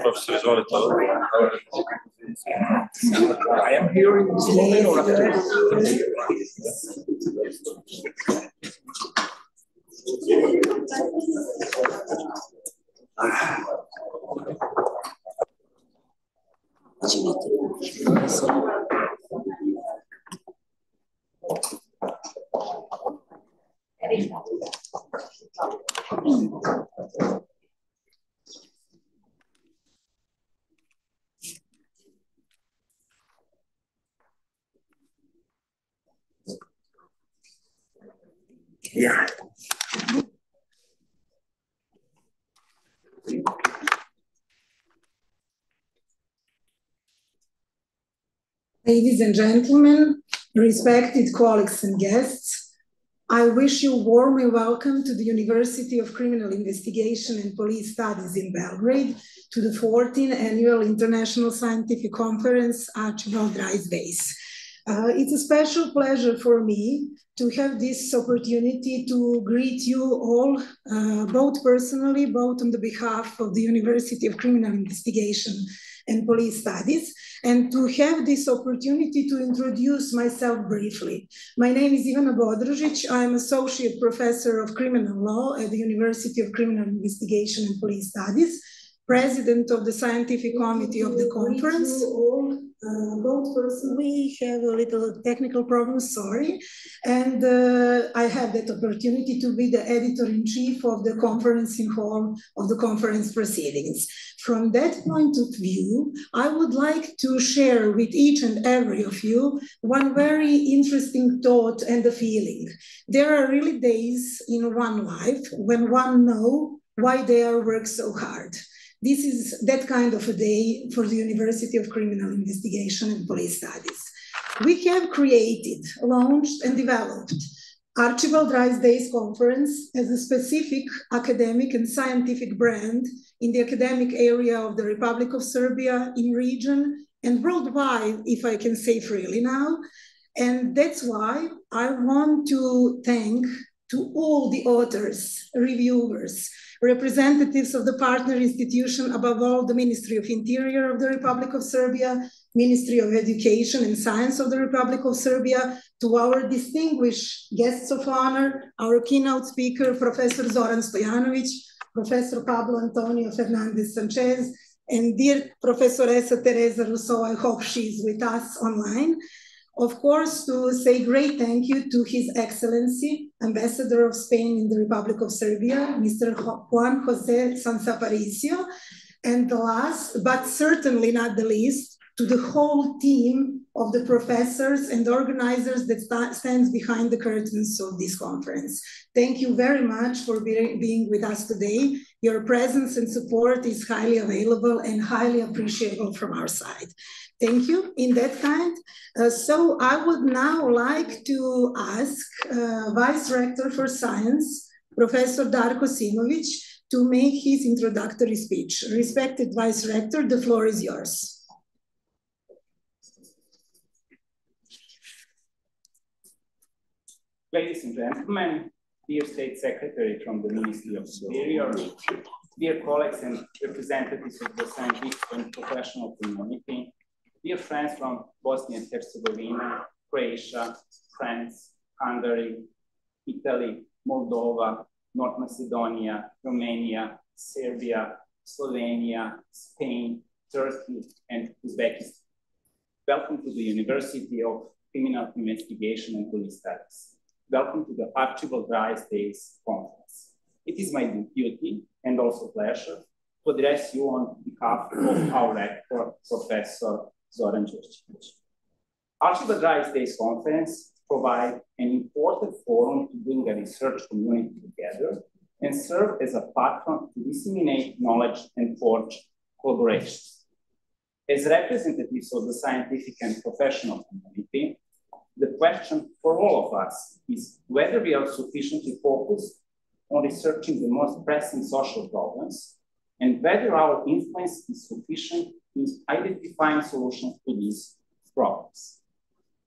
Profesor, izvolite. I am here in this moment or after? Yeah. Ladies and gentlemen, respected colleagues and guests, I wish you warmly welcome to the University of Criminal Investigation and Police Studies in Belgrade to the 14th Annual International Scientific Conference, Archibald Reiss. It's a special pleasure for me to have this opportunity to greet you all, both personally, both on the behalf of the University of Criminal Investigation and Police Studies, and to have this opportunity to introduce myself briefly. My name is Ivana Bodrožić. I'm Associate Professor of Criminal Law at the University of Criminal Investigation and Police Studies, President of the Scientific Committee of the conference. Both persons, we have a little technical problem, sorry. And I had that opportunity to be the editor-in-chief of the conferencing hall of the conference proceedings. From that point of view, I would like to share with each and every of you one very interesting thought and a feeling. There are really days in one life when one knows why they are work so hard. This is that kind of a day for the University of Criminal Investigation and Police Studies. We have created, launched, and developed Archibald Reiss Days Conference as a specific academic and scientific brand in the academic area of the Republic of Serbia, in region, and worldwide, if I can say freely now. And that's why I want to thank to all the authors, reviewers, representatives of the partner institution, above all the Ministry of Interior of the Republic of Serbia, Ministry of Education and Science of the Republic of Serbia, to our distinguished guests of honor, our keynote speaker, Professor Zoran Stojanovic, Professor Pablo Antonio Fernandez Sanchez, and dear Professoressa Teresa Rousseau, I hope she's with us online. Of course, to say great thank you to His Excellency, Ambassador of Spain in the Republic of Serbia, Mr. Juan Jose Sansaparicio, and the last, but certainly not the least, to the whole team of the professors and organizers that stands behind the curtains of this conference. Thank you very much for being with us today. Your presence and support is highly available and highly appreciable from our side. Thank you in that kind. So I would now like to ask Vice Rector for Science, Professor Darko Simovic, to make his introductory speech. Respected Vice Rector, the floor is yours. Ladies and gentlemen, dear State Secretary from the Ministry of Interior, dear colleagues and representatives of the scientific and professional community, dear friends from Bosnia and Herzegovina, Croatia, France, Hungary, Italy, Moldova, North Macedonia, Romania, Serbia, Slovenia, Spain, Turkey, and Uzbekistan. Welcome to the University of Criminal Investigation and Police Studies. Welcome to the Archibald Reiss Days Conference. It is my duty and also pleasure to address you on behalf of our rector, Professor Zoran Đurđević. Archibald Reiss Days Conference provides an important forum to bring a research community together and serve as a platform to disseminate knowledge and forge collaborations. As representatives of the scientific and professional community, the question for all of us is whether we are sufficiently focused on researching the most pressing social problems and whether our influence is sufficient in identifying solutions to these problems.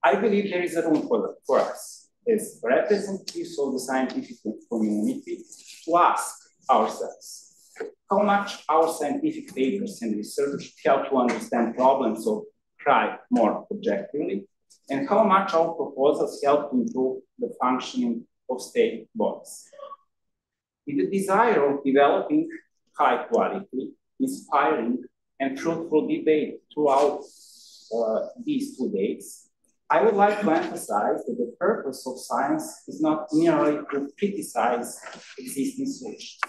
I believe there is a room for us as representatives of the scientific community to ask ourselves how much our scientific papers and research help to understand problems of crime more objectively, and how much our proposals help to improve the functioning of state bodies. With the desire of developing high quality, inspiring, and fruitful debate throughout these 2 days, I would like to emphasize that the purpose of science is not merely to criticize existing solutions.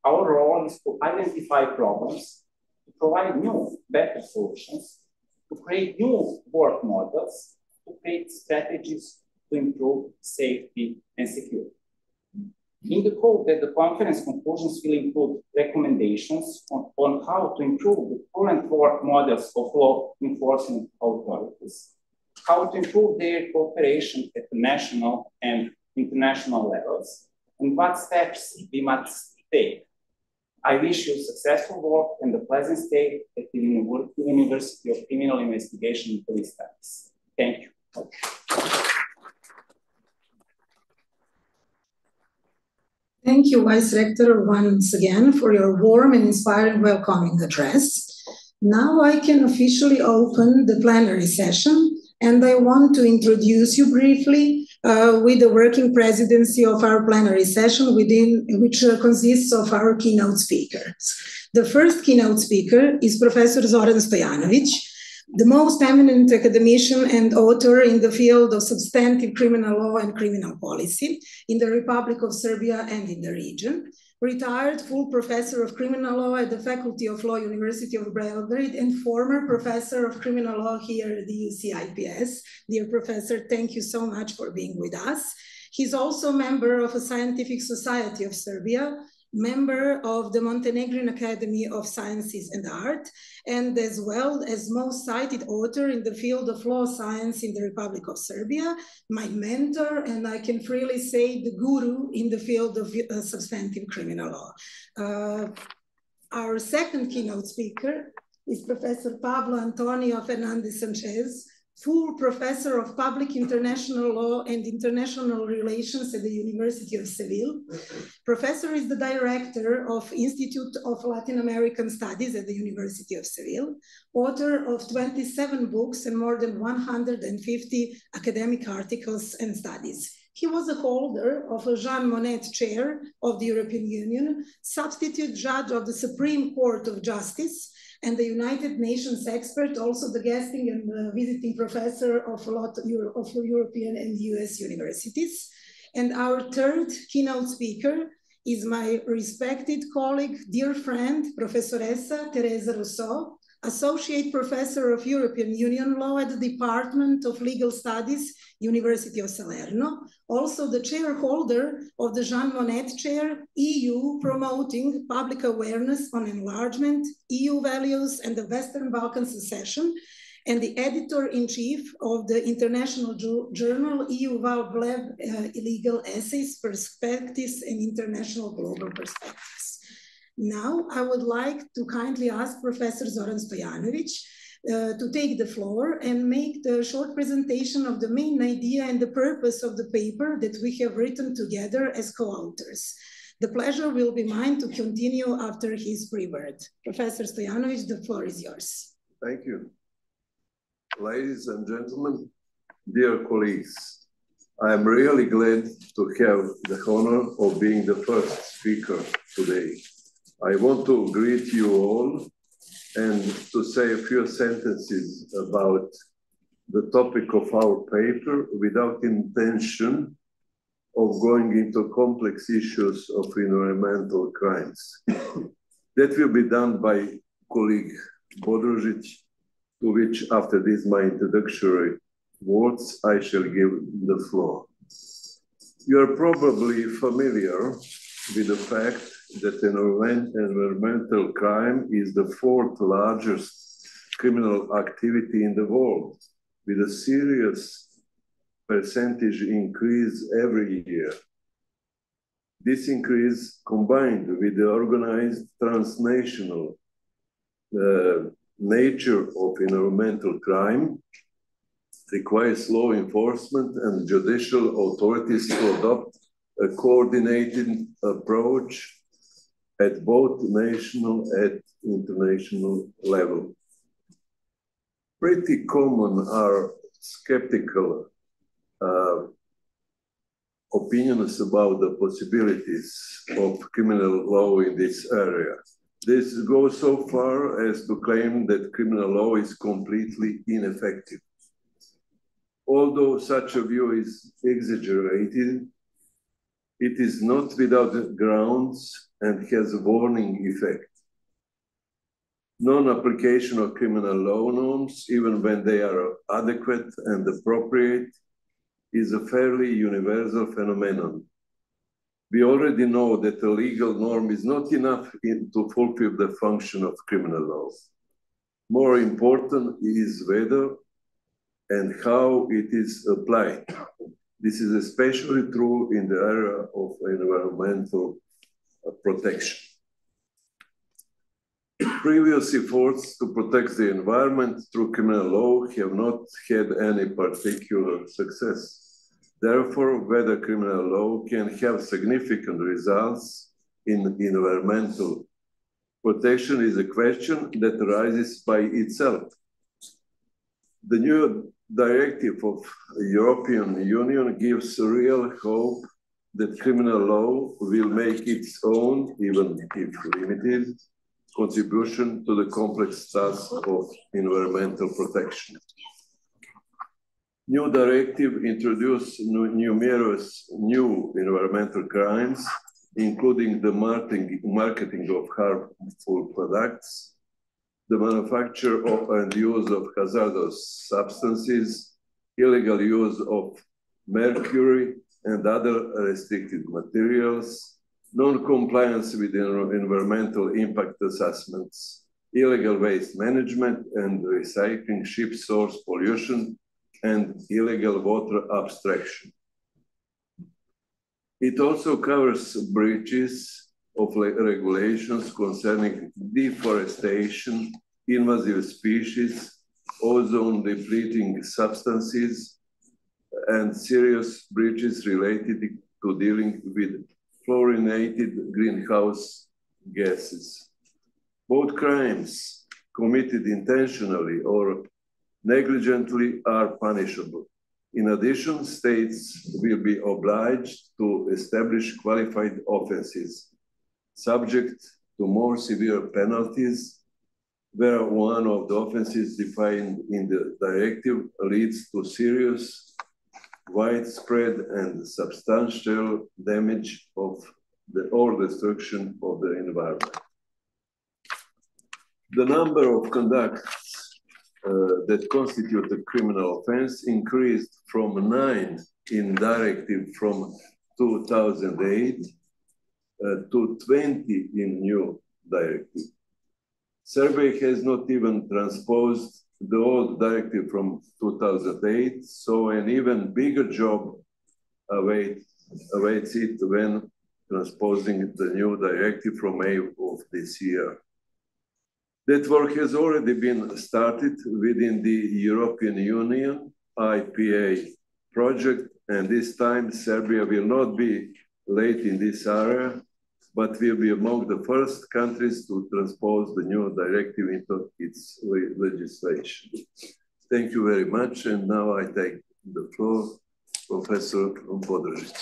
Our role is to identify problems, to provide new, better solutions, to create new work models, to create strategies to improve safety and security. In the hope that the conference conclusions will include recommendations on how to improve the current work models of law enforcement authorities, how to improve their cooperation at the national and international levels, and what steps we must take. I wish you successful work and a pleasant stay at the University of Criminal Investigation and Police Studies. Thank you. Thank you, Vice Rector, once again for your warm and inspiring welcoming address. Now I can officially open the plenary session, and I want to introduce you briefly with the working presidency of our plenary session, which consists of our keynote speakers. The first keynote speaker is Professor Zoran Stojanović, the most eminent academician and author in the field of substantive criminal law and criminal policy in the Republic of Serbia and in the region, retired full professor of criminal law at the Faculty of Law, University of Belgrade, and former professor of criminal law here at the UCIPS. Dear Professor, thank you so much for being with us. He's also a member of a Scientific Society of Serbia, member of the Montenegrin Academy of Sciences and Art, and as well as most cited author in the field of law science in the Republic of Serbia, my mentor, and I can freely say the guru in the field of substantive criminal law. Our second keynote speaker is Professor Pablo Antonio Fernandez Sanchez, full professor of public international law and international relations at the University of Seville. Professor is the director of Institute of Latin American Studies at the University of Seville, author of 27 books and more than 150 academic articles and studies. He was a holder of a Jean Monnet Chair of the European Union, substitute judge of the Supreme Court of Justice, and the United Nations expert, also the guesting and visiting professor of a lot of European and US universities. And our third keynote speaker is my respected colleague, dear friend, Professoressa Teresa Rousseau, Associate Professor of European Union Law at the Department of Legal Studies, University of Salerno, also the chairholder of the Jean Monnet Chair, EU Promoting Public Awareness on Enlargement, EU Values and the Western Balkan Secession, and the editor-in-chief of the international journal EU Valbleb Illegal Essays, Perspectives and International Global Perspectives. Now, I would like to kindly ask Professor Zoran Stojanović to take the floor and make the short presentation of the main idea and the purpose of the paper that we have written together as co-authors. The pleasure will be mine to continue after his free word. Professor Stojanovic, the floor is yours. Thank you. Ladies and gentlemen, dear colleagues, I am really glad to have the honor of being the first speaker today. I want to greet you all and to say a few sentences about the topic of our paper without intention of going into complex issues of environmental crimes. That will be done by colleague Bodrožić, to which after this my introductory words I shall give the floor. You are probably familiar with the fact that environmental crime is the fourth largest criminal activity in the world, with a serious percentage increase every year. This increase, combined with the organized transnational nature of environmental crime, requires law enforcement and judicial authorities to adopt a coordinated approach at both national and international level. Pretty common are skeptical opinions about the possibilities of criminal law in this area. This goes so far as to claim that criminal law is completely ineffective. Although such a view is exaggerated, it is not without grounds and has a warning effect. Non-application of criminal law norms, even when they are adequate and appropriate, is a fairly universal phenomenon. We already know that a legal norm is not enough to fulfill the function of criminal law. More important is whether and how it is applied. This is especially true in the area of environmental protection. Previous efforts to protect the environment through criminal law have not had any particular success. Therefore, whether criminal law can have significant results in environmental protection is a question that arises by itself. The new directive of the European Union gives real hope that criminal law will make its own, even if limited, contribution to the complex task of environmental protection. New directive introduced numerous new environmental crimes, including the marketing of harmful products, the manufacture of and use of hazardous substances, illegal use of mercury and other restricted materials, non-compliance with environmental impact assessments, illegal waste management and recycling, ship source pollution, and illegal water abstraction. It also covers breaches of regulations concerning deforestation, invasive species, ozone depleting substances, and serious breaches related to dealing with fluorinated greenhouse gases. Both crimes committed intentionally or negligently are punishable. In addition, states will be obliged to establish qualified offenses, subject to more severe penalties, where one of the offenses defined in the directive leads to serious, widespread, and substantial damage of or destruction of the environment. The number of conducts that constitute a criminal offense increased from 9 in directive from 2008 to 20 in new directive. Serbia has not even transposed the old directive from 2008, so an even bigger job awaits it when transposing the new directive from May of this year. That work has already been started within the European Union IPA project, and this time Serbia will not be late in this area but will be among the first countries to transpose the new directive into its legislation. Thank you very much, and now I take the floor, Professor Podržić.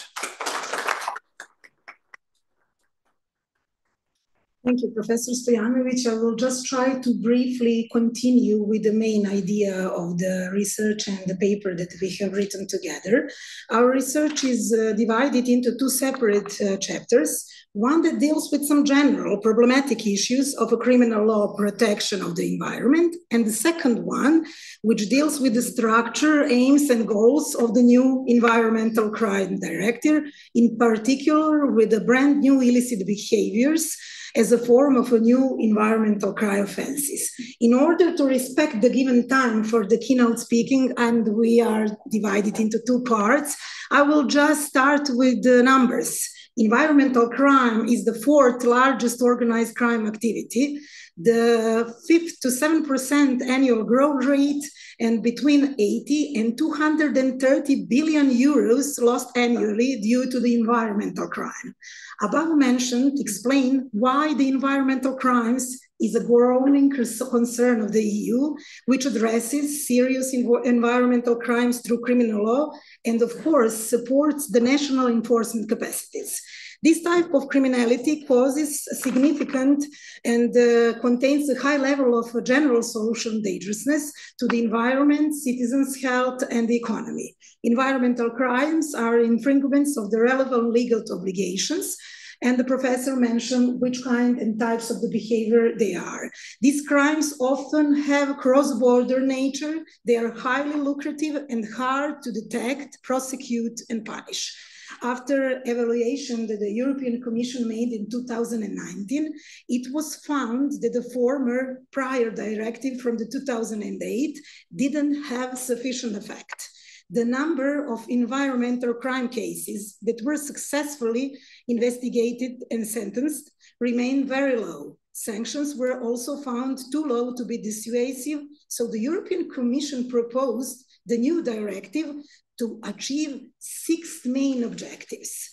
Thank you, Professor Stojanovic. I will just try to briefly continue with the main idea of the research and the paper that we have written together. Our research is divided into two separate chapters. One that deals with some general problematic issues of a criminal law protection of the environment, and the second one, which deals with the structure, aims, and goals of the new Environmental Crime Directive, in particular with the brand new illicit behaviors as a form of a new environmental crime offenses. In order to respect the given time for the keynote speaking, and we are divided into two parts, I will just start with the numbers. Environmental crime is the fourth largest organized crime activity, the 5 to 7% annual growth rate, and between 80 and 230 billion euros lost annually due to the environmental crime. Above mentioned explain why the environmental crimes is a growing concern of the EU, which addresses serious environmental crimes through criminal law and, of course, supports the national enforcement capacities. This type of criminality causes significant and contains a high level of general social dangerousness to the environment, citizens' health, and the economy. Environmental crimes are infringements of the relevant legal obligations, and the professor mentioned which kind and types of the behavior they are. These crimes often have cross-border nature. They are highly lucrative and hard to detect, prosecute, and punish. After evaluation that the European Commission made in 2019, it was found that the former prior directive from the 2008 didn't have sufficient effect. The number of environmental crime cases that were successfully investigated and sentenced remained very low. Sanctions were also found too low to be dissuasive, so the European Commission proposed the new directive to achieve 6 main objectives.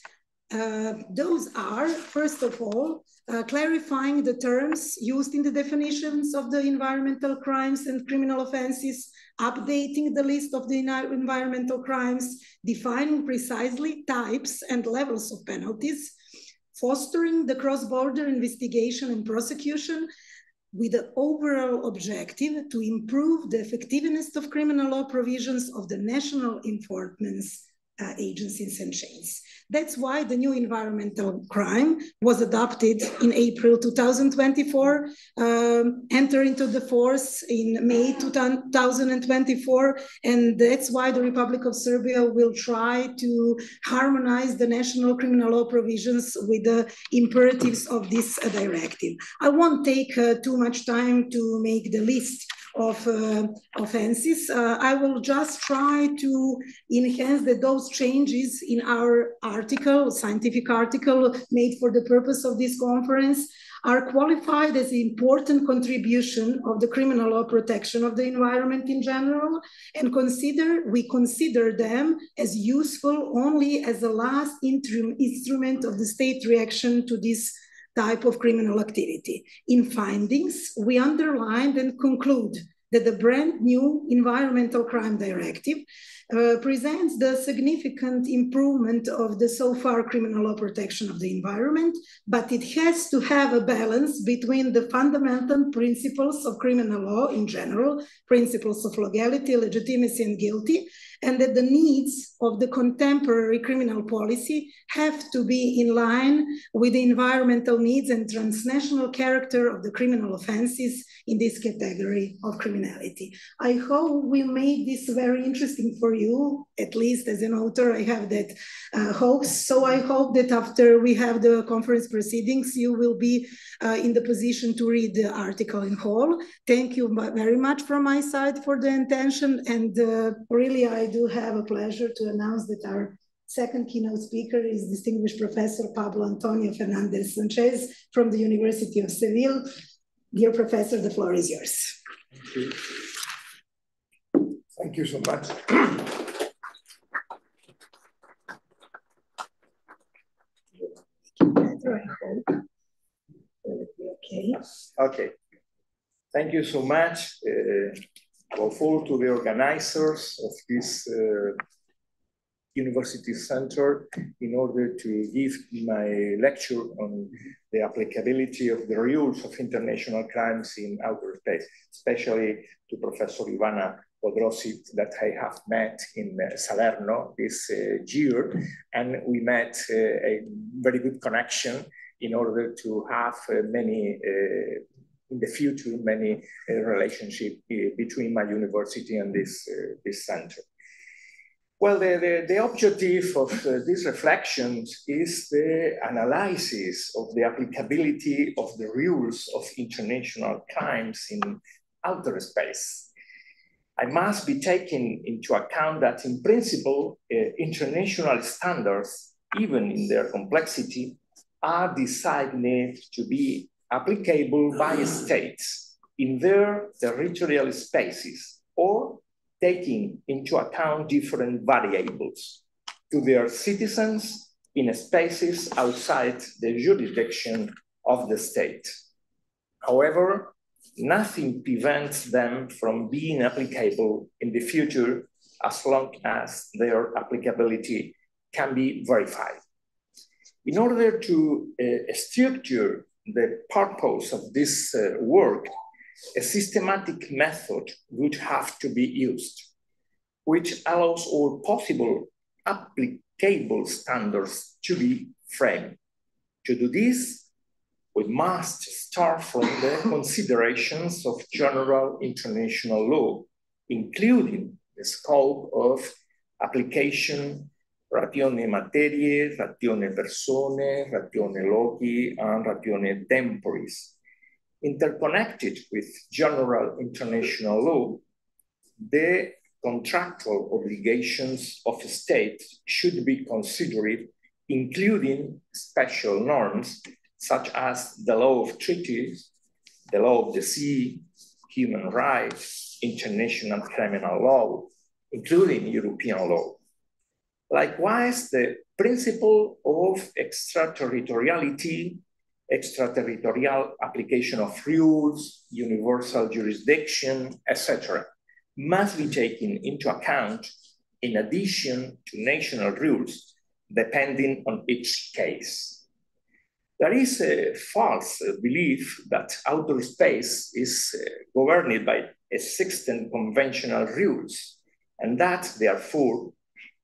Those are, first of all, clarifying the terms used in the definitions of the environmental crimes and criminal offenses, updating the list of the environmental crimes, defining precisely types and levels of penalties, fostering the cross-border investigation and prosecution with the overall objective to improve the effectiveness of criminal law provisions of the national enforcement agencies and chains. That's why the new environmental crime was adopted in April 2024, entered into the force in May 2024, and that's why the Republic of Serbia will try to harmonize the national criminal law provisions with the imperatives of this directive. I won't take too much time to make the list of offenses. I will just try to enhance those changes in our article, scientific article made for the purpose of this conference, are qualified as an important contribution of the criminal law protection of the environment in general, and we consider them as useful only as a last instrument of the state reaction to this type of criminal activity. In findings, we underlined and conclude that the brand new Environmental Crime Directive presents the significant improvement of the so far criminal law protection of the environment, but it has to have a balance between the fundamental principles of criminal law in general, principles of legality, legitimacy, and guilty, and that the needs of the contemporary criminal policy have to be in line with the environmental needs and transnational character of the criminal offenses in this category of criminality. I hope we made this very interesting for you, at least as an author, I have that hope. So I hope that after we have the conference proceedings, you will be in the position to read the article in whole. Thank you very much from my side for the intention, and really I do have a pleasure to announce that our second keynote speaker is distinguished Professor Pablo Antonio Fernandez Sanchez from the University of Seville. Dear Professor, the floor is yours. Thank you. Thank you so much. Better, I hope. Okay. Thank you so much, above all, to the organizers of this University Center in order to give my lecture on the applicability of the rules of international crimes in outer space, especially to Professor Ivana Podrosit that I have met in Salerno this year, and we met a very good connection in order to have many in the future, many relationship between my university and this center. Well, the objective of these reflections is the analysis of the applicability of the rules of international crimes in outer space. I must be taken into account that in principle, international standards, even in their complexity, are designed to be applicable by states in their territorial spaces or taking into account different variables to their citizens in spaces outside the jurisdiction of the state. However, nothing prevents them from being applicable in the future as long as their applicability can be verified. In order to structure the purpose of this work, a systematic method would have to be used, which allows all possible applicable standards to be framed. To do this, we must start from the considerations of general international law, including the scope of application, ratione materiae, ratione personae, ratione loci, and ratione temporis. Interconnected with general international law, the contractual obligations of a state should be considered, including special norms such as the law of treaties, the law of the sea, human rights, international criminal law, including European law. Likewise, the principle of extraterritoriality, extraterritorial application of rules, universal jurisdiction, etc., must be taken into account in addition to national rules, depending on each case. There is a false belief that outer space is governed by existing conventional rules, and that therefore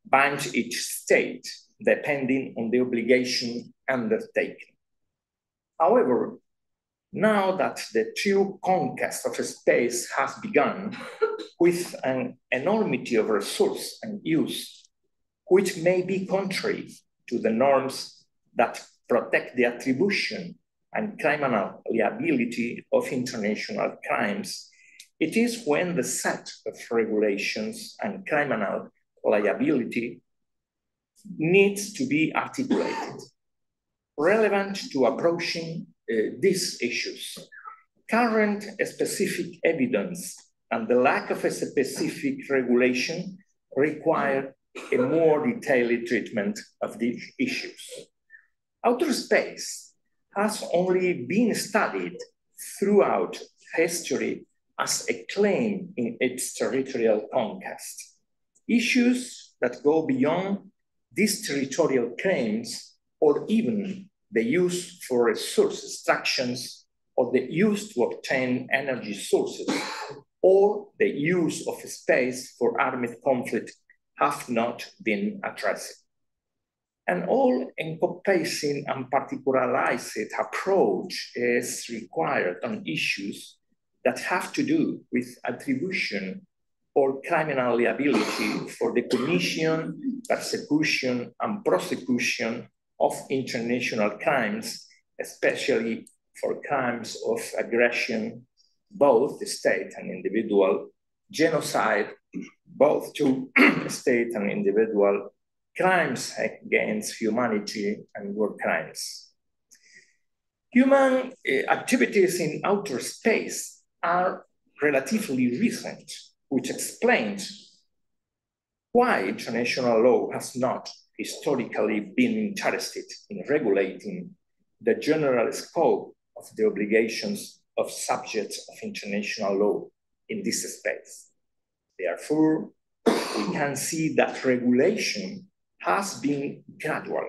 binds each state depending on the obligation undertaken. However, now that the true conquest of space has begun with an enormity of resource and use, which may be contrary to the norms that protect the attribution and criminal liability of international crimes, it is when the set of regulations and criminal liability needs to be articulated. Relevant to approaching these issues, current specific evidence and the lack of a specific regulation require a more detailed treatment of these issues. Outer space has only been studied throughout history as a claim in its territorial conquest. Issues that go beyond these territorial claims, or even the use for resource extractions, or the use to obtain energy sources, or the use of space for armed conflict have not been addressed. An all-encompassing and particularized approach is required on issues that have to do with attribution or criminal liability for the commission, persecution, and prosecution of international crimes, especially for crimes of aggression, both state and individual, genocide, both to state and individual, crimes against humanity, and war crimes. Human activities in outer space are relatively recent, which explains why international law has not historically been interested in regulating the general scope of the obligations of subjects of international law in this space. Therefore, we can see that regulation has been gradual,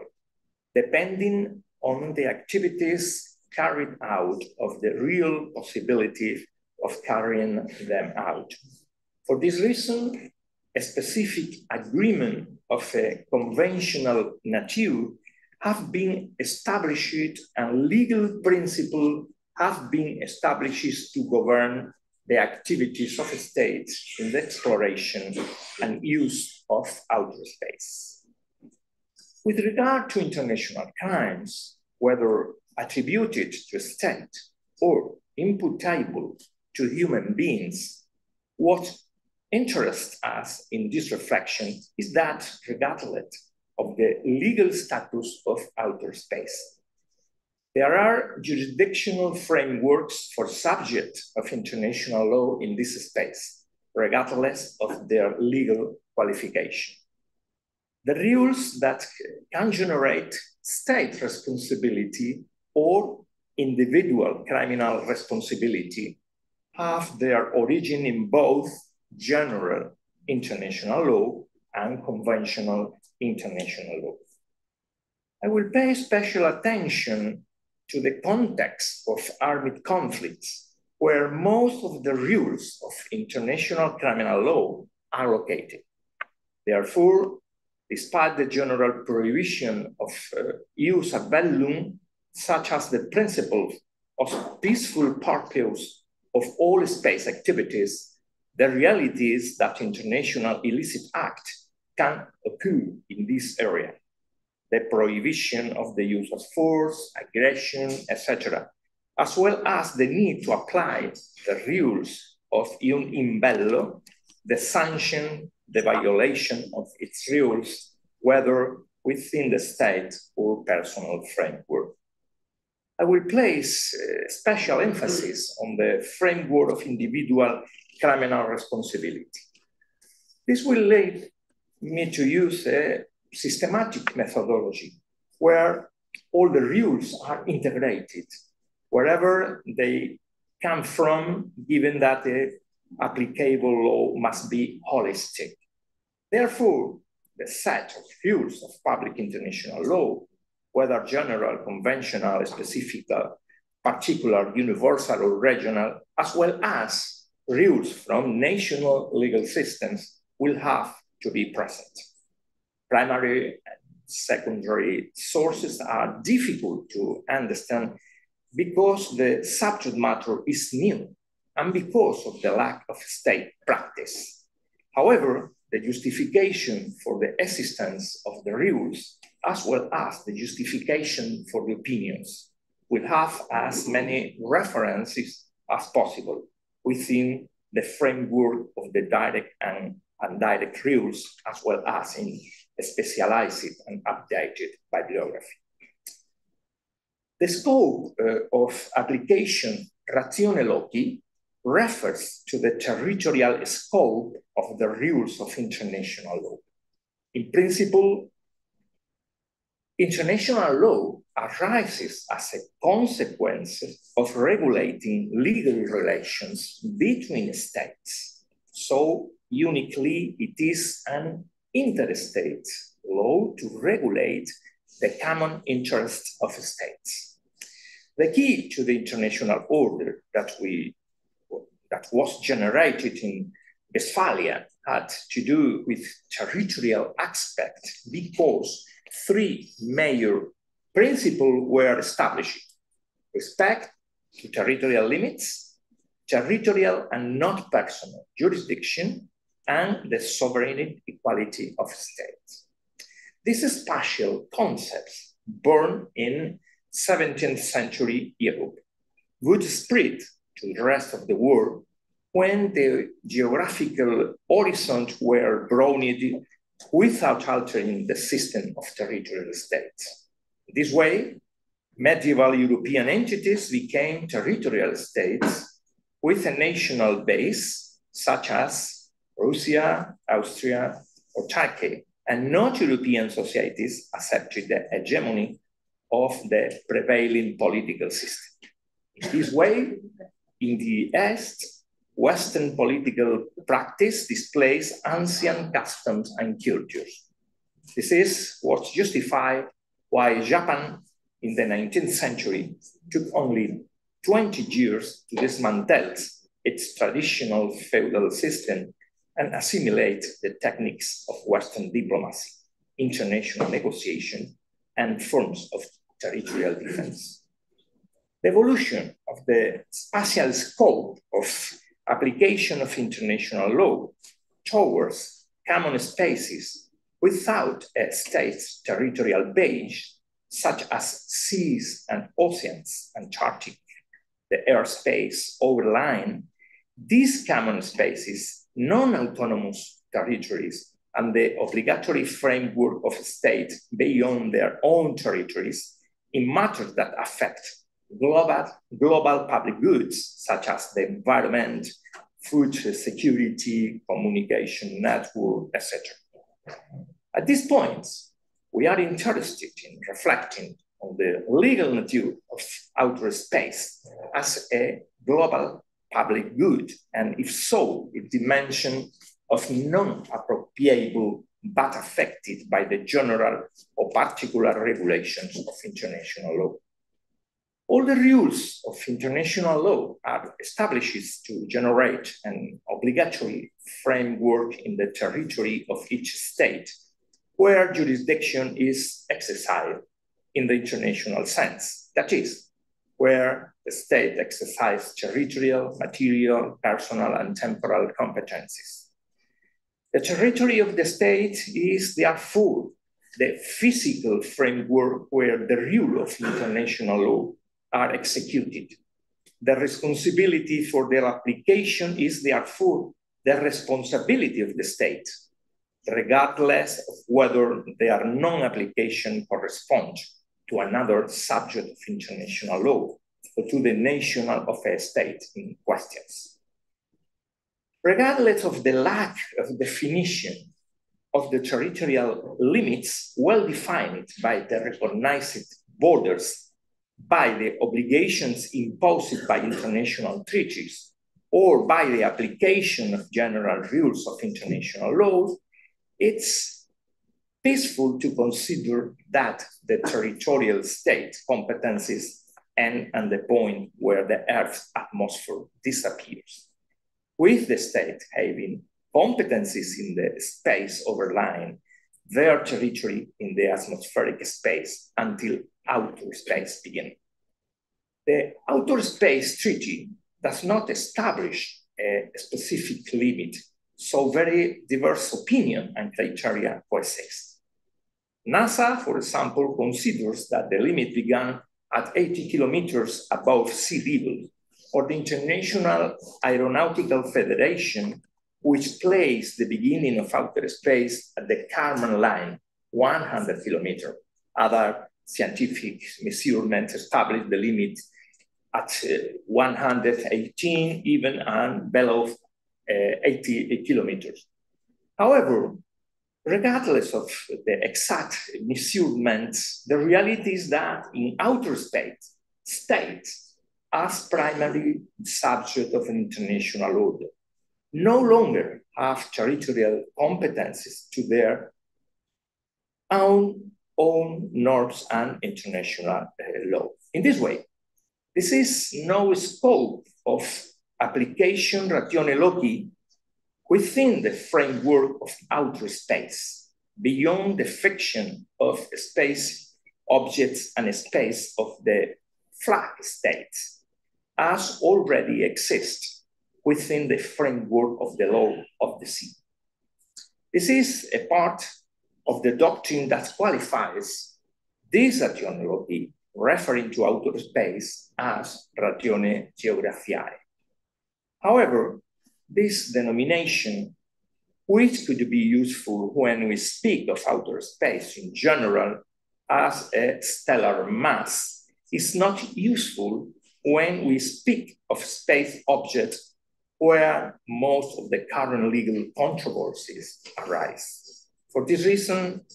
depending on the activities carried out of the real possibility of carrying them out. For this reason, a specific agreement of a conventional nature have been established and legal principles have been established to govern the activities of states in the exploration and use of outer space. With regard to international crimes, whether attributed to a state or imputable to human beings, what interests us in this reflection is that regardless of the legal status of outer space, there are jurisdictional frameworks for subjects of international law in this space, regardless of their legal qualification. The rules that can generate state responsibility or individual criminal responsibility have their origin in both general international law and conventional international law. I will pay special attention to the context of armed conflicts, where most of the rules of international criminal law are located. Therefore, despite the general prohibition of use ad bellum, such as the principle of peaceful purpose of all space activities, the reality is that international illicit act can occur in this area. The prohibition of the use of force, aggression, etc., as well as the need to apply the rules of ius in bello, the sanction, the violation of its rules, whether within the state or personal framework. I will place special emphasis on the framework of individual criminal responsibility. This will lead me to use a systematic methodology where all the rules are integrated wherever they come from, given that the applicable law must be holistic. Therefore, the set of rules of public international law, whether general, conventional, specific, particular, universal, or regional, as well as rules from national legal systems, will have to be present. Primary and secondary sources are difficult to understand because the subject matter is new and because of the lack of state practice. However, the justification for the existence of the rules, as well as the justification for the opinions, will have as many references as possible within the framework of the direct and indirect rules, as well as in specialized and updated bibliography. The scope of application ratione loci refers to the territorial scope of the rules of international law. In principle, international law arises as a consequence of regulating legal relations between states. So uniquely, it is an interstate law to regulate the common interests of states. The key to the international order that was generated in Westphalia had to do with territorial aspects because three major principles were established: respect to territorial limits, territorial and not personal jurisdiction, and the sovereign equality of states. These spatial concepts, born in 17th century Europe, would spread to the rest of the world when the geographical horizons were broadened without altering the system of territorial states. This way, medieval European entities became territorial states with a national base, such as Russia, Austria, or Turkey, and not European societies accepted the hegemony of the prevailing political system. In this way, In the East, Western political practice displays ancient customs and cultures. This is what justified why Japan in the 19th century took only 20 years to dismantle its traditional feudal system and assimilate the techniques of Western diplomacy, international negotiation, and forms of territorial defense. The evolution of the spatial scope of application of international law towards common spaces without a state's territorial base, such as seas and oceans, Antarctic, the airspace overline, these common spaces, non-autonomous territories, and the obligatory framework of states beyond their own territories in matters that affect global public goods, such as the environment, food security, communication network, etc. At this point, we are interested in reflecting on the legal nature of outer space as a global public good, and if so, its dimension of non-appropriable but affected by the general or particular regulations of international law. All the rules of international law are established to generate an obligatory framework in the territory of each state where jurisdiction is exercised in the international sense, that is, where the state exercises territorial, material, personal, and temporal competencies. The territory of the state is therefore the physical framework where the rule of international law are executed. The responsibility for their application is therefore the responsibility of the state, regardless of whether their non-application corresponds to another subject of international law or to the nation of a state in questions. Regardless of the lack of definition of the territorial limits well defined by the recognized borders, by the obligations imposed by international treaties, or by the application of general rules of international law, it's peaceful to consider that the territorial state competencies end at the point where the Earth's atmosphere disappears, with the state having competencies in the space overlying their territory in the atmospheric space until outer space begins. The Outer Space Treaty does not establish a specific limit, so very diverse opinion and criteria coexist. NASA, for example, considers that the limit began at 80 kilometers above sea level, or the International Aeronautical Federation, which placed the beginning of outer space at the Kármán line, 100 kilometers. Other scientific measurements establish the limit at 118, even and below 80 kilometers. However, regardless of the exact measurements, the reality is that in outer space, states, as primary subject of an international order, no longer have territorial competencies to their own norms and international law. In this way, this is no scope of application ratione loci within the framework of outer space, beyond the fiction of space objects and space of the flag states, as already exists within the framework of the law of the sea. This is a part of the doctrine that qualifies this ratione loci, referring to outer space, as ratione geographiae. However, this denomination, which could be useful when we speak of outer space in general as a stellar mass, is not useful when we speak of space objects where most of the current legal controversies arise. For this reason,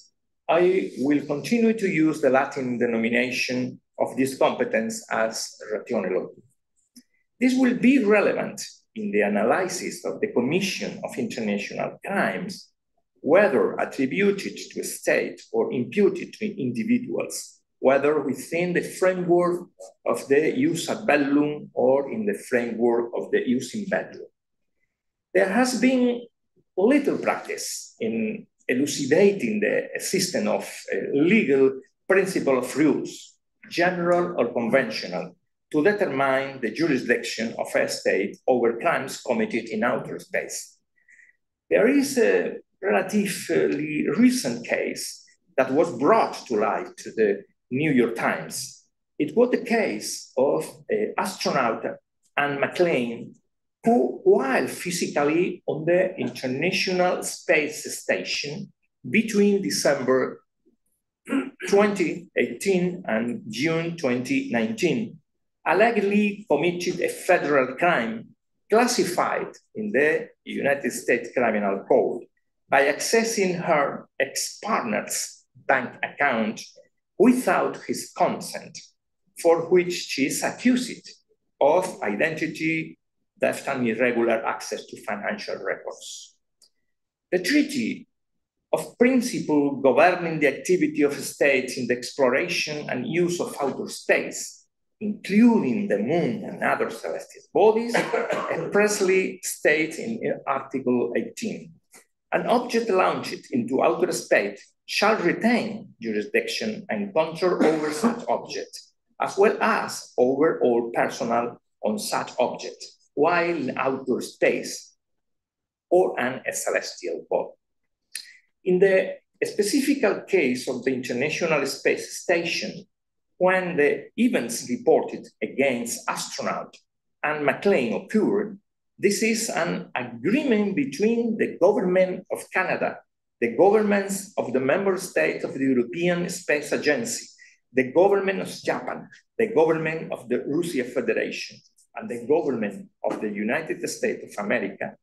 I will continue to use the Latin denomination of this competence as ratione loci. This will be relevant in the analysis of the commission of international crimes, whether attributed to a state or imputed to individuals, whether within the framework of the jus ad bellum or in the framework of the jus in bellum. There has been little practice in elucidating the system of legal principle of rules, general or conventional, to determine the jurisdiction of a state over crimes committed in outer space. There is a relatively recent case that was brought to light to the New York Times. It was the case of astronaut Anne McClain, who, while physically on the International Space Station between December 2018 and June 2019, allegedly committed a federal crime classified in the United States Criminal Code by accessing her ex-partner's bank account without his consent, for which she is accused of identity theft and irregular access to financial records. The Treaty of Principle governing the activity of states in the exploration and use of outer space, including the moon and other celestial bodies, expressly states in Article 18, an object launched into outer space shall retain jurisdiction and control over such object, as well as over all personnel on such object, while in outer space or a celestial body. In the specific case of the International Space Station, when the events reported against astronaut Anne McClain occurred, this is an agreement between the government of Canada, the governments of the member states of the European Space Agency, the government of Japan, the government of the Russian Federation, and the government of the United States of America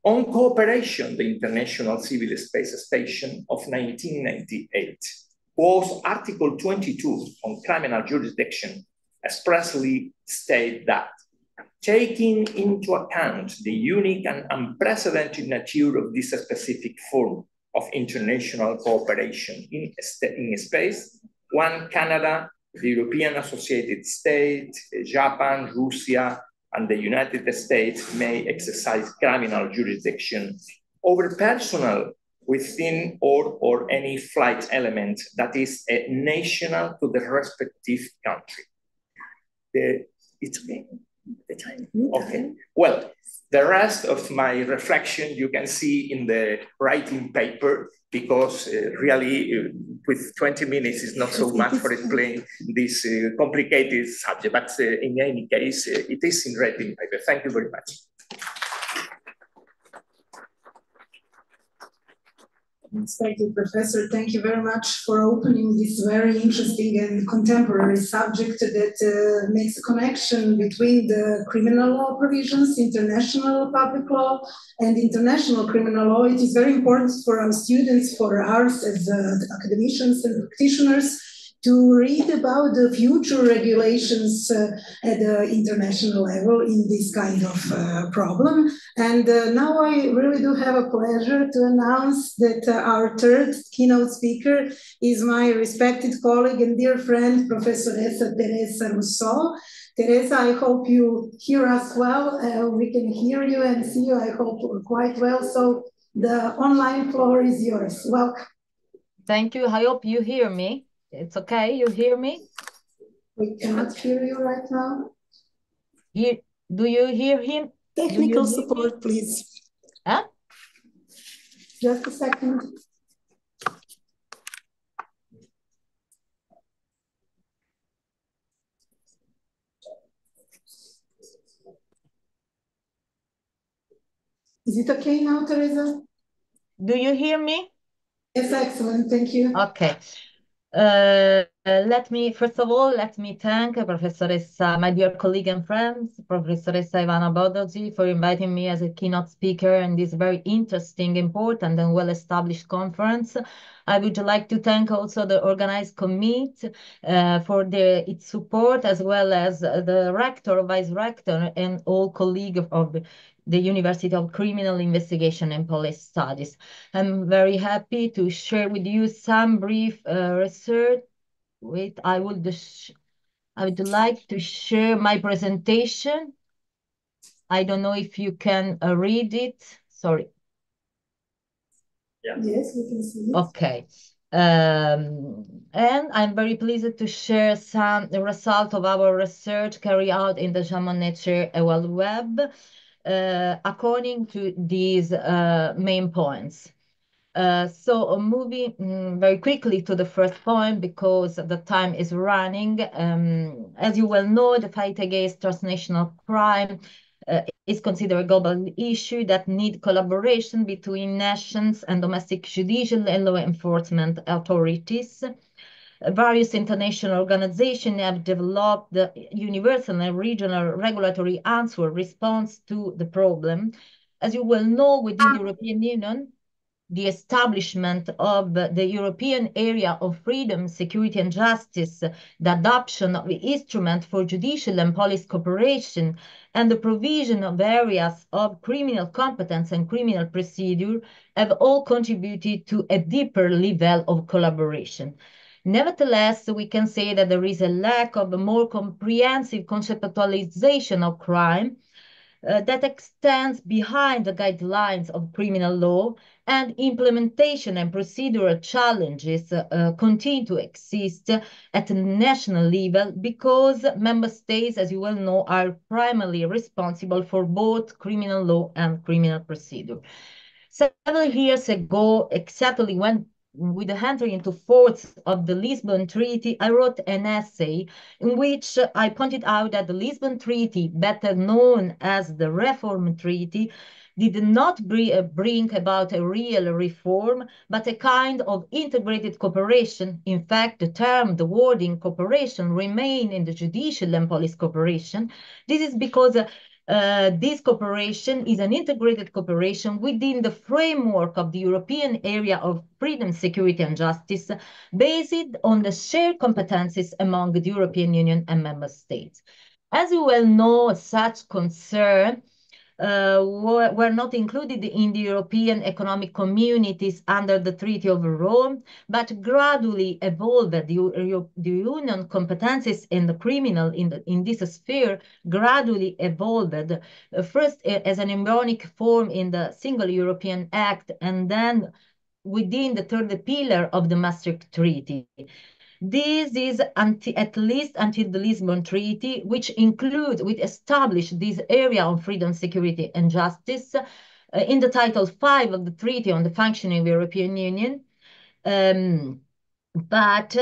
on cooperation, the International Civil Space Station of 1998. Was Article 22 on criminal jurisdiction expressly state that, taking into account the unique and unprecedented nature of this specific form of international cooperation in space, when Canada, the European Associated States, Japan, Russia, and the United States may exercise criminal jurisdiction over personnel within or any flight element that is national to the respective country. It's okay. The time. Okay. Well, the rest of my reflection you can see in the writing paper, because really with 20 minutes is not so much for explaining this complicated subject, but in any case, it is in writing paper. Thank you very much. Thank you, Professor. Thank you very much for opening this very interesting and contemporary subject that makes a connection between the criminal law provisions, international public law, and international criminal law. It is very important for our students, for us as academicians and practitioners, to read about the future regulations at the international level in this kind of problem. And now I really do have a pleasure to announce that our third keynote speaker is my respected colleague and dear friend, Professor Teresa Rousseau. Teresa, I hope you hear us well. We can hear you and see you, I hope, quite well. So the online floor is yours. Welcome. Thank you. I hope you hear me. It's okay, you hear me? We cannot hear you right now. Do you hear him? Technical support, please. Huh? Just a second. Is it okay now, Teresa? Do you hear me? Yes, excellent, thank you. Okay. First of all, let me thank Professoressa, my dear colleague and friends, Professoressa Ivana Bodoji, for inviting me as a keynote speaker in this very interesting, important, and well-established conference. I would like to thank also the organized committee for its support, as well as the rector, vice rector, and all colleagues of the University of Criminal Investigation and Police Studies. I'm very happy to share with you some brief research. Wait, I would like to share my presentation. I don't know if you can read it. Sorry. Yeah. Yes, we can see it. Okay. And I'm very pleased to share the result of our research carried out in the German Nature web according to these main points. So moving very quickly to the first point, because the time is running. As you well know, the fight against transnational crime is considered a global issue that needs collaboration between nations and domestic judicial and law enforcement authorities. Various international organizations have developed the universal and regional regulatory answer response to the problem. As you well know, within the European Union, the establishment of the European Area of Freedom, Security and Justice, the adoption of the instrument for judicial and police cooperation, and the provision of areas of criminal competence and criminal procedure have all contributed to a deeper level of collaboration. Nevertheless, we can say that there is a lack of a more comprehensive conceptualization of crime that extends behind the guidelines of criminal law, and implementation and procedural challenges continue to exist at the national level because member states, as you well know, are primarily responsible for both criminal law and criminal procedure. Several years ago, exactly when with the entry into force of the Lisbon Treaty, I wrote an essay in which I pointed out that the Lisbon Treaty, better known as the Reform Treaty, did not bring about a real reform, but a kind of integrated cooperation. In fact, the wording cooperation remain in the judicial and police cooperation. This is because this cooperation is an integrated cooperation within the framework of the European Area of Freedom, Security and Justice, based on the shared competencies among the European Union and member states. As you well know, such concerns were not included in the European economic communities under the Treaty of Rome, but gradually evolved. The Union competences in the criminal in this sphere gradually evolved, first as an embryonic form in the Single European Act, and then within the third pillar of the Maastricht Treaty. This is at least until the Lisbon Treaty, which established this area of freedom, security, and justice in the Title 5 of the Treaty on the Functioning of the European Union. But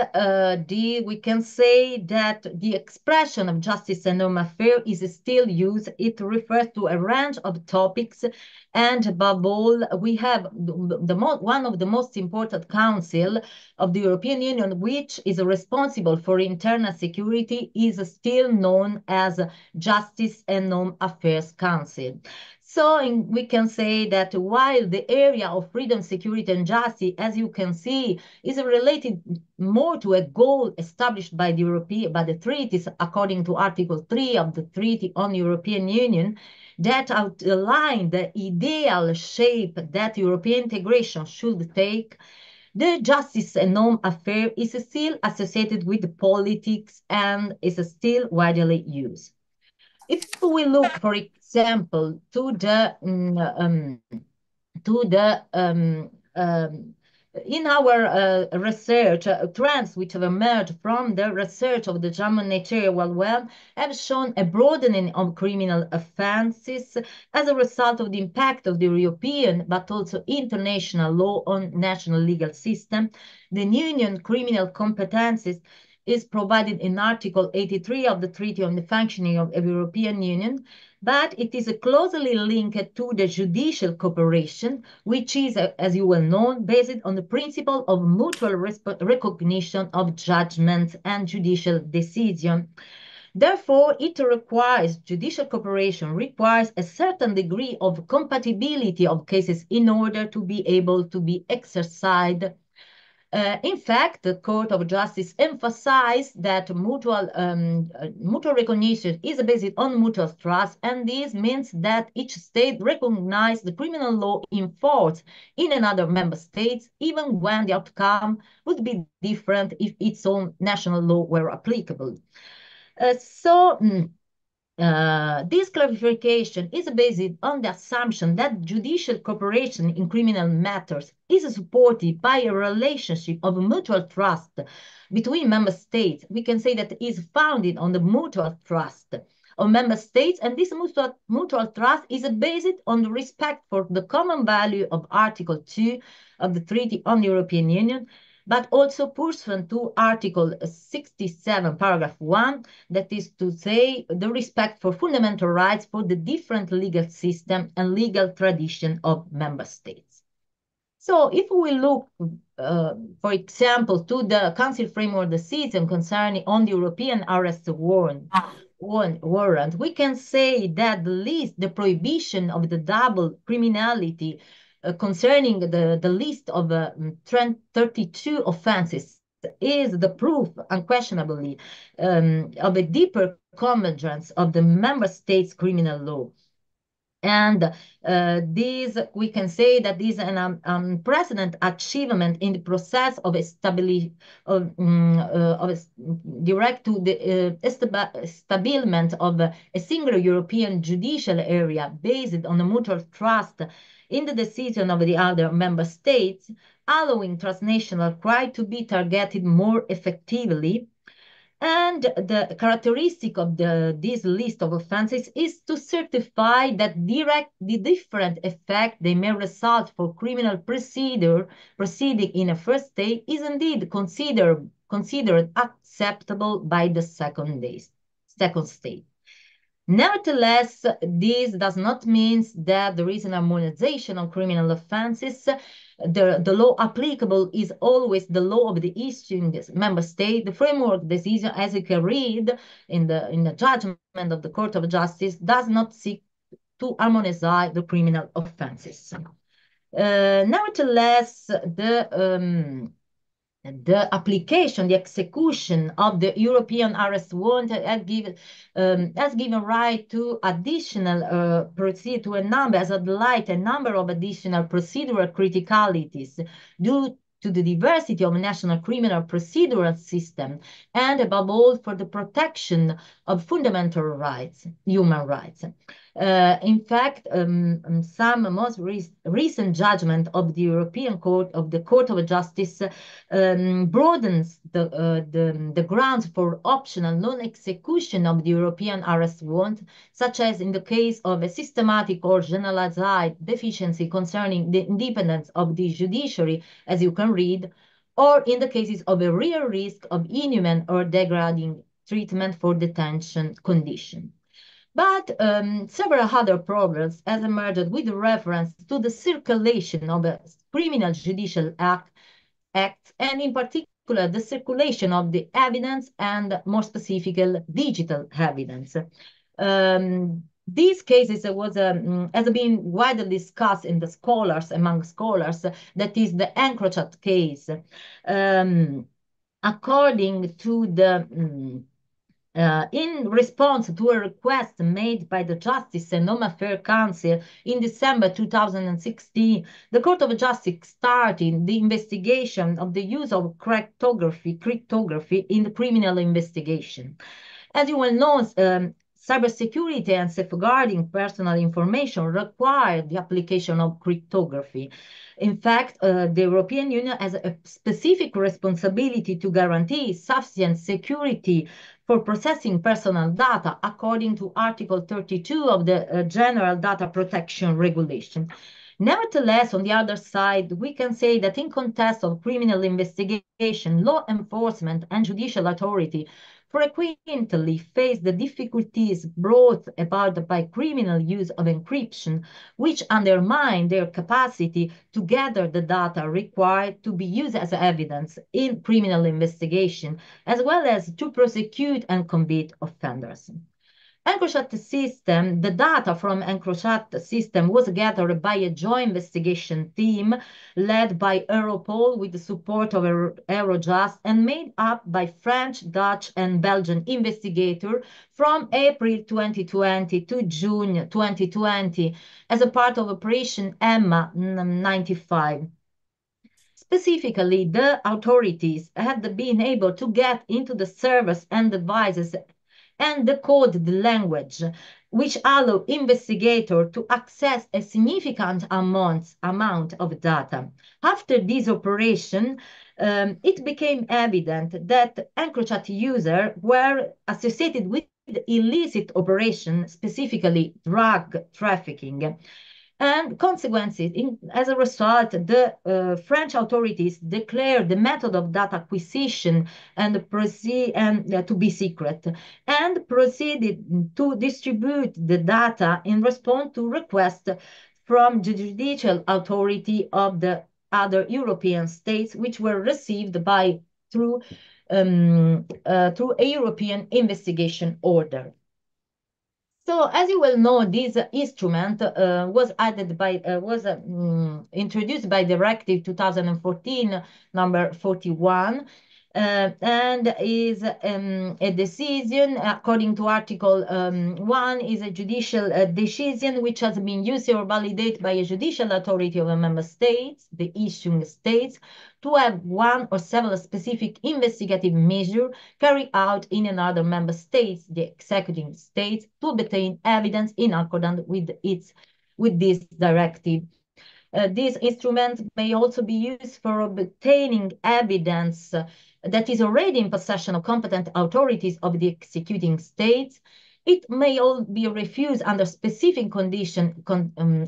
we can say that the expression of justice and home affairs is still used. It refers to a range of topics, and above all, we have one of the most important council of the European Union, which is responsible for internal security, is still known as Justice and Home Affairs Council. So we can say that while the area of freedom, security, and justice, as you can see, is related more to a goal established by the treaties, according to Article 3 of the Treaty on the European Union, that outline the ideal shape that European integration should take, the justice and home affair is still associated with politics and is still widely used. If we look, for example, in our research, trends which have emerged from the research of the German Nature web have shown a broadening of criminal offenses as a result of the impact of the European but also international law on national legal system. The Union criminal competences is provided in Article 83 of the Treaty on the Functioning of the European Union. but it is closely linked to the judicial cooperation, which is, as you well know, based on the principle of mutual recognition of judgments and judicial decision. Therefore, judicial cooperation requires a certain degree of compatibility of cases in order to be able to be exercised. In fact, the Court of Justice emphasized that mutual recognition is based on mutual trust, and this means that each state recognizes the criminal law in force in another member state, even when the outcome would be different if its own national law were applicable. This clarification is based on the assumption that judicial cooperation in criminal matters is supported by a relationship of mutual trust between member states. We can say that it is founded on the mutual trust of member states, and this mutual trust is based on the respect for the common value of Article 2 of the Treaty on the European Union, but also pursuant to Article 67, paragraph 1, that is to say, the respect for fundamental rights for the different legal system and legal tradition of member states. So if we look, for example, to the Council Framework Decision concerning on the European arrest warrant, we can say that the prohibition of the double criminality concerning the list of 32 offenses is the proof, unquestionably, of a deeper convergence of the member states' criminal law. And we can say that this is an unprecedented achievement in the process of establishment of a single European judicial area based on a mutual trust in the decision of the other member states, allowing transnational crime to be targeted more effectively. And the characteristic of this list of offenses is to certify that the different effect they may result for criminal proceeding in a first state is indeed considered acceptable by the second state. Nevertheless, this does not mean that there is an harmonization of criminal offenses. The law applicable is always the law of the issuing member state. The framework decision, as you can read in the judgment of the Court of Justice, does not seek to harmonize the criminal offenses. Nevertheless, the application, the execution of the European arrest warrant has given right to additional has applied a number of additional procedural criticalities due to the diversity of national criminal procedural system, and above all for the protection of fundamental rights, human rights. In fact, some most recent judgment of the European Court of Justice broadens the grounds for optional non-execution of the European arrest warrant, such as in the case of a systematic or generalized deficiency concerning the independence of the judiciary, as you can read, or in the cases of a real risk of inhuman or degrading treatment for detention condition. But several other problems have emerged with reference to the circulation of the criminal judicial acts, and in particular the circulation of the evidence and more specifically digital evidence. These cases has been widely discussed among scholars, that is the Encrochat case. According to the in response to a request made by the Justice and Home Affairs Council in December 2016, the Court of Justice started the investigation of the use of cryptography in the criminal investigation. As you well know, cybersecurity and safeguarding personal information require the application of cryptography. In fact, the European Union has a specific responsibility to guarantee sufficient security for processing personal data according to Article 32 of the General Data Protection Regulation. Nevertheless, on the other side, we can say that in context of criminal investigation, law enforcement and judicial authority frequently face the difficulties brought about by criminal use of encryption, which undermine their capacity to gather the data required to be used as evidence in criminal investigation, as well as to prosecute and convict offenders. EncroChat system, the data from EncroChat system was gathered by a joint investigation team led by Europol with the support of Eurojust and made up by French, Dutch, and Belgian investigators from April 2020 to June 2020 as a part of Operation Emma 95. Specifically, the authorities had been able to get into the servers and devices and decode the language, which allow investigators to access a significant amount of data. After this operation, it became evident that EncroChat users were associated with illicit operations, specifically drug trafficking. And consequences, as a result, the French authorities declared the method of data acquisition and to be secret, and proceeded to distribute the data in response to requests from the judicial authority of the other European states, which were received through a European investigation order. So, as you well know, this instrument was introduced by Directive 2014 number 41, and is a decision according to Article 1 is a judicial decision which has been used or validated by a judicial authority of a member state, the issuing states, to have one or several specific investigative measures carried out in another member state, the executing states, to obtain evidence in accordance with this directive. This instrument may also be used for obtaining evidence that is already in possession of competent authorities of the executing states. It may all be refused under specific conditions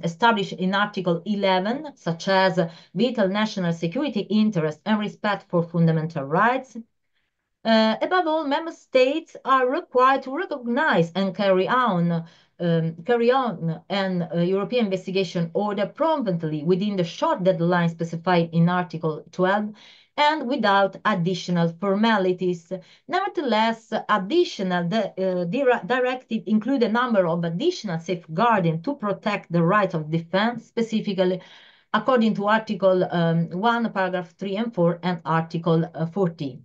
established in Article 11, such as vital national security interest and respect for fundamental rights. Above all, member states are required to recognize and carry on an European investigation order promptly within the short deadline specified in Article 12 and without additional formalities. Nevertheless, the directive include a number of additional safeguarding to protect the right of defense, specifically according to Article 1, paragraph 3 and 4 and Article 14.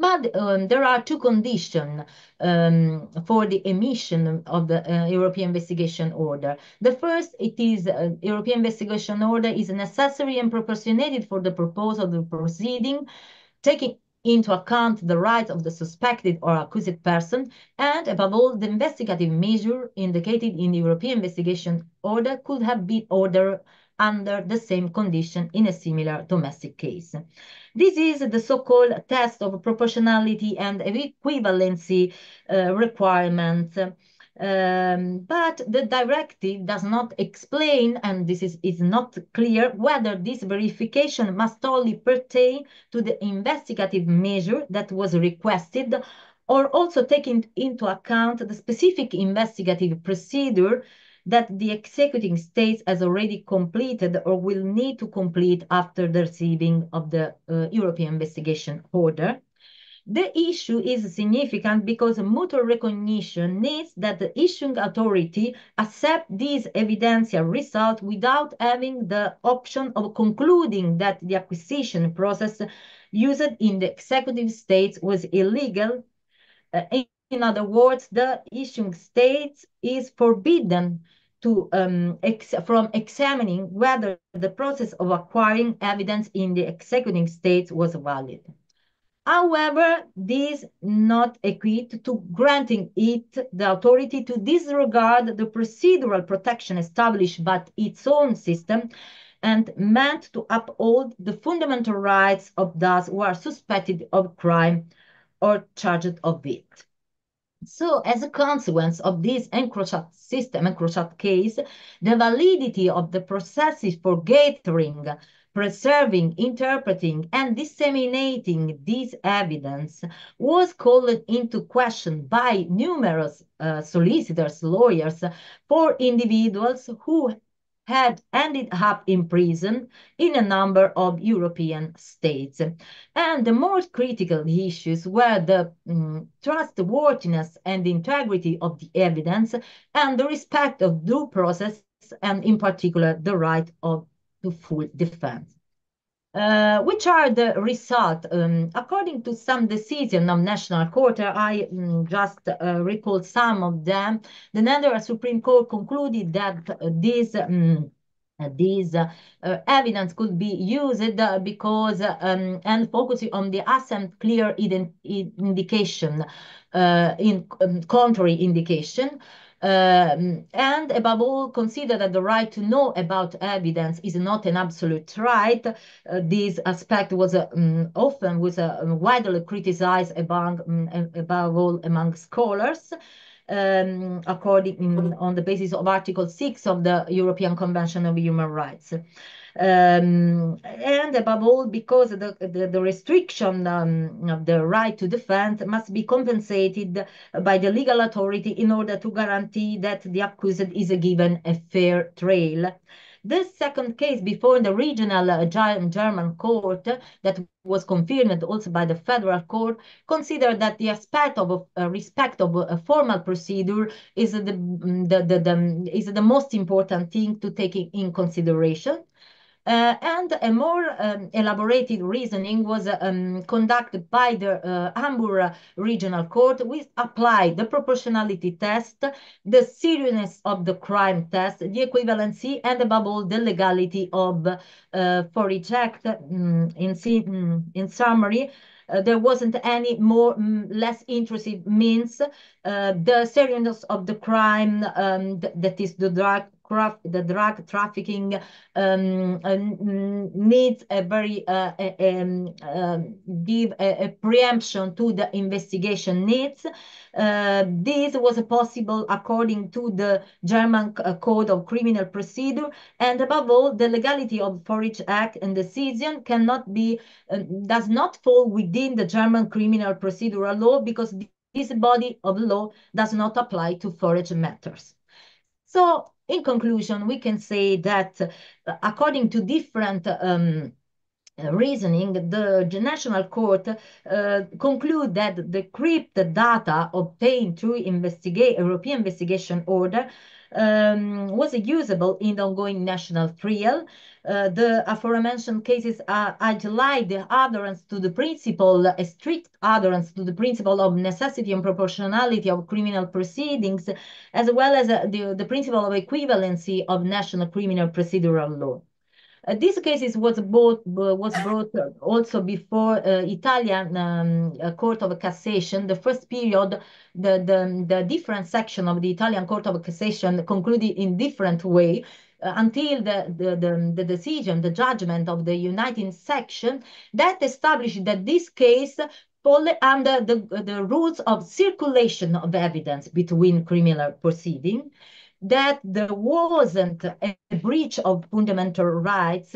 But there are two conditions for the emission of the European Investigation Order. The first, European Investigation Order is necessary and proportionate for the purpose of the proceeding, taking into account the rights of the suspected or accused person, and above all, the investigative measure indicated in the European Investigation Order could have been ordered under the same condition in a similar domestic case. This is the so-called test of proportionality and equivalency requirement. But the directive does not explain, and this is not clear, whether this verification must only pertain to the investigative measure that was requested or also taking into account the specific investigative procedure that the executing state has already completed or will need to complete after the receiving of the European Investigation Order. The issue is significant because mutual recognition needs that the issuing authority accept these evidential results without having the option of concluding that the acquisition process used in the executive state was illegal. In other words, the issuing state is forbidden from examining whether the process of acquiring evidence in the executing state was valid. However, this not equate to granting it the authority to disregard the procedural protection established by its own system and meant to uphold the fundamental rights of those who are suspected of crime or charged of it. So, as a consequence of this EncroChat case, the validity of the processes for gathering preserving, interpreting, and disseminating this evidence was called into question by numerous solicitors, lawyers, for individuals who had ended up in prison in a number of European states. And the most critical issues were the trustworthiness and integrity of the evidence and the respect of due process, and in particular, the right to full defense. Which are the results? According to some decision of National Court, I just recall some of them. The Netherlands Supreme Court concluded that this evidence could be used because and focusing on the absent clear indication in contrary indication. And above all, consider that the right to know about evidence is not an absolute right. This aspect was often widely criticized above all among scholars. On the basis of Article 6 of the European Convention of Human Rights. And above all, because the restriction of the right to defend must be compensated by the legal authority in order to guarantee that the accused is given a fair trial. This second case before the regional German court that was confirmed also by the federal court considered that the aspect of respect of a formal procedure is the most important thing to take in consideration. And a more elaborated reasoning was conducted by the Hamburg Regional Court, which applied the proportionality test, the seriousness of the crime test, the equivalency, and above all, the legality of Forage Act. In summary, there wasn't any less intrusive means. The seriousness of the crime, that is the drug trafficking, needs a very give a preemption to the investigation needs. This was possible according to the German Code of Criminal Procedure, and above all, the legality of Forage Act and decision cannot be does not fall within the German criminal procedural law, because this body of law does not apply to forage matters. So, in conclusion, we can say that according to different reasoning, the National Court conclude that the crypted data obtained through European investigation order was usable in the ongoing national trial. The aforementioned cases highlight the adherence to the principle, a strict adherence to the principle of necessity and proportionality of criminal proceedings, as well as the principle of equivalency of national criminal procedural law. This case was brought also before Italian Court of Cassation. The first period, the different section of the Italian Court of Cassation concluded in different way until the decision, the judgment of the United Section that established that this case fall under the rules of circulation of evidence between criminal proceedings, that there wasn't a breach of fundamental rights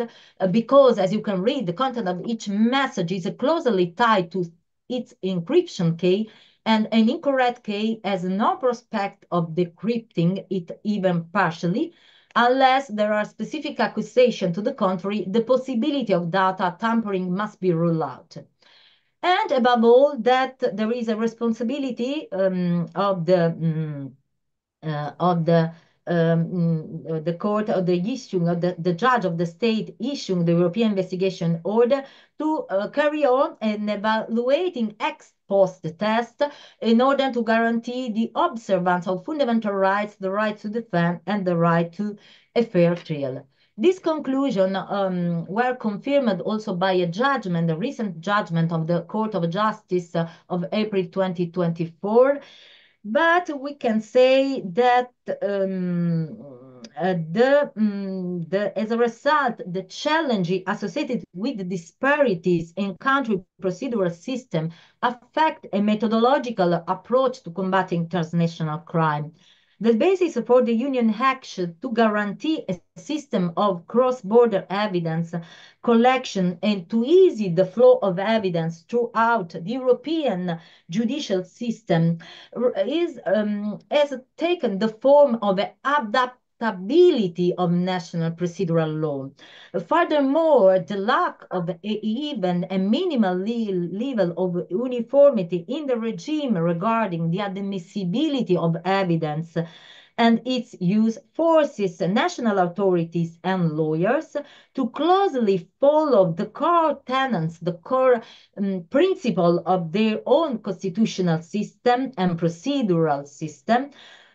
because, as you can read, the content of each message is closely tied to its encryption key, and an incorrect key has no prospect of decrypting it even partially, unless there are specific accusations to the contrary. The possibility of data tampering must be ruled out. And above all, that there is a responsibility of the court, or the issuing of the judge of the state issuing the European investigation order to carry on an evaluating ex post test in order to guarantee the observance of fundamental rights, the right to defend, and the right to a fair trial. This conclusion were confirmed also by a judgment, a recent judgment of the Court of Justice of April 2024. But we can say that as a result, the challenge associated with the disparities in country procedural system affect a methodological approach to combating transnational crime. The basis for the Union action to guarantee a system of cross-border evidence collection and to ease the flow of evidence throughout the European judicial system has taken the form of an adaptability of national procedural law. Furthermore, the lack of even a minimal level of uniformity in the regime regarding the admissibility of evidence and its use forces national authorities and lawyers to closely follow the core tenets, the core principle of their own constitutional system and procedural system,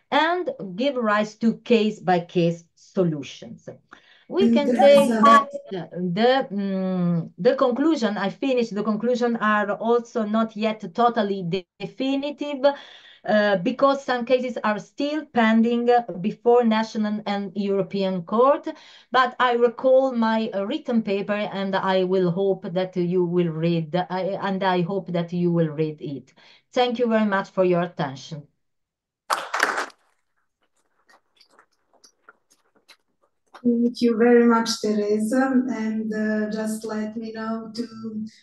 and give rise to case-by-case solutions. We can say that the conclusion, I finished, the conclusion are also not yet totally definitive because some cases are still pending before national and European court, but I recall my written paper and I will hope that you will read, and I hope that you will read it. Thank you very much for your attention. Thank you very much, Teresa, and just let me know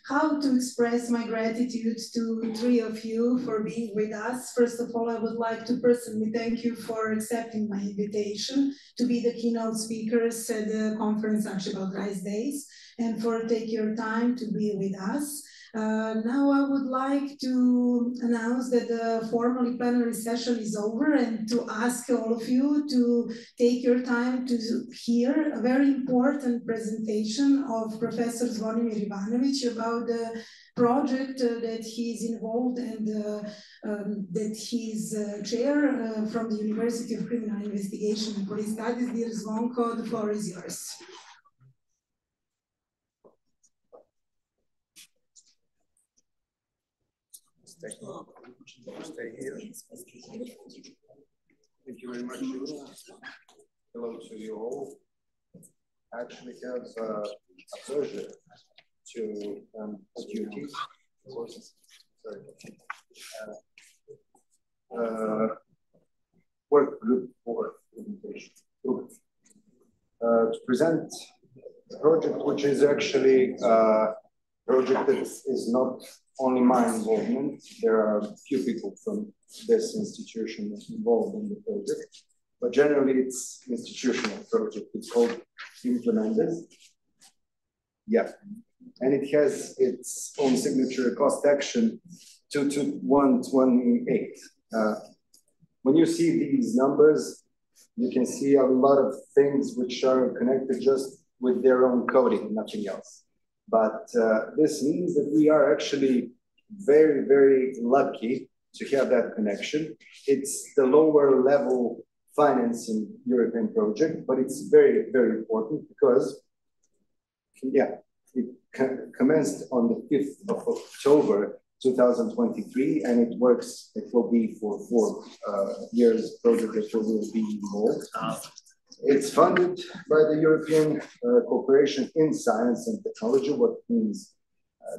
how to express my gratitude to three of you for being with us. First of all, I would like to personally thank you for accepting my invitation to be the keynote speakers at the conference Archibald Reiss Days and for taking your time to be with us. Now I would like to announce that the formal plenary session is over and to ask all of you to take your time to hear a very important presentation of Professor Zvonimir Ivanovic about the project that he is involved and that he's chair from the University of Criminal Investigation and Police Studies. Dear Zvonko, the floor is yours. Stay here. Thank you very much. Hello to you all. I actually have a pleasure to duties. Work group for presentation group to present a project which is actually a project that is not only my involvement. There are a few people from this institution involved in the project, but generally it's an institutional project. It's called Implemented. Yeah, and it has its own signature cost action 22128. When you see these numbers, you can see a lot of things which are connected just with their own coding, nothing else. But this means that we are actually very, very lucky to have that connection. It's the lower level financing European project, but it's very, very important because, yeah, it commenced on the 5th of October 2023, and it works, it will be for 4 years project that will be involved. It's funded by the European Cooperation in Science and Technology, what means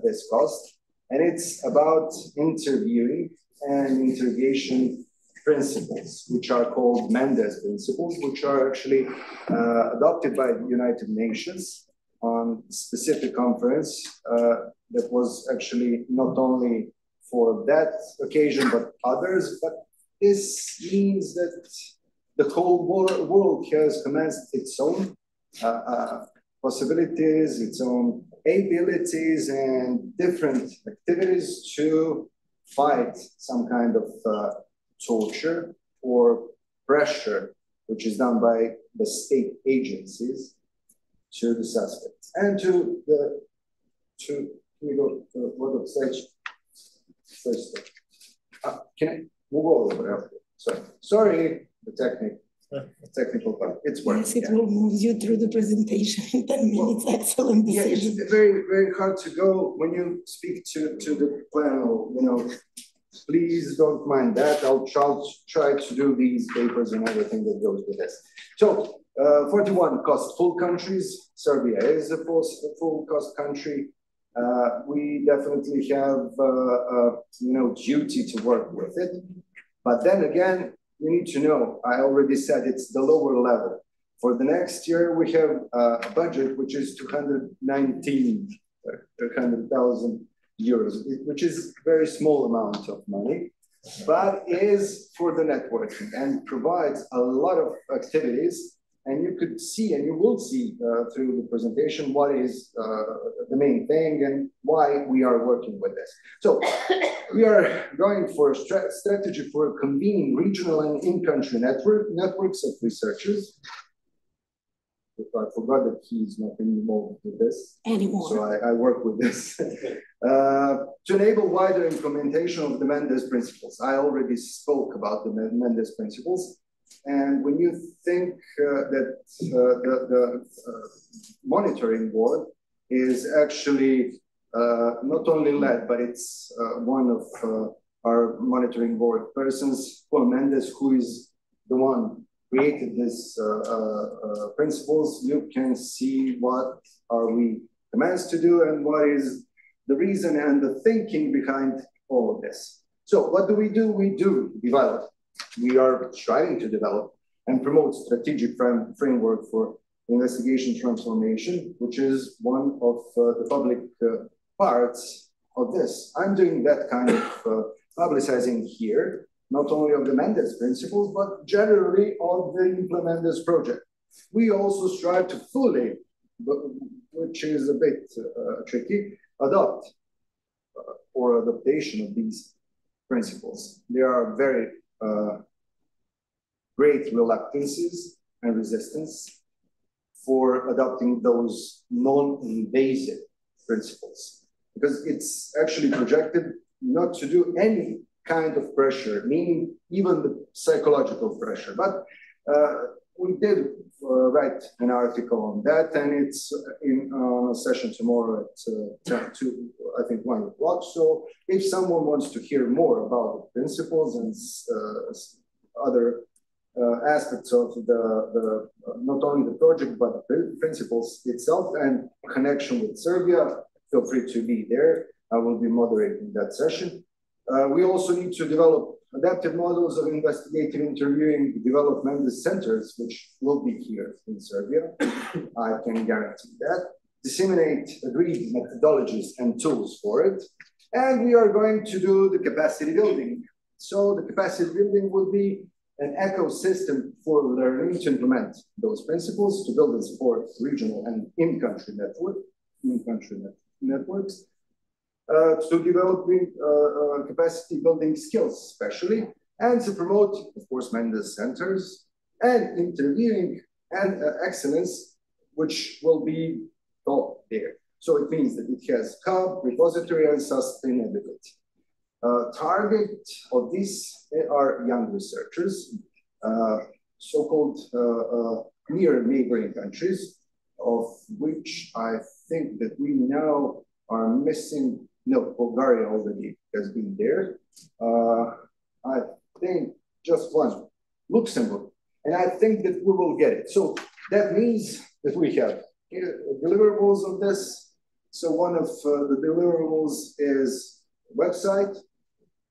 this cost. And it's about interviewing and interrogation principles, which are called Mendes principles, which are actually adopted by the United Nations on a specific conference that was actually not only for that occasion, but others. But this means that the whole world has commenced its own possibilities, its own abilities and different activities to fight some kind of torture or pressure, which is done by the state agencies to the suspects and to the, what of stage? Can I move over? Sorry, the technical part. It's working. Yes, it will move you through the presentation in 10 minutes. Excellent decision. Yeah, it's very, very hard to go when you speak to the panel, you know. Please don't mind that. I'll try to do these papers and everything that goes with this. So, 41 cost full countries. Serbia is a full cost country. We definitely have, duty to work with it. But then again, you need to know, I already said it's the lower level. For the next year, we have a budget which is 200,000 euros, which is a very small amount of money, but is for the networking and provides a lot of activities. And you could see, and you will see through the presentation, what is the main thing and why we are working with this. So we are going for a strategy for convening regional and in-country networks of researchers. I forgot that he's not involved with this anymore. So I work with this. To enable wider implementation of the Mendes principles. I already spoke about the Mendes principles. And when you think that the monitoring board is actually not only led, but it's one of our monitoring board persons, Paul Mendes, who is the one created these principles, you can see what are we commands to do and what is the reason and the thinking behind all of this. So what do? We do develop. We are striving to develop and promote strategic framework for investigation transformation, which is one of the public parts of this. I'm doing that kind of publicizing here, not only of the Mendes principles, but generally of the Implement This project. We also strive to fully, which is a bit tricky, adopt or adaptation of these principles. There are very great reluctances and resistance for adopting those non-invasive principles, because it's actually projected not to do any kind of pressure, meaning even the psychological pressure. But we did write an article on that, and it's in a session tomorrow at 1 o'clock. So if someone wants to hear more about the principles and other aspects of the not only the project, but the principles itself and connection with Serbia, feel free to be there. I will be moderating that session. We also need to develop adaptive models of investigative interviewing development centers, which will be here in Serbia. I can guarantee that. Disseminate agreed methodologies and tools for it. And we are going to do the capacity building. So the capacity building will be an ecosystem for learning to implement those principles, to build and support regional and in-country networks, to developing capacity building skills, especially, and to promote, of course, Mendes centers and interviewing and excellence, which will be taught there. So it means that it has hub, repository, and sustainability. Target of these are young researchers, so-called near neighboring countries, of which I think that we now are missing. No, Bulgaria already has been there. I think just one, Luxembourg, and I think that we will get it. So that means that we have deliverables of this. So one of the deliverables is website.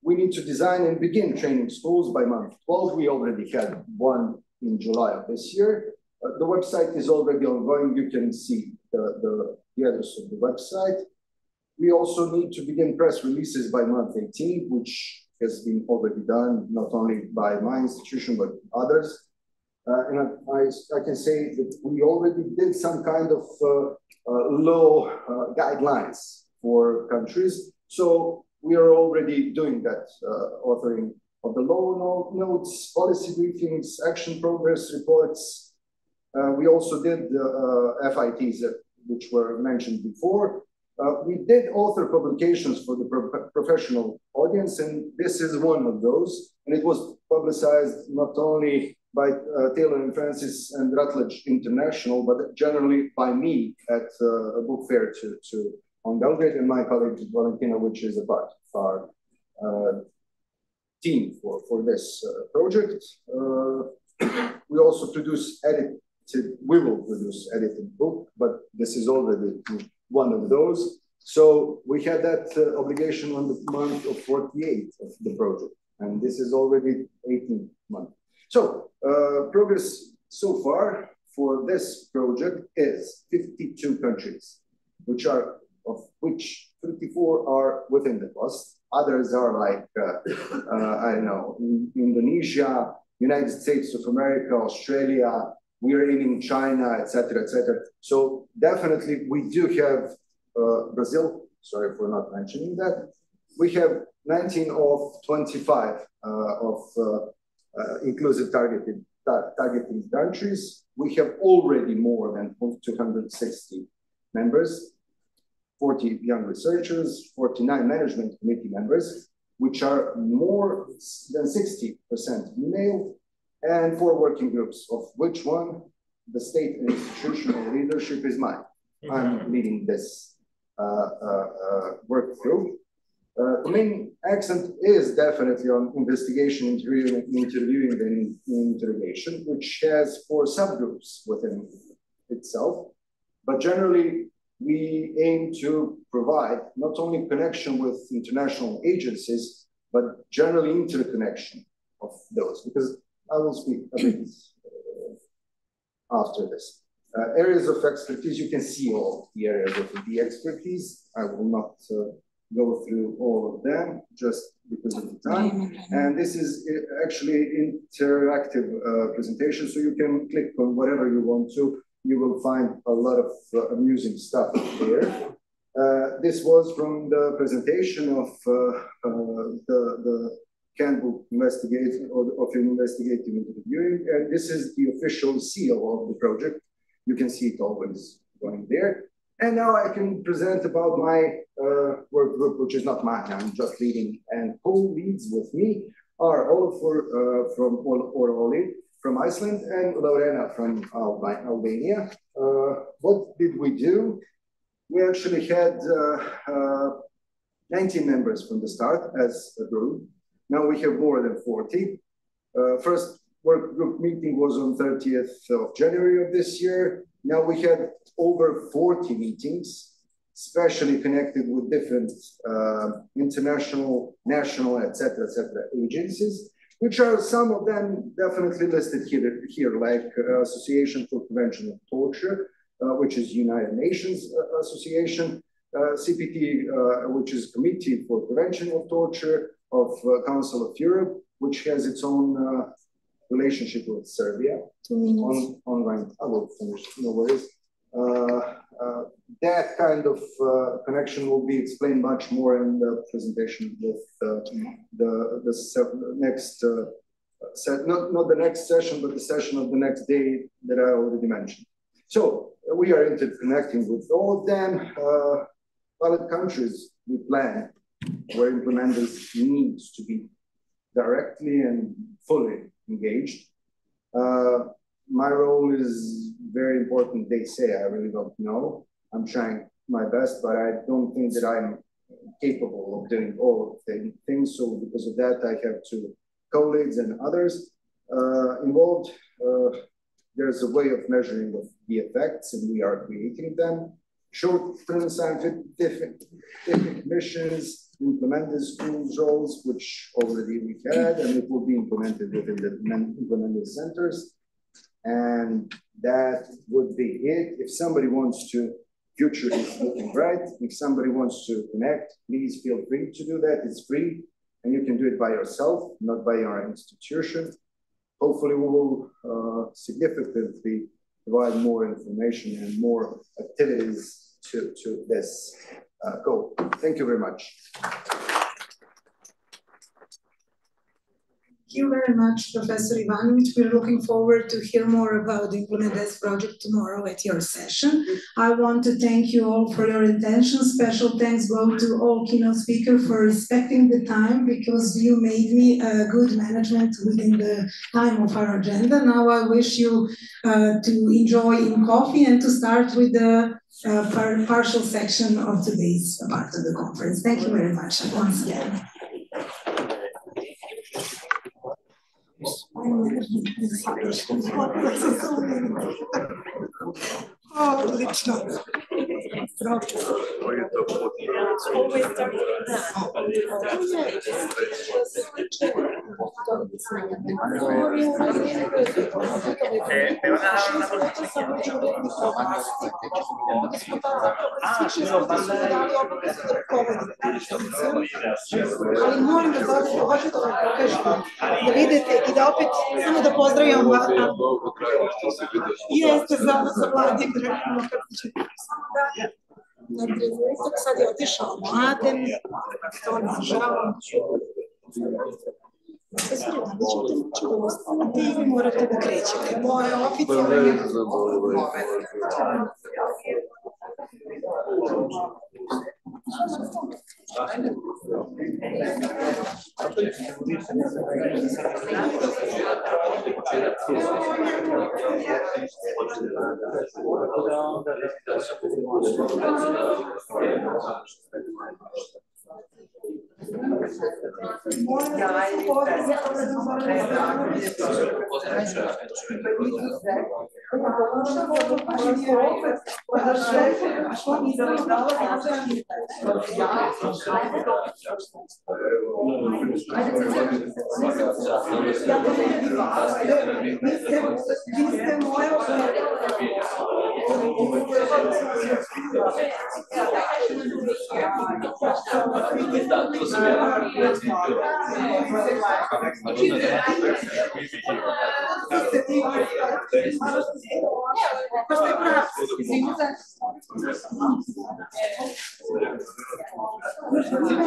We need to design and begin training schools by month 12. We already had one in July of this year. The website is already ongoing. You can see the address of the website. We also need to begin press releases by month 18, which has been already done, not only by my institution, but others. And I can say that we already did some kind of law guidelines for countries. So we are already doing that, authoring of the law notes, policy briefings, action progress reports. We also did FITs, which were mentioned before. We did author publications for the professional audience, and this is one of those. And it was publicized not only by Taylor and Francis and Routledge International, but generally by me at a book fair on Belgrade, and my colleague Valentina, which is a part of our team for this project. We also we will produce edited book, but this is already one of those. So we had that obligation on the month of 48 of the project. And this is already 18 months. So progress so far for this project is 52 countries, of which 34 are within the cost. Others are like, I don't know, Indonesia, United States of America, Australia, we're aiming China, etc., etc. So definitely we do have Brazil, sorry for not mentioning that. We have 19 of 25 inclusive targeting countries. We have already more than 260 members, 40 young researchers, 49 management committee members, which are more than 60% female, and 4 working groups, of which one, the state and institutional leadership, is mine. I'm leading this work group. The main accent is definitely on investigation, interviewing, and interrogation, which has 4 subgroups within itself. But generally, we aim to provide not only connection with international agencies, but generally interconnection of those, because I will speak a bit after this. Areas of expertise, you can see all the areas of the expertise. I will not go through all of them just because of the time. And this is actually interactive presentation, so you can click on whatever you want to. You will find a lot of amusing stuff there. This was from the presentation of the handbook of investigative interviewing, and this is the official seal of the project. You can see it always going there. And now I can present about my work group, which is not mine, I'm just leading, and co-leads with me are Olafur from Oroli from Iceland and Lorena from Albania. What did we do? We actually had 19 members from the start as a group. Now we have more than 40. First work group meeting was on 30th of January of this year. Now we had over 40 meetings, especially connected with different international, national, etc., agencies, which are some of them definitely listed here, like Association for Prevention of Torture, which is United Nations Association, CPT, which is Committee for Prevention of Torture of Council of Europe, which has its own relationship with Serbia. 2 minutes. Online, I will finish, no worries. That kind of connection will be explained much more in the presentation with the next, not the next session, but the session of the next day that I already mentioned. So we are interconnecting with all of them. Pilot countries we plan where implementers need to be directly and fully engaged. My role is very important, they say. I really don't know. I'm trying my best, but I don't think that I'm capable of doing all of the things. So because of that, I have 2 colleagues and others involved. There's a way of measuring of the effects, and we are creating them. Short-term scientific missions, implemented schools roles, which already we had, and it will be implemented within the implemented centers. And that would be it. If somebody wants to, future is looking bright. If somebody wants to connect, please feel free to do that. It's free, and you can do it by yourself, not by your institution. Hopefully, we will significantly provide more information and more activities to this goal. Thank you very much. Thank you very much, Professor Ivanovic. We're looking forward to hear more about the Implement-S project tomorrow at your session. I want to thank you all for your attention. Special thanks go to all keynote speakers for respecting the time, because you made me a good management within the time of our agenda. Now I wish you to enjoy in coffee and to start with the partial section of today's part of the conference. Thank you very much once again. Odlično. Ali molim da hoćete da pokažem, da vidite i da opet samo da pozdravim vas. Jeste za Vladim Dragom. Na trenutak sad je otišao Mladen, to nažavam. Vi morate da krećete. Moje oficijalne...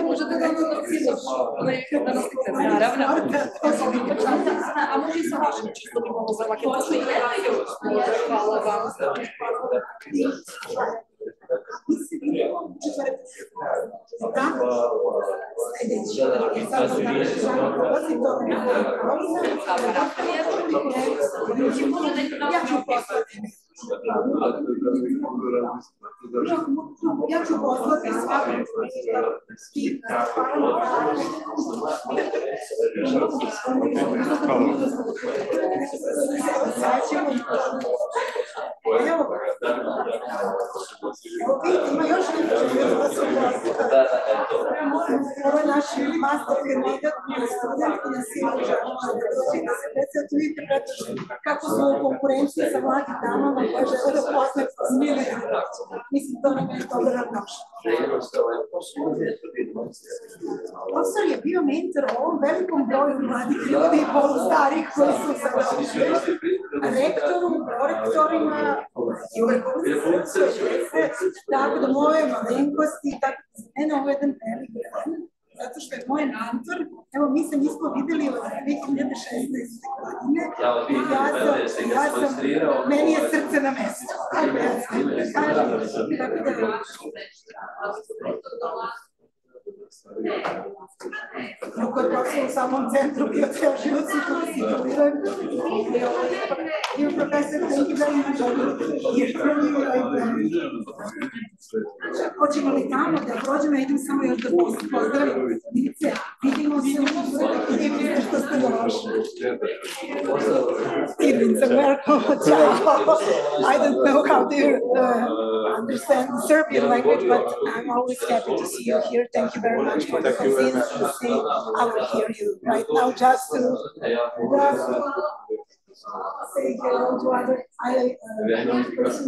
Možete da naravno. A može i sa vašim čisto bi mogu za maketu. Hvala vam. Ja ću poslati svakom ima još ovo je naš master kandidat, student i na silu da se predstavljati, vidite kako smo u konkurenciji sa mladim damama koje žele da poznaju smiliti. Mislim, to nam je dobro došlo. Profesor je bio mentor ovom velikom broju mladih ljudi i polostarih koji su završili rektoru, prorektorima i vrhuncu. Tako da moje malenkosti, tako da za mene ovo je jedan velik dan, zato što je moj mentor, evo mi se nismo videli od 2016. godine, meni je srce na mestu. Kako je profesor u samom centru bio ceo život situiran. Dear professor, thank you very much. Hoćemo li tamo da prođemo, ja idem samo još da pozdravim. Vidite, vidimo se u uzorak i vidite što ste došli. Irvinca, welcome. Ciao. I don't know how to understand the Serbian language, but I'm always happy to see you here. Thank you very much for the consistency. I will hear you right now just to say hello to others. I know 6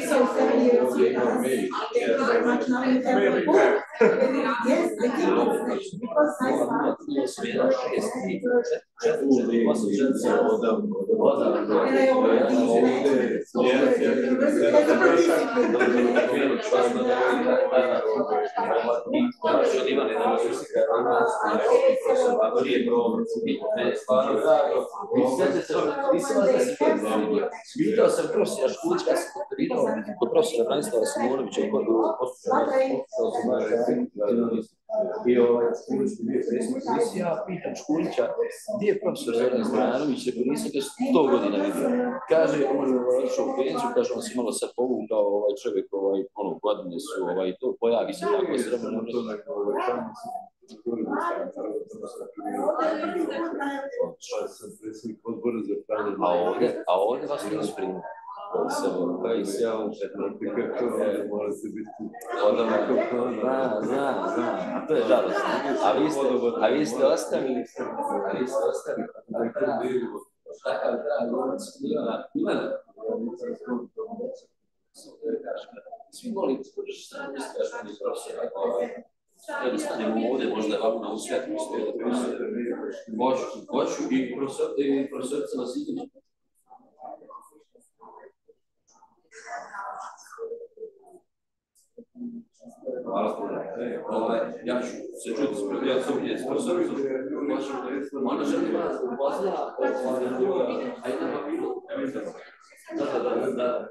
or 7 years. Thank you very much. Now you have a book. Yes, I think it's because I started and I already Pitao sam profesora Škulić, kada sam doktorirao kod profesora Branislava Simonovića u kodu postupno bio Škulić, bio je predsjednik komisije, ja pitam Škulića, gdje je profesor Zoran Zdravanović, rekao nisam ga 100 godina vidio. Kaže, on je otišao u penziju, kaže, on se malo sad povukao, čovjek, godine su, to pojavi se tako s vremenom. A ovdje vas nisu primili. Znam, to je žalostno. A vi ste ostavili. Svi molim, da stanemo ovdje, možda je ovako na usvjetu. Hoću i profesorica Vasiljević. Ja ću se čuti s profesoricom. Ona želi vas upozna. Ajde na papiru. Da.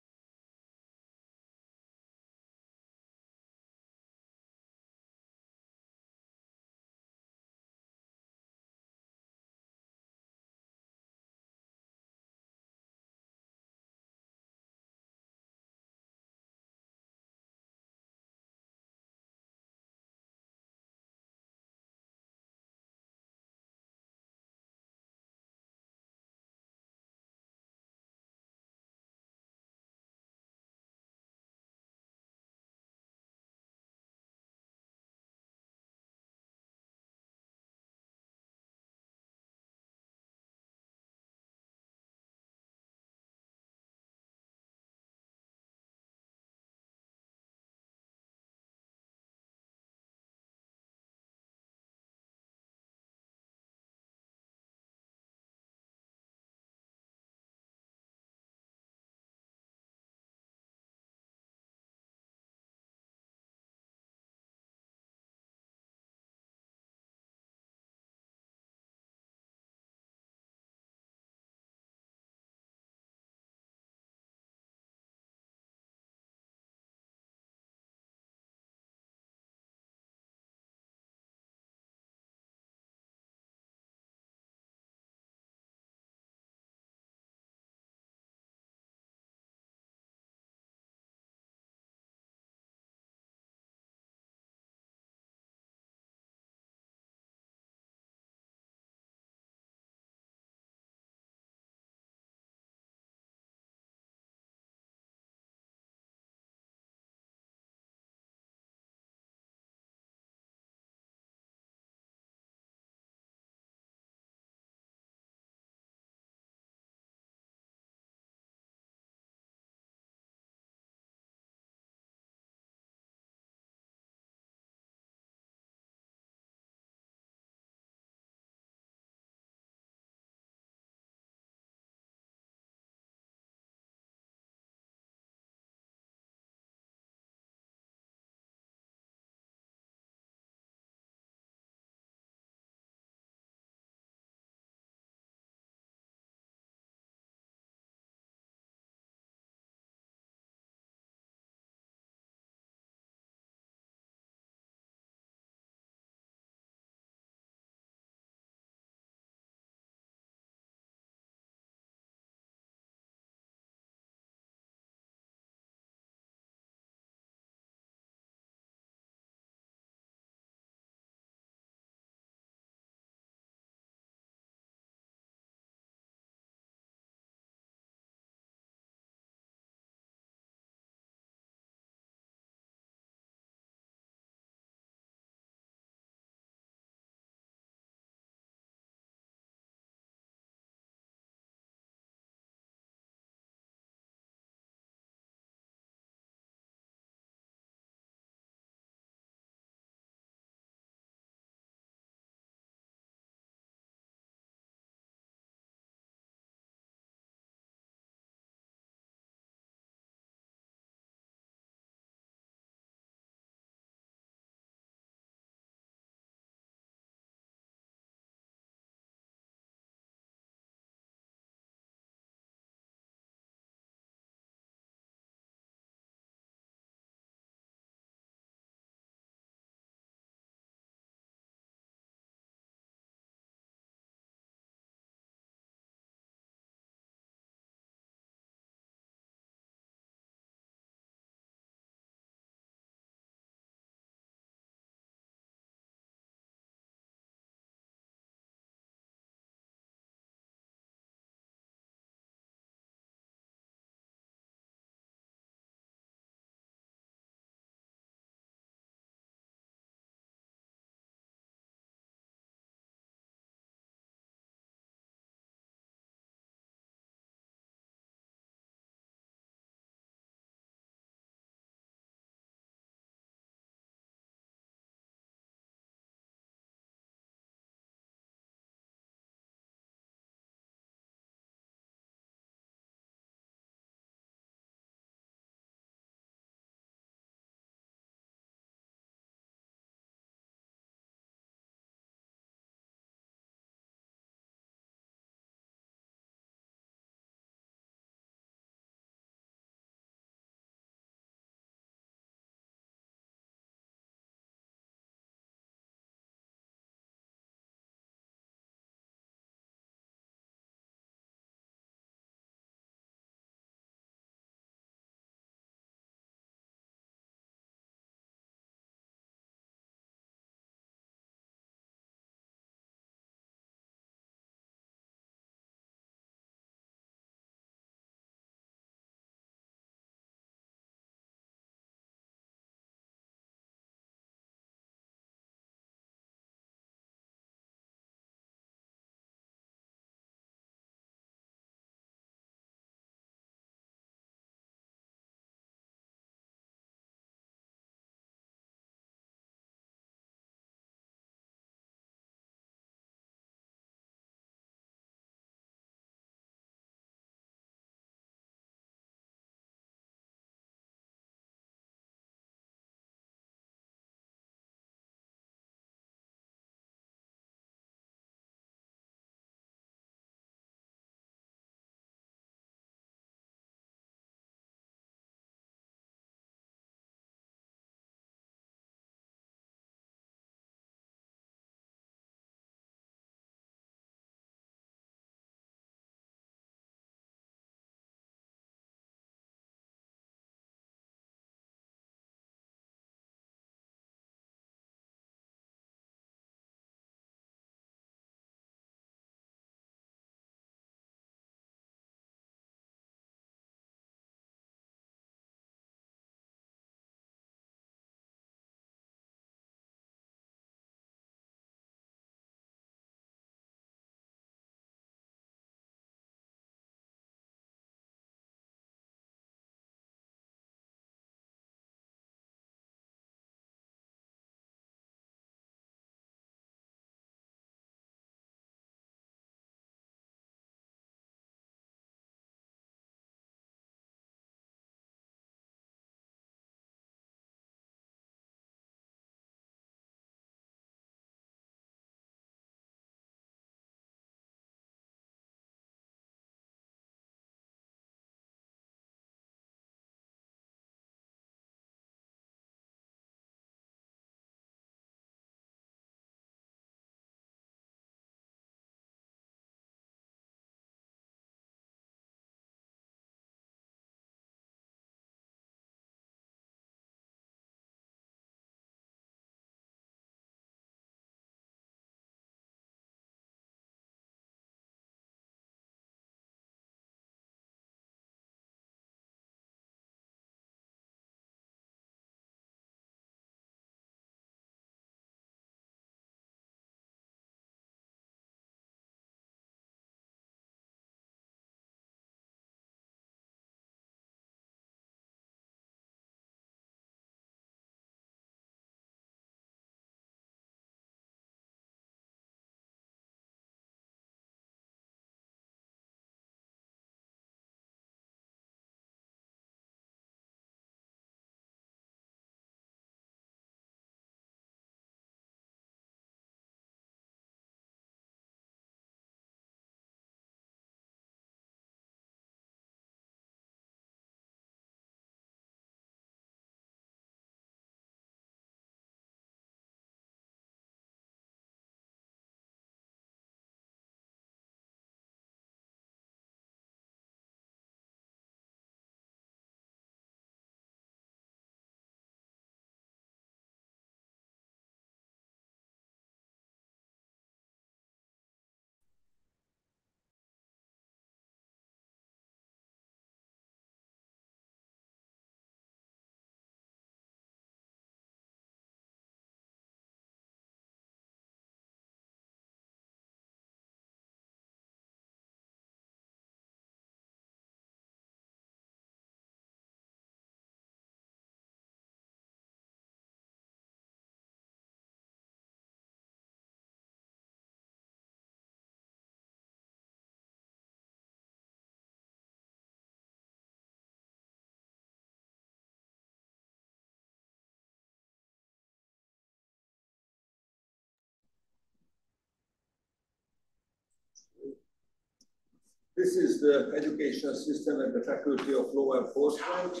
This is the education system at the Faculty of Law Enforcement.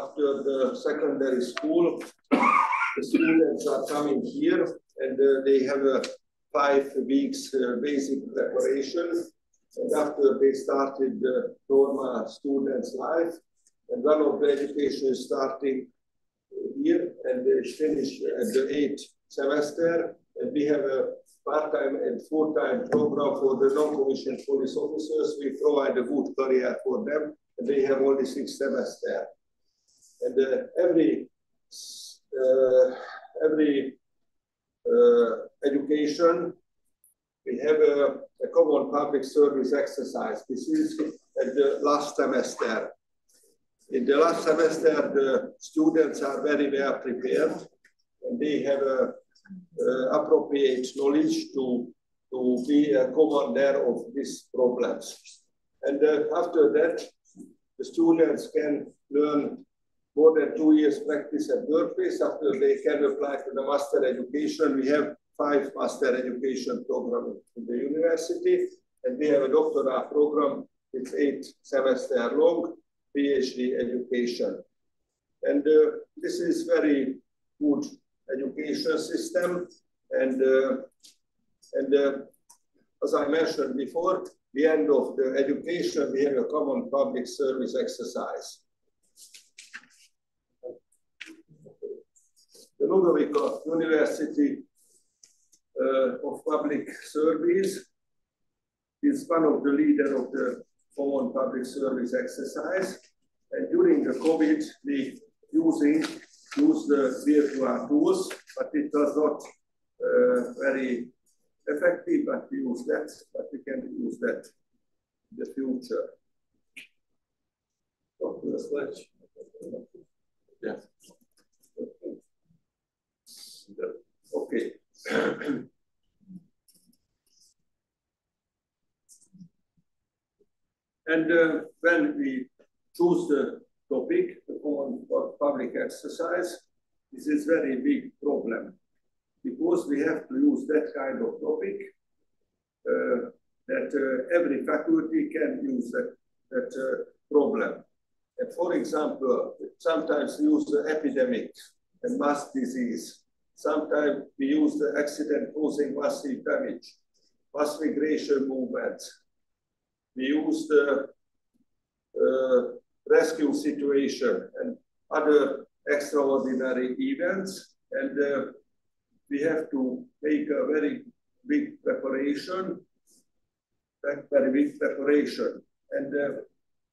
After the secondary school, the students are coming here and they have a 5 weeks basic preparation. And after they started the normal student's life, and one of the education is starting here and they finish at the 8th semester. And we have a part-time and full-time program for the non-commissioned police officers. We provide a good career for them, and they have only 6 semesters. And every education, we have a common public service exercise. This is at the last semester. In the last semester, the students are very well prepared, and they have appropriate knowledge to be a commander of these problems. And after that, the students can learn more than 2 years practice at workplace. After they can apply to the master education, we have 5 master education programs in the university, and we have a doctoral program. It's 8 semester long, PhD education. And this is very good education system. And as I mentioned before, the end of the education, we have a common public service exercise. The Ludovico University of Public Service is one of the leaders of the common public service exercise. And during the COVID, we use the virtual tools, but it was not very effective, but we use that, but we can use that in the future. Yeah. Okay. And when we choose the topic, the common public exercise, this is very big problem, because we have to use that kind of topic that every faculty can use that problem. And for example, sometimes we use the epidemic and mass disease. Sometimes we use the accident causing massive damage, mass migration movements. We use the rescue situation and other extraordinary events. And we have to make a very big preparation, And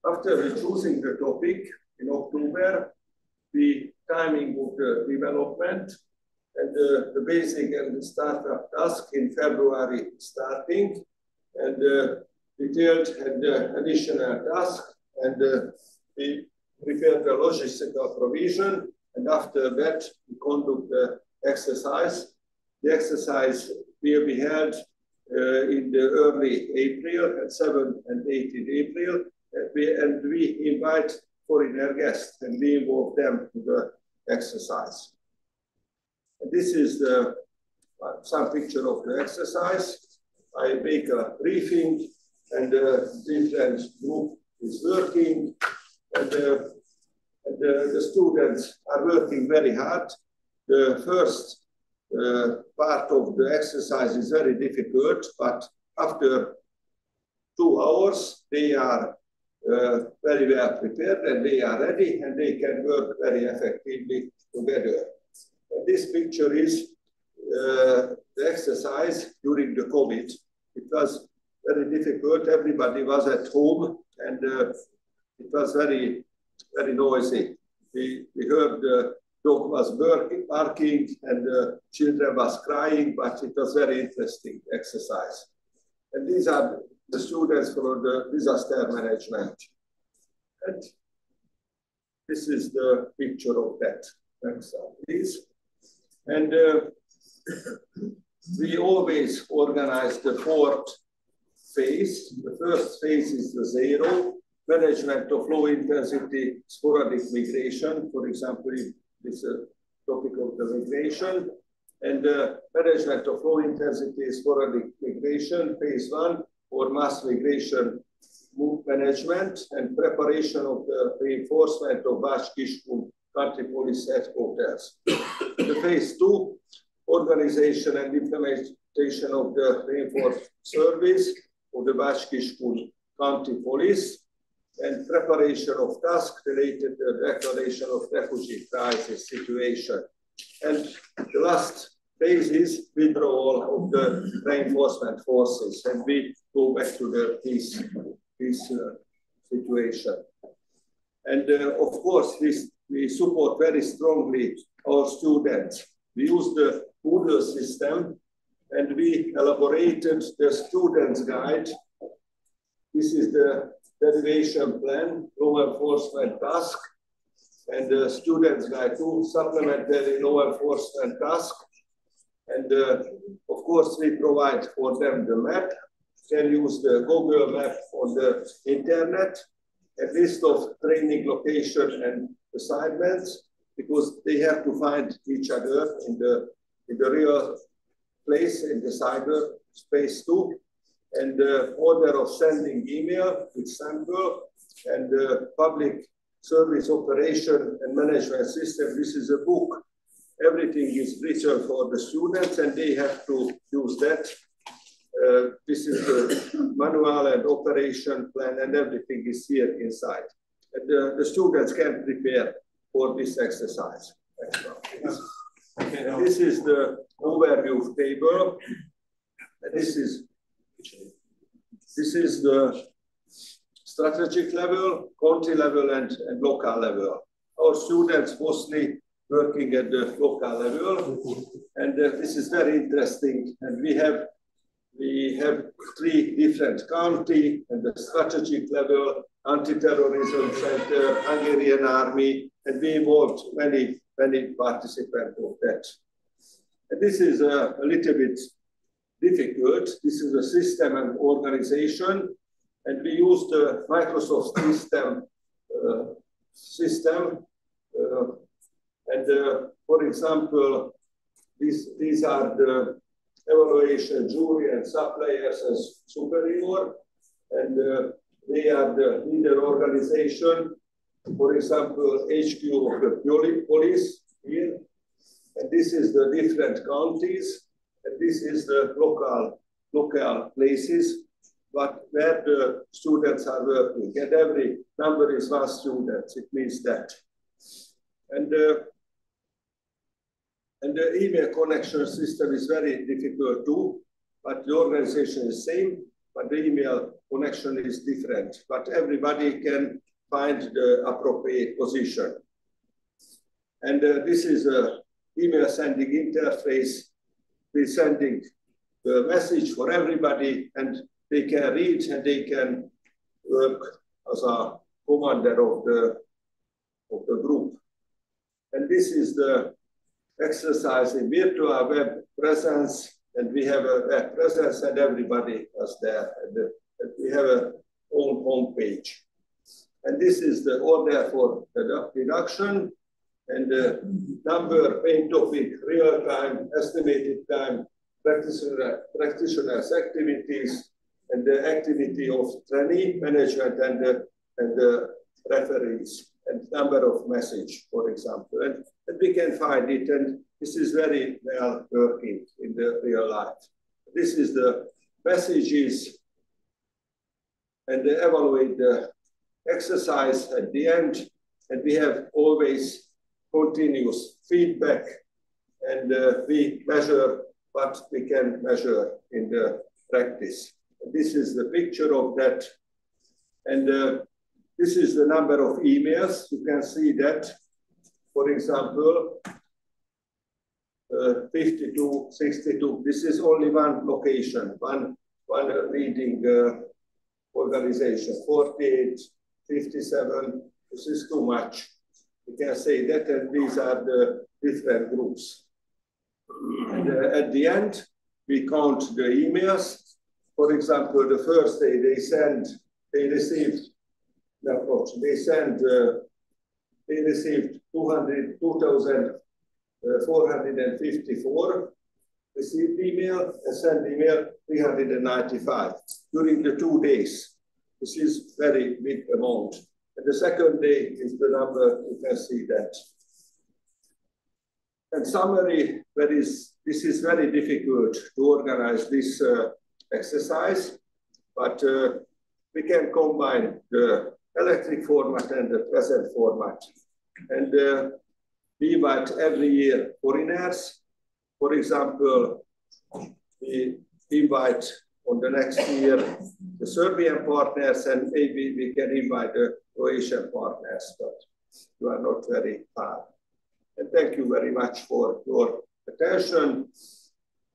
after choosing the topic in October, the timing of the development and the basic and the startup task in February starting, and detailed and additional task, and we prepared the logistical provision, and after that we conduct the exercise. The exercise will be held in the early April, at 7th and 18th April, and we invite foreigner guests and we involve them to the exercise. And this is some picture of the exercise. I make a briefing, and the different group is working, and the students are working very hard. The first part of the exercise is very difficult, but after 2 hours, they are very well prepared and they are ready and they can work very effectively together. And this picture is the exercise during the COVID. It was very difficult. Everybody was at home and it was very, very noisy. We heard the dog was barking and the children was crying, but it was very interesting exercise. And these are the students for the disaster management. And this is the picture of that. Next slide, please. And we always organize the 4th phase. The first phase is the 0, management of low intensity sporadic migration. For example, this is a topic of the migration. And management of low intensity sporadic migration, phase 1, or mass migration, mood management and preparation of the reinforcement of Bács-Kiskun country police headquarters. The phase 2, organization and implementation of the reinforced service of the Bács-Kiskun county police, and preparation of tasks related to the declaration of refugee crisis situation. And the last phase is withdrawal of the reinforcement forces, and we go back to the peace situation. And of course, we support very strongly our students. We use the Moodle system, and we elaborated the students' guide. This is the derivation plan, law enforcement task, and the students' guide to supplementary law enforcement task. And of course, we provide for them the map. Can use the Google map on the internet, a list of training location and assignments, because they have to find each other in the real place in the cyber space too. And the order of sending email with sample, and the public service operation and management system. This is a book. Everything is written for the students, and they have to use that. This is the manual and operation plan, and everything is here inside. And the students can prepare for this exercise. This is the overview table. And this is the strategic level, country level, and local level. Our students mostly working at the local level, and this is very interesting. And we have 3 different county and the strategic level, anti-terrorism center, Hungarian army, and we involved many participants of that. And this is a little bit difficult. This is a system and organization, and we use the Microsoft system. For example, these are the evaluation jury and suppliers as superior, and they are the leader organization. For example, HQ of the police here, and this is the different counties, and this is the local places, but where the students are working. And every number is 1 student. It means that. And the email connection system is very difficult too, but the organization is same, but the email connection is different. But everybody can find the appropriate position. And this is an email sending interface. We're sending the message for everybody, and they can read and they can work as a commander of the group. And this is the exercise in virtual web presence, and we have a web presence, and everybody is there. And we have a own home page. And this is the order for the deduction, and the number, main topic, real time, estimated time, practitioners' activities, and the activity of trainee management and the referees, and number of message, for example. And we can find it, and this is very well working in the real life. This is the messages, and they evaluate the exercise at the end, and we have always continuous feedback, and we measure what we can measure in the practice. And this is the picture of that, and this is the number of emails. You can see that, for example, 52, 62. This is only one location, one reading organization. 48, 57. This is too much. You can say that, and these are the different groups. And at the end, we count the emails. For example, the first day they received 2,454 received email, and sent email 395 during the 2 days. This is very big amount. And the second day is the number, you can see that. In summary, this is very difficult to organize this exercise, but we can combine the electric format and the present format. And we invite every year foreigners. For example, we invite on the next year the Serbian partners, and maybe we can invite the Croatian partners, but you are not very far. And thank you very much for your attention.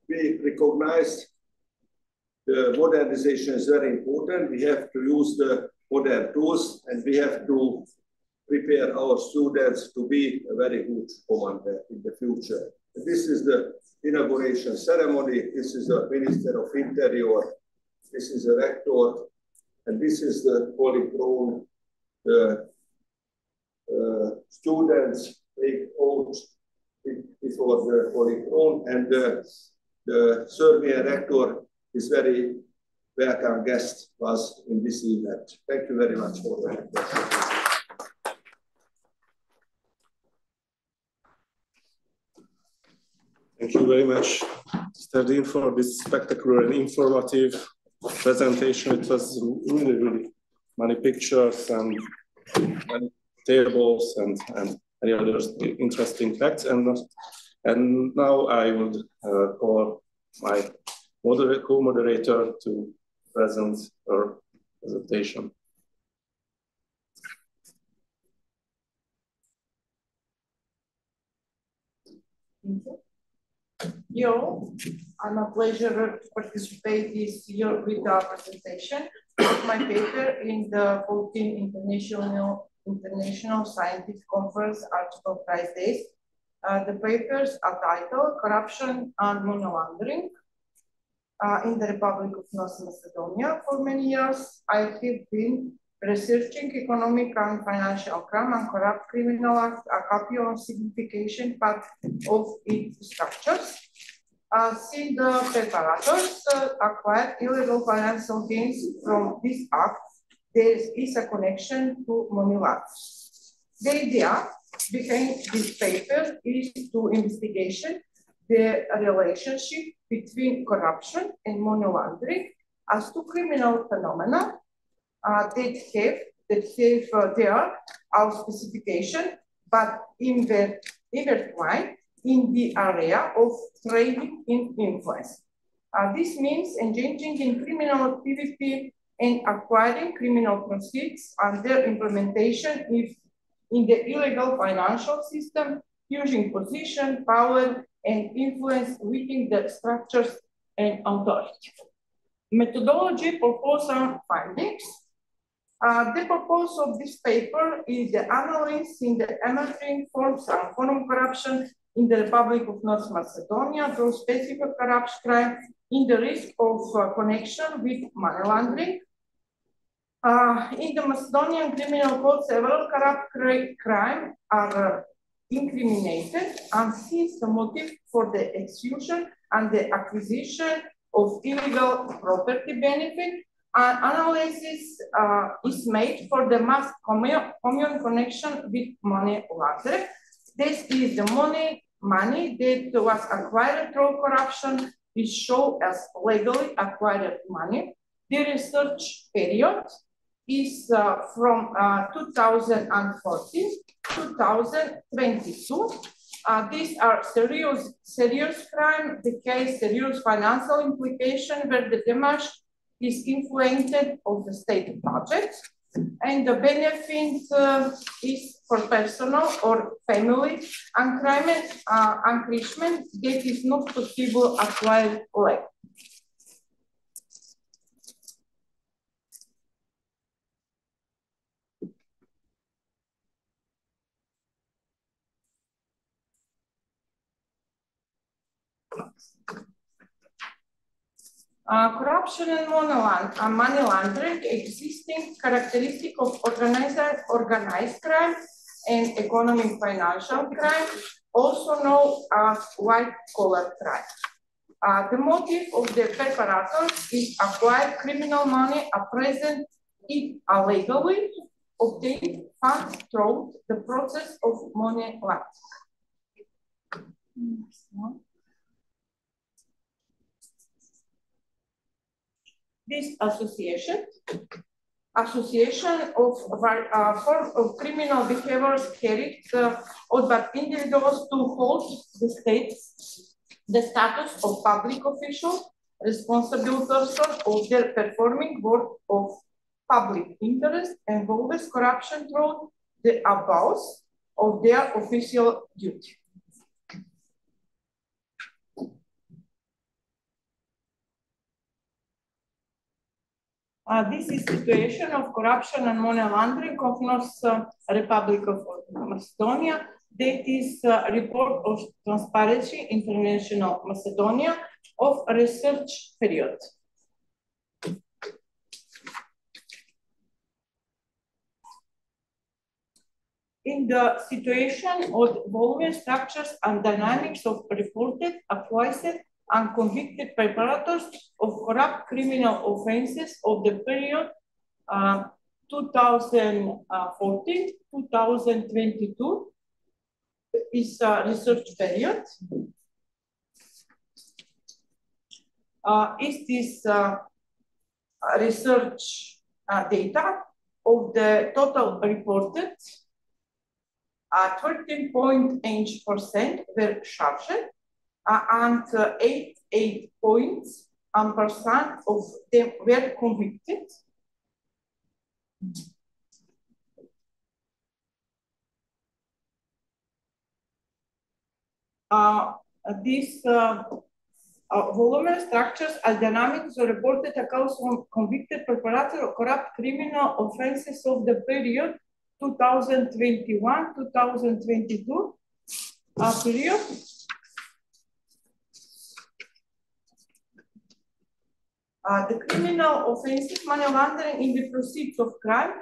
We recognize the modernization is very important. We have to use the modern tools, and we have to prepare our students to be a very good commander in the future. And this is the inauguration ceremony. This is the Minister of Interior. This is the rector, and this is the polychrome. The students take oath before the polychrome, and the Serbian rector is very welcome guest was in this event. Thank you very much for that. Thank you very much, Mr. Dean, for this spectacular and informative presentation. It was really many pictures and many tables and many other interesting facts. And now I would call my co-moderator to present her presentation. Yo, I'm a pleasure to participate this year with our presentation of my paper in the 14th International Scientific Conference, Archibald Reiss Days. The papers are titled Corruption and Money Laundering in the Republic of North Macedonia. For many years, I have been researching economic and financial crime and corrupt criminal act, a copy on signification part of its structures. Since the preparators acquired illegal financial gains from this act, there is a connection to money laundering. The idea behind this paper is to investigate the relationship between corruption and money laundering as two criminal phenomena that have their specification, but intertwined in the area of trading in influence. This means engaging in criminal activity and acquiring criminal proceeds and their implementation in the illegal financial system, using position, power, and influence within the structures and authority. Methodology, purpose, and findings. The purpose of this paper is the analysis in the emerging forms and forum corruption in the Republic of North Macedonia through specific corruption crime in the risk of connection with money laundering. In the Macedonian criminal code, several corrupt crimes are incriminated, and since the motive for the execution and the acquisition of illegal property benefit, an analysis is made for the mass common connection with money laundering. This is the money that was acquired through corruption is shown as legally acquired money. The research period is from 2014 to 2022. These are serious crime, the case serious financial implication where the damage is influenced of the state budget, and the benefit is for personal or family enrichment that is not possible acquired legally. Corruption and money laundering, existing characteristic of organized crime and economic financial crime, also known as white-collar crime. The motive of the preparators is acquire criminal money, a present it illegally obtained funds through the process of money laundering. This association of form of criminal behaviors carried out by individuals to hold the status of public official, responsible person of their performing work of public interest, involves corruption through the abuse of their official duty. This is situation of corruption and money laundering of North Republic of Macedonia. That is a report of Transparency International Macedonia of research period. In the situation of volume structures and dynamics of reported, acquitted, and convicted preparators of corrupt criminal offenses of the period 2014-2022 is a research period. Is this research data of the total reported 13.8% were charged and 88 points and percent of them were convicted. These volume structures and dynamics are reported accounts from convicted preparator of corrupt criminal offenses of the period 2021-2022 period. The criminal offenses, money laundering in the proceeds of crime,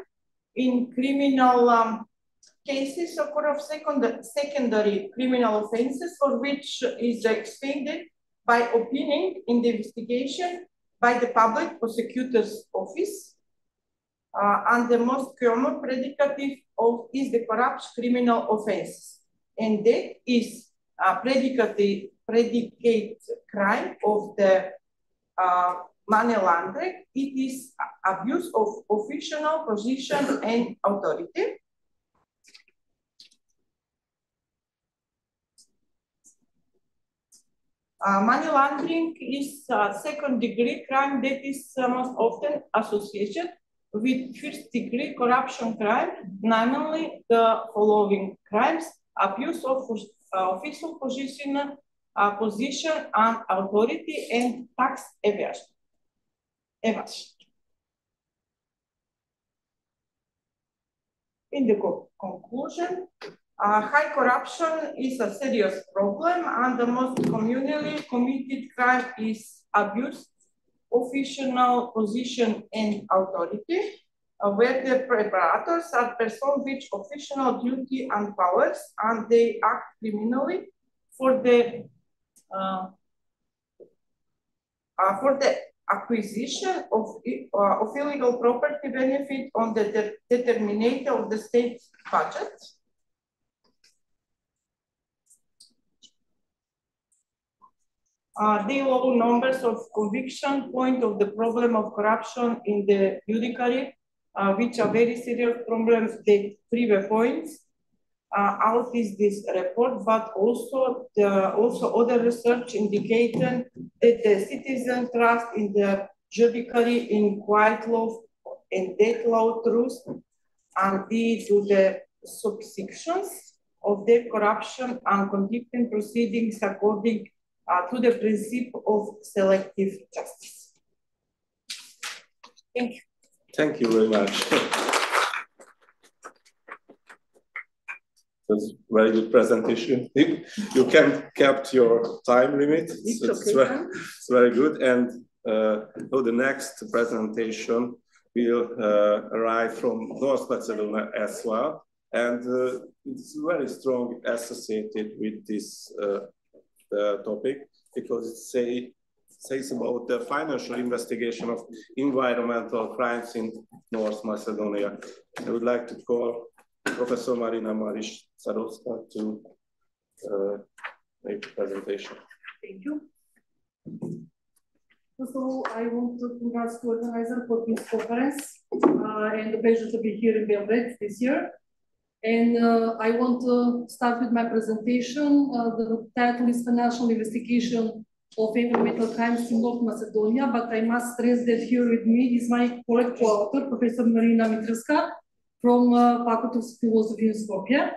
in criminal cases occur of secondary criminal offenses for which is expended by opinion in the investigation by the public prosecutor's office. And the most common predicate of is the corrupt criminal offense. And that is a predicate crime of the money laundering. It is abuse of official position and authority. Money laundering is a second-degree crime that is most often associated with first-degree corruption crime, namely the following crimes: abuse of official position and authority, and tax evasion. In the conclusion, high corruption is a serious problem, and the most commonly committed crime is abuse of official position and authority, where the preparators are persons with official duty and powers, and they act criminally for the acquisition of illegal property benefit on the determination of the state budget. The low numbers of conviction point of the problem of corruption in the judiciary, which are very serious problems. The previous points out is this report, but also other research indicating that the citizen trust in the judiciary, in quiet law and death law truth, and due to the subsections of the corruption and convicting proceedings according to the principle of selective justice. Thank you. Thank you very much. It was a very good presentation. You can kept your time limit. It's very good. And so the next presentation will arrive from North Macedonia as well. And it's very strong associated with this topic, because it's says about the financial investigation of environmental crimes in North Macedonia. I would like to call Professor Marina Marić-Sadowska to make a presentation. Thank you. First of all, I want to congratulate the organizer for this conference and the pleasure to be here in Belgrade this year. And I want to start with my presentation. The title is Financial Investigation of Environmental Crimes in North Macedonia, but I must stress that here with me is my colleague co-author, Professor Marina Mitrska from Faculty of Philosophy in Skopje.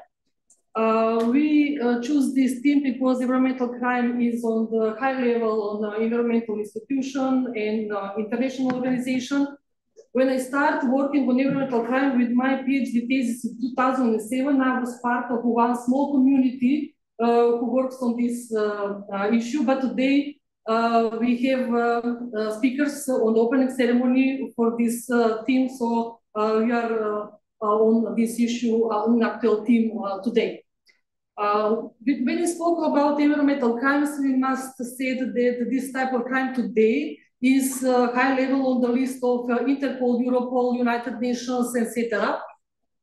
We choose this theme because environmental crime is on the high level on environmental institution and international organization. When I started working on environmental crime with my PhD thesis in 2007, I was part of one small community who works on this issue. But today we have speakers on the opening ceremony for this theme. So we are on this issue, an actual theme today. When we spoke about environmental crimes, we must say that this type of crime today is high level on the list of Interpol, Europol, United Nations, etc.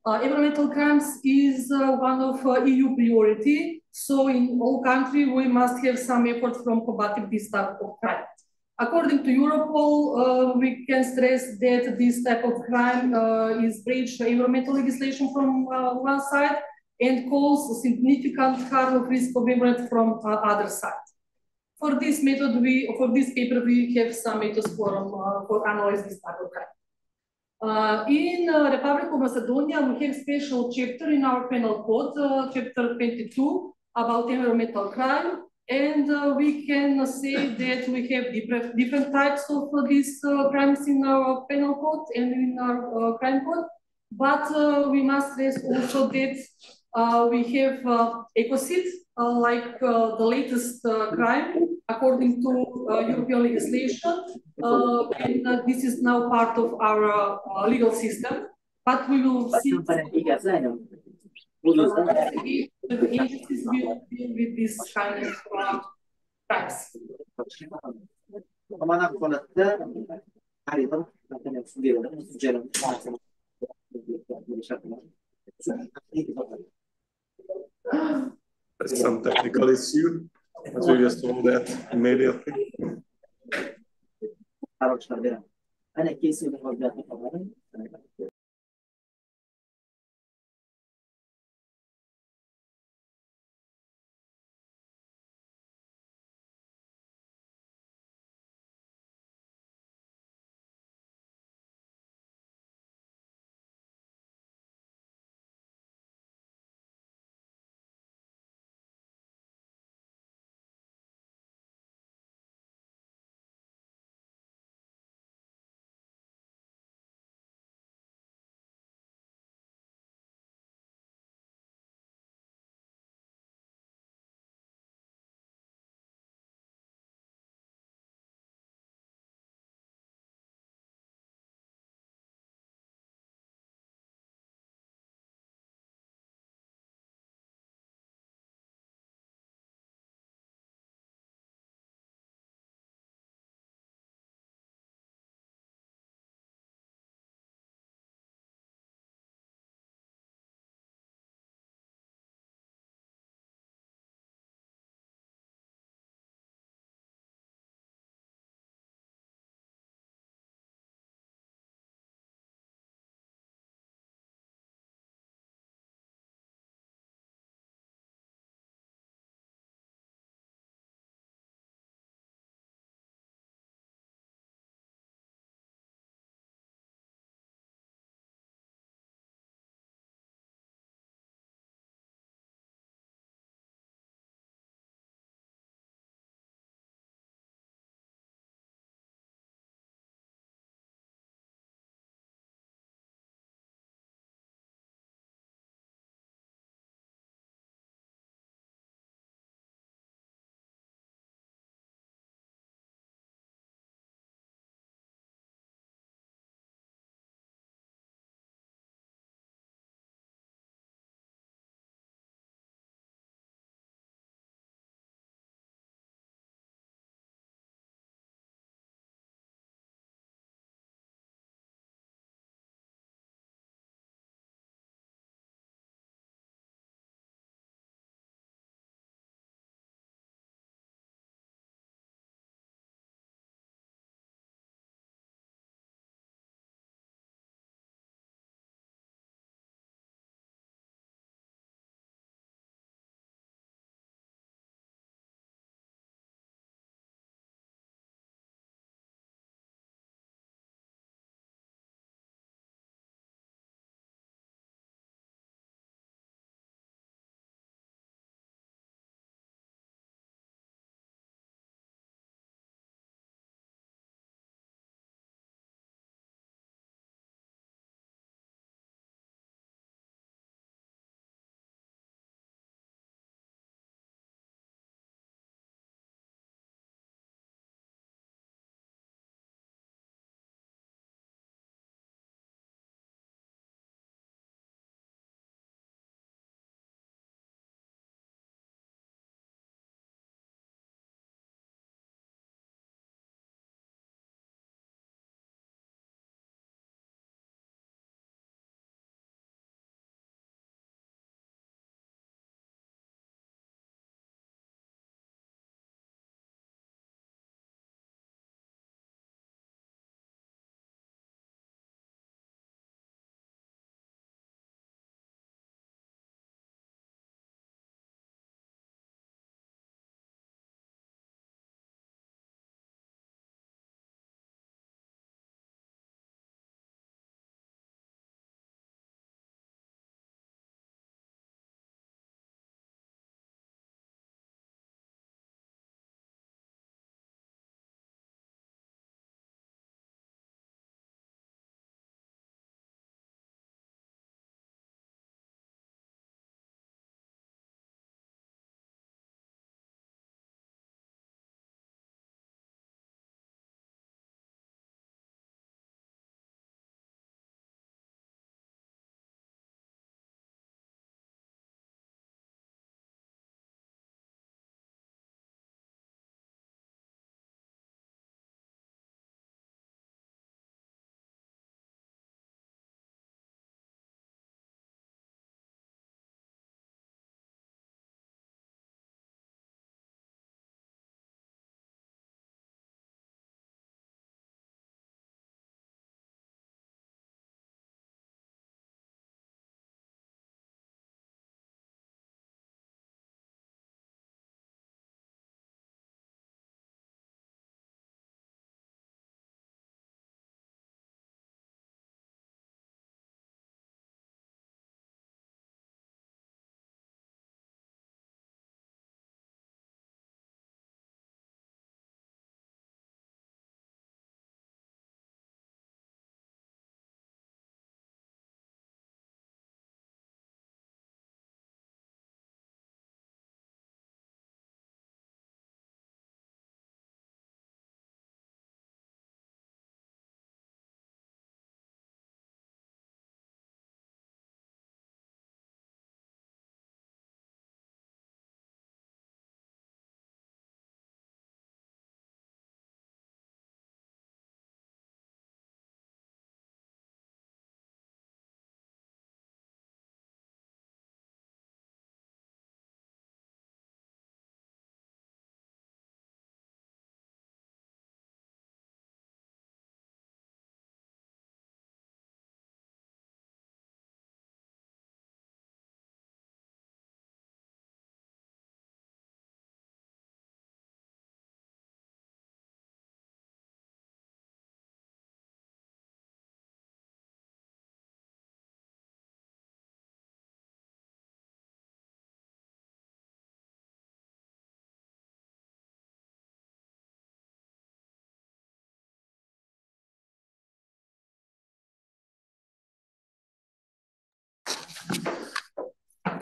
Environmental crimes is one of EU priority. So in all countries, we must have some effort from combating this type of crime. According to Europol, we can stress that this type of crime is breach environmental legislation from one side and cause significant harm of risk of environment from other side. For this method, for this paper, we have some methods for analyze this type of crime. In Republic of Macedonia, we have special chapter in our penal code, chapter 22, about environmental crime. And we can say that we have different types of these crimes in our penal code and in our crime code. But we must stress also that we have ecocide, like the latest crime, according to European legislation. And this is now part of our legal system. But we will see the agencies will deal with this kind of crimes. Some technical issue, as we just told that immediately.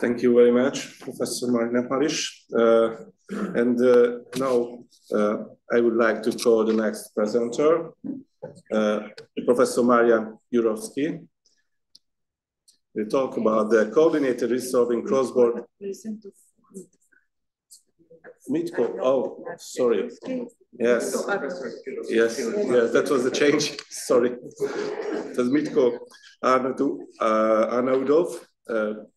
Thank you very much, Professor Marina Parish. Now I would like to call the next presenter, Professor Maria Jurovsky. We talk about the coordinated resolving cross-border. Mitko, oh, sorry. Yes, yes, that was the change. Sorry. It was Mitko Arnaudov,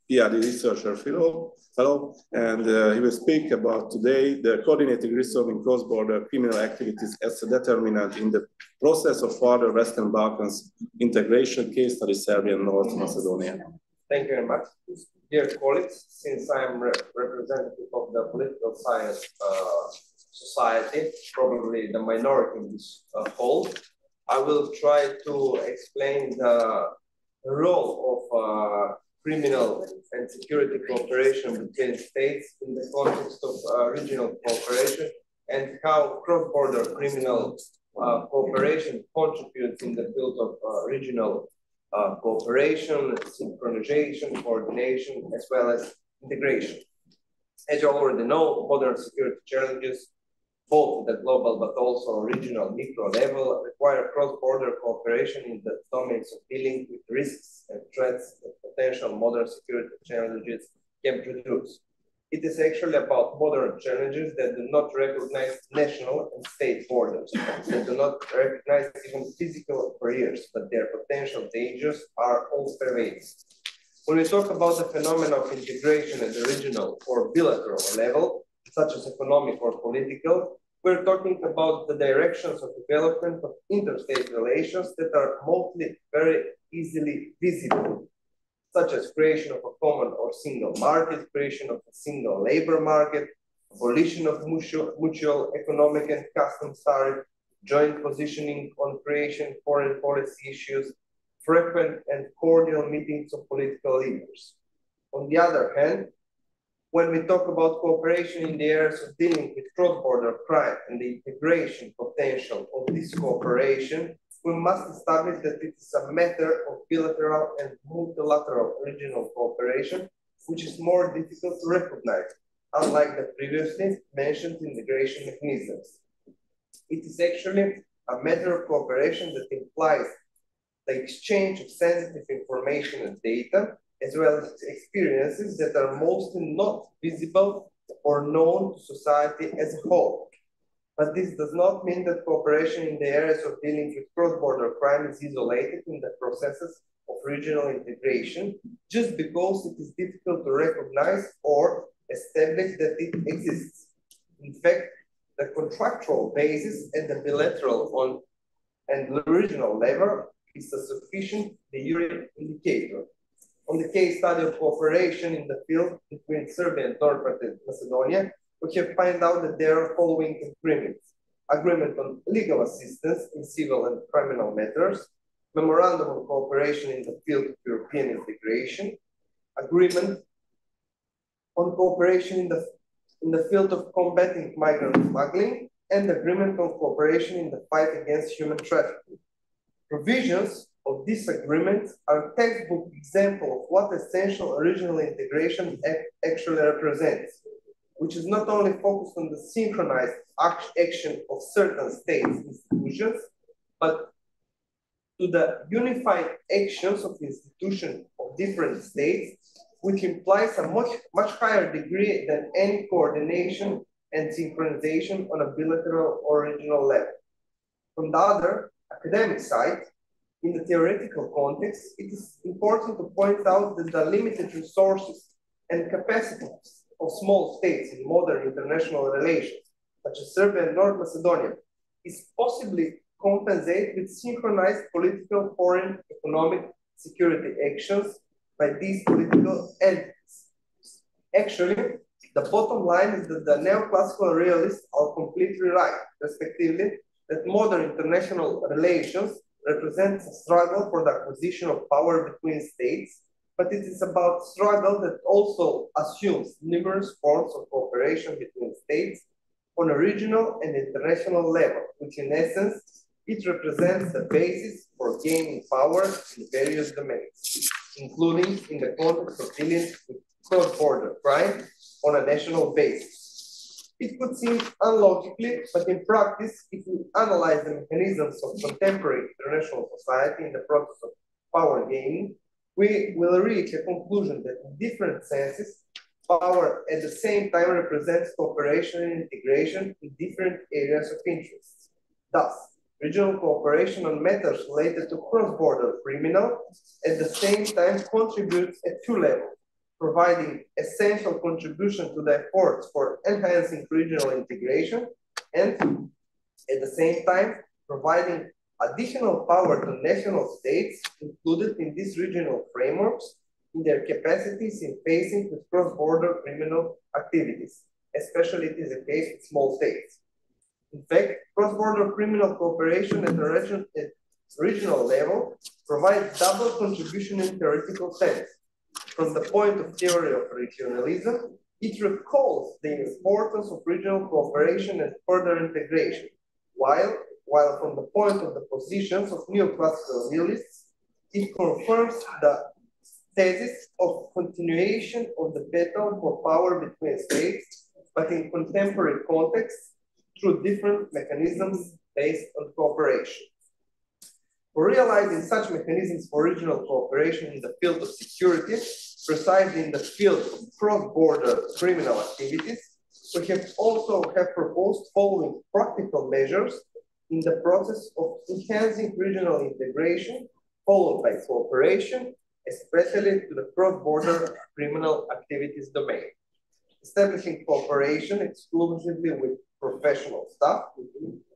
PhD researcher fellow, and he will speak about today the coordinated resolving cross-border criminal activities as a determinant in the process of further Western Balkans integration, case study Serbia and North Macedonia. Thank you very much. Dear colleagues, since I am representative of the political science society, probably the minority in this hall, I will try to explain the role of criminal and security cooperation between states in the context of regional cooperation and how cross-border criminal cooperation contributes in the field of regional cooperation, synchronization, coordination, as well as integration. As you already know, modern security challenges, both at the global but also regional micro level, require cross-border cooperation in the domains of dealing with risks and threats that potential modern security challenges can produce. It is actually about modern challenges that do not recognize national and state borders, that do not recognize even physical barriers, but their potential dangers are all pervasive. When we talk about the phenomenon of integration at the regional or bilateral level, such as economic or political, we're talking about the directions of development of interstate relations that are mostly very easily visible, such as creation of a common or single market, creation of a single labor market, abolition of mutual economic and customs tariff, joint positioning on creation foreign policy issues, frequent and cordial meetings of political leaders. On the other hand, when we talk about cooperation in the areas of dealing with cross-border crime and the integration potential of this cooperation, we must establish that it is a matter of bilateral and multilateral regional cooperation, which is more difficult to recognize, unlike the previously mentioned integration mechanisms. It is actually a matter of cooperation that implies the exchange of sensitive information and data, as well as experiences that are mostly not visible or known to society as a whole. But this does not mean that cooperation in the areas of dealing with cross-border crime is isolated in the processes of regional integration, just because it is difficult to recognize or establish that it exists. In fact, the contractual basis at the bilateral and regional level is a sufficient de jure indicator. On the case study of cooperation in the field between Serbia and North Macedonia, we have found out that there are following agreements: agreement on legal assistance in civil and criminal matters, memorandum of cooperation in the field of European integration, agreement on cooperation in the field of combating migrant smuggling, and agreement on cooperation in the fight against human trafficking. Provisions of this agreement are a textbook example of what essential regional integration actually represents, which is not only focused on the synchronized action of certain states' institutions, but to the unified actions of institutions of different states, which implies a much higher degree than any coordination and synchronization on a bilateral or regional level. From the other academic side, in the theoretical context, it is important to point out that the limited resources and capacities of small states in modern international relations, such as Serbia and North Macedonia, is possibly compensated with synchronized political, foreign, economic, security actions by these political entities. Actually, the bottom line is that the neoclassical realists are completely right, respectively, that modern international relations represents a struggle for the acquisition of power between states, but it is about struggle that also assumes numerous forms of cooperation between states on a regional and international level, which in essence, it represents the basis for gaining power in various domains, including in the context of dealing with cross-border crime on a national basis. It could seem unlogically, but in practice, if we analyze the mechanisms of contemporary international society in the process of power gaining, we will reach a conclusion that in different senses, power at the same time represents cooperation and integration in different areas of interest. Thus, regional cooperation on matters related to cross-border criminal at the same time contributes at two levels, providing essential contribution to the efforts for enhancing regional integration and at the same time providing additional power to national states included in these regional frameworks in their capacities in facing with cross-border criminal activities, especially it is the case with small states. In fact, cross-border criminal cooperation at the regional level provides double contribution in theoretical sense. From the point of theory of regionalism, it recalls the importance of regional cooperation and further integration, while from the point of the positions of neoclassical realists, it confirms the thesis of continuation of the battle for power between states, but in contemporary context, through different mechanisms based on cooperation. For realizing such mechanisms for regional cooperation in the field of security, precisely in the field of cross-border criminal activities, we have also proposed following practical measures in the process of enhancing regional integration, followed by cooperation, especially to the cross-border criminal activities domain. Establishing cooperation exclusively with professional staff,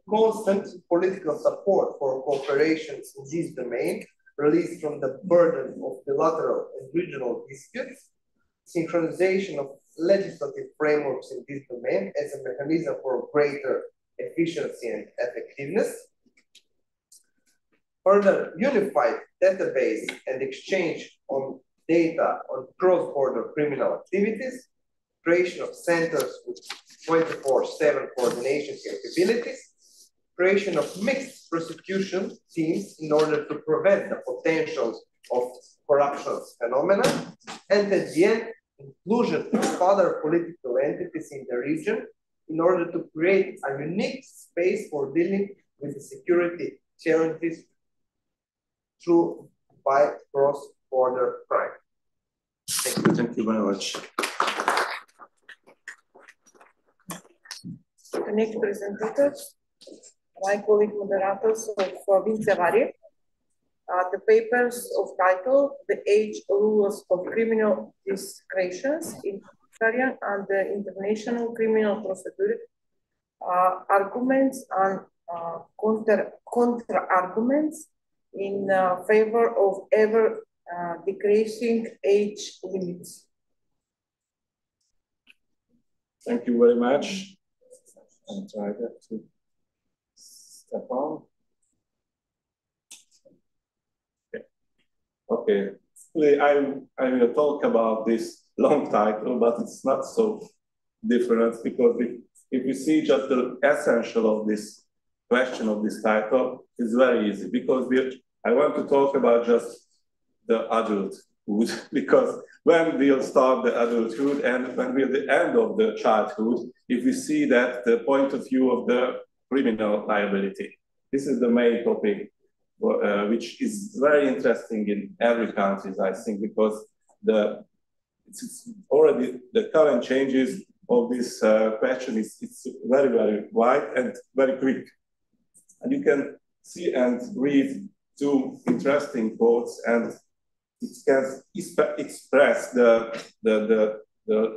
constant political support for cooperation in this domain, released from the burden of bilateral and regional disputes, synchronization of legislative frameworks in this domain as a mechanism for greater efficiency and effectiveness, further unified database and exchange on data on cross-border criminal activities, creation of centers with 24/7 coordination capabilities, creation of mixed prosecution teams in order to prevent the potential of corruption phenomena, and at the end, inclusion of other political entities in the region in order to create a unique space for dealing with the security challenges by cross-border crime. Thank you very much. The next presenters, my colleague moderators of Vincevari. The papers of title, The Age Rules of Criminal Discretions in Hungarian and the International Criminal Procedure, arguments and counter-arguments in favor of ever decreasing age limits. Thank you very much. And try that to step on. Okay. Today I will talk about this long title, but it's not so different because if you see just the essential of this question of this title, it's very easy because I want to talk about just the adulthood because when we'll start the adulthood and when we'll the end of the childhood, if we see that the point of view of the criminal liability. This is the main topic, which is very interesting in every country, I think, because it's already the current changes of this question it's very, very wide and very quick. And you can see and read two interesting quotes, and it can express the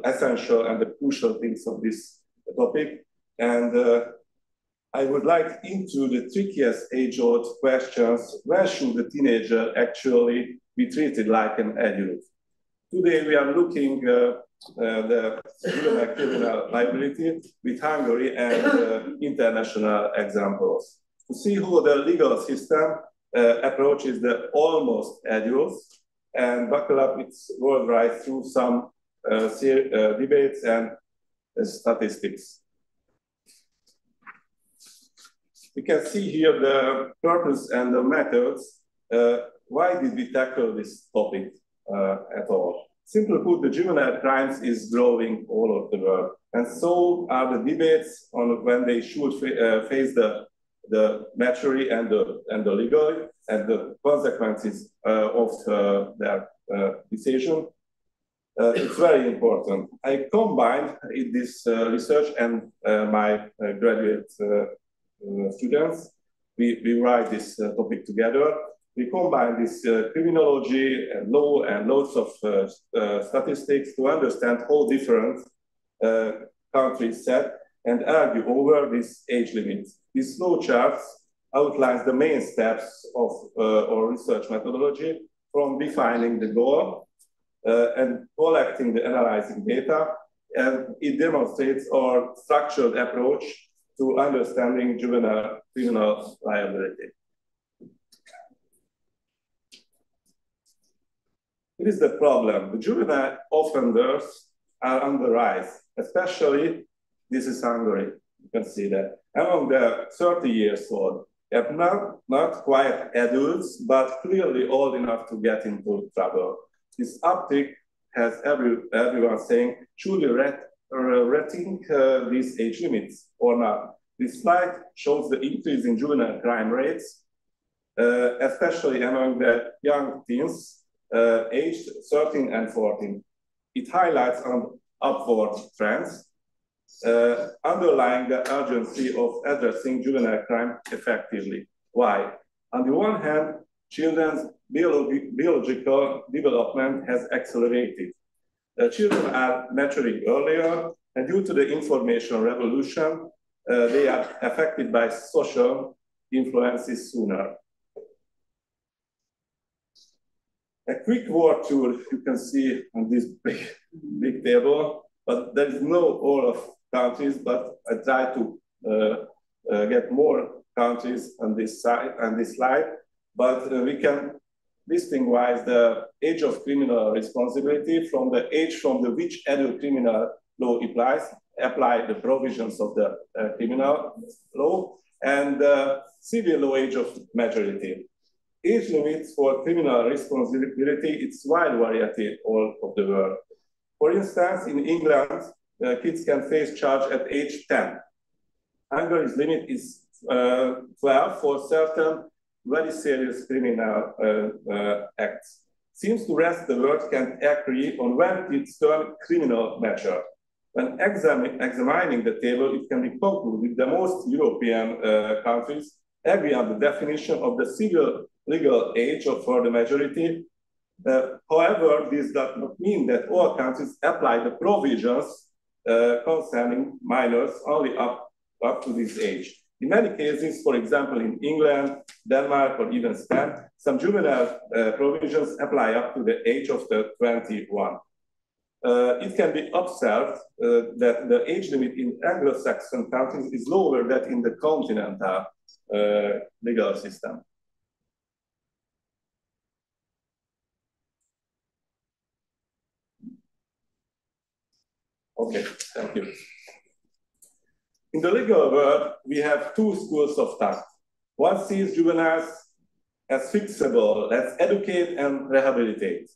essential and the crucial things of this topic. And I would like into the trickiest age-old questions: when should the teenager actually be treated like an adult? Today we are looking the criminal liability with Hungary and international examples to see how the legal system approaches the almost adults and buckle up its worldwide through some debates and statistics. We can see here the purpose and the methods. Why did we tackle this topic at all? Simply put, the juvenile crimes is growing all over the world. And so are the debates on when they should face the maturity and the legal and the consequences of their decision. It's very important. I combined in this research and my graduate students. We write this topic together. We combine this criminology and law and lots of statistics to understand how different countries set and argue over this age limit. This flow chart outlines the main steps of our research methodology, from defining the goal and collecting the analyzing data, and it demonstrates our structured approach to understanding juvenile criminal liability. It is the problem. The juvenile offenders are on the rise, especially, this is Hungary, you can see that. Among the 30 years old, not quite adults, but clearly old enough to get into trouble. This uptick has everyone saying, should we rethink these age limits or not? This slide shows the increase in juvenile crime rates, especially among the young teens, aged 13 and 14. It highlights an upward trends, underlying the urgency of addressing juvenile crime effectively. Why? On the one hand, children's biological development has accelerated. Children are maturing earlier, and due to the information revolution, they are affected by social influences sooner. A quick world tour you can see on this big table, but there is no all of countries, but I try to get more countries on this slide, but we can distinguish the age of criminal responsibility from the age from which adult criminal law apply the provisions of the criminal law, and the civil law age of majority. Age limits for criminal responsibility, it's wide variety all of the world. For instance, in England, kids can face charge at age 10. Hungary's limit is 12 for certain very serious criminal acts. Seems to rest the world can agree on when kids turn criminal mature. When examining the table, it can be concluded that most European countries agree on the definition of the civil legal age for the majority. However, this does not mean that all countries apply the provisions concerning minors only up to this age. In many cases, for example, in England, Denmark, or even Spain, some juvenile provisions apply up to the age of 21. It can be observed that the age limit in Anglo-Saxon countries is lower than in the continental legal system. Okay, thank you. In the legal world, we have two schools of thought. One sees juveniles as fixable, as educate and rehabilitate.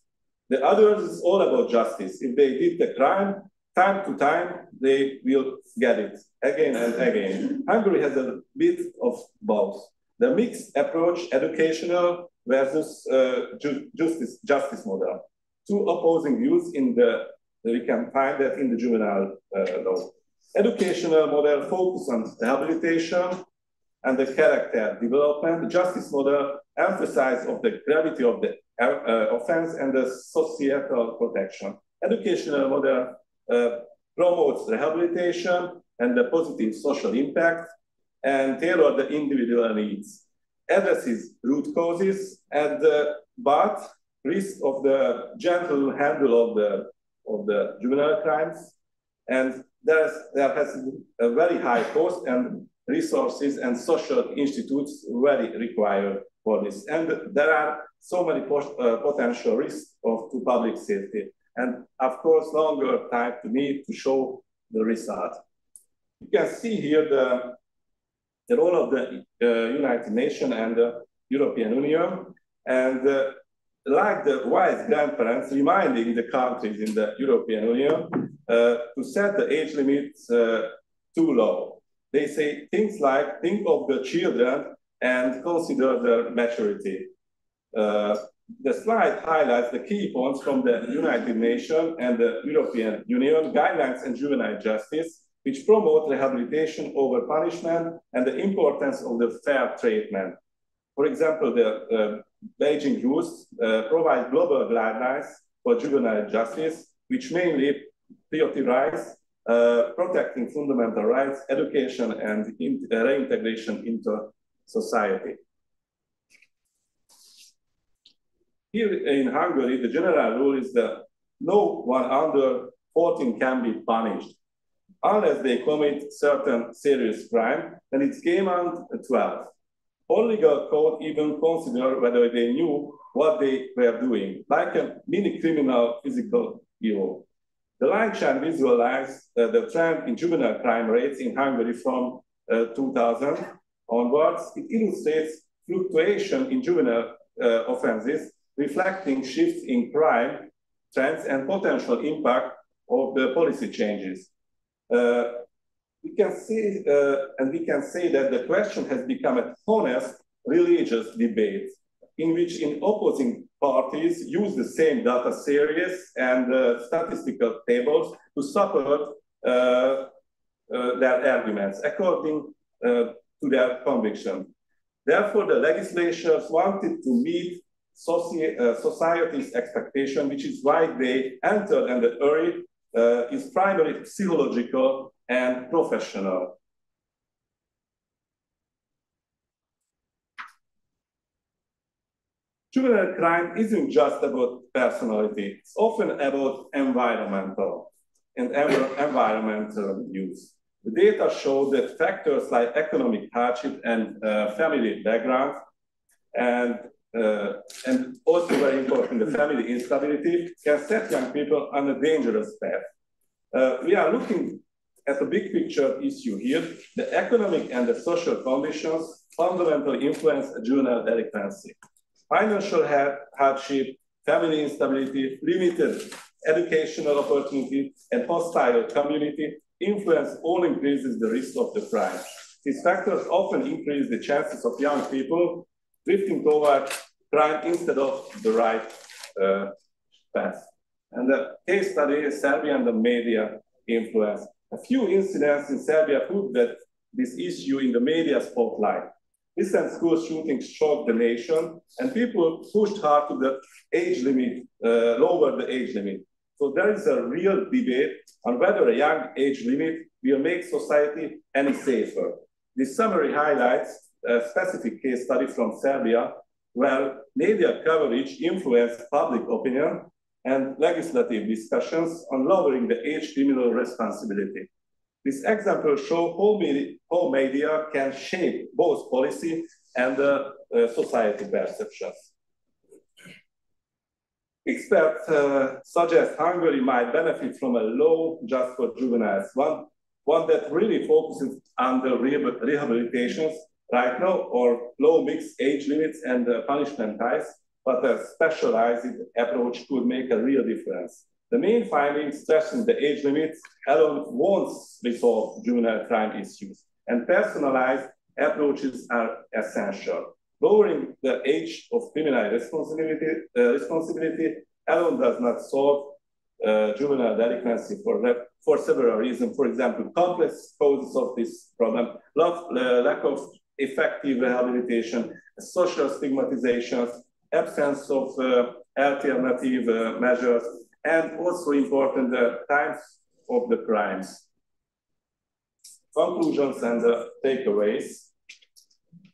The other is all about justice. If they did the crime, time to time, they will get it again and again. Hungary has a bit of both. The mixed approach, educational versus justice model. Two opposing views in we can find that in the juvenile law. Educational model focus on rehabilitation and the character development. The justice model emphasize of the gravity of the offense and the societal protection. Educational model promotes rehabilitation and the positive social impact and tailor the individual needs. Addresses root causes and but risk of the gentle handle of the juvenile crimes, and there has a very high cost and resources and social institutes very required for this. And there are so many potential risks to public safety. And of course, longer time to me to show the result. You can see here the role of the United Nations and the European Union. And like the wise grandparents reminding the countries in the European Union to set the age limits too low. They say things like, think of the children and consider their maturity. The slide highlights the key points from the United Nations and the European Union guidelines on juvenile justice, which promote rehabilitation over punishment and the importance of the fair treatment. For example, the Beijing rules provide global guidelines for juvenile justice, which mainly prioritize protecting fundamental rights, education, and reintegration into society. Here in Hungary, the general rule is that no one under 14 can be punished unless they commit certain serious crime, and it's game on 12. All legal code even consider whether they knew what they were doing, like a mini criminal physical evil. The line chart visualizes the trend in juvenile crime rates in Hungary from 2000 onwards. It illustrates fluctuation in juvenile offenses, reflecting shifts in crime trends and potential impact of the policy changes. We can say that the question has become a honest religious debate in which opposing parties use the same data series and statistical tables to support their arguments according to their conviction. Therefore, the legislators wanted to meet society's expectation, which is why they entered, and the theory is primarily psychological and professional. Juvenile crime isn't just about personality, it's often about environmental use. The data show that factors like economic hardship and family background and also very important, the family instability can set young people on a dangerous path. We are looking at a big picture issue here. The economic and the social conditions fundamentally influence juvenile delinquency. Financial hardship, family instability, limited educational opportunity, and hostile community influence all increases the risk of the crime. These factors often increase the chances of young people drifting toward crime instead of the right path. And the case study is Serbia and the media influence. A few incidents in Serbia put this issue in the media spotlight. Recent school shootings shocked the nation, and people pushed hard to the age limit, lower the age limit. So there is a real debate on whether a young age limit will make society any safer. This summary highlights a specific case study from Serbia, where media coverage influenced public opinion and legislative discussions on lowering the age criminal responsibility. This example shows how media can shape both policy and society perceptions. Experts suggest Hungary might benefit from a law just for juveniles, one that really focuses on the rehabilitations right now, or low mixed age limits and punishment types, but a specialized approach could make a real difference. The main findings stressing the age limits alone won't resolve juvenile crime issues, and personalized approaches are essential. Lowering the age of criminal responsibility alone does not solve juvenile delinquency for several reasons. For example, complex causes of this problem, lack of effective rehabilitation, social stigmatizations, absence of alternative measures, and also important, the times of the crimes. Conclusions and takeaways.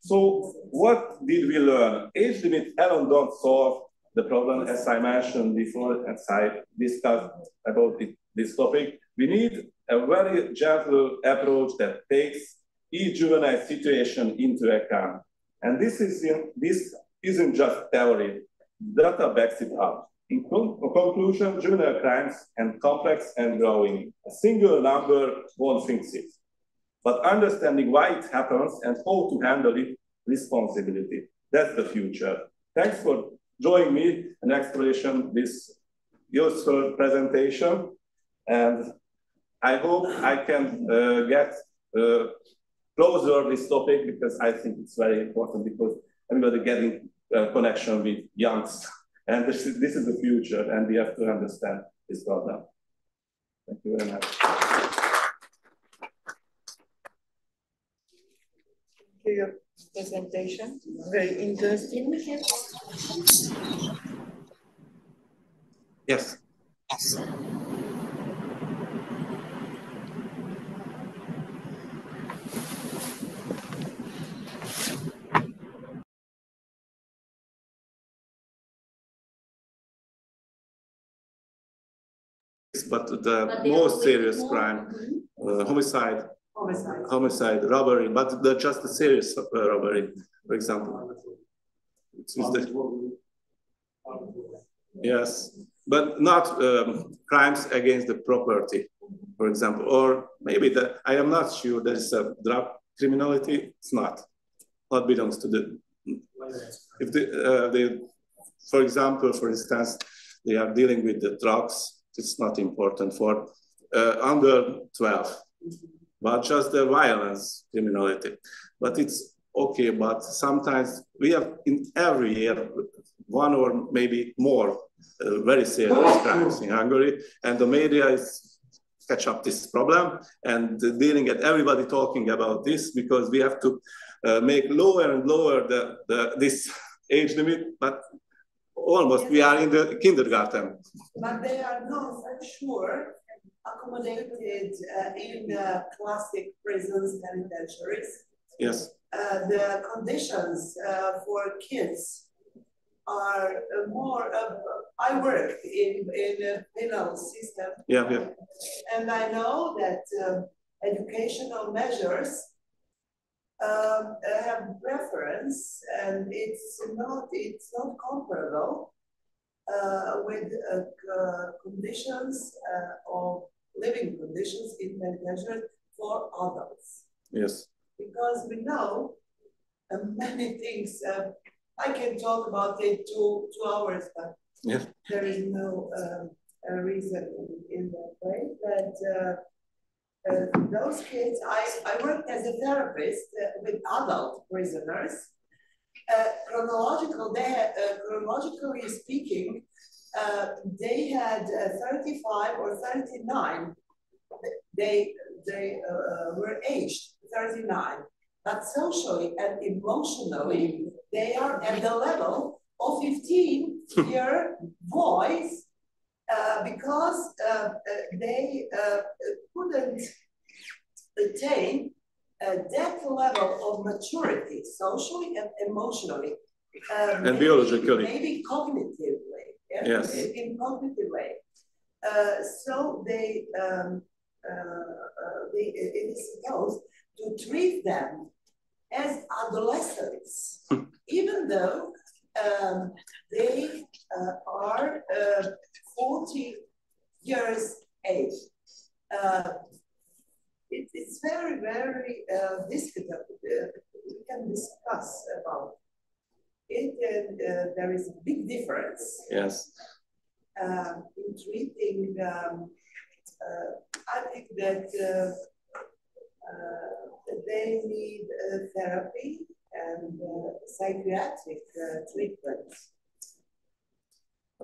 So what did we learn? Age limit alone don't solve the problem, as I mentioned before, as I discussed about this topic. We need a very gentle approach that takes each juvenile situation into account. And this isn't just theory, data backs it up. In conclusion, juvenile crimes are complex and growing. A single number won't fix it, but understanding why it happens and how to handle it responsibly, that's the future. Thanks for join me in exploration this useful presentation. And I hope I can get closer this topic, because I think it's very important, because everybody getting connection with youngs. And this is the future, and we have to understand this problem. Thank you very much. Thank you for your presentation. Very interesting. Yes. But the most serious crime, homicide, robbery, but just the serious robbery, for example. Yes, but not crimes against the property, for example, or maybe I am not sure there's a drug criminality. It's not belongs to the. If for example, for instance, they are dealing with the drugs. It's not important for under 12, but just the violence criminality. But it's okay, but sometimes we have in every year one or maybe more very serious crimes in Hungary, and the media is catch up this problem and dealing at everybody talking about this, because we have to make lower and lower this age limit, but almost we are in the kindergarten. But they are not, I'm sure, accommodated in classic prisons, penitentiaries. Yes. The conditions for kids are more. I work in a penal system. Yeah, yeah. And I know that educational measures have preference, and it's not comparable with conditions of living conditions in penitentiaries for adults. Yes. Because we know many things. I can talk about it 2 hours, but yeah. There is no reason in that way. But those kids, I worked as a therapist with adult prisoners. Chronologically speaking, they had 35 or 39. They were aged 39, but socially and emotionally, they are at the level of 15-year boys because they couldn't attain that level of maturity, socially and emotionally. And biologically. Maybe cognitively. Yeah? Yes. In cognitive way. So it is supposed to treat them as adolescents, even though they are 40 years age. It's very, very discutable. We can discuss about it, and there is a big difference. Yes. In treating, I think that they need therapy and psychiatric treatment.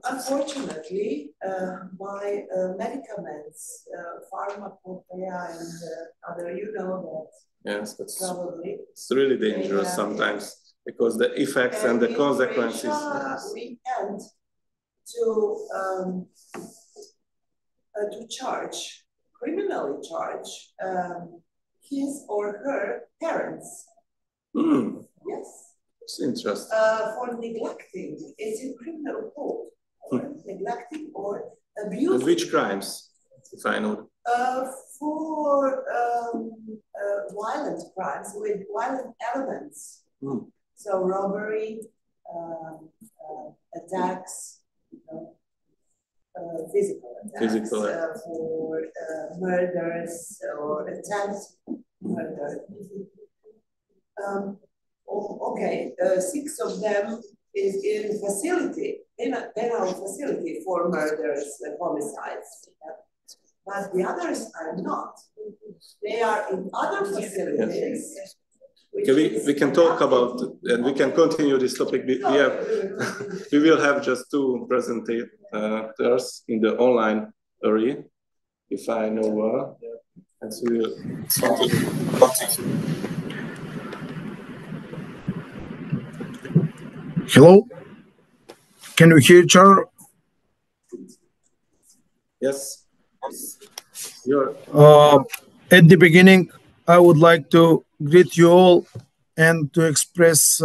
Unfortunately, my medicaments, pharmacopoeia and other, you know that. Yes, that's probably. It's really dangerous sometimes because the effects and the consequences. Yes. We tend to charge, criminally charge, his or her parents. Mm. Yes. It's interesting. For neglecting, it's in criminal code. Neglecting or abusing. And which crimes, if I know? For violent crimes with violent elements. Mm. So robbery, attacks, physical attacks, for murders or attempts murder. Okay, 6 of them is in facility, in a penal facility for murders and homicides. But the others are not. They are in other facilities. Yes. Okay, we can talk about, and we can continue this topic. We will have just two presenters in the online area, if I know well. And so we will continue. Hello, can we hear each other? Yes. At the beginning, I would like to greet you all and to express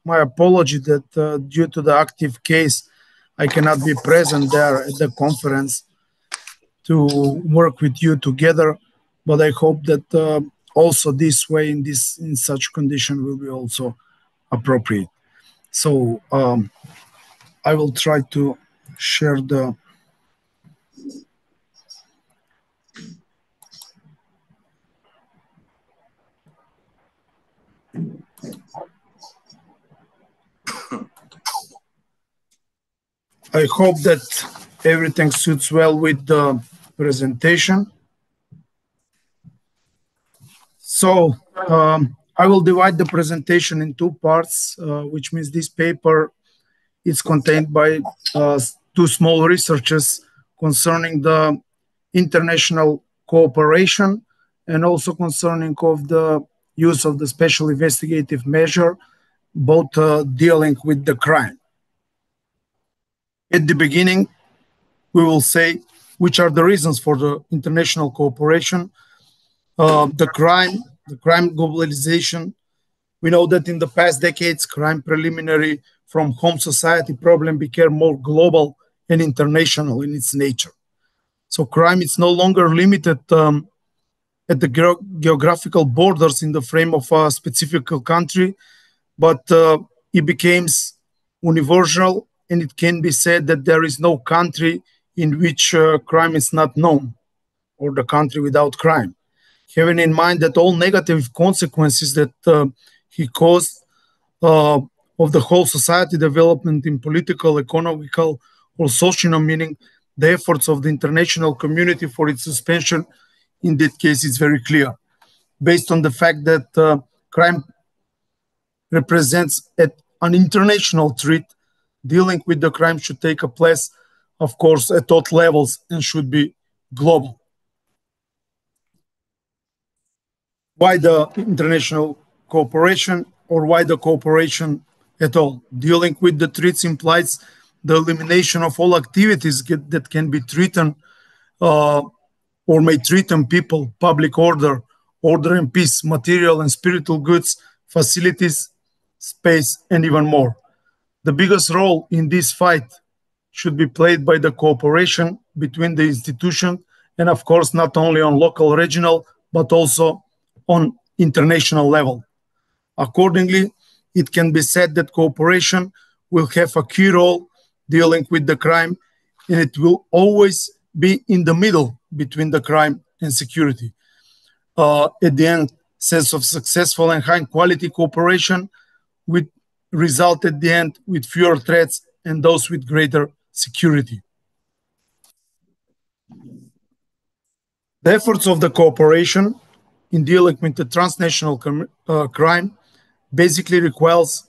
my apology that due to the active case, I cannot be present there at the conference to work with you together. But I hope that also this way, in such condition, will be also appropriate. So I will try to share the. I hope that everything suits well with the presentation. So I will divide the presentation in two parts, which means this paper is contained by two small researches concerning the international cooperation and also concerning of the use of the special investigative measure, both dealing with the crime. At the beginning, we will say which are the reasons for the international cooperation. The crime globalization. We know that in the past decades, crime preliminary from home society problem became more global and international in its nature. So crime is no longer limited at the geographical borders in the frame of a specific country, but it becomes universal, and it can be said that there is no country in which crime is not known, or the country without crime. Having in mind that all negative consequences that he caused of the whole society development in political, economical, or social meaning, the efforts of the international community for its suspension, in that case, is very clear. Based on the fact that crime represents an international threat, dealing with the crime should take a place, of course, at all levels and should be global. Why the international cooperation, or why the cooperation at all? Dealing with the threats implies the elimination of all activities that can be threatened or may threaten people, public order and peace, material and spiritual goods, facilities, space, and even more. The biggest role in this fight should be played by the cooperation between the institutions, and of course, not only on local, regional, but also on international level. Accordingly, it can be said that cooperation will have a key role dealing with the crime, and it will always be in the middle between the crime and security. At the end, sense of successful and high quality cooperation would result at the end with fewer threats and those with greater security. The efforts of the cooperation in dealing with the transnational crime basically requires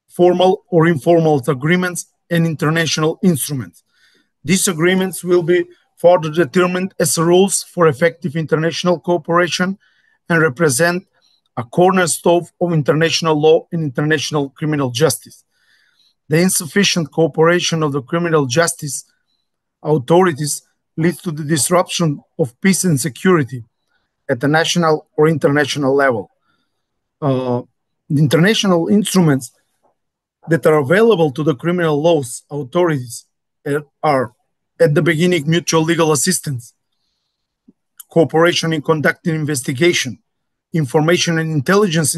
formal or informal agreements and international instruments. These agreements will be further determined as rules for effective international cooperation and represent a cornerstone of international law and international criminal justice. The insufficient cooperation of the criminal justice authorities leads to the disruption of peace and security at the national or international level. The international instruments that are available to the criminal laws authorities are, at the beginning, mutual legal assistance, cooperation in conducting investigation, information and intelligence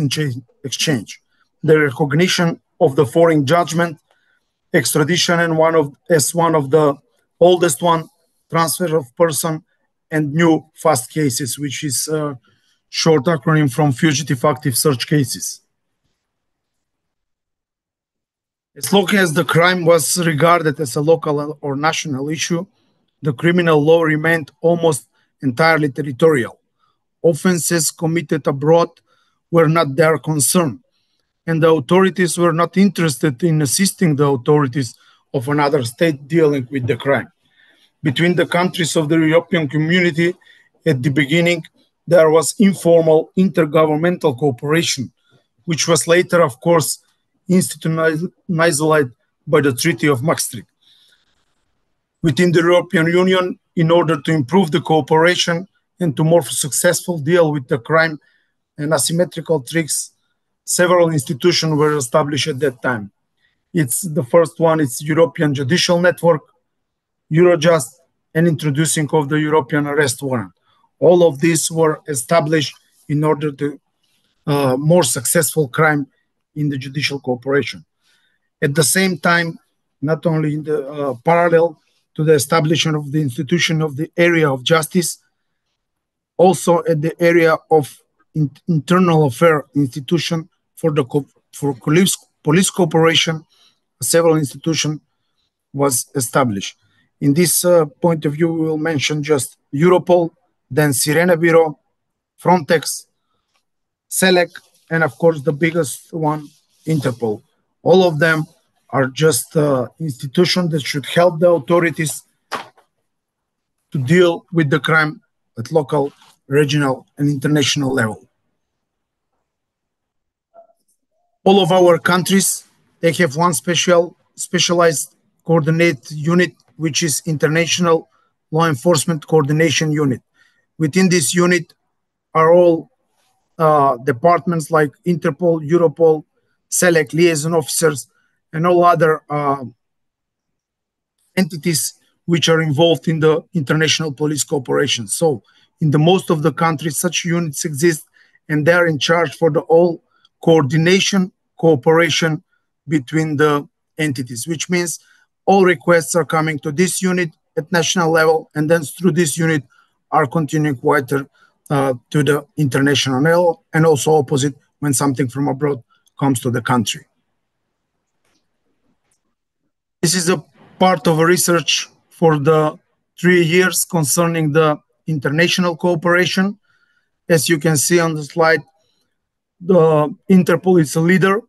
exchange, the recognition of the foreign judgment, extradition, and one of the oldest one, transfer of person, and new fast cases, which is a short acronym from fugitive active search cases. As long as the crime was regarded as a local or national issue, the criminal law remained almost entirely territorial. Offenses committed abroad were not their concern, and the authorities were not interested in assisting the authorities of another state dealing with the crime. Between the countries of the European Community, at the beginning, there was informal intergovernmental cooperation, which was later, of course, institutionalized by the Treaty of Maastricht. Within the European Union, in order to improve the cooperation and to more successful deal with the crime and asymmetrical tricks, several institutions were established at that time. The first one is European Judicial Network, Eurojust, and introducing of the European Arrest Warrant. All of these were established in order to more successful crime in the judicial cooperation. At the same time, not only in the parallel to the establishment of the institution of the area of justice, also at the area of internal affair institution for police cooperation, several institution was established. In this point of view, we will mention just Europol, then Sirene Bureau, Frontex, SELEC, and of course the biggest one, Interpol. All of them are just institutions that should help the authorities to deal with the crime at local, regional, and international level. All of our countries, they have one specialized coordinate unit, which is International Law Enforcement Coordination Unit. Within this unit are all departments like Interpol, Europol, SELEC, liaison officers, and all other entities which are involved in the international police cooperation. So in the most of the countries, such units exist, and they're in charge for the all coordination, cooperation between the entities, which means all requests are coming to this unit at national level, and then through this unit are continuing wider to the international level, and also opposite when something from abroad comes to the country. This is a part of a research for the 3 years concerning the international cooperation. As you can see on the slide, the Interpol is a leader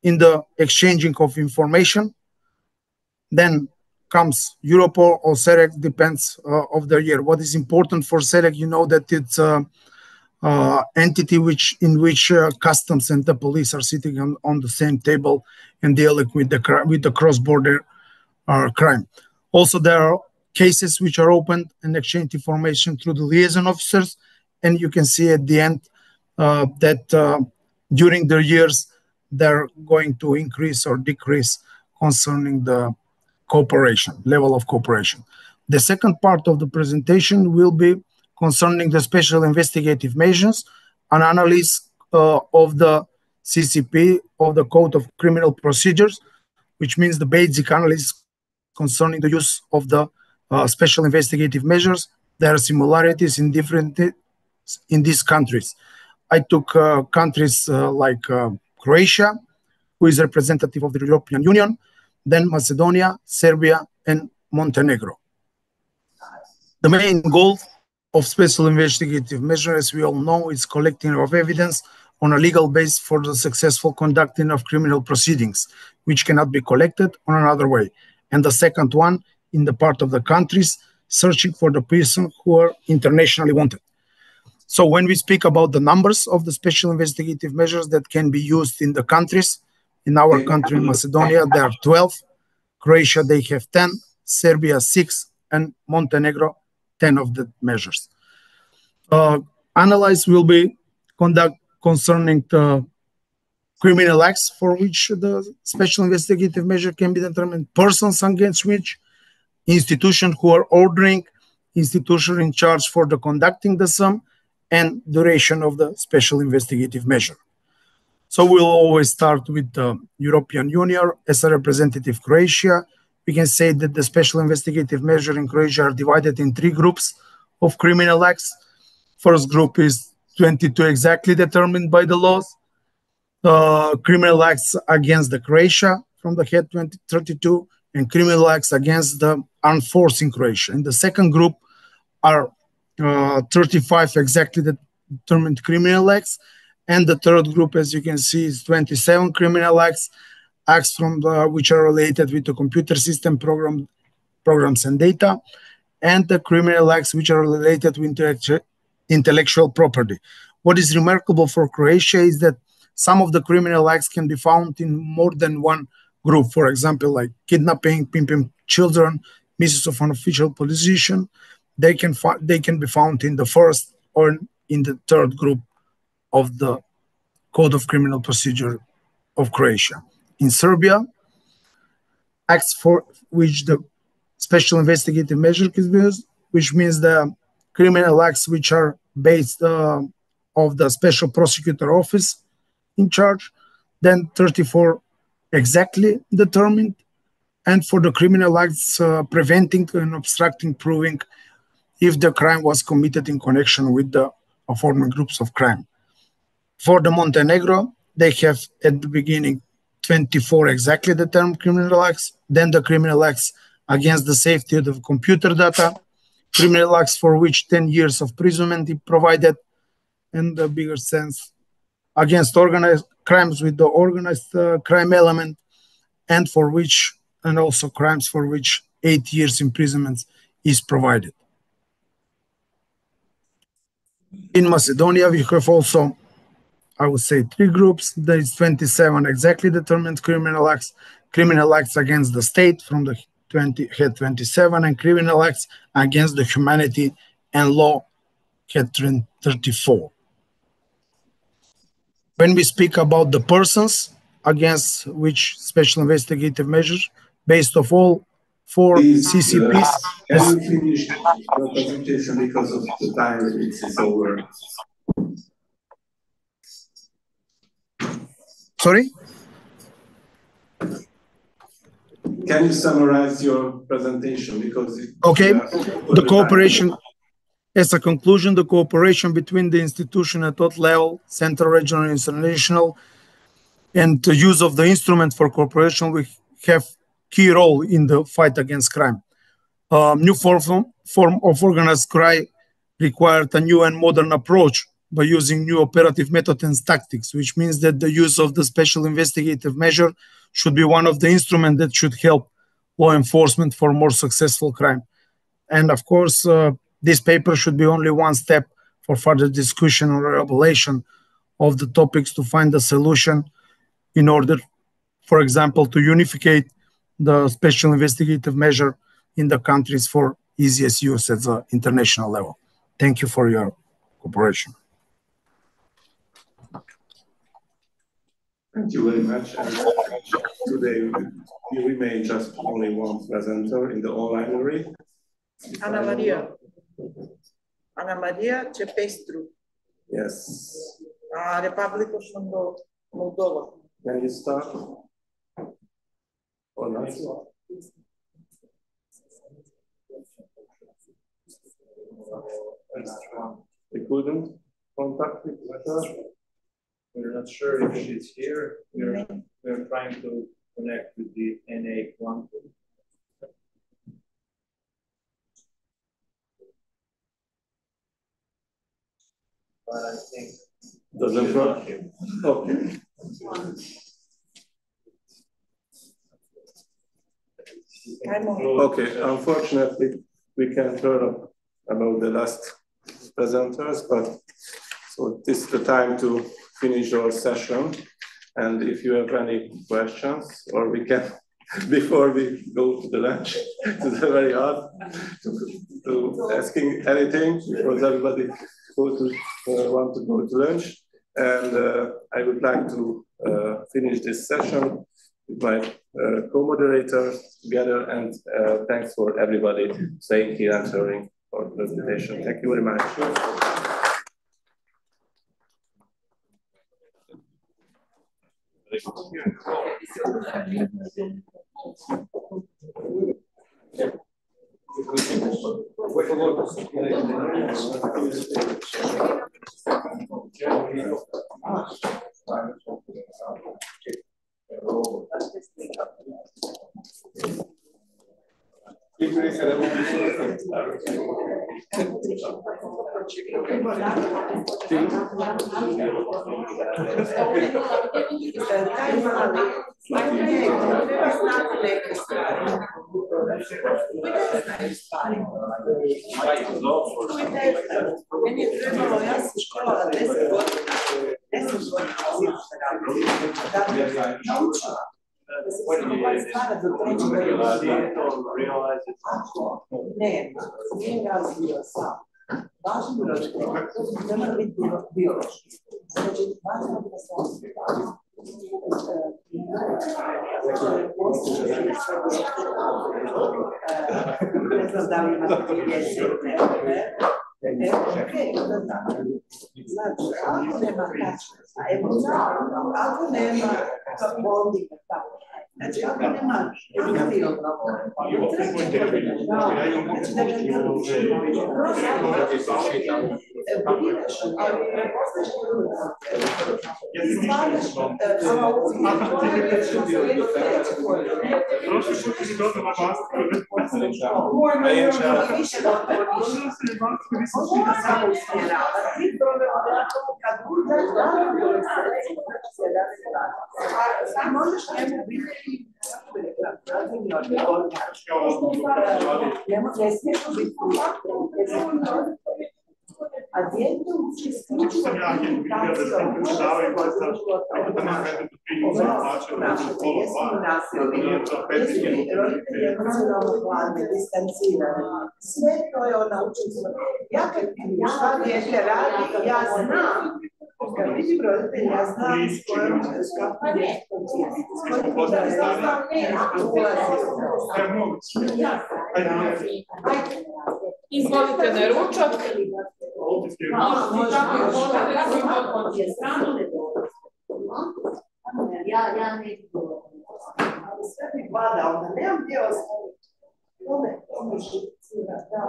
in the exchanging of information. Then comes Europol or SELEC, depends of the year. What is important for SELEC, you know that it's an entity in which customs and the police are sitting on the same table and dealing with the cross-border crime. Also, there are cases which are opened and exchange information through the liaison officers, and you can see at the end that during the years they're going to increase or decrease concerning the cooperation, level of cooperation. The second part of the presentation will be concerning the special investigative measures, an analysis of the CCP, of the Code of Criminal Procedures, which means the basic analysis concerning the use of the special investigative measures. There are similarities in these countries. I took countries like Croatia, who is representative of the European Union, then Macedonia, Serbia, and Montenegro. The main goal of special investigative measures, as we all know, is collecting of evidence on a legal basis for the successful conducting of criminal proceedings, which cannot be collected on another way. And the second one, in the part of the countries, searching for the person who are internationally wanted. So when we speak about the numbers of the special investigative measures that can be used in the countries, in our country, Macedonia, there are 12, Croatia, they have 10, Serbia, 6, and Montenegro, 10 of the measures. Analysis will be conducted concerning the criminal acts for which the special investigative measure can be determined, persons against which, institutions who are ordering, institution in charge for the conducting the sum, and duration of the special investigative measure. So we'll always start with the European Union as a representative Croatia. We can say that the special investigative measure in Croatia are divided in 3 groups of criminal acts. First group is 22 exactly determined by the laws. Criminal acts against the Croatia from the head 2032 and criminal acts against the armed force in Croatia. In the second group are 35 exactly determined criminal acts, and the third group, as you can see, is 27 criminal acts from which are related with the computer system programs and data, and the criminal acts which are related with intellectual property. What is remarkable for Croatia is that some of the criminal acts can be found in more than one group. For example, like kidnapping, pimping children, misuse of an official position. They can be found in the first or in the third group of the Code of Criminal Procedure of Croatia. In Serbia, acts for which the special investigative measure is used, which means the criminal acts which are based of the special prosecutor office in charge, then 34 exactly determined, and for the criminal acts preventing and obstructing proving if the crime was committed in connection with the aforementioned groups of crime. For the Montenegro, they have at the beginning 24 exactly determined criminal acts, then the criminal acts against the safety of the computer data, criminal acts for which 10 years of imprisonment is provided, in the bigger sense, against organized crimes with the organized crime element, and also crimes for which 8 years imprisonment is provided. In Macedonia, we have also, I would say, 3 groups. There is 27 exactly determined criminal acts against the state from the head 27, and criminal acts against the humanity and law head 34. When we speak about the persons against which special investigative measures, based of all 4 CCPs. Can you finish the presentation because of the time is over? Sorry? Can you summarize your presentation? Because okay, the cooperation, as a conclusion, the cooperation between the institution at all level, central, regional, international, and the use of the instrument for cooperation will have key role in the fight against crime. New form of organized crime required a new and modern approach by using new operative methods and tactics, which means that the use of the special investigative measure should be one of the instruments that should help law enforcement for more successful crime. And of course, this paper should be only one step for further discussion or elaboration of the topics to find a solution in order, for example, to unify the special investigative measure in the countries for easiest use at the international level. Thank you for your cooperation. Thank you very much. And today we remain just only one presenter in the online library. Ana Maria Cepestru. Yes. Republic of Moldova. Can you start? Or not? We couldn't contact with her. We're not sure if she's here. We're trying to connect with the NA Quantum. But I think doesn't work. Okay. Okay, unfortunately, we can't hear about the last presenters, but so this is the time to finish our session. And if you have any questions, or we can, before we go to the lunch, it's very hard to asking anything because everybody want to go to lunch. And I would like to finish this session with my co-moderator together, and thanks for everybody staying here and sharing our presentation. Thank you very much. Meni je trebalo, ja sam školovala 10 godina, 10 godina da bi naučila da se sve stvara do trećeg godina. Ne, nije razvio sam. Važno je da mora biti biološki. Znači, važno je da se osvijeta. Ne znam da li imate vidjeti, znači, ako nema tačnosti, emocionalno, ako nema bondinga, znači, ako nema emotivno, znači, da kad budeš, prepoznaš i stvaraš, samo usmjeravati, kad budeš možeš njemu biti ne smiješ biti a dijete uči isključivo komunikacijom. Jesmo nasilni, roditelji emocionalno hladni, distancirani. Sve to je ona učinstvo. Ja kad vidim šta dijete radi, ja znam. Kad vidim roditelji, ja znam s kojom kako dijete počiniti. S kojim izvolite na ručak. Ja ne sve mi pada, onda nemam gdje ostaviti. Tome živcira, da.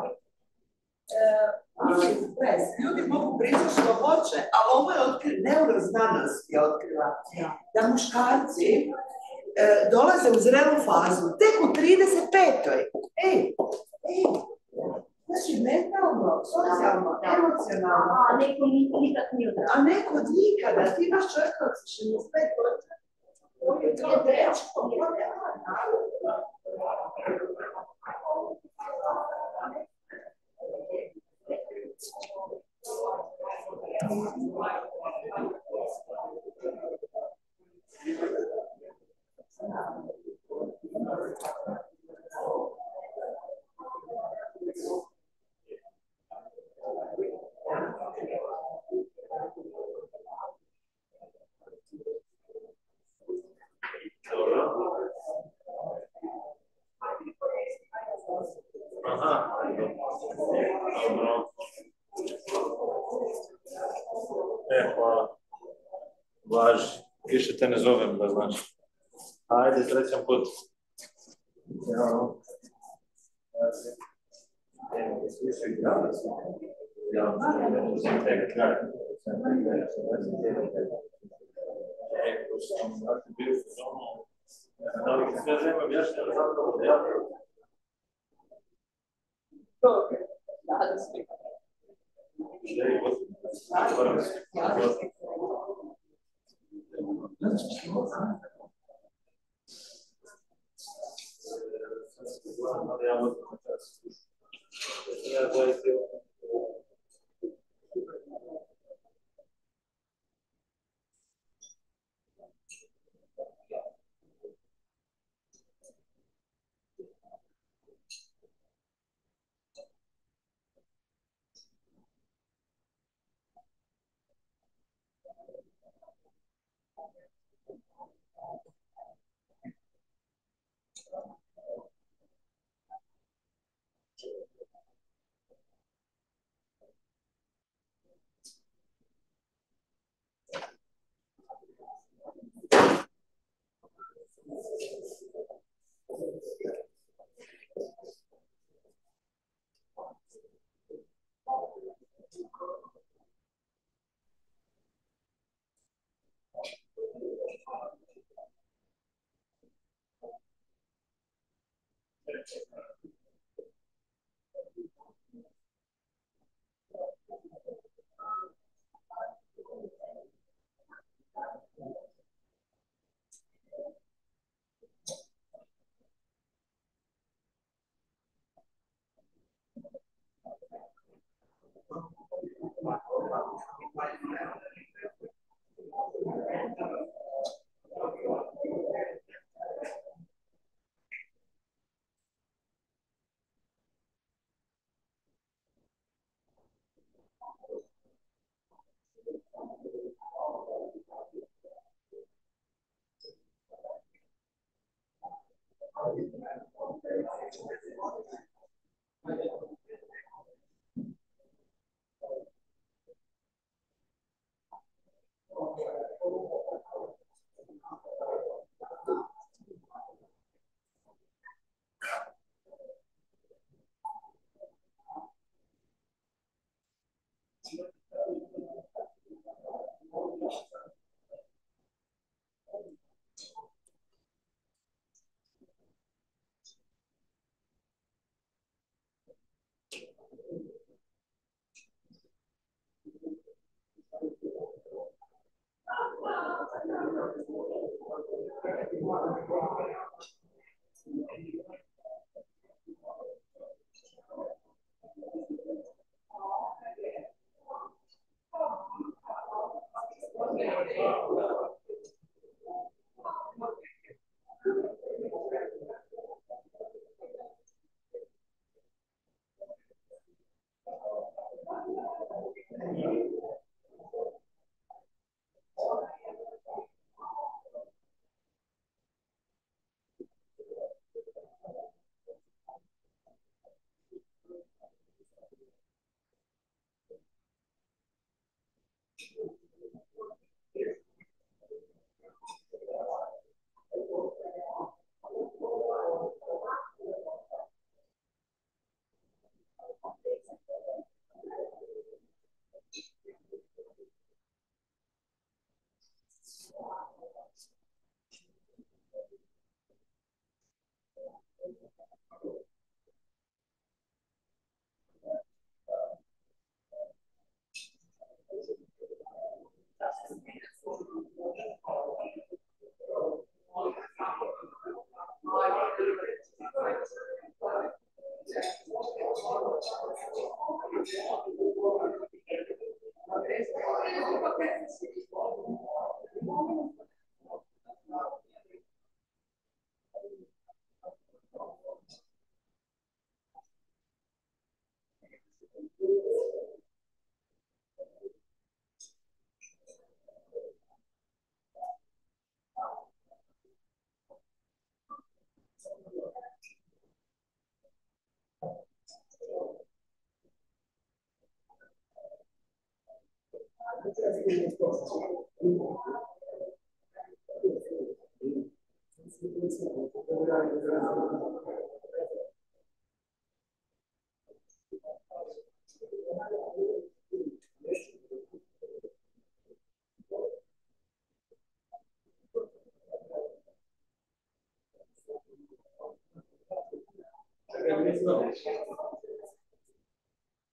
Ljudi mogu pričati što hoće, ali ovo je neuroznanost je otkrila da muškarci dolaze u zrelu fazu tek u 35. Znači, mentalno, socijalno, emocionalno. A neko nikad nije odradio. A neko nikada. Ti imaš čovjeka od 65 godina. To je teško. Hvala. Važi. Više te ne zovem, da znaš. Ajde, srećan put.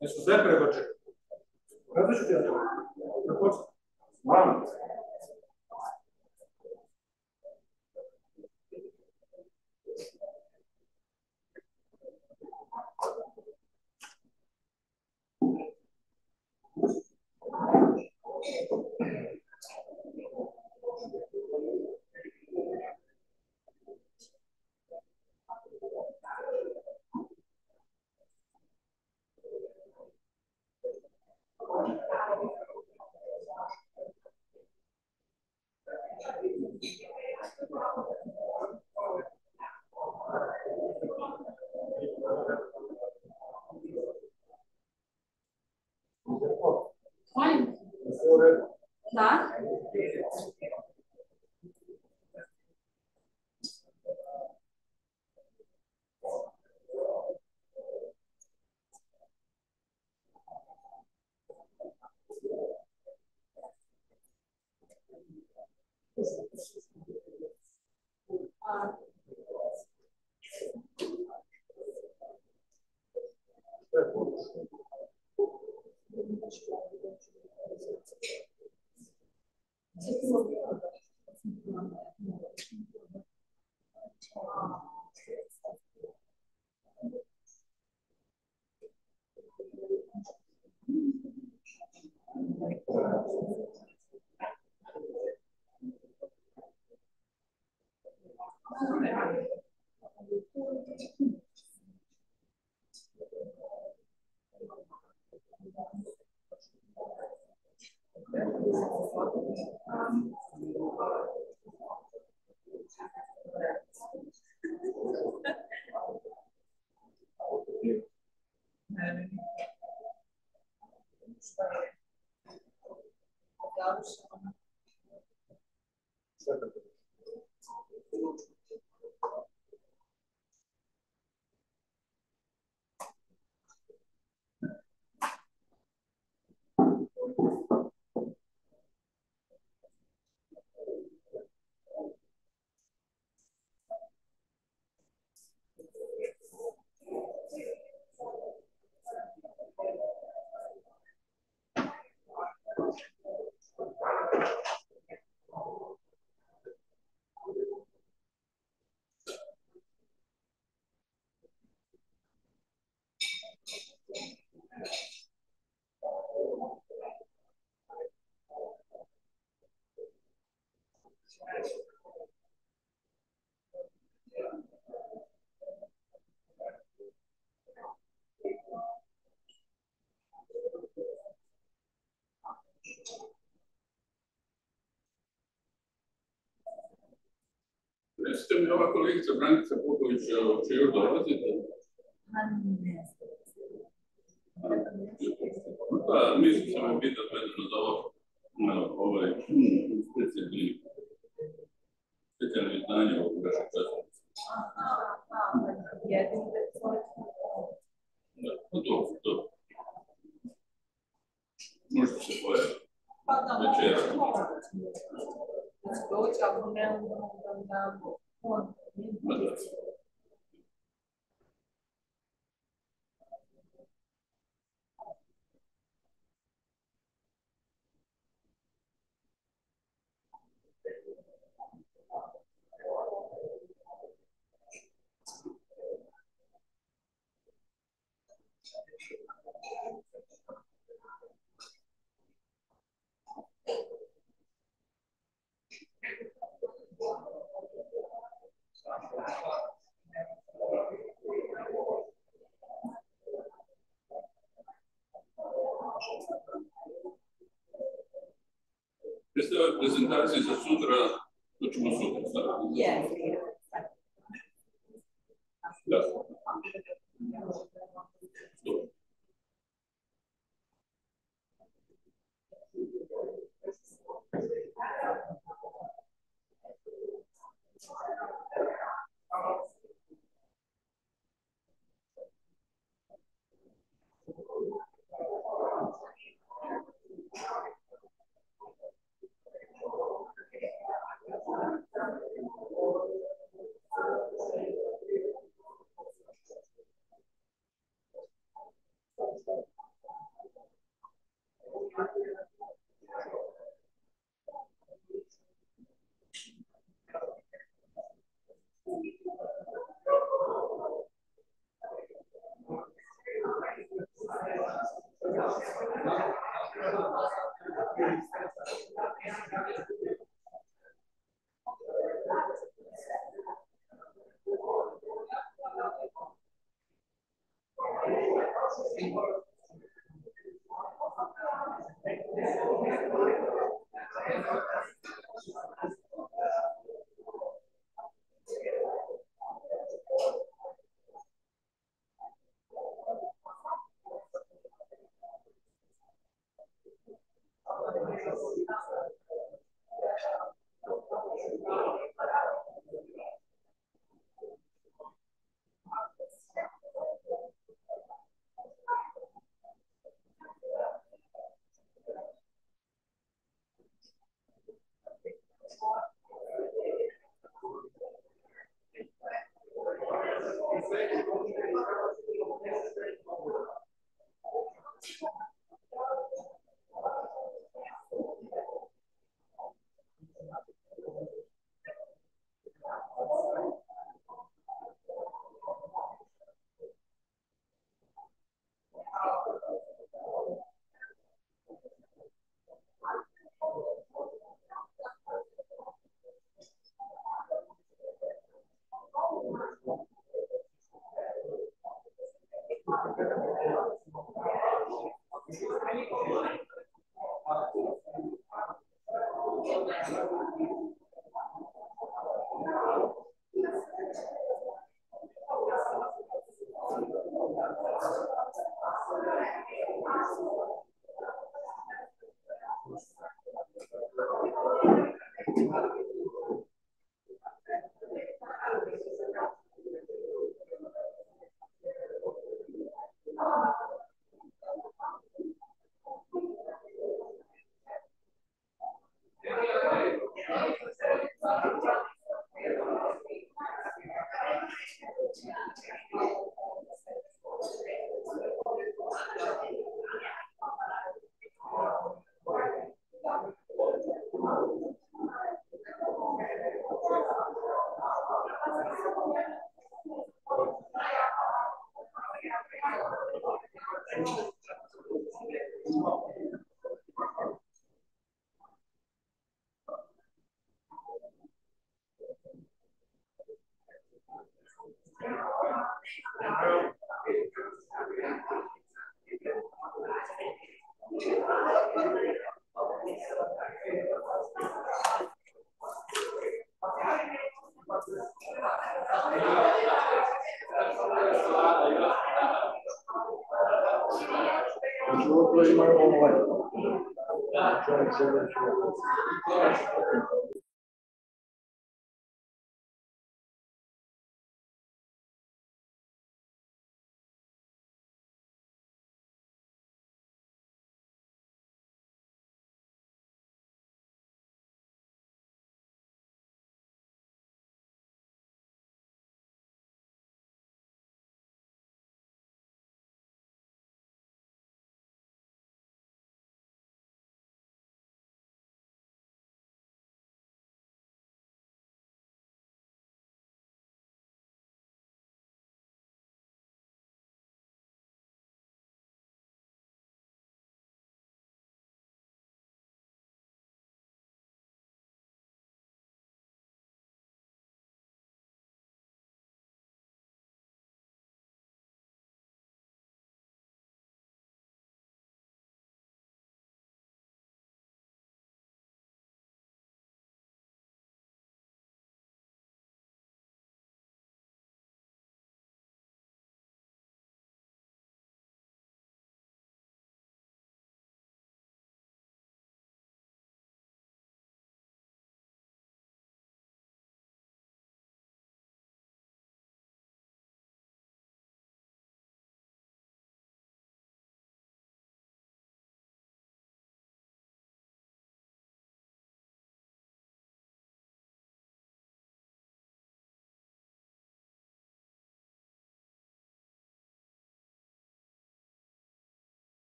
Jesu sve prebačeni. Kada ću ti ja to? Malo. Da? Recite mi, ova kolegica Branica Popović će još dolaziti? Da, mislim sam je pitati vezano za ovaj specijalni znanje ovog vašeg časopisa. Da, pa to. Možete se pojaviti. Večera. Jeste ove prezentacije za sutra, to ćemo sutra staviti. Da.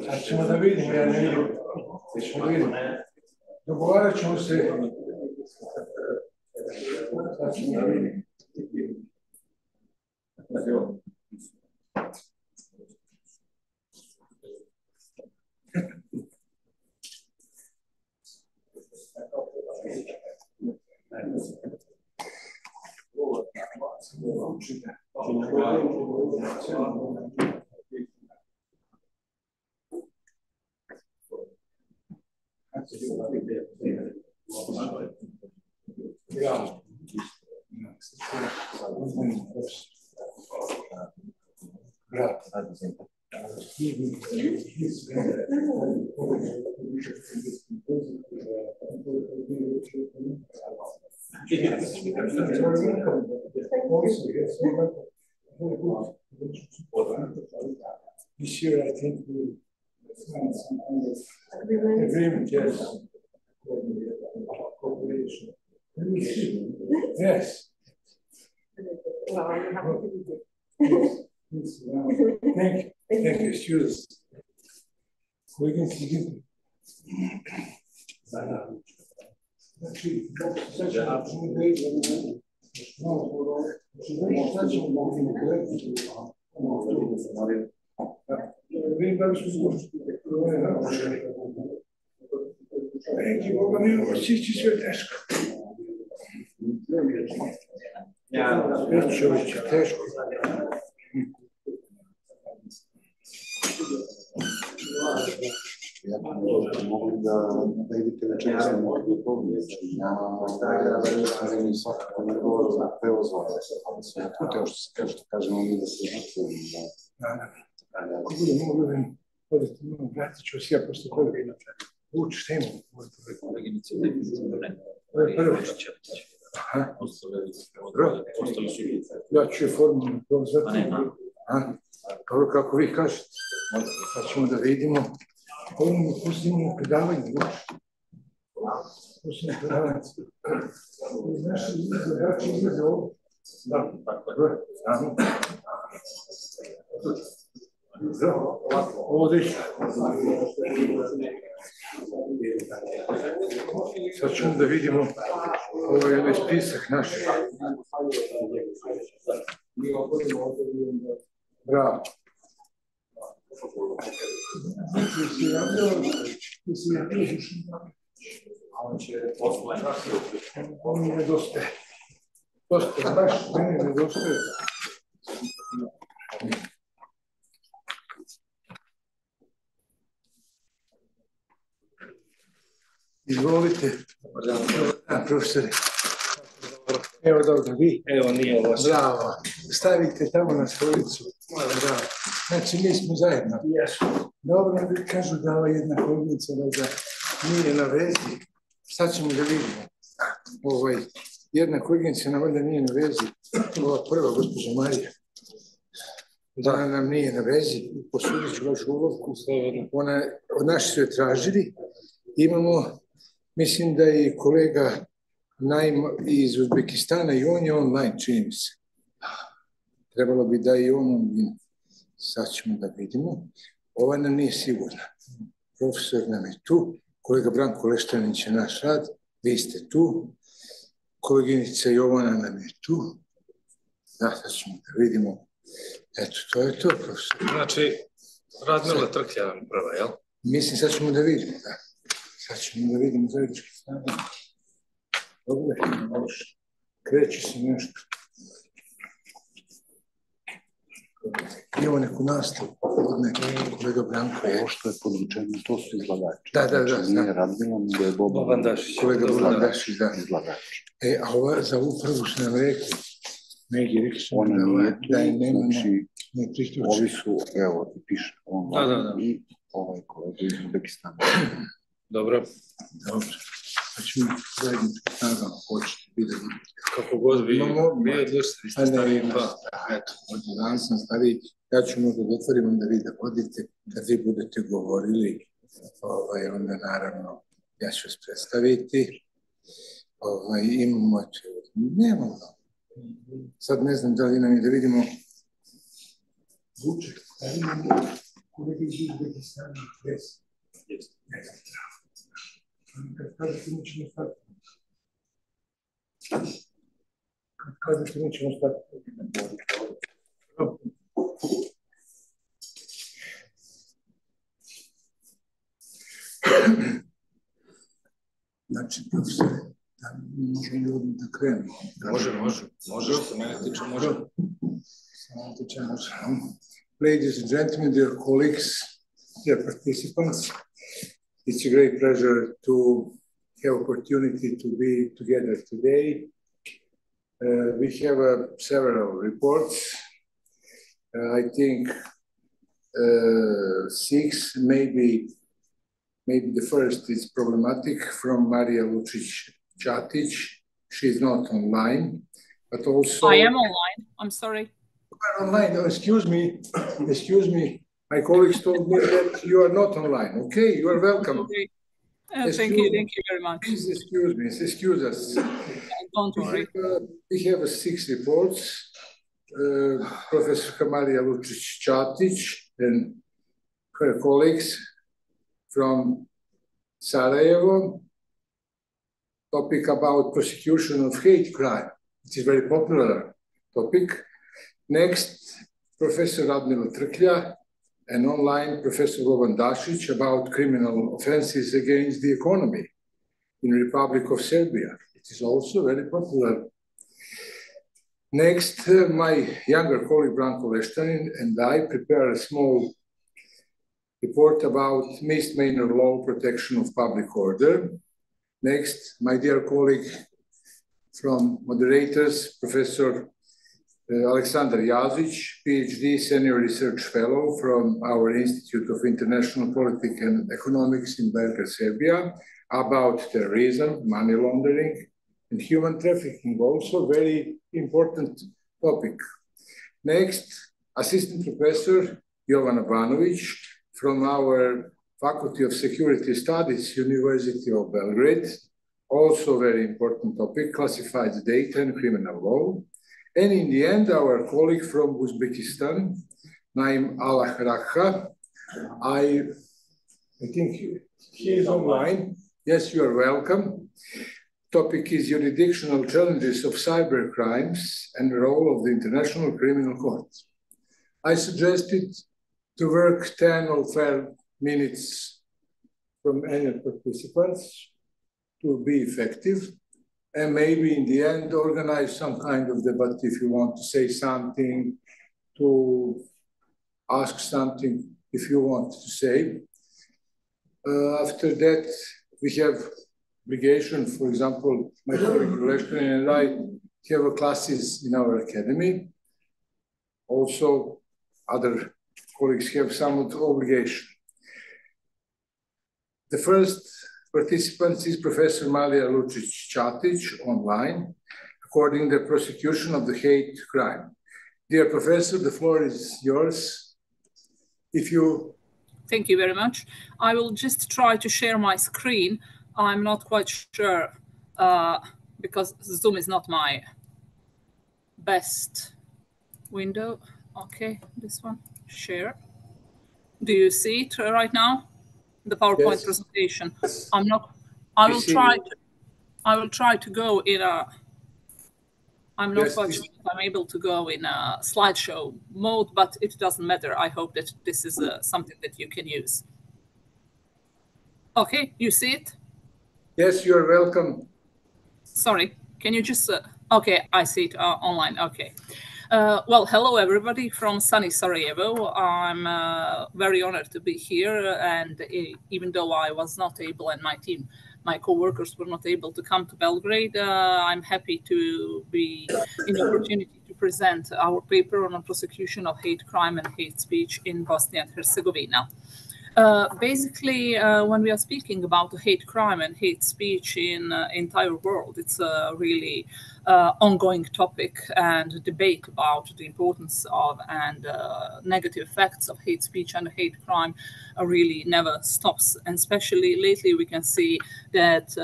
Sad ćemo da vidimo, ja ne vidim. Ćemo da vidimo. Dogovarat ćemo se. Sad ćemo da vidimo. This year, I think we signed some kind of agreement, yes. Cooperation. Yes. Thank you. Thank you. Excuse. We can see. Neki Boga mi očići sve teško. Sve čovječe teško. Mogli da idete večeras na mogu ja svakako ne govorim za prevozove, ali sve je to što se kažemo mi da se žrtvujemo. Ako budem mogu da vratit ću se ja posle koga imate. Uči temu. Koleginice, ovo je prvo. Ostali su ljudi. Ja ću je formalno prozvati. Dobro, kako vi kažete. Sad ćemo da vidimo. Ovo mi pustimo predavanje. Pustimo predavanje. Naši zadači izgleda ovo. Da, tako je. Ovdje. Sad ćemo da vidimo ovo je spisak naših. Bravo. On mi nedostaje. Dosta, baš meni nedostaje. Izvolite. Profesore. Evo dobro, vi. Evo nije loše. Bravo. Stavite tamo na stolicu. Bravo. Znači, mi smo zajedno. Dobro, kažu da ova jedna kolegica nije na vezi. Sad ćemo da vidimo. Jedna kolegica nam valjda nije na vezi. Ova prva, gospođa Marija. Da nam nije na vezi. Posudit ću vašu ulovku. Od naši su je tražili. Imamo, mislim da je kolega iz Uzbekistana i on je online, čini mi se. Trebalo bi da i on online. Sad ćemo da vidimo. Ova nam nije sigurna. Profesor nam je tu. Kolega Branko Leštanić je naš rad. Vi ste tu. Koleginica Jovana nam je tu. Da, sad ćemo da vidimo. Eto, to je to, profesor. Znači, Radmila Trklja nam prva, jel? Mislim, sad ćemo da vidimo, da. Sad ćemo da vidimo zajednički snage. Dobro, kreće se nešto. Imamo neku nastavu, kolega Branko je. Ovo što je područeno, to su izlagači. Da. Znači, nije Radmila, nego je Boban Dašić. Kolega Boban Dašić, da. Izlagač. A za ovu prvu su nam rekli, Megi, rekli su ona nije tu, da je nema, znači, ne priključi. ovi su, evo, piše online i ovaj kolega iz Uzbekistana. Dobro. Dobro. Znači, zajednički snagama početi vidjeti kako god vi odlučite. Eto, danas sam stariji, ja ću možda da otvorim, onda vi da vodite, kad vi budete govorili, onda naravno ja ću vas predstaviti. Imamo, nemamo. Sad ne znam da li nam je da vidimo Vuček, da imamo kolegi iz Uzbekistana, Reiss. Kad kažete mi ćemo stati. Kad kažete mi ćemo stati. Znači, profesore, da možemo ljudi da krenemo. Može, što mene tiče, može. Ladies and gentlemen, dear colleagues, dear participants, it's a great pleasure to have opportunity to be together today. We have several reports. I think 6, maybe the first is problematic from Marija Lučić-Čatić. She's not online, but also... I am online, I'm sorry. You are online, excuse me. My colleagues told me that you are not online. Okay, you are welcome. Okay. Thank you very much. Please excuse us. Don't worry. We have 6 reports. Professor Marija Lučić-Čatić and her colleagues from Sarajevo. Topic about prosecution of hate crime. It is a very popular topic. Next, Professor Radmila Trklja, and online Professor Lovan Dašić about criminal offenses against the economy in the Republic of Serbia. It is also very popular. Next, my younger colleague Branko Leštanin and I prepare a small report about misdemeanor law protection of public order. Next, my dear colleague from moderators, Professor Aleksandar Jazic, PhD Senior Research Fellow from our Institute of International Politics and Economics in Belgrade, Serbia, about terrorism, money laundering, and human trafficking, also very important topic. Next, Assistant Professor Jovan Abanovic from our Faculty of Security Studies, University of Belgrade, also very important topic, classified data and criminal law. And in the end, our colleague from Uzbekistan, Naim Alahrakha, I think he is online. Yes, you are welcome. Topic is jurisdictional challenges of cyber crimes and the role of the International Criminal Court. I suggested to work 10 or 12 minutes from any participants to be effective. And maybe in the end, organize some kind of debate if you want to say something, to ask something if you want to say. After that, we have obligation, for example, my colleague Leštanin and I have classes in our academy. Also, other colleagues have some obligation. The first participant is Professor Marija Lučić-Čatić online, according to the prosecution of the hate crime. Dear Professor, the floor is yours. If you... Thank you very much. I will just try to share my screen. I'm not quite sure because Zoom is not my best window. Okay, this one, share. Do you see it right now? The PowerPoint presentation. I will try to go in a, I'm not quite sure if I'm able to go in a slideshow mode, but it doesn't matter. I hope that this is something that you can use. Okay, you see it? Yes, you're welcome. Sorry, can you just, okay, I see it online, okay. Well, hello everybody from sunny Sarajevo. I'm very honored to be here, and even though I was not able, and my team, my co-workers were not able to come to Belgrade, I'm happy to be in the opportunity to present our paper on the prosecution of hate crime and hate speech in Bosnia and Herzegovina. Basically, when we are speaking about hate crime and hate speech in entire world, it's a really ongoing topic, and debate about the importance of and negative effects of hate speech and hate crime really never stops. And especially lately, we can see that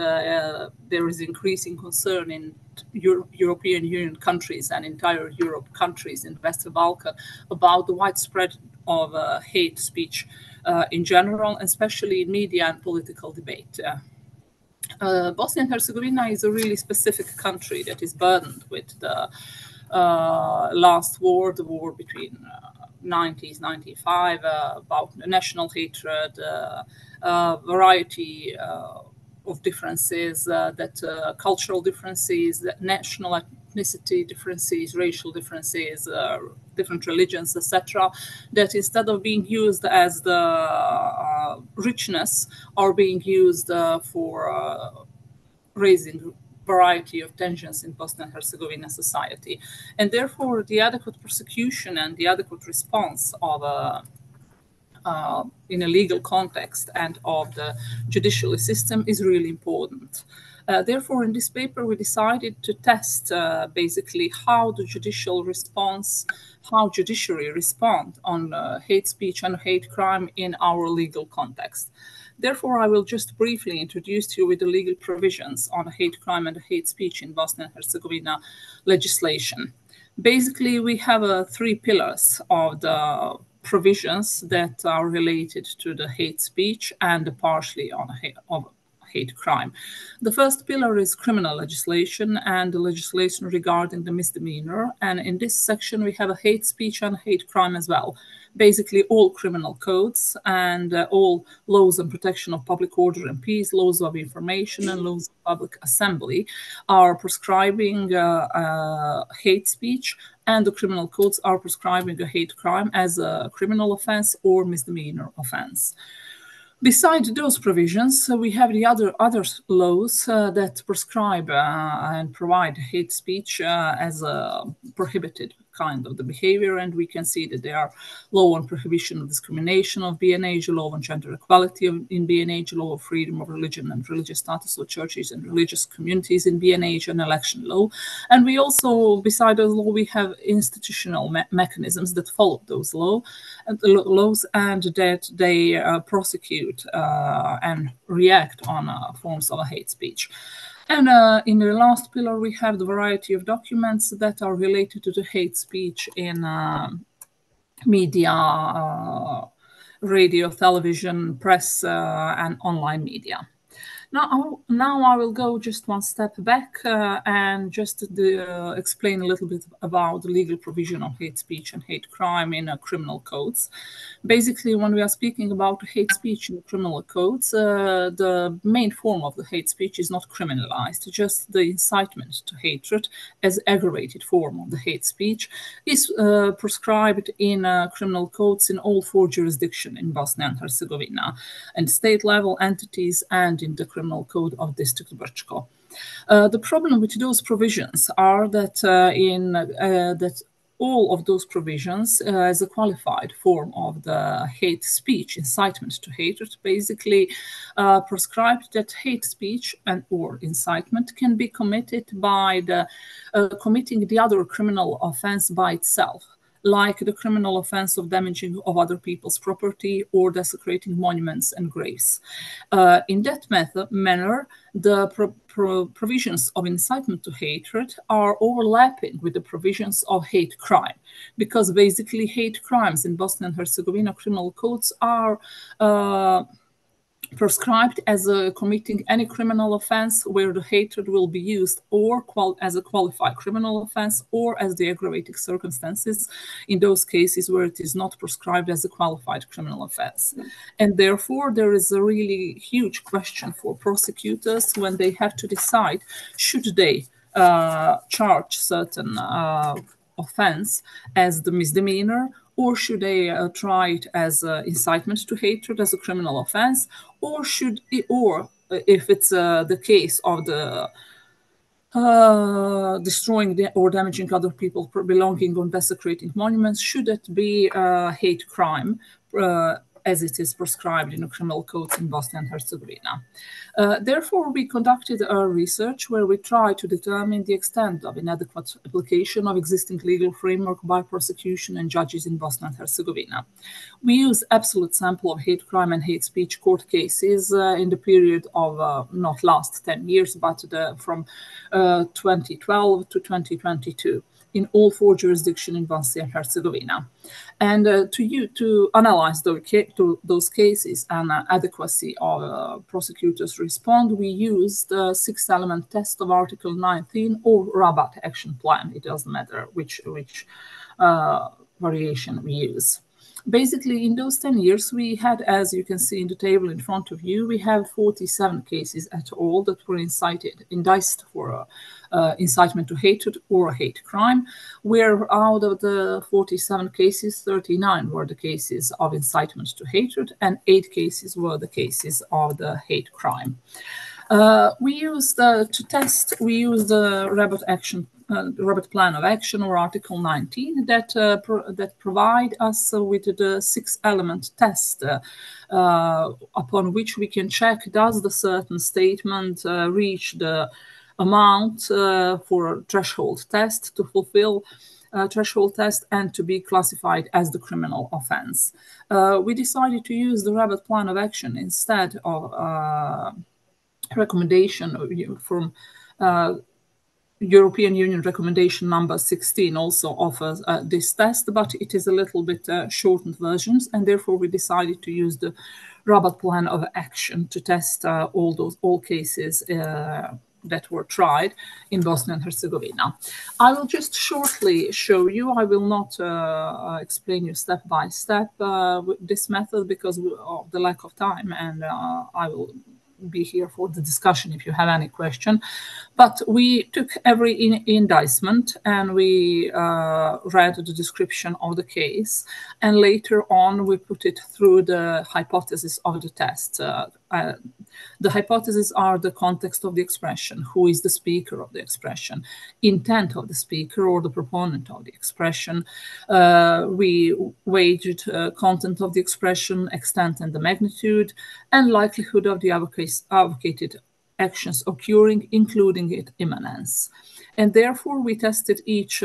there is increasing concern in European Union countries and entire Europe countries in Western Balkan about the widespread of hate speech in general, especially in media and political debate. Bosnia and Herzegovina is a really specific country that is burdened with the last war, the war between 90s, 95, about national hatred, variety of differences, cultural differences, national ethnicity differences, racial differences, different religions, etc., that instead of being used as the richness are being used for raising variety of tensions in Bosnia and Herzegovina society. And therefore, the adequate prosecution and the adequate response of in a legal context and of the judicial system is really important. Therefore, in this paper, we decided to test basically how the judicial response, how judiciary respond on hate speech and hate crime in our legal context. Therefore, I will just briefly introduce you with the legal provisions on hate crime and hate speech in Bosnia and Herzegovina legislation. Basically, we have 3 pillars of the provisions that are related to the hate speech and partially on hate crime. The first pillar is criminal legislation and the legislation regarding the misdemeanor. And in this section, we have a hate speech and hate crime as well. Basically, all criminal codes and all laws on protection of public order and peace, laws of information and laws of public assembly are prescribing hate speech, and the criminal codes are prescribing a hate crime as a criminal offense or misdemeanor offense. Besides those provisions, we have the other laws that prescribe and provide hate speech as a prohibited kind of the behavior, and we can see that there are law on prohibition of discrimination of B&H, law on gender equality in B&H, law of freedom of religion and religious status of churches and religious communities in B&H, and election law. And we also, beside the law, we have institutional mechanisms that follow those laws and that they prosecute and react on forms of hate speech. And in the last pillar, we have the variety of documents that are related to the hate speech in media, radio, television, press, and online media. Now I will go just one step back and just explain a little bit about the legal provision of hate speech and hate crime in criminal codes. Basically, when we are speaking about hate speech in criminal codes, the main form of the hate speech is not criminalized. Just the incitement to hatred as aggravated form of the hate speech is prescribed in criminal codes in all 4 jurisdictions in Bosnia and Herzegovina, and state level entities and in the criminal code of District Brčko. The problem with those provisions are that that all of those provisions as a qualified form of the hate speech, incitement to hatred, basically prescribed that hate speech and or incitement can be committed by the committing the other criminal offense by itself, like the criminal offense of damaging of other people's property or desecrating monuments and graves. In that manner, the provisions of incitement to hatred are overlapping with the provisions of hate crime, because basically hate crimes in Bosnia and Herzegovina criminal codes are prescribed as committing any criminal offense where the hatred will be used or as a qualified criminal offense or as the aggravating circumstances in those cases where it is not prescribed as a qualified criminal offense. And therefore, there is a really huge question for prosecutors when they have to decide should they charge certain offense as the misdemeanor, or should they try it as incitement to hatred as a criminal offense, or if it's the case of the destroying or damaging other people belonging or desecrating monuments, should it be hate crime as it is prescribed in the criminal codes in Bosnia and Herzegovina. Therefore, we conducted a research where we tried to determine the extent of inadequate application of existing legal framework by prosecution and judges in Bosnia and Herzegovina. We use absolute sample of hate crime and hate speech court cases in the period of not last 10 years, but from 2012 to 2022 in all 4 jurisdictions in Bosnia and Herzegovina. And to analyze those cases and adequacy of prosecutors' response, we used the 6-element test of Article 19 or Rabat action plan. It doesn't matter which variation we use. Basically, in those 10 years, we had, as you can see in the table in front of you, we have 47 cases at all that were indicted for incitement to hatred or a hate crime, where out of the 47 cases, 39 were the cases of incitement to hatred and 8 cases were the cases of the hate crime. We used the Rabat plan of action or Article 19 that provide us with the 6-element test upon which we can check does the certain statement reach the amount for a threshold test to fulfill threshold test and to be classified as the criminal offense. We decided to use the Rabat plan of action instead of recommendation from European Union recommendation number 16 also offers this test, but it is a little bit shortened versions, and therefore we decided to use the Rabat plan of action to test all cases that were tried in Bosnia and Herzegovina. I will just shortly show you. I will not explain you step by step this method because of the lack of time, and I will be here for the discussion if you have any question. But we took every indictment and we read the description of the case, and later on we put it through the hypothesis of the test. The hypotheses are the context of the expression, who is the speaker of the expression, intent of the speaker or the proponent of the expression. We weighed content of the expression, extent and the magnitude, and likelihood of the advocated actions occurring, including its imminence. And therefore, we tested each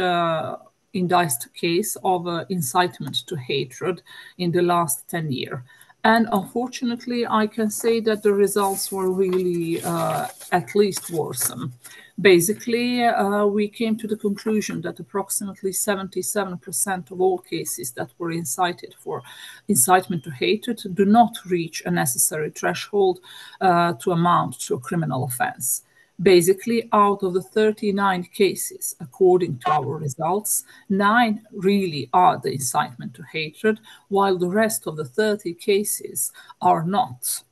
indicted case of incitement to hatred in the last 10 years. And unfortunately, I can say that the results were really at least worrisome. Basically, we came to the conclusion that approximately 77% of all cases that were incited for incitement to hatred do not reach a necessary threshold to amount to a criminal offense. Basically, out of the 39 cases, according to our results, 9 really are the incitement to hatred, while the rest of the 30 cases are not.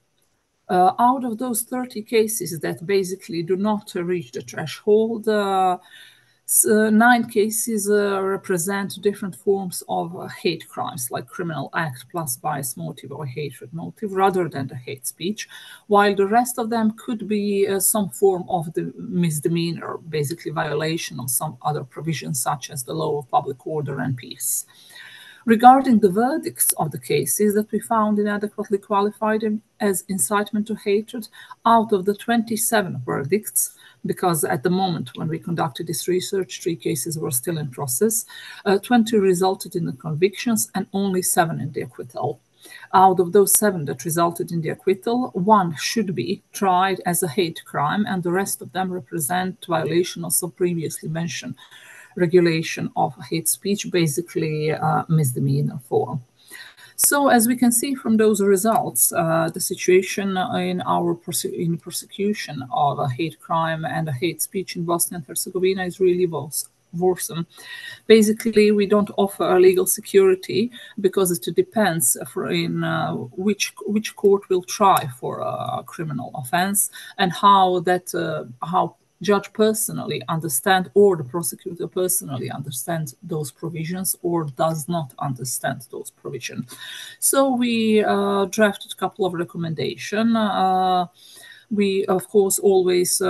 Out of those 30 cases that basically do not reach the threshold, 9 cases represent different forms of hate crimes, like criminal act plus bias motive or hatred motive, rather than the hate speech, while the rest of them could be some form of the misdemeanor, basically violation of some other provisions, such as the law of public order and peace. Regarding the verdicts of the cases that we found inadequately qualified as incitement to hatred, out of the 27 verdicts, because at the moment when we conducted this research, 3 cases were still in process, 20 resulted in the convictions and only 7 in the acquittal. Out of those 7 that resulted in the acquittal, 1 should be tried as a hate crime, and the rest of them represent violation of some previously mentioned regulation of hate speech, basically misdemeanor form. So as we can see from those results, the situation in prosecution of a hate crime and a hate speech in Bosnia and Herzegovina is really worrisome. Basically, we don't offer a legal security because it depends in which court will try for a criminal offense and how judge personally understand or the prosecutor personally understands those provisions or does not understand those provisions. So we drafted a couple of recommendations. We, of course, always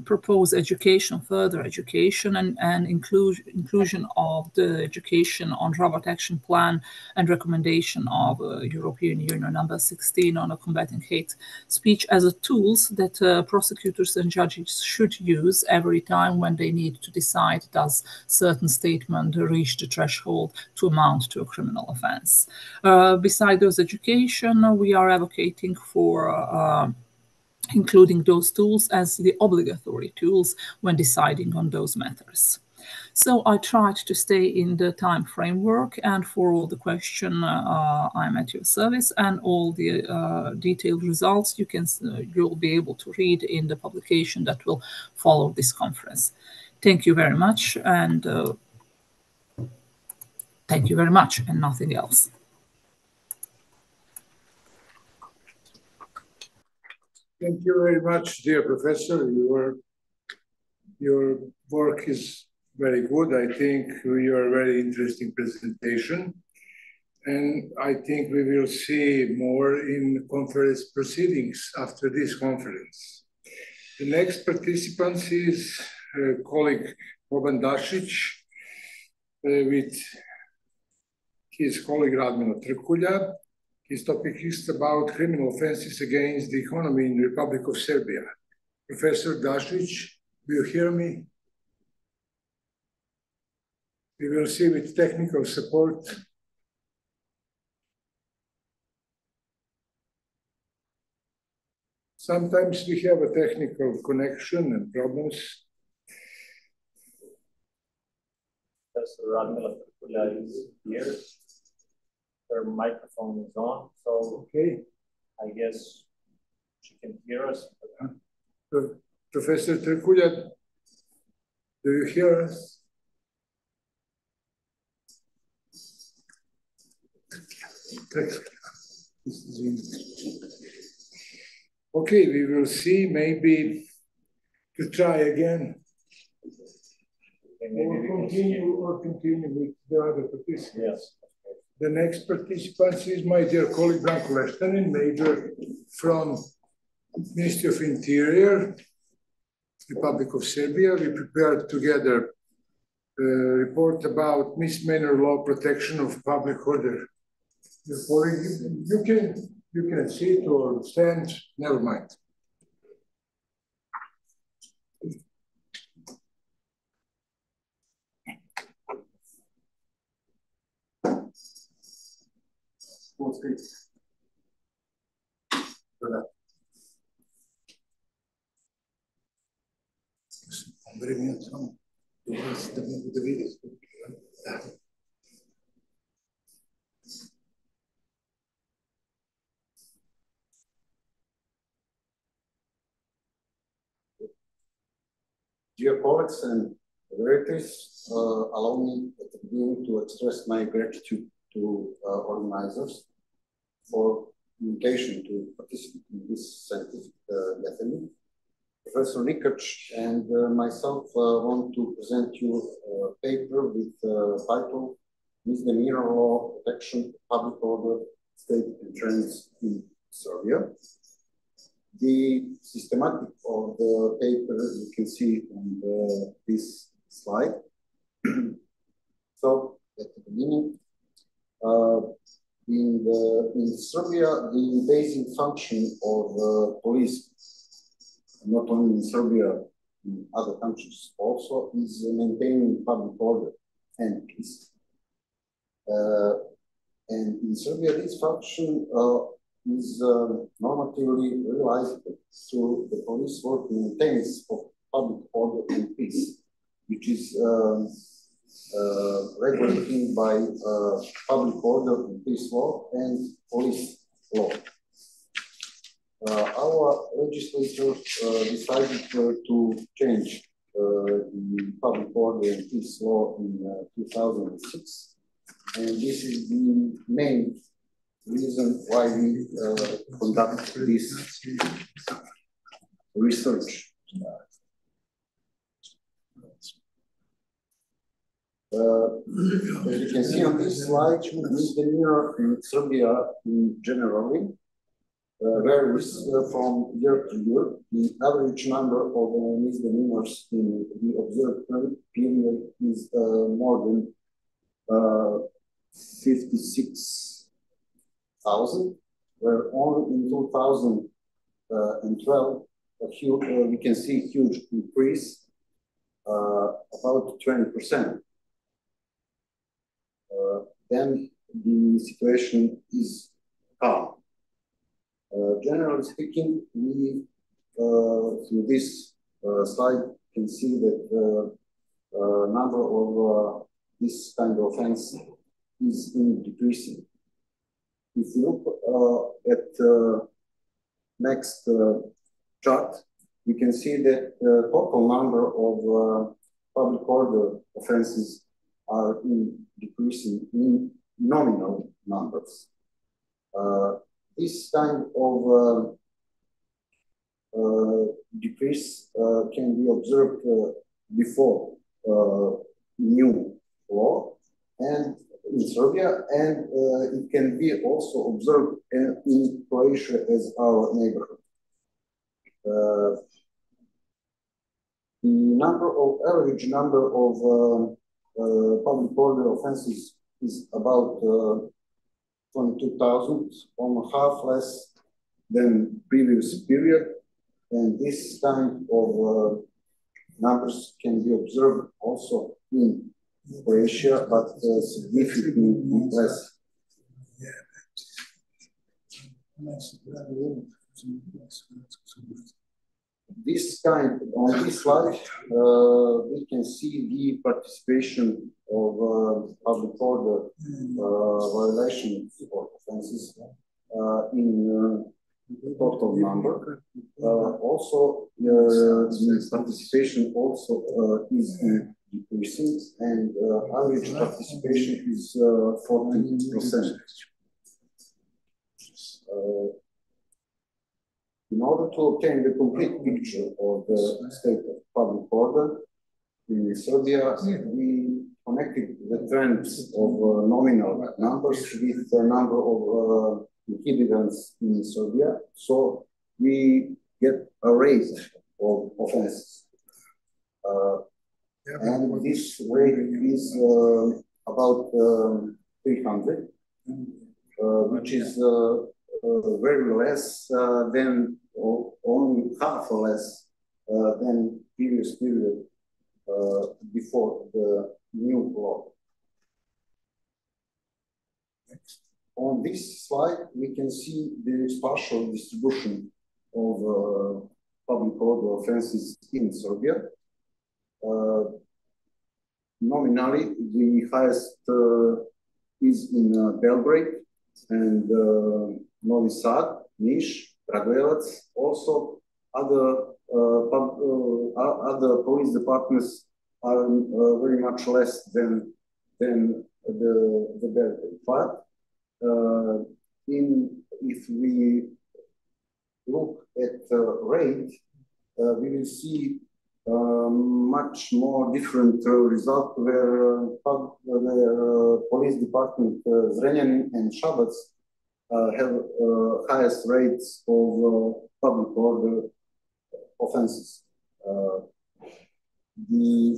propose education, further education, and inclusion of the education on robot action plan and recommendation of European Union number 16 on combating hate speech as a tools that prosecutors and judges should use every time when they need to decide does certain statement reach the threshold to amount to a criminal offense. Beside those education, we are advocating for including those tools as the obligatory tools when deciding on those matters. So I tried to stay in the time framework, and for all the question, I'm at your service, and all the detailed results you'll be able to read in the publication that will follow this conference. Thank you very much, and thank you very much, and nothing else. Thank you very much, dear Professor. Your work is very good. I think you are a very interesting presentation. And I think we will see more in conference proceedings after this conference. The next participant is colleague Boban Dašić with his colleague Radmila Trkulja. His topic is about criminal offenses against the economy in the Republic of Serbia. Professor Dašić, do you hear me? We will see with technical support. Sometimes we have a technical connection and problems. Professor Radmila Trkulja is here. Her microphone is on, so okay. I guess she can hear us. Professor Trkulja, do you hear us? Okay, we will see. Maybe to try again. Or continue with the other participants. Yes. The next participant is my dear colleague Branko Leštanin, major from Ministry of Interior, Republic of Serbia. We prepared together a report about misdemeanor law protection of public order. You can sit or stand, never mind. Dear colleagues and moderators, allow me at the beginning to express my gratitude to organizers for invitation to participate in this scientific gathering. Professor Nikac and myself want to present you a paper with title Misdemeanor Law Protection of Public Order, State and Trends in Serbia. The systematic of the paper you can see on this slide. So at the beginning, in Serbia, the basic function of police, not only in Serbia, in other countries also, is maintaining public order and peace. And in Serbia, this function is normatively realized through the police work maintenance of public order and peace, which is regulated by public order and peace law and police law. Our legislature decided to change the public order and peace law in 2006, and this is the main reason why we conduct this research. As you can see on this slide, misdemeanor in Serbia generally varies from year to year. The average number of misdemeanors in the observed period is more than 56,000, where only in 2012 we can see a huge increase, about 20%. Then the situation is calm. Generally speaking, we through this slide can see that the number of this kind of offense is decreasing. If you look at next chart, we can see that the total number of public order offenses are decreasing in nominal numbers. This kind of decrease can be observed before new law and in Serbia, and it can be also observed in Croatia as our neighborhood. The average number of public order offenses is about 22,000, almost half less than previous period, and this kind of numbers can be observed also in Croatia, but significantly less. On this slide, we can see the participation of public order violations or offenses in total number. Also, the participation also is decreasing, and average participation is 40%. In order to obtain the complete picture of the state of public order in Serbia, we connected the trends of nominal numbers with the number of inhabitants in Serbia. So we get a rate of offenses. And this rate is about 300, which is very less than, or only half or less than previous period before the new law. On this slide, we can see the spatial distribution of public order offenses in Serbia. Nominally, the highest is in Belgrade and Novi Sad, Niš, Kragujevac. Also, other police departments are very much less than the Belgrade. But if we look at the rate, we will see much more different result where police department Zrenjanin and Šabac have highest rates of public order offenses. The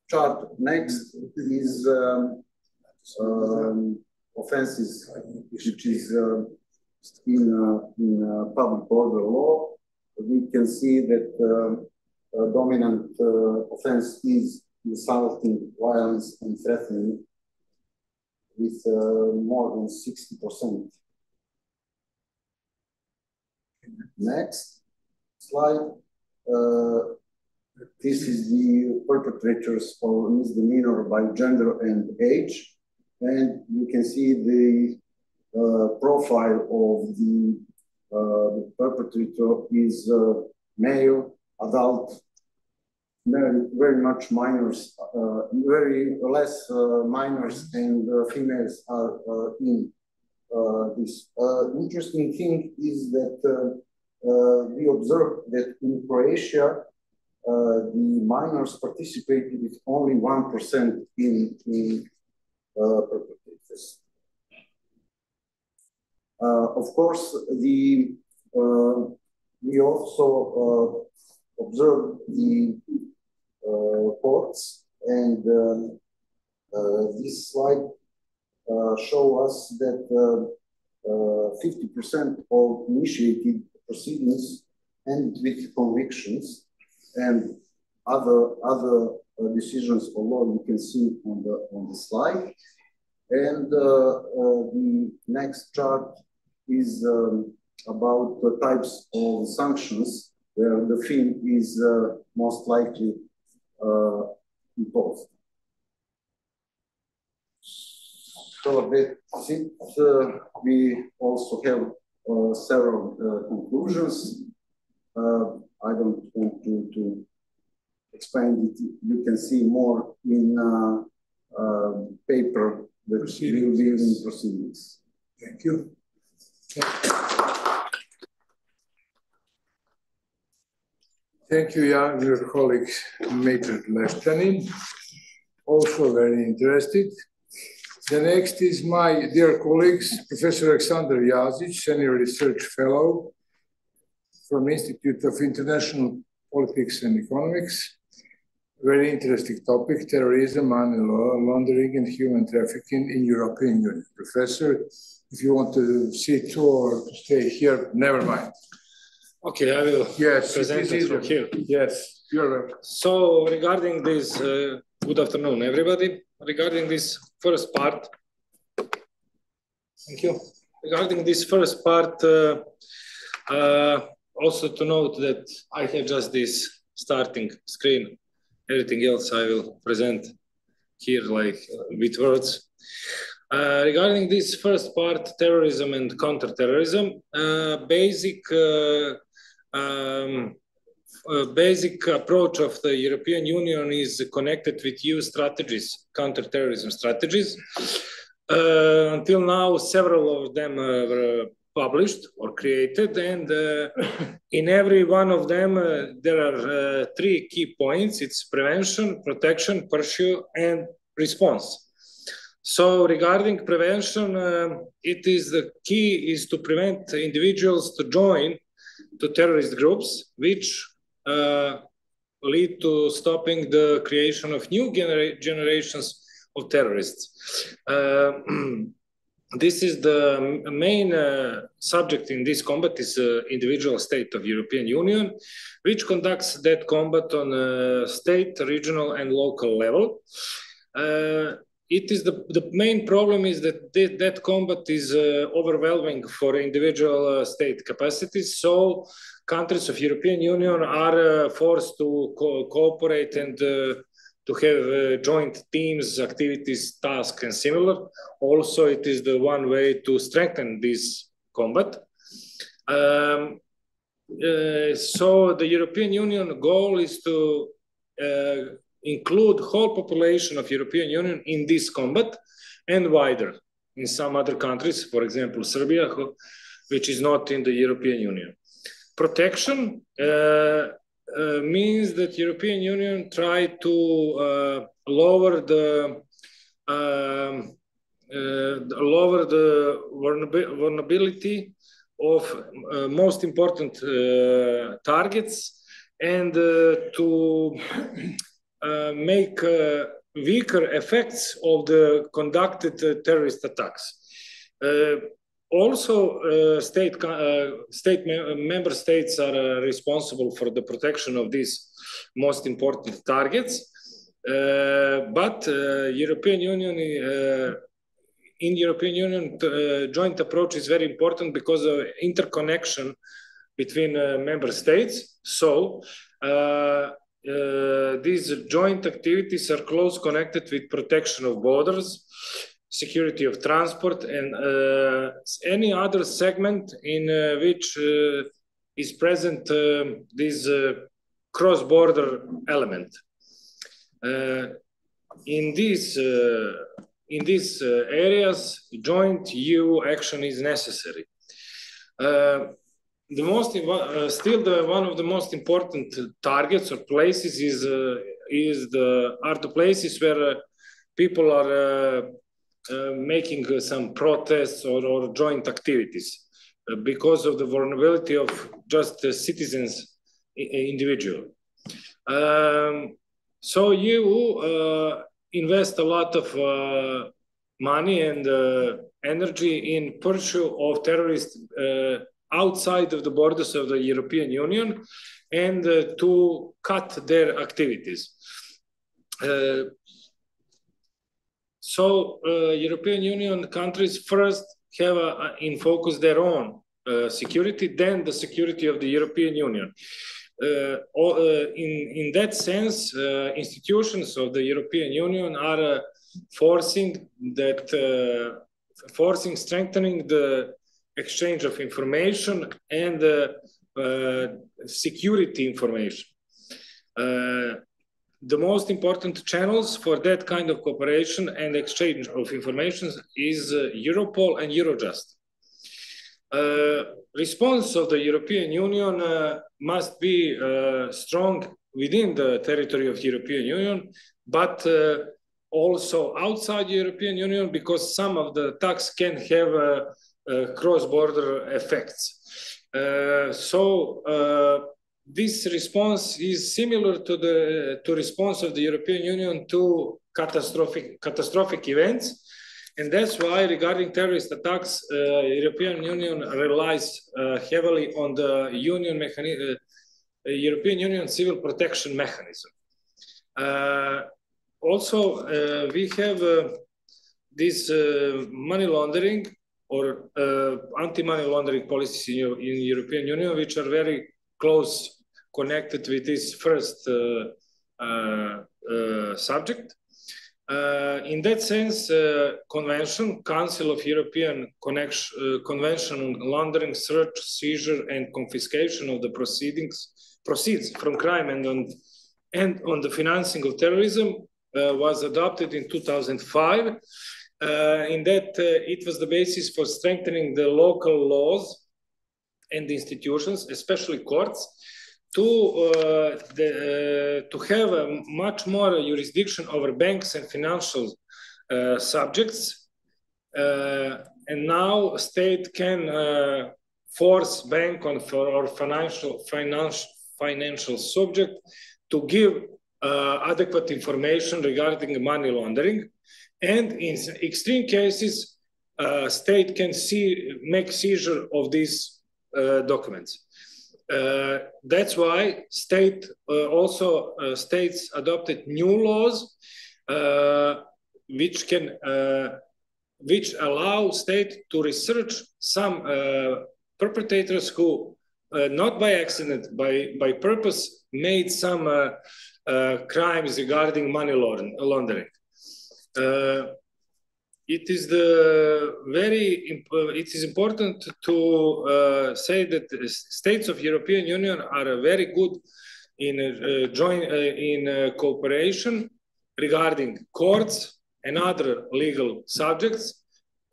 chart next is offenses which is in public order law. We can see that dominant offense is insulting, violence, and threatening, with more than 60%. Next slide. This is the perpetrators of misdemeanor by gender and age, and you can see the profile of the perpetrator is male, adult, very much minors, very less minors and females are in this. Interesting thing is that we observed that in Croatia, the minors participated with only 1% in perpetrators. Of course, we also observe the ports, and this slide shows us that 50% of initiated proceedings end with convictions, and other decisions of law you can see on the slide. And the next chart is about the types of sanctions where the fine is most likely imposed. So that's it. We also have several conclusions. I don't want to explain it. You can see more in paper that will be in proceedings. Thank you. Thank you, your colleagues, Major Leshtanin. Also very interested. The next is my dear colleagues, Professor Alexander Jazic, Senior Research Fellow from Institute of International Politics and Economics. Very interesting topic, terrorism, money laundering, and human trafficking in European Union. Professor, if you want to sit or to stay here, never mind. Okay, I will present it from here. Yes, you're welcome. So regarding this, good afternoon, everybody. Regarding this first part, thank you. Regarding this first part, also to note that I have just this starting screen. Everything else I will present here like with words. Regarding this first part, terrorism and counterterrorism, basic approach of the European Union is connected with EU strategies, counterterrorism strategies. Until now, several of them were published or created, and in every one of them, there are three key points. It's prevention, protection, pursue, and response. So regarding prevention, it is the key is to prevent individuals to join to terrorist groups, which lead to stopping the creation of new generations of terrorists. This is the main subject in this combat is individual state of European Union, which conducts that combat on a state, regional, and local level. It is the main problem is that that combat is overwhelming for individual state capacities. So countries of European Union are forced to cooperate and to have joint teams, activities, tasks, and similar. Also, it is the one way to strengthen this combat. So the European Union goal is to include whole population of European Union in this combat and wider in some other countries, for example, Serbia, which is not in the European Union. Protection means that European Union try to lower the vulnerability of most important targets and to make weaker effects of the conducted terrorist attacks. Also, member states are responsible for the protection of these most important targets. But European Union, in European Union, joint approach is very important because of interconnection between member states. So these joint activities are close connected with protection of borders, security of transport, and any other segment in which is present this cross-border element. In these areas, joint EU action is necessary. One of the most important targets or places are the places where people are making some protests or joint activities because of the vulnerability of just citizens individual. So you invest a lot of money and energy in pursuit of terrorists outside of the borders of the European Union and to cut their activities. So European Union countries first have in focus their own security, then the security of the European Union. In that sense, institutions of the European Union are strengthening the exchange of information and security information. The most important channels for that kind of cooperation and exchange of information is Europol and Eurojust. Response of the European Union must be strong within the territory of the European Union, but also outside the European Union, because some of the attacks can have cross-border effects. This response is similar to the response of the European Union to catastrophic events. And that's why, regarding terrorist attacks, European Union relies heavily on the European Union Civil Protection Mechanism. Also, we have this money laundering or anti-money laundering policies in the European Union, which are very close connected with this first subject. In that sense, Convention, Council of European Convention on Laundering, Search, Seizure and Confiscation of the proceeds from crime and on the financing of terrorism was adopted in 2005. In that, it was the basis for strengthening the local laws and institutions, especially courts, to have a much more jurisdiction over banks and financial subjects. And now state can force bank or financial subject to give adequate information regarding money laundering. And in extreme cases, state can make seizure of these documents. That's why states adopted new laws which allow state to research some perpetrators who, not by accident, by purpose, made some crimes regarding money laundering. It is important to say that the states of European Union are very good in cooperation regarding courts and other legal subjects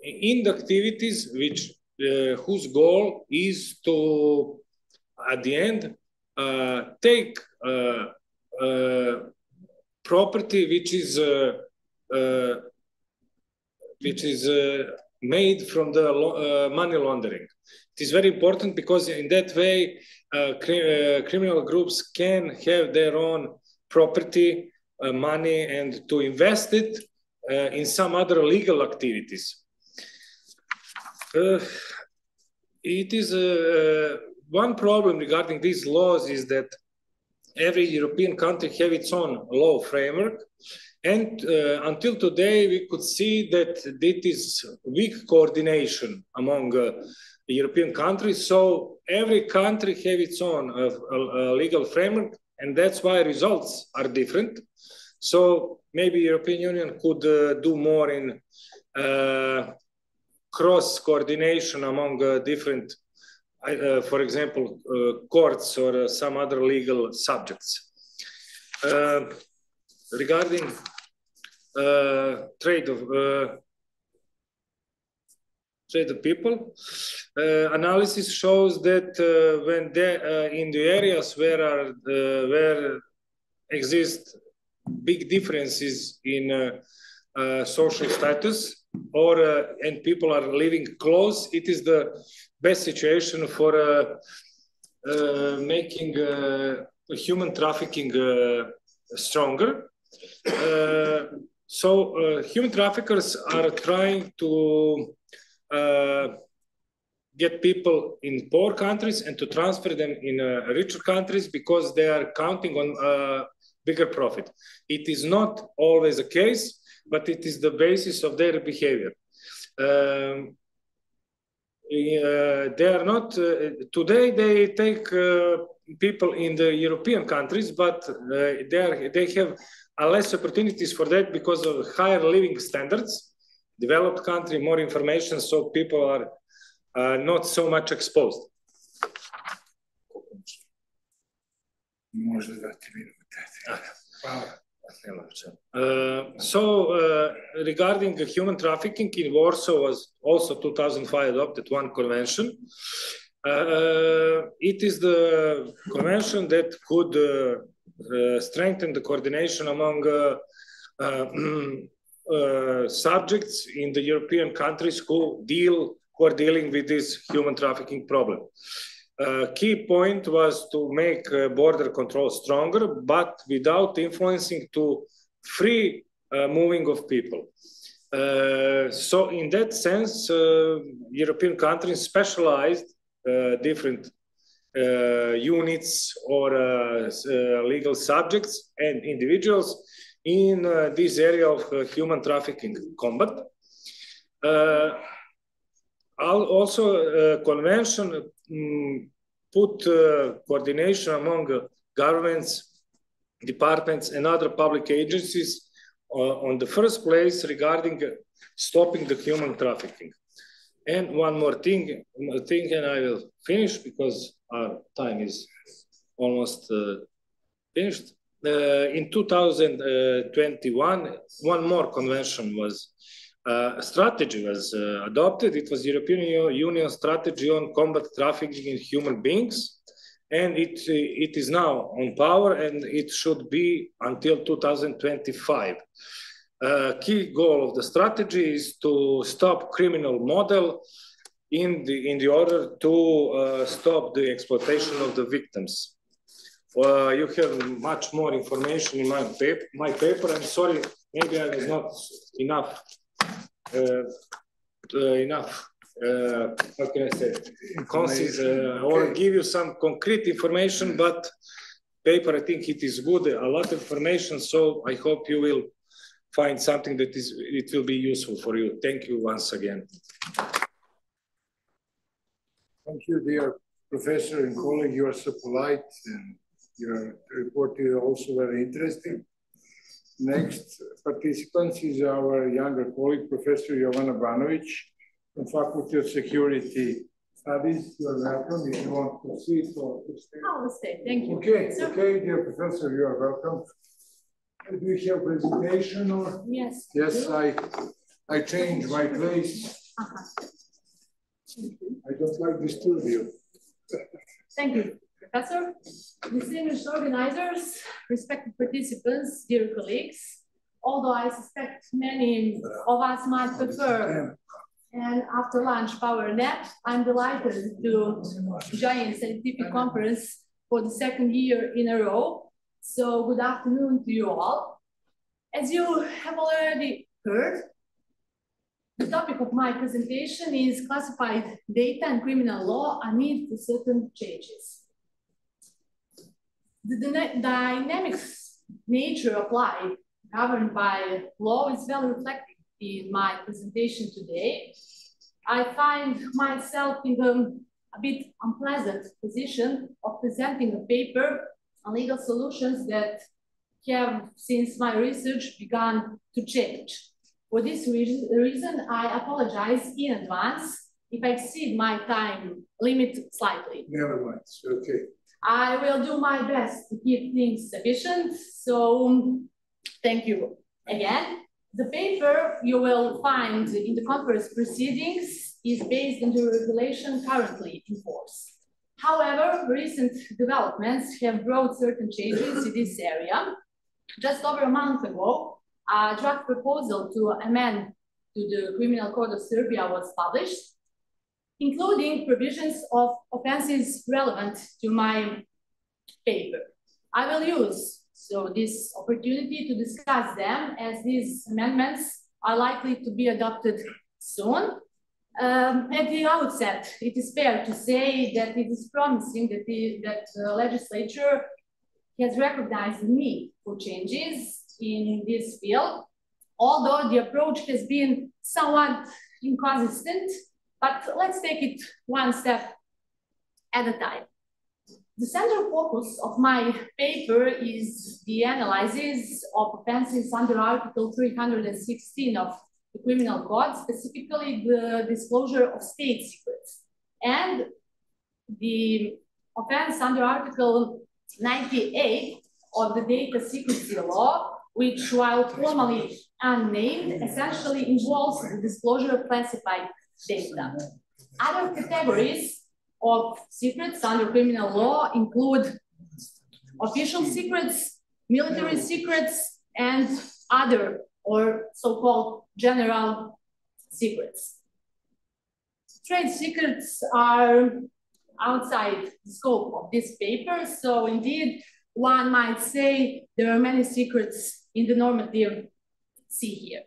in the activities whose goal is to, at the end, take property which is made from the money laundering. It is very important because in that way, criminal groups can have their own property, money, and to invest it in some other legal activities. It is one problem regarding these laws is that every European country have its own law framework. And until today, we could see that it is weak coordination among European countries. So every country have its own legal framework, and that's why results are different. So maybe European Union could do more in cross coordination among different, for example, courts or some other legal subjects. Regarding trade of people, analysis shows that when in the areas where exist big differences in social status, and people are living close, it is the best situation for making human trafficking stronger. So human traffickers are trying to get people in poor countries and to transfer them in richer countries because they are counting on bigger profit. It is not always the case, but it is the basis of their behavior. They are not, today they take people in the European countries, but they have less opportunities for that because of higher living standards, developed country, more information, so people are not so much exposed. Regarding human trafficking, in Warsaw was also 2005 adopted one convention. It is the convention that could strengthen the coordination among subjects in the European countries who are dealing with this human trafficking problem. Key point was to make border control stronger, but without influencing to free moving of people. So in that sense, European countries specialized different units or legal subjects and individuals in this area of human trafficking combat. Also, convention put coordination among governments, departments, and other public agencies on the first place regarding stopping the human trafficking. And one more thing, and I will finish because our time is almost finished. In 2021, one more convention was strategy was adopted. It was European Union strategy on combat trafficking in human beings, and it is now on power, and it should be until 2025. Key goal of the strategy is to stop criminal model in the order to stop the exploitation of the victims. You have much more information in my paper. I'm sorry, maybe I was not enough. How can I say, concise, or give you some concrete information, but paper, I think it is good, a lot of information, so I hope you will find something that it will be useful for you. Thank you once again. Thank you, dear professor and colleague. You are so polite, and your report is also very interesting. Next participant is our younger colleague, Professor Jovana Banović, from Faculty of Security Studies. You are welcome. If you want to sit or to stay. I will stay. Thank you. Okay, okay, dear professor, you are welcome. Do you have presentation or? Yes. Yes, I changed my place. I don't like the studio. Thank you, Professor. Distinguished organizers, respected participants, dear colleagues, although I suspect many of us might prefer an after lunch power nap, I'm delighted to join a scientific conference for the second year in a row. So good afternoon to you all. As you have already heard, the topic of my presentation is classified data and criminal law amid certain changes. The dynamic nature applied, governed by law, is well reflected in my presentation today. I find myself in a bit unpleasant position of presenting a paper on legal solutions that have, since my research, begun to change. For this reason, I apologize in advance if I exceed my time limit slightly. Never mind, okay. I will do my best to keep things sufficient, so thank you again. The paper you will find in the conference proceedings is based on the regulation currently in force. However, recent developments have brought certain changes in this area. Just over a month ago, a draft proposal to amend to the Criminal Code of Serbia was published, including provisions of offenses relevant to my paper. I will use this opportunity to discuss them, as these amendments are likely to be adopted soon. At the outset, it is fair to say that it is promising that the legislature has recognized the need for changes in this field, although the approach has been somewhat inconsistent. But let's take it one step at a time. The central focus of my paper is the analysis of offenses under Article 316 of the Criminal Code, specifically the disclosure of state secrets, and the offense under Article 98 of the Data Secrecy Law, which, while formally unnamed, essentially involves the disclosure of classified data. Other categories of secrets under criminal law include official secrets, military secrets, and other or so-called general secrets. Trade secrets are outside the scope of this paper, so indeed one might say there are many secrets in the normative C here.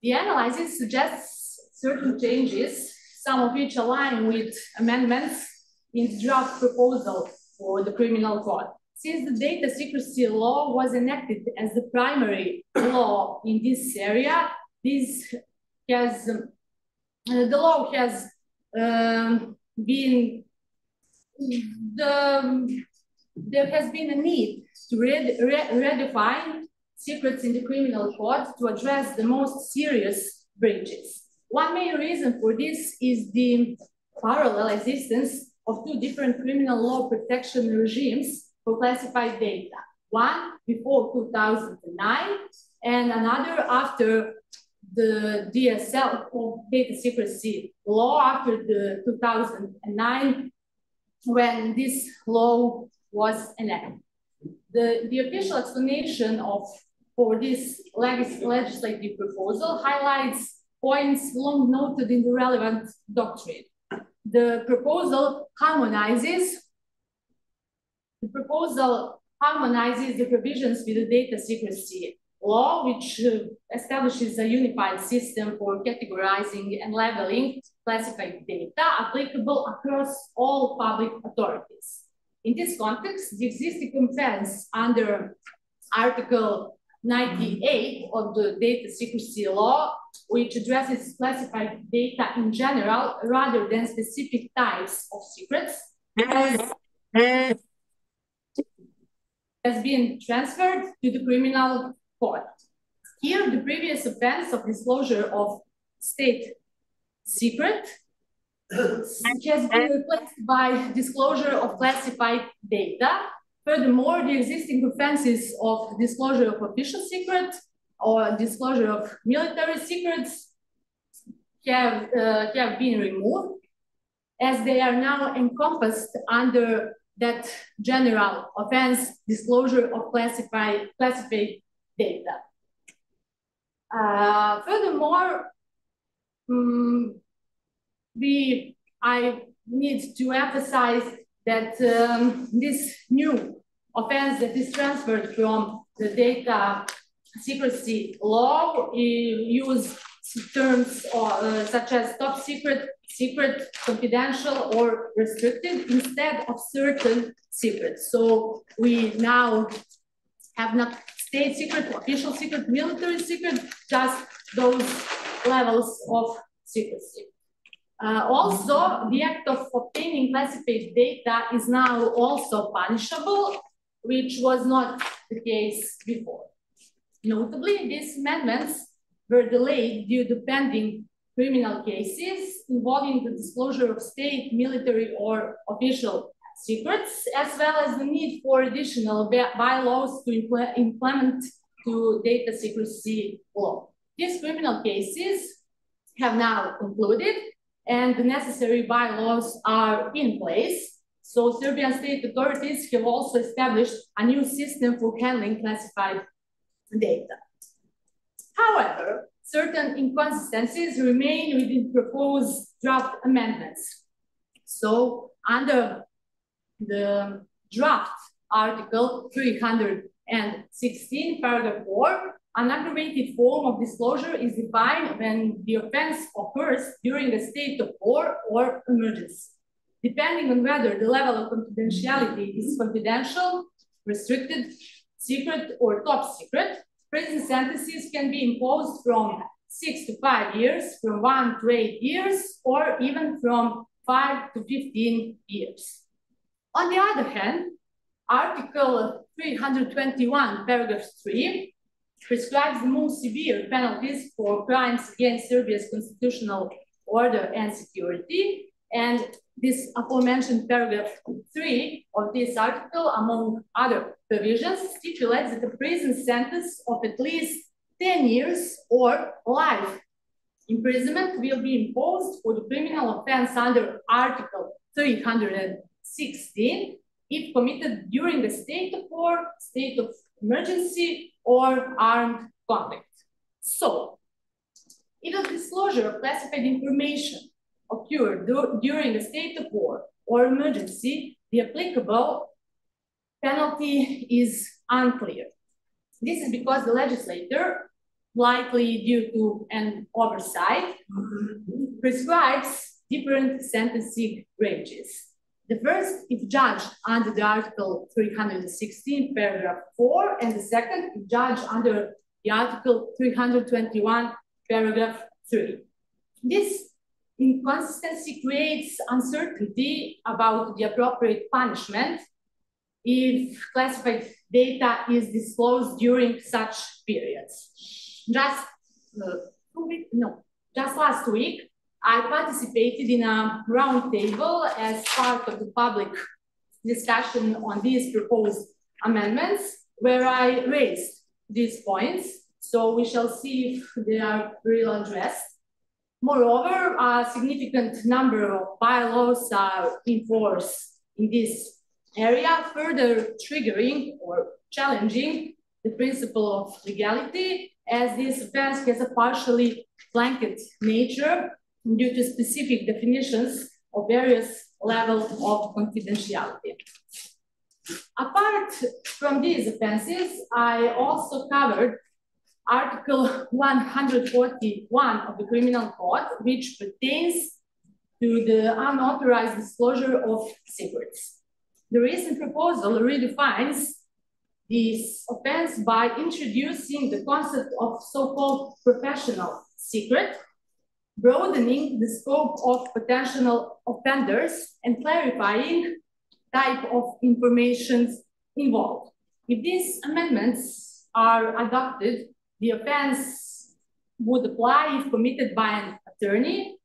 The analysis suggests certain changes, some of which align with amendments in the draft proposal for the criminal code. Since the data secrecy law was enacted as the primary law in this area, there has been a need to redefine secrets in the criminal code to address the most serious breaches. One main reason for this is the parallel existence of two different criminal law protection regimes for classified data. One before 2009 and another after the DSL, or data secrecy law, after the 2009, when this law was enacted. The official explanation for this legislative proposal highlights points long noted in the relevant doctrine. The proposal harmonizes the provisions with the data secrecy law, which establishes a unified system for categorizing and labeling classified data applicable across all public authorities. In this context, the existing offense under Article 98 of the Data Secrecy Law, which addresses classified data in general rather than specific types of secrets, has been transferred to the criminal code. Here, the previous offense of disclosure of state secret has been replaced by disclosure of classified data. Furthermore, the existing offenses of disclosure of official secret or disclosure of military secrets have been removed, as they are now encompassed under that general offense, disclosure of classified data. Furthermore, I need to emphasize that this new offense that is transferred from the data secrecy law use terms such as top secret, secret, confidential, or restricted instead of certain secrets. So we now have not state secret, official secret, military secret, just those levels of secrecy. Also, the act of obtaining classified data is now also punishable, which was not the case before. Notably, these amendments were delayed due to pending criminal cases involving the disclosure of state, military, or official secrets, as well as the need for additional bylaws to implement the data secrecy law. These criminal cases have now concluded, and the necessary bylaws are in place. So Serbian state authorities have also established a new system for handling classified data. However, certain inconsistencies remain within proposed draft amendments. So under the draft Article 316, paragraph 4, an aggravated form of disclosure is defined when the offense occurs during a state of war or emergency. Depending on whether the level of confidentiality is confidential, restricted, secret, or top secret, prison sentences can be imposed from 6 to 5 years, from 1 to 8 years, or even from 5 to 15 years. On the other hand, Article 321, paragraph 3, prescribes the most severe penalties for crimes against Serbia's constitutional order and security. And this aforementioned paragraph 3 of this article, among other provisions, stipulates that a prison sentence of at least 10 years or life imprisonment will be imposed for the criminal offense under Article 316 if committed during the state of war, state of emergency, or armed conflict. So, if a disclosure of classified information occurred during a state of war or emergency, the applicable penalty is unclear. This is because the legislator, likely due to an oversight, prescribes different sentencing ranges. The first, if judged under the Article 316, paragraph 4, and the second, if judged under the Article 321, paragraph 3. This inconsistency creates uncertainty about the appropriate punishment if classified data is disclosed during such periods. Just last week, I participated in a roundtable as part of the public discussion on these proposed amendments, where I raised these points. So we shall see if they are really addressed. Moreover, a significant number of bylaws are in force in this area, further triggering or challenging the principle of legality, as this offense has a partially blanket nature due to specific definitions of various levels of confidentiality. Apart from these offenses, I also covered Article 141 of the Criminal Code, which pertains to the unauthorized disclosure of secrets. The recent proposal redefines this offense by introducing the concept of so-called professional secret, broadening the scope of potential offenders and clarifying type of information involved. If these amendments are adopted, the offense would apply if committed by an attorney,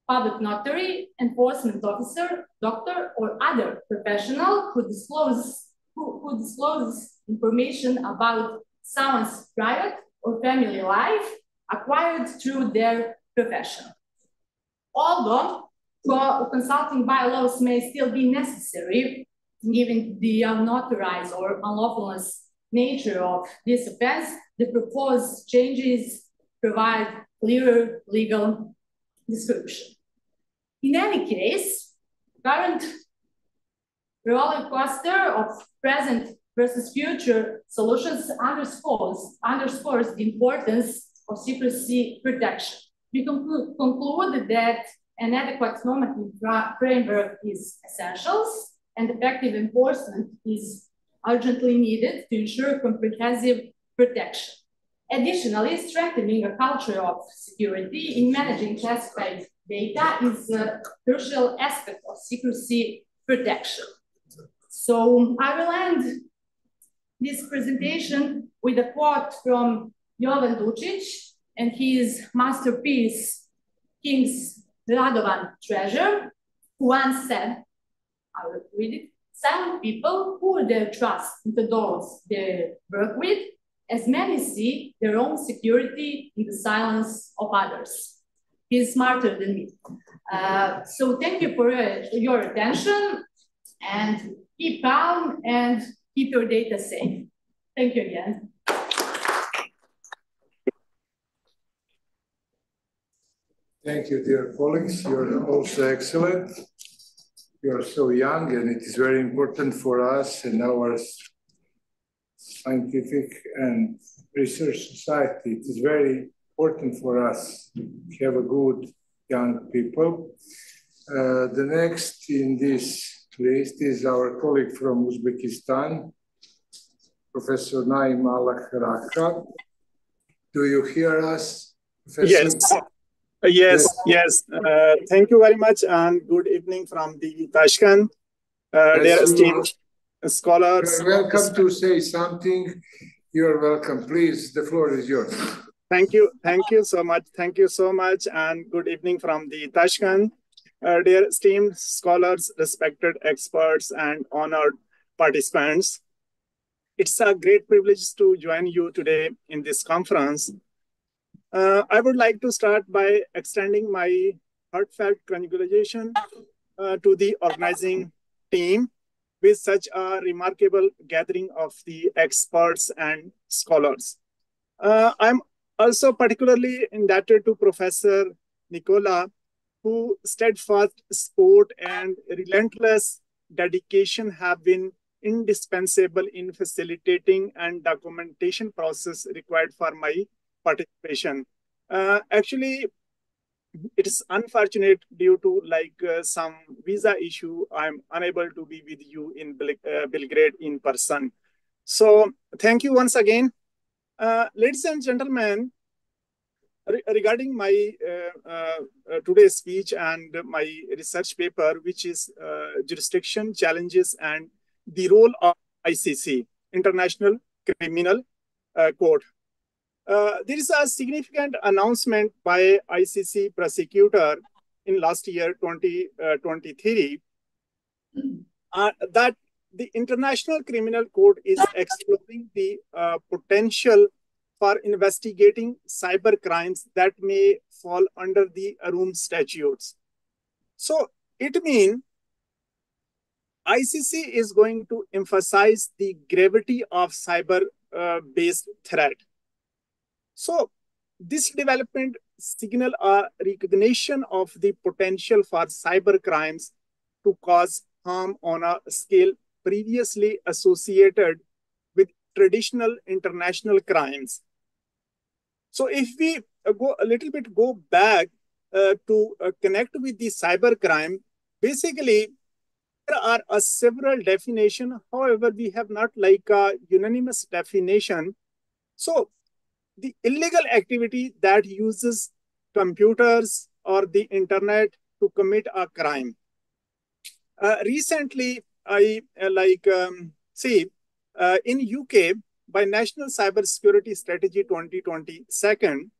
public notary, enforcement officer, doctor, or other professional who discloses information about someone's private or family life acquired through their profession. Although consulting bylaws may still be necessary, given the unauthorized or unlawfulness nature of this offense, the proposed changes provide clearer legal description. In any case, current roller coaster of present versus future solutions underscores the importance of secrecy protection. We conclude that an adequate normative framework is essential and effective enforcement is urgently needed to ensure comprehensive protection. Additionally, strengthening a culture of security in managing classified data is a crucial aspect of secrecy protection. So I will end this presentation with a quote from Jovan Dučić and his masterpiece, King's Radovan Treasure, who once said, I will read it, "Silent people pour their trust into those they work with, as many see their own security in the silence of others." He's smarter than me. So thank you for your attention, and keep calm and keep your data safe. Thank you again. Thank you, dear colleagues. You're also excellent. You're so young, and it is very important for us and our scientific and research society. It is very important for us to have a good young people. The next in this list is our colleague from Uzbekistan, Professor Naim Al-Raka. Do you hear us, Professor? Yes. Yes. Thank you very much, and good evening from the Tashkent. Dear esteemed scholars. You're welcome to say something. You're welcome. Please, the floor is yours. Thank you. Thank you so much. Thank you so much, and good evening from the Tashkent. Dear esteemed scholars, respected experts, and honored participants. It's a great privilege to join you today in this conference. I would like to start by extending my heartfelt congratulations to the organizing team with such a remarkable gathering of the experts and scholars. I'm also particularly indebted to Professor Nicola, whose steadfast support and relentless dedication have been indispensable in facilitating and documentation process required for my participation. Actually, it is unfortunate due to some visa issue. I'm unable to be with you in Belgrade in person. So thank you once again. Ladies and gentlemen, regarding my today's speech and my research paper, which is jurisdiction, challenges, and the role of ICC, International Criminal Court. There is a significant announcement by ICC prosecutor in last year, 2023, that the International Criminal Court is exploring the potential for investigating cyber crimes that may fall under the Rome statutes. So it means ICC is going to emphasize the gravity of cyber-based threat. So this development signals a recognition of the potential for cyber crimes to cause harm on a scale previously associated with traditional international crimes. So if we go a little bit back to connect with the cyber crime, basically there are several definitions. However, we have not a unanimous definition. So the illegal activity that uses computers or the internet to commit a crime. Recently, I in UK, by National Cybersecurity Strategy 2022,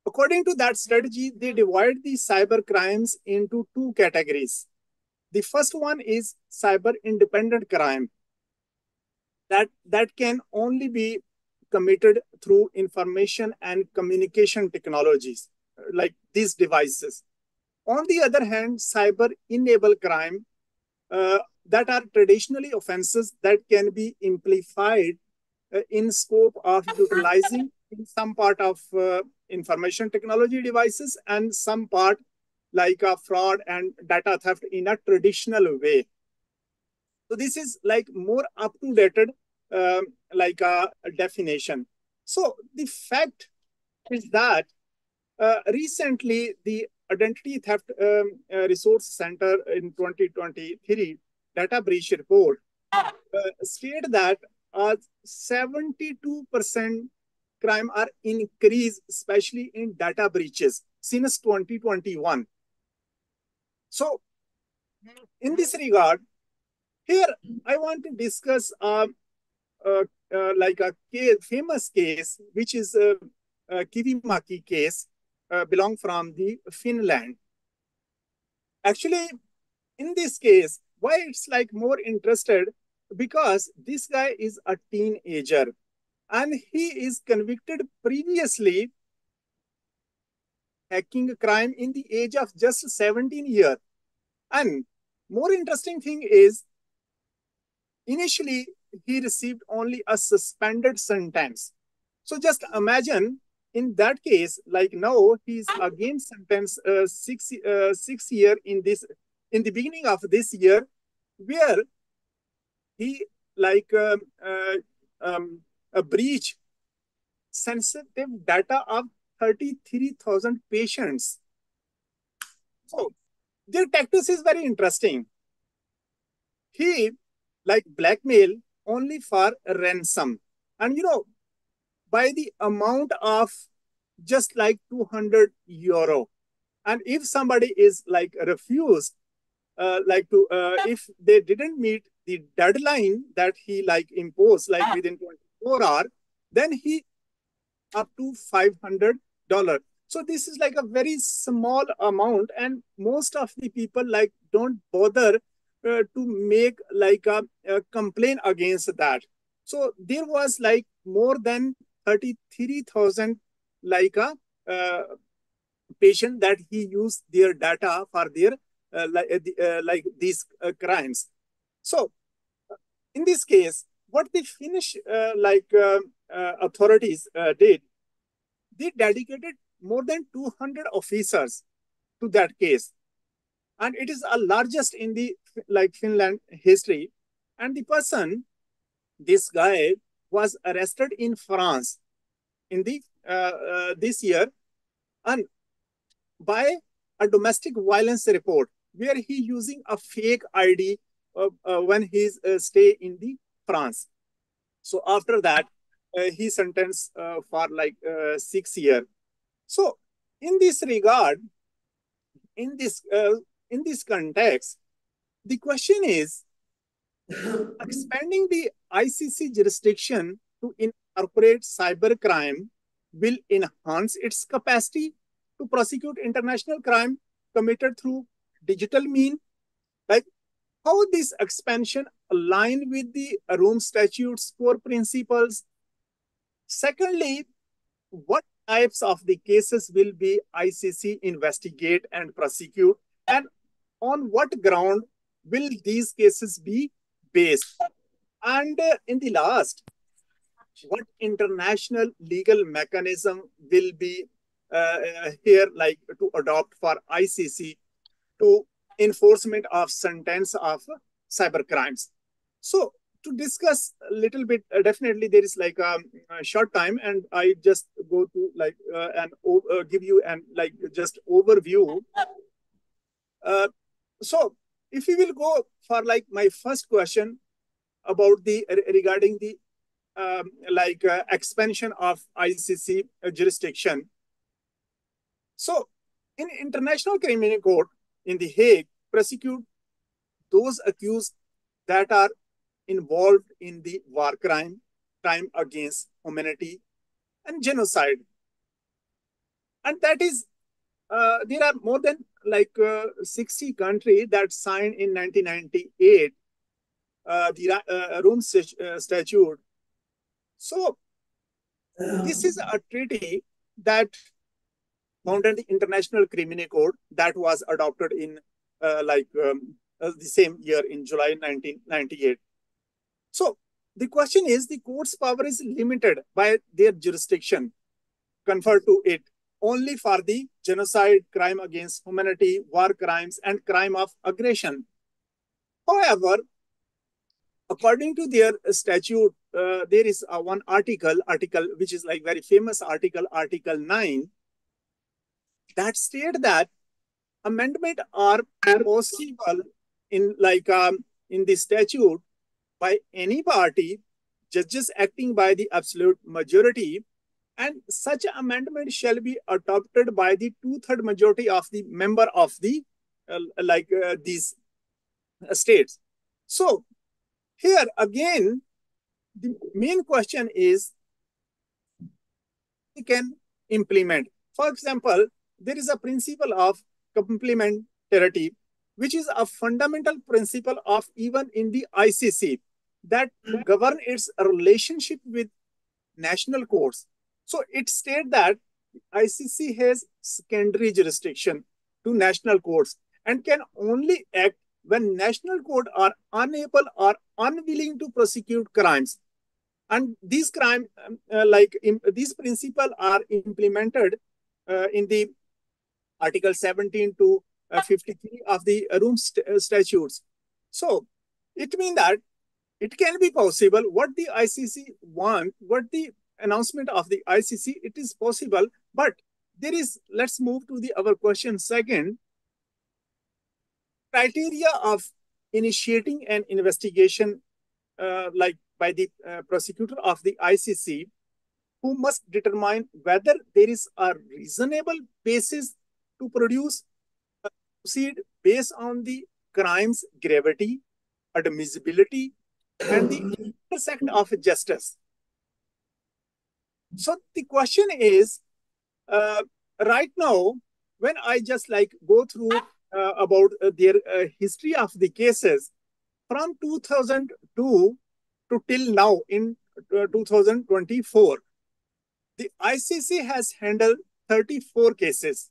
according to that strategy, they divide the cyber crimes into two categories. The first one is cyber independent crime that can only be committed through information and communication technologies, like these devices. On the other hand, cyber-enabled crime that are traditionally offenses that can be amplified in scope of utilizing in some part of information technology devices and some part like fraud and data theft in a traditional way. So this is more up-to-date definition. So the fact is that recently the Identity Theft Resource Center in 2023 data breach report stated that 72% crime are increased, especially in data breaches since 2021. So in this regard, here I want to discuss a famous case, which is Kivimaki case, belong from the Finland. Actually, in this case, why it's more interested, because this guy is a teenager and he is convicted previously hacking a crime in the age of just 17 years. And more interesting thing is, initially he received only a suspended sentence. So just imagine in that case, like now he's again sentenced 6 year in the beginning of this year, where he like a breach sensitive data of 33,000 patients. So their tactics is very interesting. He like blackmail only for ransom, and by the amount of just like 200 euro, and if somebody is like refused if they didn't meet the deadline that he like imposed like within 24 hours, then he up to $500. So this is like a very small amount, and most of the people like don't bother to make like a complaint against that. So there was like more than 33,000 like a patient that he used their data for their like these crimes. So in this case, what the Finnish authorities did, they dedicated more than 200 officers to that case, and it is the largest in the like Finland history. And the person, this guy, was arrested in France in the this year, and by a domestic violence report where he using a fake ID when he's stay in the France. So after that, he sentenced for like 6 years. So in this regard, in this context, the question is expanding the ICC jurisdiction to incorporate cybercrime will enhance its capacity to prosecute international crime committed through digital means. Like how this expansion align with the Rome Statute's core principles. Secondly, what types of the cases will be ICC investigate and prosecute, and on what ground will these cases be based? And in the last, what international legal mechanism will be here like to adopt for ICC to enforcement of sentence of cyber crimes? So to discuss a little bit, definitely there is like a short time, and I just go to like and give you an like just overview. So if we will go for like my first question about the regarding the expansion of ICC jurisdiction. So in International Criminal Court in The Hague, prosecute those accused that are involved in the war crime, crime against humanity, and genocide. And that is, there are more than like 60 countries that signed in 1998 the Rome Statute. So this is a treaty that founded the International Criminal Court that was adopted in the same year in July 1998. So the question is, the court's power is limited by their jurisdiction conferred to it only for the genocide, crime against humanity, war crimes, and crime of aggression. However, according to their statute, there is one article which is like very famous article 9, that state that amendment are possible in like in the statute by any party, judges acting by the absolute majority, and such amendment shall be adopted by the 2/3 majority of the member of the these states. So here again, the main question is, we can implement. For example, there is a principle of complementarity, which is a fundamental principle of even in the ICC that govern its relationship with national courts. So it states that ICC has secondary jurisdiction to national courts and can only act when national courts are unable or unwilling to prosecute crimes. And these these principles are implemented in the Article 17 to 53 of the Rome Statutes. So it means that it can be possible what the ICC want, what the announcement of the ICC, it is possible, but there is, let's move to our question second. Criteria of initiating an investigation by the prosecutor of the ICC, who must determine whether there is a reasonable basis to proceed based on the crime's gravity, admissibility, and the intersect of justice. So the question is, right now, when I just go through about their history of the cases from 2002 to till now in 2024, the ICC has handled 34 cases.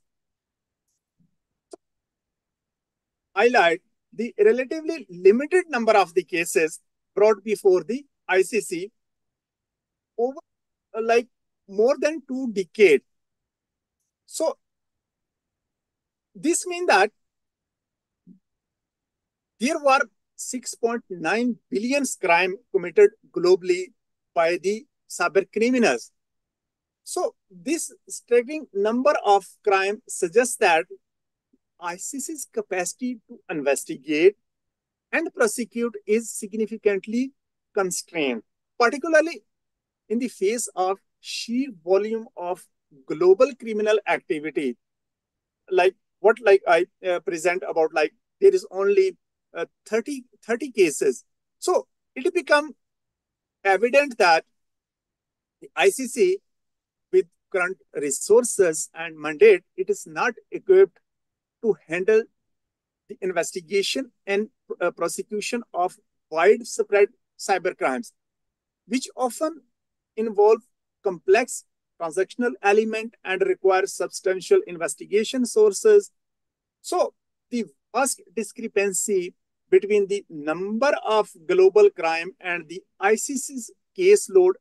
Highlight the relatively limited number of the cases brought before the ICC over more than 2 decades. So this means that there were 6.9 billion crimes committed globally by the cyber criminals. So this staggering number of crimes suggests that ICC's capacity to investigate and prosecute is significantly constrained, particularly in the face of sheer volume of global criminal activity. Like what I present about, there is only 30 cases. So it become evident that the ICC, with current resources and mandate, it is not equipped to handle the investigation and prosecution of widespread cyber crimes, which often involve complex transactional element and require substantial investigation sources. So the vast discrepancy between the number of global crime and the ICC's caseload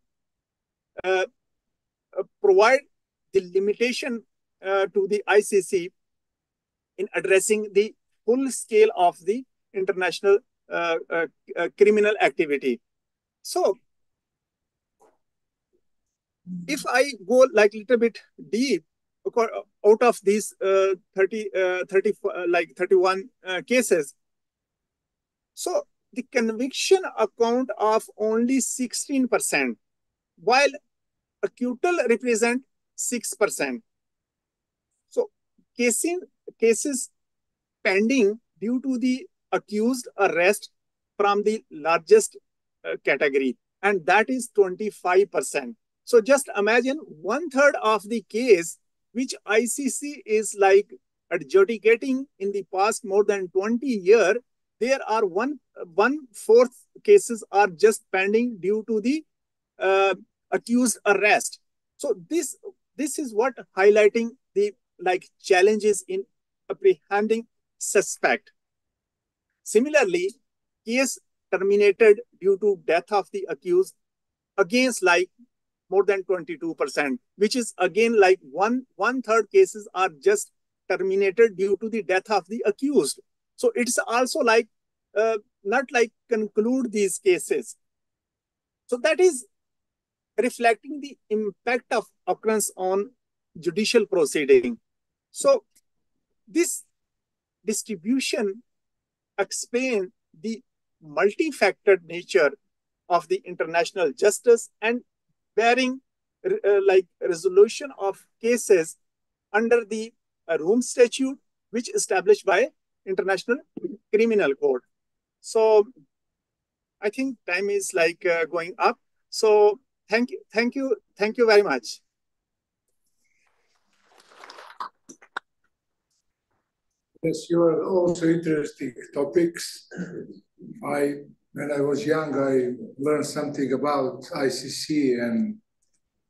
provide the limitation to the ICC in addressing the full scale of the international criminal activity. So if I go little bit deep out of these 31 cases, so the conviction account of only 16%, while acquittal represent 6%. So cases pending due to the accused arrest from the largest category, and that is 25%. So just imagine 1/3 of the case which ICC is adjudicating in the past more than 20 years, there are 1/4 cases are just pending due to the accused arrest. So this is what highlighting the challenges in apprehending suspect. Similarly, case terminated due to death of the accused against more than 22%, which is again 1/3 cases are just terminated due to the death of the accused. So it's also not conclude these cases. So that is reflecting the impact of occurrence on judicial proceeding. So this distribution explains the multi-factored nature of the international justice and bearing resolution of cases under the Rome Statute, which established by International Criminal Court. So I think time is going up. So thank you very much. Yes, you are also interesting topics. When I was young, I learned something about ICC and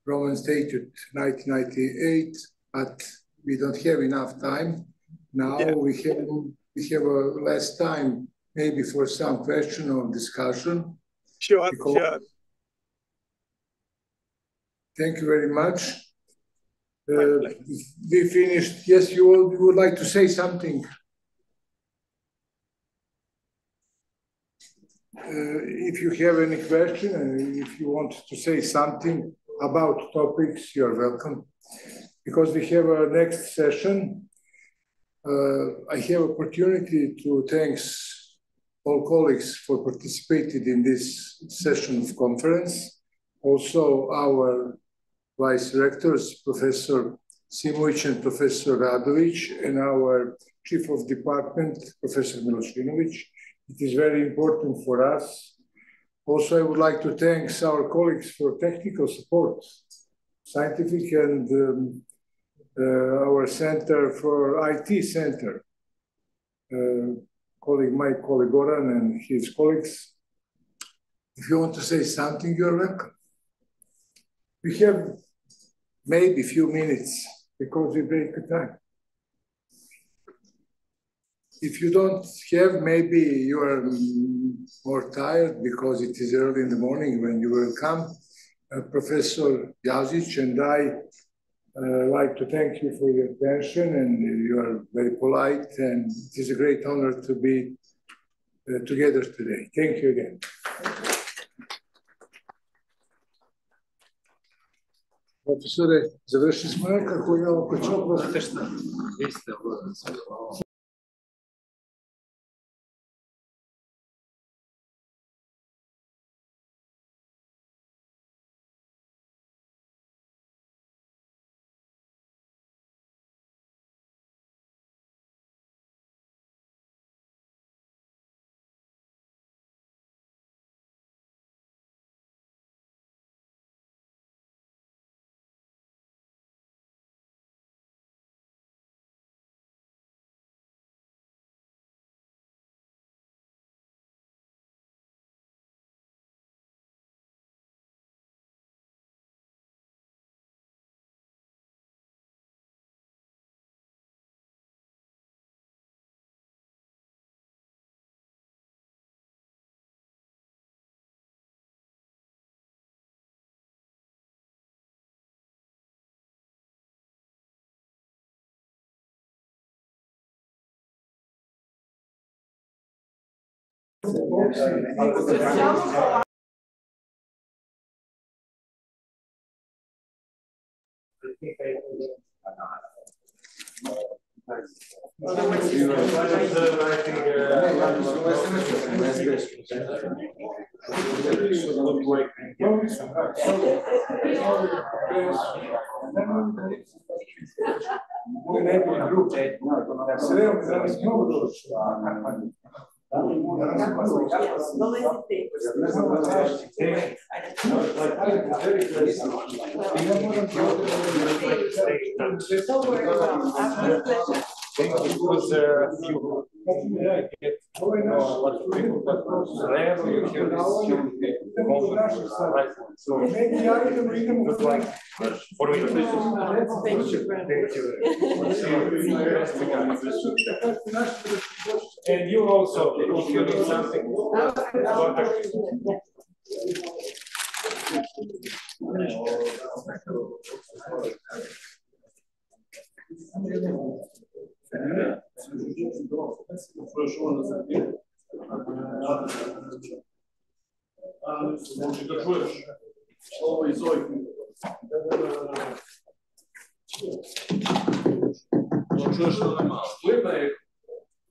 Roman Statute 1998, but we don't have enough time. Now we have less time, maybe for some question or discussion. Sure. Thank you very much. We finished. Yes, you would like to say something. If you have any question and if you want to say something about topics, you're welcome. Because we have our next session, I have opportunity to thank all colleagues for participating in this session of conference. Also, our vice rectors, Professor Simovic and Professor Radovic, and our chief of department, Professor Milošinović. It is very important for us. Also, I would like to thank our colleagues for technical support, scientific and our center for IT center, my colleague Goran and his colleagues. If you want to say something, you're welcome. We have maybe a few minutes because we break the time. If you don't have, maybe you are more tired because it is early in the morning when you will come. Professor Jazic and I like to thank you for your attention, and you are very polite, and it is a great honor to be together today. Thank you again. Profesore, završili smo nekako i ovo kod čovjek. Znate šta? Vi ste And you also, if you need something,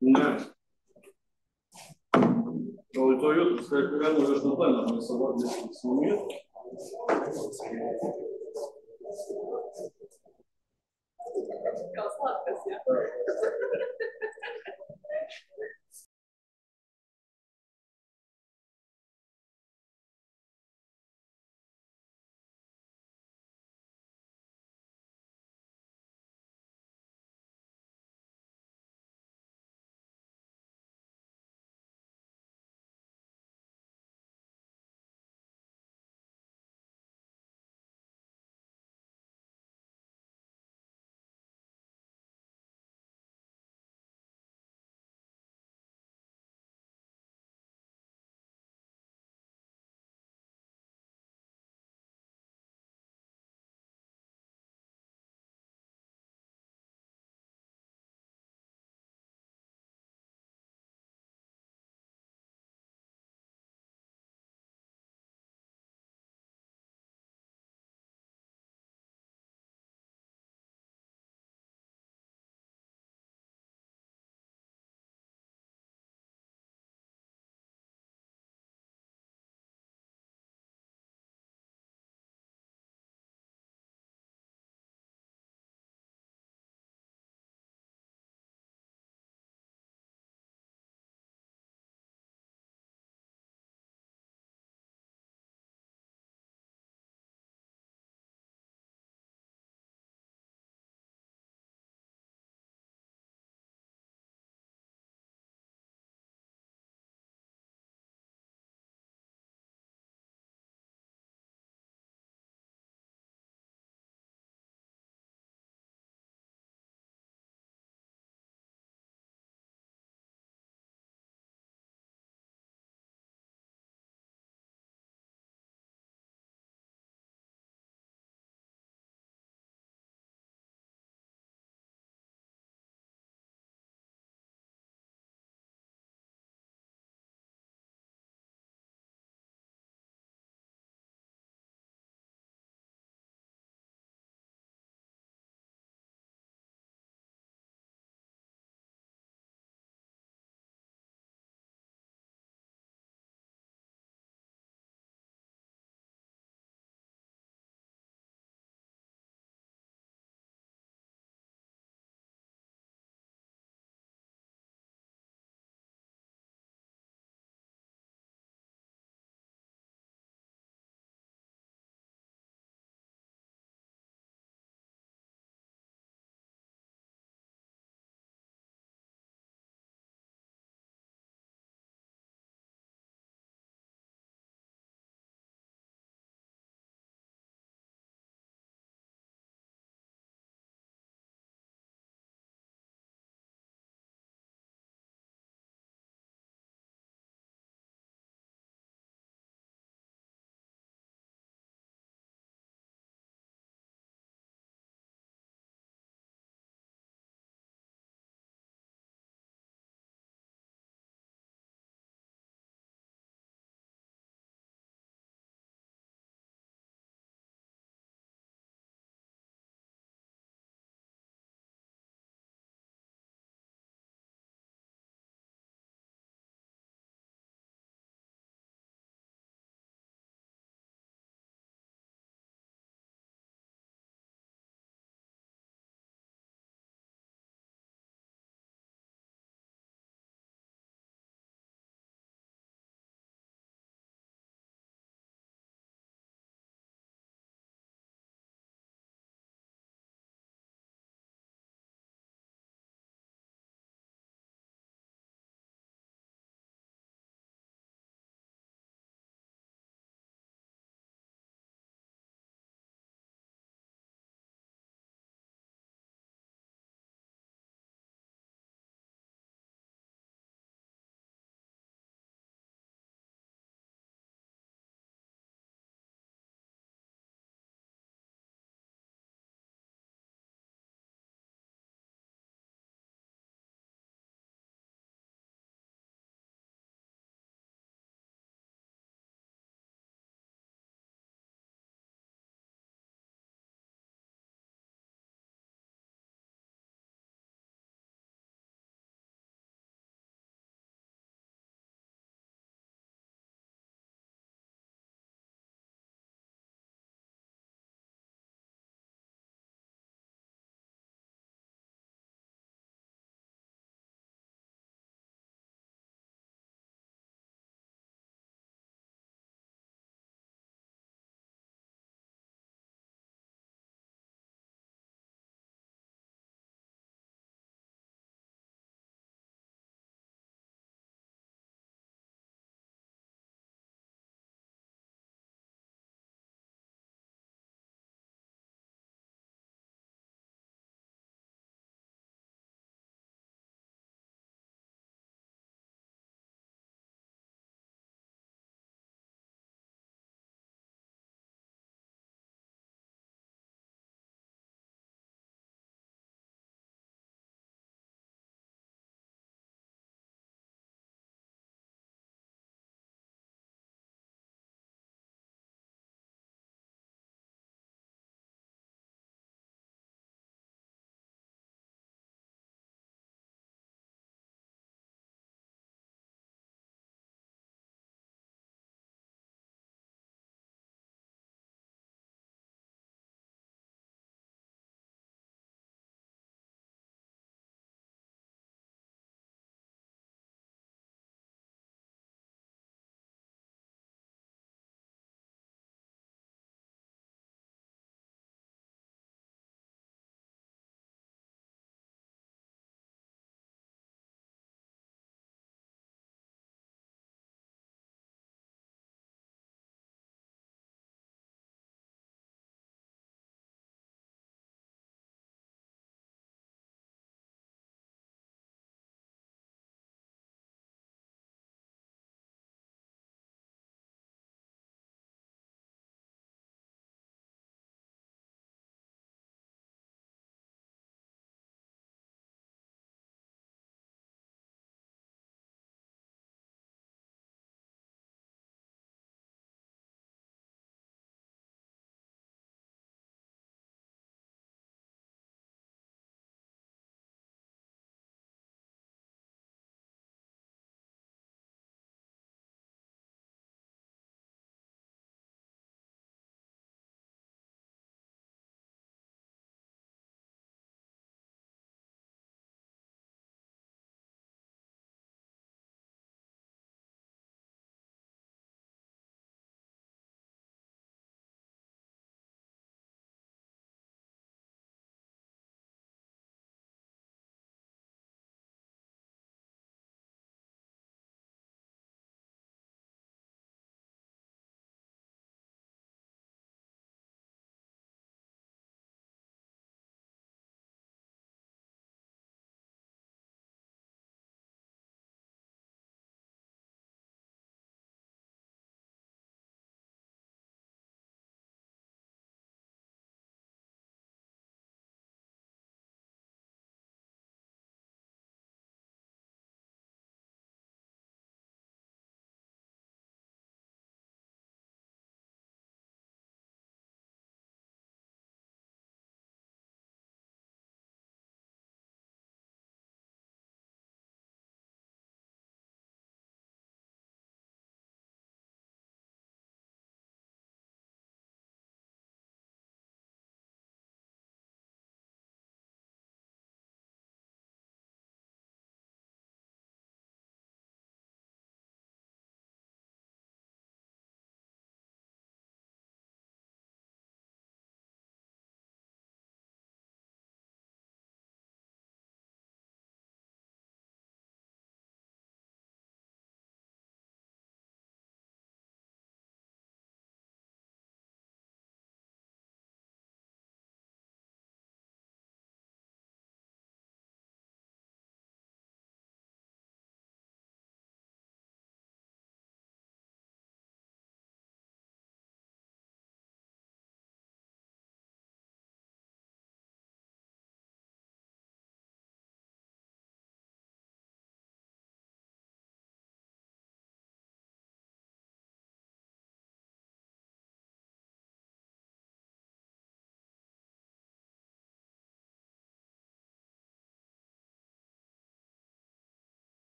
Ne. Ali to jutro sve je krenulo još na plenarnoj sa vodnim snimio. Kao slatka si, ja.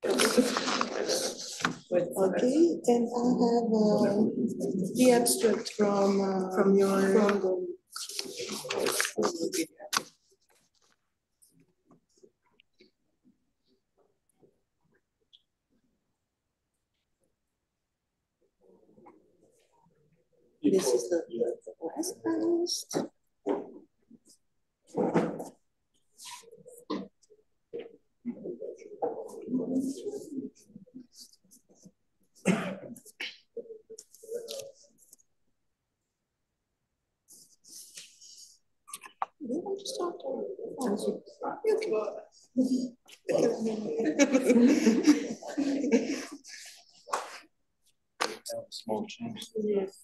Okay, and I have the abstract from your This is the last post. Do you want to start? Small change. Yes.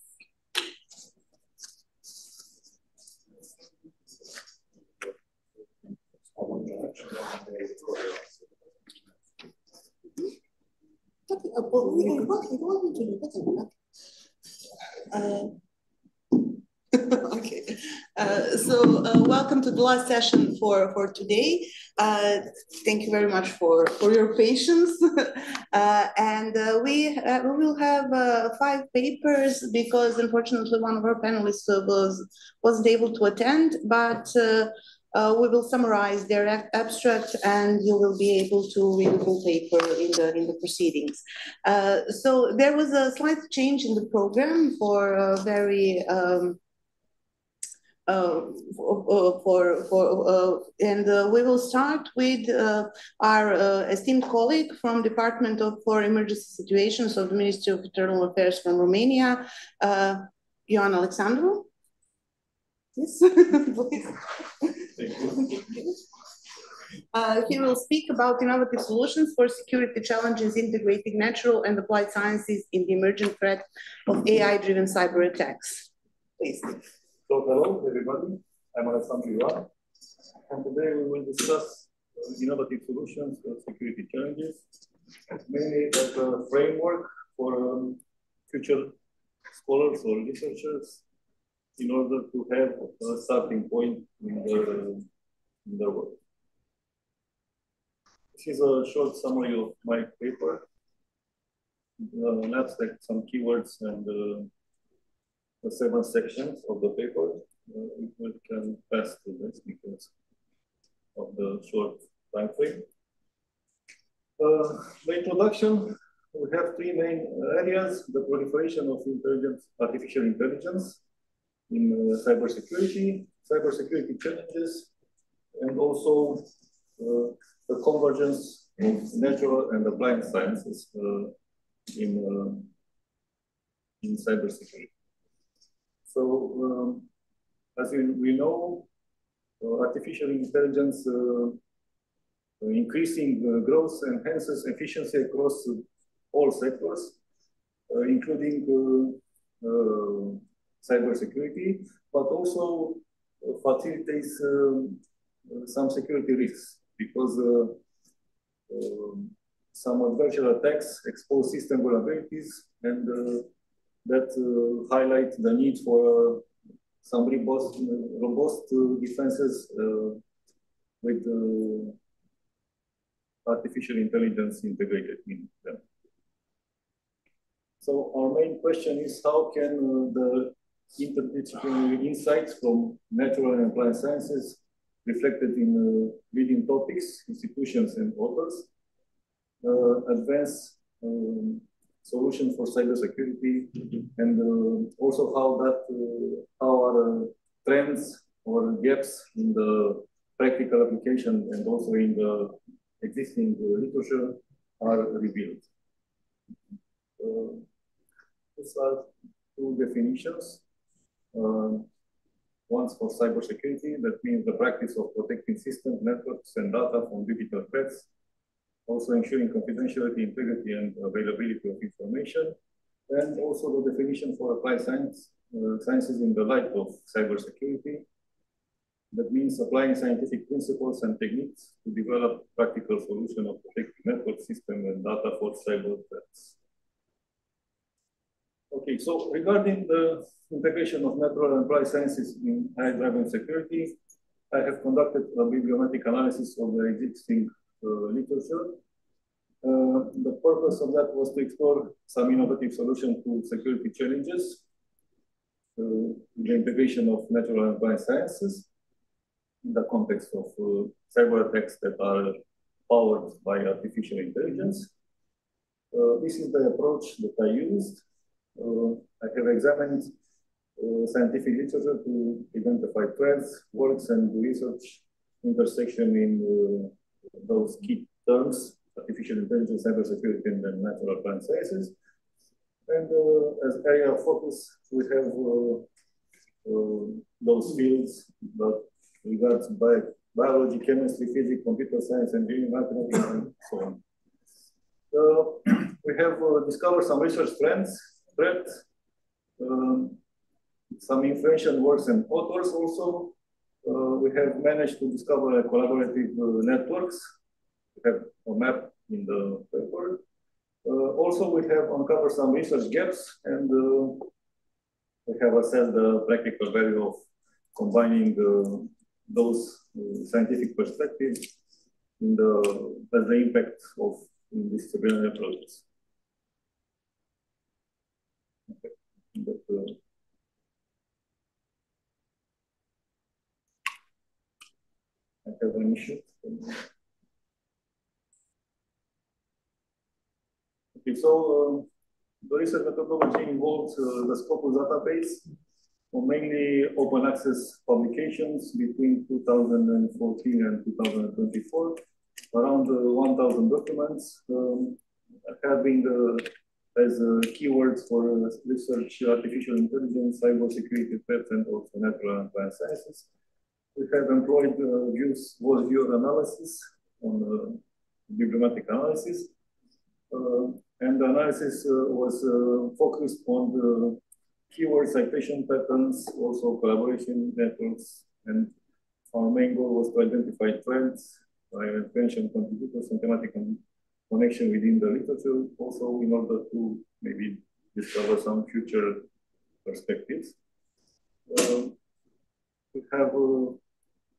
Okay, welcome to the last session for today. Thank you very much for your patience. And we will have 5 papers because unfortunately one of our panelists wasn't able to attend, but we will summarize their abstract and you will be able to read the full paper in the proceedings. So there was a slight change in the program for a very and we will start with our esteemed colleague from Department for Emergency Situations of the Ministry of Internal Affairs from Romania, Ioan Alexandru. Yes, please. He will speak about innovative solutions for security challenges integrating natural and applied sciences in the emerging threat of AI-driven cyber attacks. Please. So hello, everybody. I'm Archibald, and today we will discuss innovative solutions for security challenges, mainly as a framework for future scholars or researchers in order to have a starting point in their work. This is a short summary of my paper, an abstract, some keywords, and the 7 sections of the paper. We can pass to this because of the short time frame. The introduction, we have 3 main areas: the proliferation of artificial intelligence in cybersecurity challenges, and also the convergence of natural and applied sciences in cybersecurity. So, as we know, artificial intelligence increasing growth enhances efficiency across all sectors, including cybersecurity, but also facilitates some security risks because some adversarial attacks expose system vulnerabilities and that highlight the need for some robust defenses with artificial intelligence integrated in them. So our main question is how can the interdisciplinary insights from natural and applied sciences reflected in leading topics, institutions, and authors advance solutions for cybersecurity, and also how our trends or gaps in the practical application and also in the existing literature are revealed. These are 2 definitions. One's for cybersecurity, that means the practice of protecting systems, networks, and data from digital threats, also ensuring confidentiality, integrity, and availability of information, and also the definition for applied sciences in the light of cybersecurity. That means applying scientific principles and techniques to develop practical solutions of protecting network system and data for cyber threats. Okay, so regarding the integration of natural and applied sciences in AI-driven security, I have conducted a bibliometric analysis of the existing literature The purpose of that was to explore some innovative solutions to security challenges, the integration of natural and applied sciences in the context of cyber attacks that are powered by artificial intelligence. This is the approach that I used. I have examined scientific literature to identify trends, works, and research intersection in those key terms: artificial intelligence, cybersecurity, and natural applied sciences. And as area of focus, we have those fields that regards biology, chemistry, physics, computer science, engineering, mathematics, and so on. We have discovered some research trends, some influential works and authors also. We have managed to discover collaborative networks. We have a map in the paper. Also, we have uncovered some research gaps, and we have assessed the practical value of combining those scientific perspectives in the impact of disciplinary approaches. Okay. I have an issue. Okay, so the research methodology involves the Scopus database for mainly open access publications between 2014 and 2024, around 1,000 documents, having as keywords for research artificial intelligence, cybersecurity threats, and also natural and applied sciences. We have employed view analysis on bibliometric analysis. And the analysis was focused on the keyword citation patterns, also collaboration networks, and our main goal was to identify trends, influential contributors, and thematic connection within the literature, also in order to maybe discover some future perspectives. We have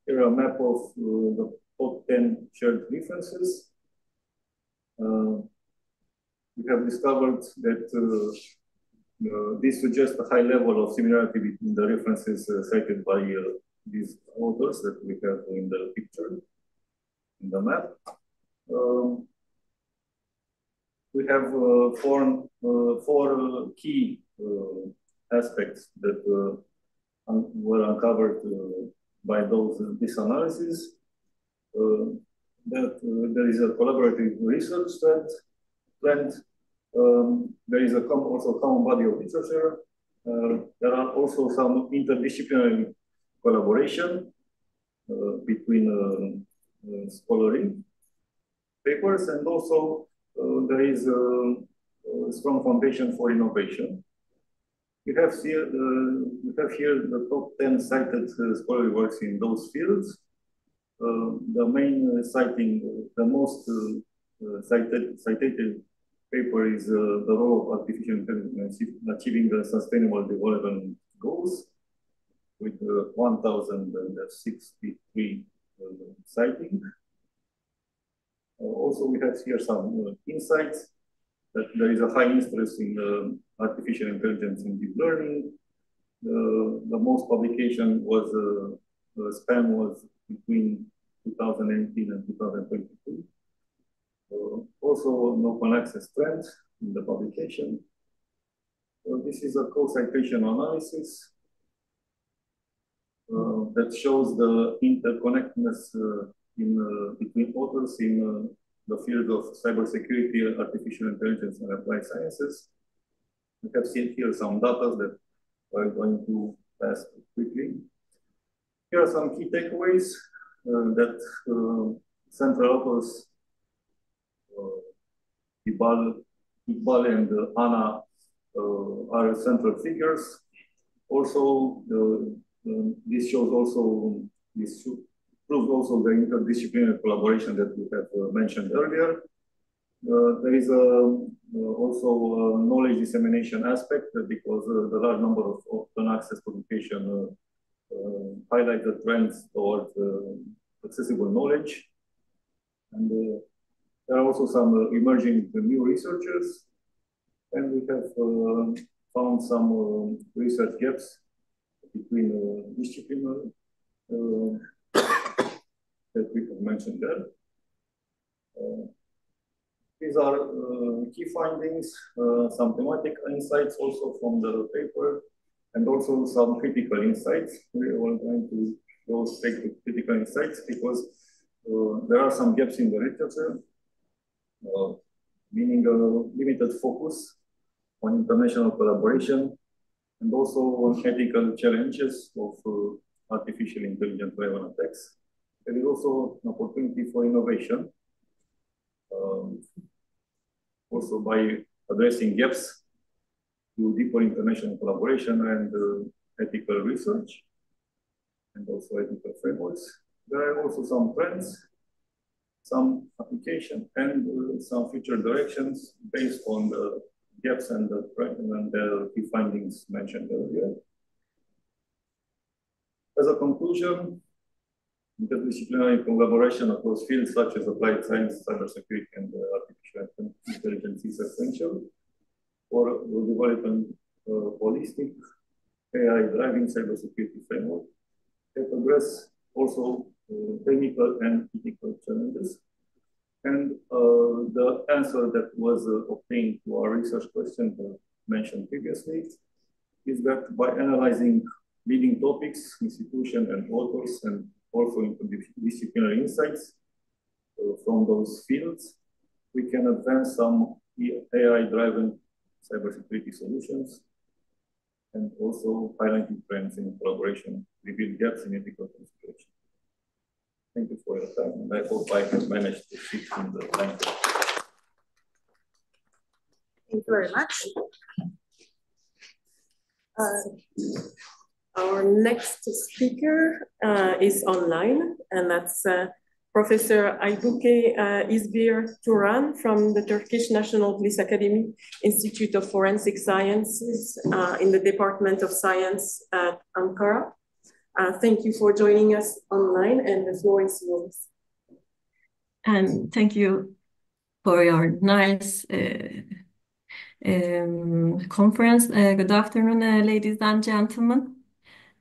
here a map of the top 10 shared references. We have discovered that this suggests a high level of similarity between the references cited by these authors that we have in the picture, in the map. We have four key aspects that were uncovered by this analysis. That there is a collaborative research trend. There is also a common body of literature. There are also some interdisciplinary collaboration between scholarly papers, and also there is a strong foundation for innovation. We have here the top 10 cited scholarly works in those fields. The main citing, the most cited paper is the role of artificial intelligence in achieving the sustainable development goals, with 1,063 citing. Also, we have here some insights that there is a high interest in artificial intelligence in deep learning. The most publication was span was between 2018 and 2022. Also, an open access trend in the publication. This is a co-citation analysis that shows the interconnectedness between authors in the field of cybersecurity, artificial intelligence, and applied sciences. We have seen here some data that are going to pass quickly. Here are some key takeaways that central authors Iqbal and Anna are central figures. Also, this proves also the interdisciplinary collaboration that we have mentioned earlier. There is also a knowledge dissemination aspect, because the large number of open access publications highlight the trends towards accessible knowledge. And There are also some emerging new researchers, and we have found some research gaps between disciplines that we have mentioned there. These are key findings, some thematic insights also from the paper, and also some critical insights. We are going to go straight to critical insights because there are some gaps in the literature, meaning a limited focus on international collaboration and also on ethical challenges of artificial intelligence-driven attacks. There is also an opportunity for innovation, also by addressing gaps to deeper international collaboration and ethical research, and also ethical frameworks. There are also some trends, some application, and some future directions based on the gaps and the key findings mentioned earlier. As a conclusion, interdisciplinary collaboration across fields such as applied science, cybersecurity, and artificial intelligence is essential for developing holistic AI-driving cybersecurity framework that address also technical and ethical challenges. And the answer that was obtained to our research question mentioned previously is that by analyzing leading topics, institutions, and authors, and also interdisciplinary insights from those fields, we can advance some AI-driven cybersecurity solutions and also highlighting trends in collaboration, reveal gaps in ethical consideration. Thank you for your time, and I hope I have managed to fit in the time. Thank you very much. Our next speaker is online, and that's Professor Aybüke İzbir Turan from the Turkish National Police Academy Institute of Forensic Sciences in the Department of Science at Ankara. Thank you for joining us online, and the floor is yours. And thank you for your nice conference. Good afternoon, ladies and gentlemen.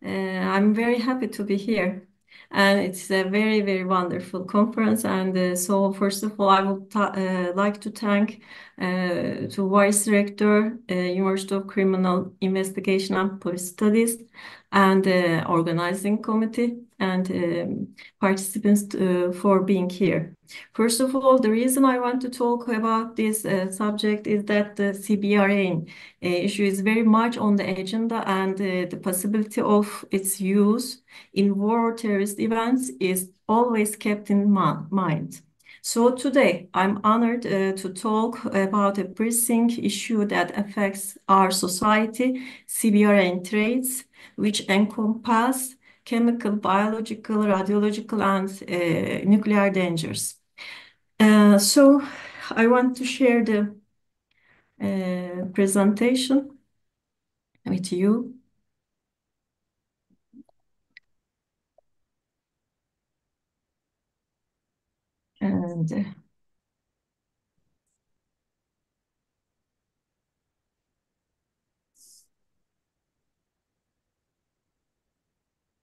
I'm very happy to be here. And it's a very, very wonderful conference. And so first of all, I would like to thank to Vice Rector, University of Criminal Investigation and Police Studies, and organizing committee and participants for being here. First of all, the reason I want to talk about this subject is that the CBRN issue is very much on the agenda, and the possibility of its use in war or terrorist events is always kept in mind. So today, I'm honored to talk about a pressing issue that affects our society, CBRN threats, which encompass chemical, biological, radiological, and nuclear dangers. So I want to share the presentation with you. And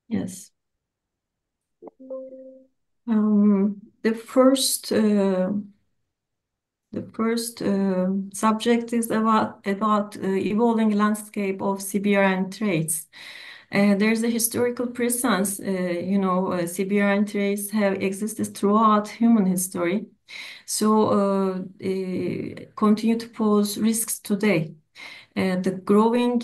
yes. The first subject is about evolving landscape of CBRN threats. There's a historical presence. CBRN threats have existed throughout human history, so continue to pose risks today. The growing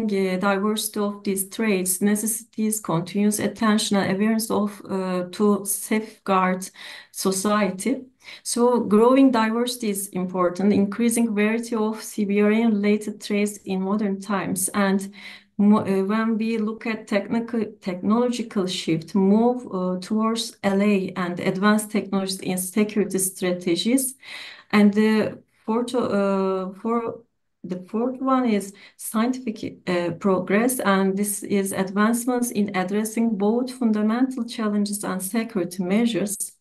diversity of these threats necessitates continuous attention and awareness to safeguard society. So growing diversity is important, increasing variety of CBRN-related threats in modern times. And when we look at technological shift, move towards LA and advanced technologies in security strategies. And the fourth one is scientific progress, and this is advancements in addressing both fundamental challenges and security measures.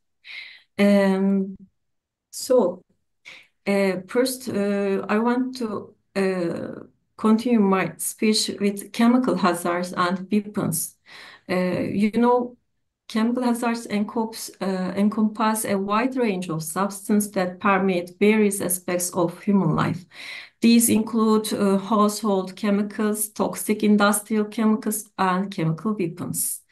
So first, I want to continue my speech with chemical hazards and weapons. Chemical hazards encompass a wide range of substances that permeate various aspects of human life. These include household chemicals, toxic industrial chemicals, and chemical weapons.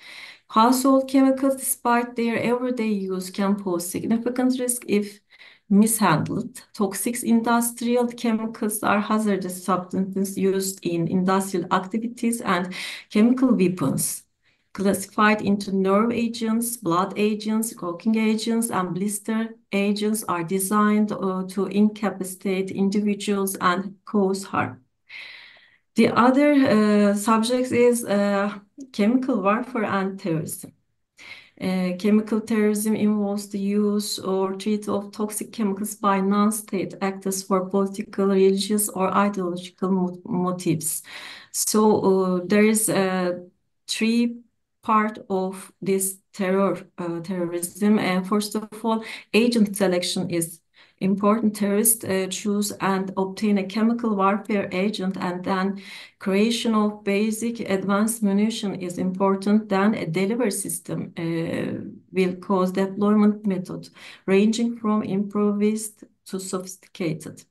Household chemicals, despite their everyday use, can pose significant risk if mishandled. Toxic industrial chemicals are hazardous substances used in industrial activities, and chemical weapons, classified into nerve agents, blood agents, caulking agents, and blister agents, are designed to incapacitate individuals and cause harm. The other subject is chemical warfare and terrorism. Chemical terrorism involves the use or treat of toxic chemicals by non-state actors for political, religious, or ideological motives. So there is three part of this terrorism. And first of all, agent selection is important. Terrorists choose and obtain a chemical warfare agent, and then creation of basic advanced munition is important. Then a delivery system will cause deployment method ranging from improvised to sophisticated.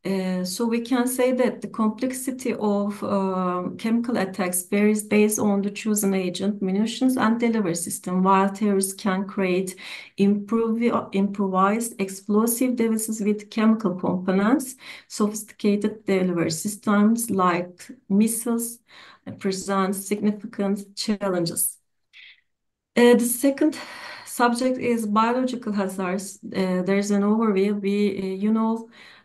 So we can say that the complexity of chemical attacks varies based on the chosen agent, munitions, and delivery system, while terrorists can create improvised explosive devices with chemical components. Sophisticated delivery systems like missiles present significant challenges. The second subject is biological hazards. There is an overview.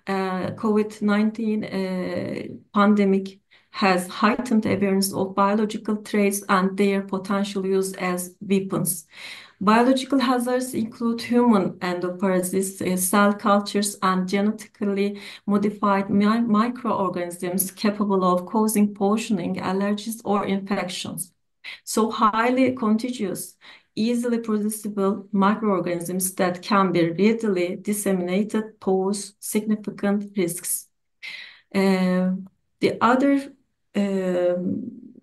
COVID-19 pandemic has heightened awareness of biological threats and their potential use as weapons. Biological hazards include human endoparasites, cell cultures, and genetically modified microorganisms capable of causing poisoning, allergies, or infections. So highly contagious, easily producible microorganisms that can be readily disseminated pose significant risks. The other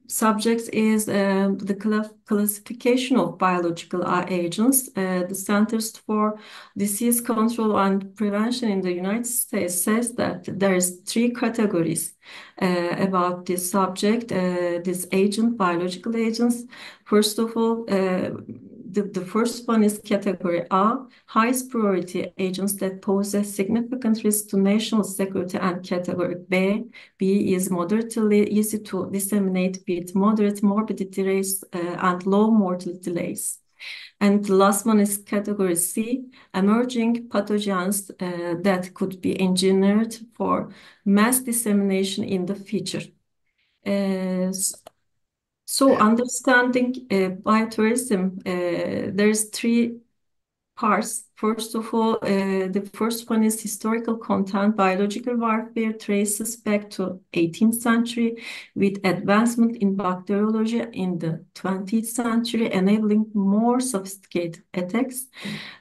subject is the classification of biological agents. The Centers for Disease Control and Prevention in the United States says that there is three categories about this subject, this biological agents. First of all, the first one is category A, highest priority agents that pose a significant risk to national security, and category B is moderately easy to disseminate with moderate morbidity rates and low mortality rates. And the last one is category C, emerging pathogens that could be engineered for mass dissemination in the future. So understanding bioterrorism, there's three parts. First of all, the first one is historical content. Biological warfare traces back to 18th century with advancement in bacteriology in the 20th century, enabling more sophisticated attacks.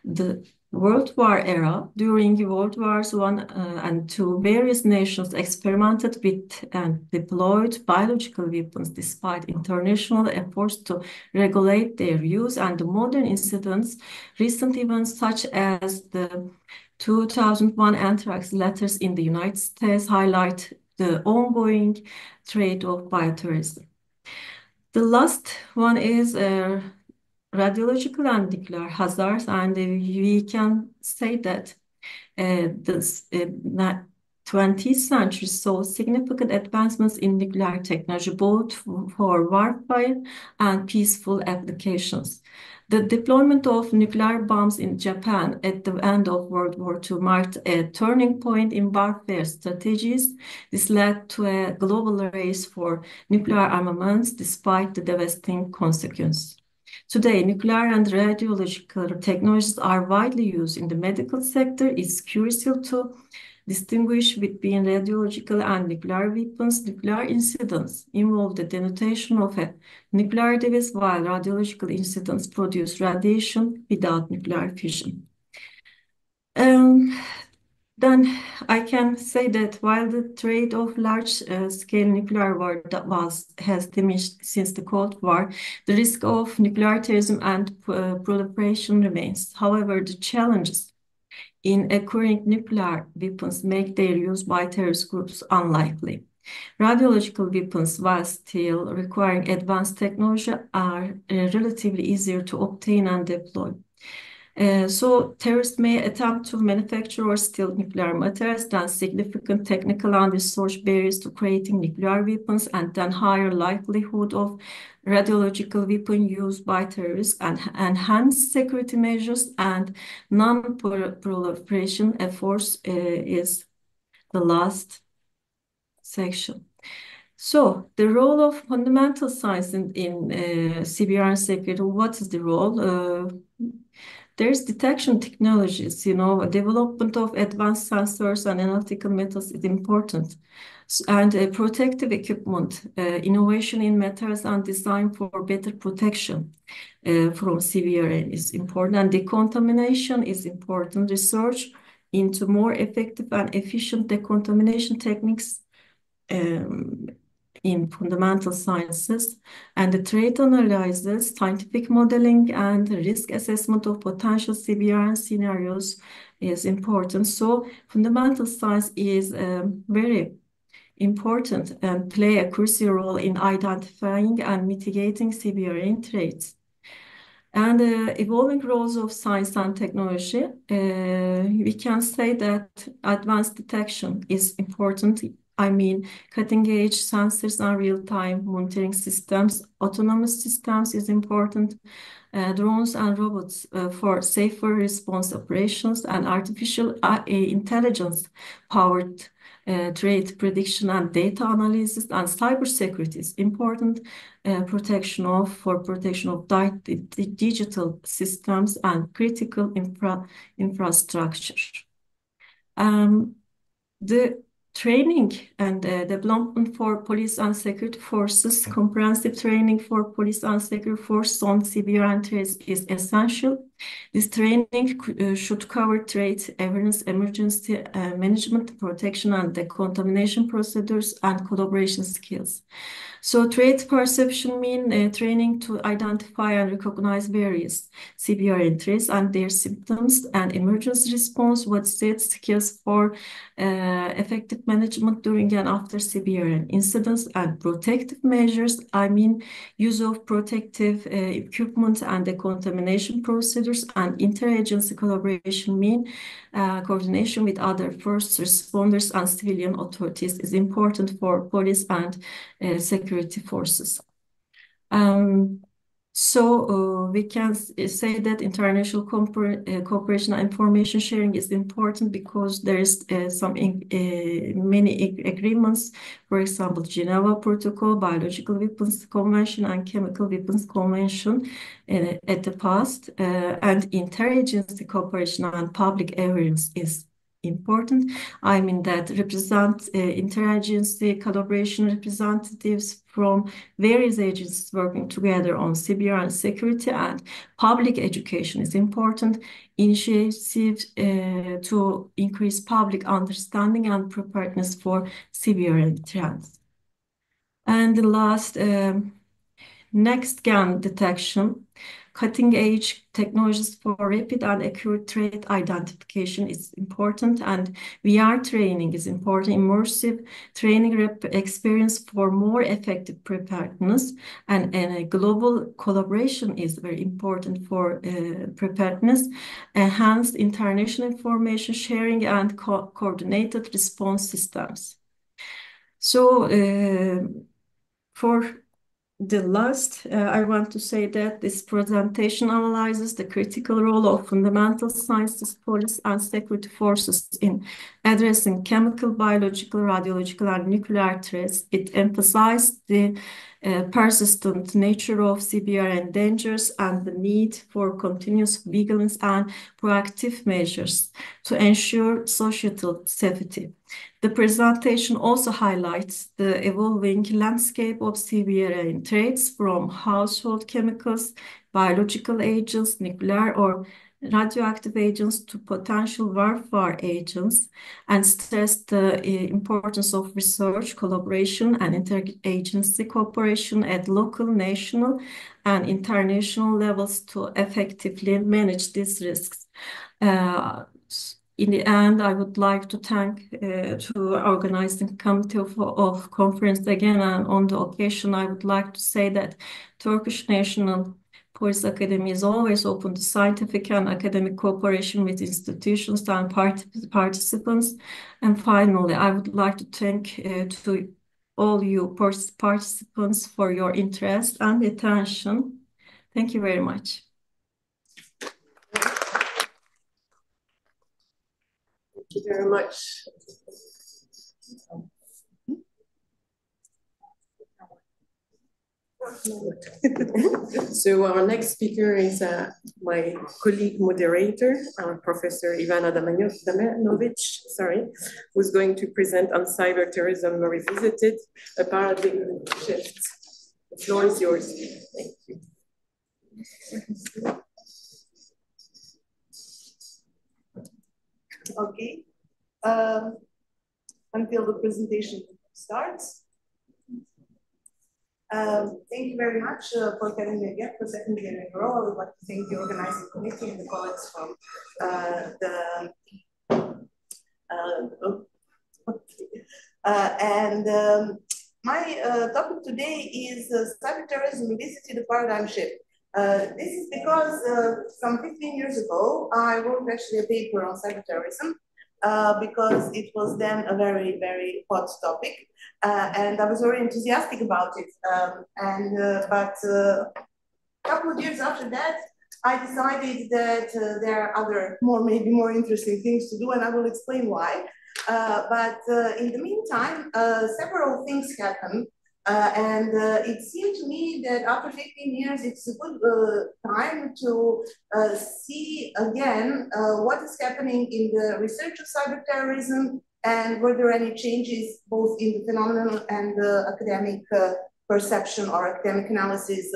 The World War era, during World Wars I and II, various nations experimented with and deployed biological weapons despite international efforts to regulate their use, and the modern incidents, recent events such as the 2001 anthrax letters in the United States highlight the ongoing threat of bioterrorism. The last one is radiological and nuclear hazards, and we can say that this 20th century saw significant advancements in nuclear technology, both for warfare and peaceful applications. The deployment of nuclear bombs in Japan at the end of World War II marked a turning point in warfare strategies. This led to a global race for nuclear armaments despite the devastating consequences. Today, nuclear and radiological technologies are widely used in the medical sector. It's crucial to distinguish between radiological and nuclear weapons. Nuclear incidents involve the detonation of a nuclear device, while radiological incidents produce radiation without nuclear fission. Then I can say that while the trade of large-scale nuclear war has diminished since the Cold War, the risk of nuclear terrorism and proliferation remains. However, the challenges in acquiring nuclear weapons make their use by terrorist groups unlikely. Radiological weapons, while still requiring advanced technology, are relatively easier to obtain and deploy. So terrorists may attempt to manufacture or steal nuclear materials, then significant technical and resource barriers to creating nuclear weapons, and then higher likelihood of radiological weapon use by terrorists, and enhanced security measures and non-proliferation efforts is the last section. So the role of fundamental science in CBR and security, what is the role? There's detection technologies, development of advanced sensors and analytical methods is important. And protective equipment, innovation in materials and design for better protection from CBRN is important. And decontamination is important. Research into more effective and efficient decontamination techniques in fundamental sciences, and the trade analysis, scientific modeling, and risk assessment of potential CBRN scenarios is important. So fundamental science is very important and play a crucial role in identifying and mitigating CBRN threats. And evolving roles of science and technology, we can say that advanced detection is important. I mean, cutting-edge sensors and real-time monitoring systems, autonomous systems is important, drones and robots for safer response operations, and artificial intelligence-powered trade prediction and data analysis, and cybersecurity is important, protection of digital systems and critical infrastructure. The training and development for police and security forces, comprehensive training for police and security forces on CBRN threats is essential. This training should cover threat awareness, emergency management, protection and decontamination procedures, and collaboration skills. So threat perception means training to identify and recognize various CBRN threats and their symptoms, and emergency response, what sets skills for effective management during and after CBRN incidents, and protective measures. I mean, use of protective equipment and decontamination procedures, and interagency collaboration mean coordination with other first responders and civilian authorities is important for police and security forces. So we can say that international cooperation and information sharing is important because there is many agreements, for example, Geneva Protocol, Biological Weapons Convention, and Chemical Weapons Convention at the past, and interagency cooperation and public awareness is important. I mean that interagency collaboration representatives from various agencies working together on CBRN security and public education is important. Initiatives to increase public understanding and preparedness for CBRN threats. And the last, next GAN detection. Cutting-edge technologies for rapid and accurate threat identification is important, and VR training is important. Immersive training experience for more effective preparedness, and global collaboration is very important for preparedness. Enhanced international information sharing and coordinated response systems. So for the last, I want to say that this presentation analyzes the critical role of fundamental sciences, police and security forces in addressing chemical, biological, radiological, and nuclear threats. It emphasized the persistent nature of CBRN dangers and the need for continuous vigilance and proactive measures to ensure societal safety. The presentation also highlights the evolving landscape of CBRN threats from household chemicals, biological agents, nuclear or radioactive agents to potential warfare agents, and stressed the importance of research, collaboration, and interagency cooperation at local, national, and international levels to effectively manage these risks. In the end, I would like to thank to organizing committee of conference again, and on the occasion, I would like to say that Turkish National Police Academy is always open to scientific and academic cooperation with institutions and participants. And finally, I would like to thank to all you participants for your interest and attention. Thank you very much. Thank you very much. So our next speaker is my colleague moderator, Professor Ivana Damjanovic, who's going to present on cyber terrorism revisited, a paradigm shift. The floor is yours. Thank you. Okay. Until the presentation starts. Thank you very much for having me again for the second year in a row. I would like to thank the organizing committee and the colleagues from my topic today is cyber terrorism revisited, the paradigm shift. This is because some 15 years ago, I wrote actually a paper on cyber terrorism because it was then a very, very hot topic. And I was very enthusiastic about it. But a couple of years after that, I decided that there are other maybe more interesting things to do, and I will explain why. But in the meantime, several things happened. It seemed to me that after 15 years, it's a good time to see again what is happening in the research of cyber terrorism, and were there any changes both in the phenomenon and the academic perception or academic analysis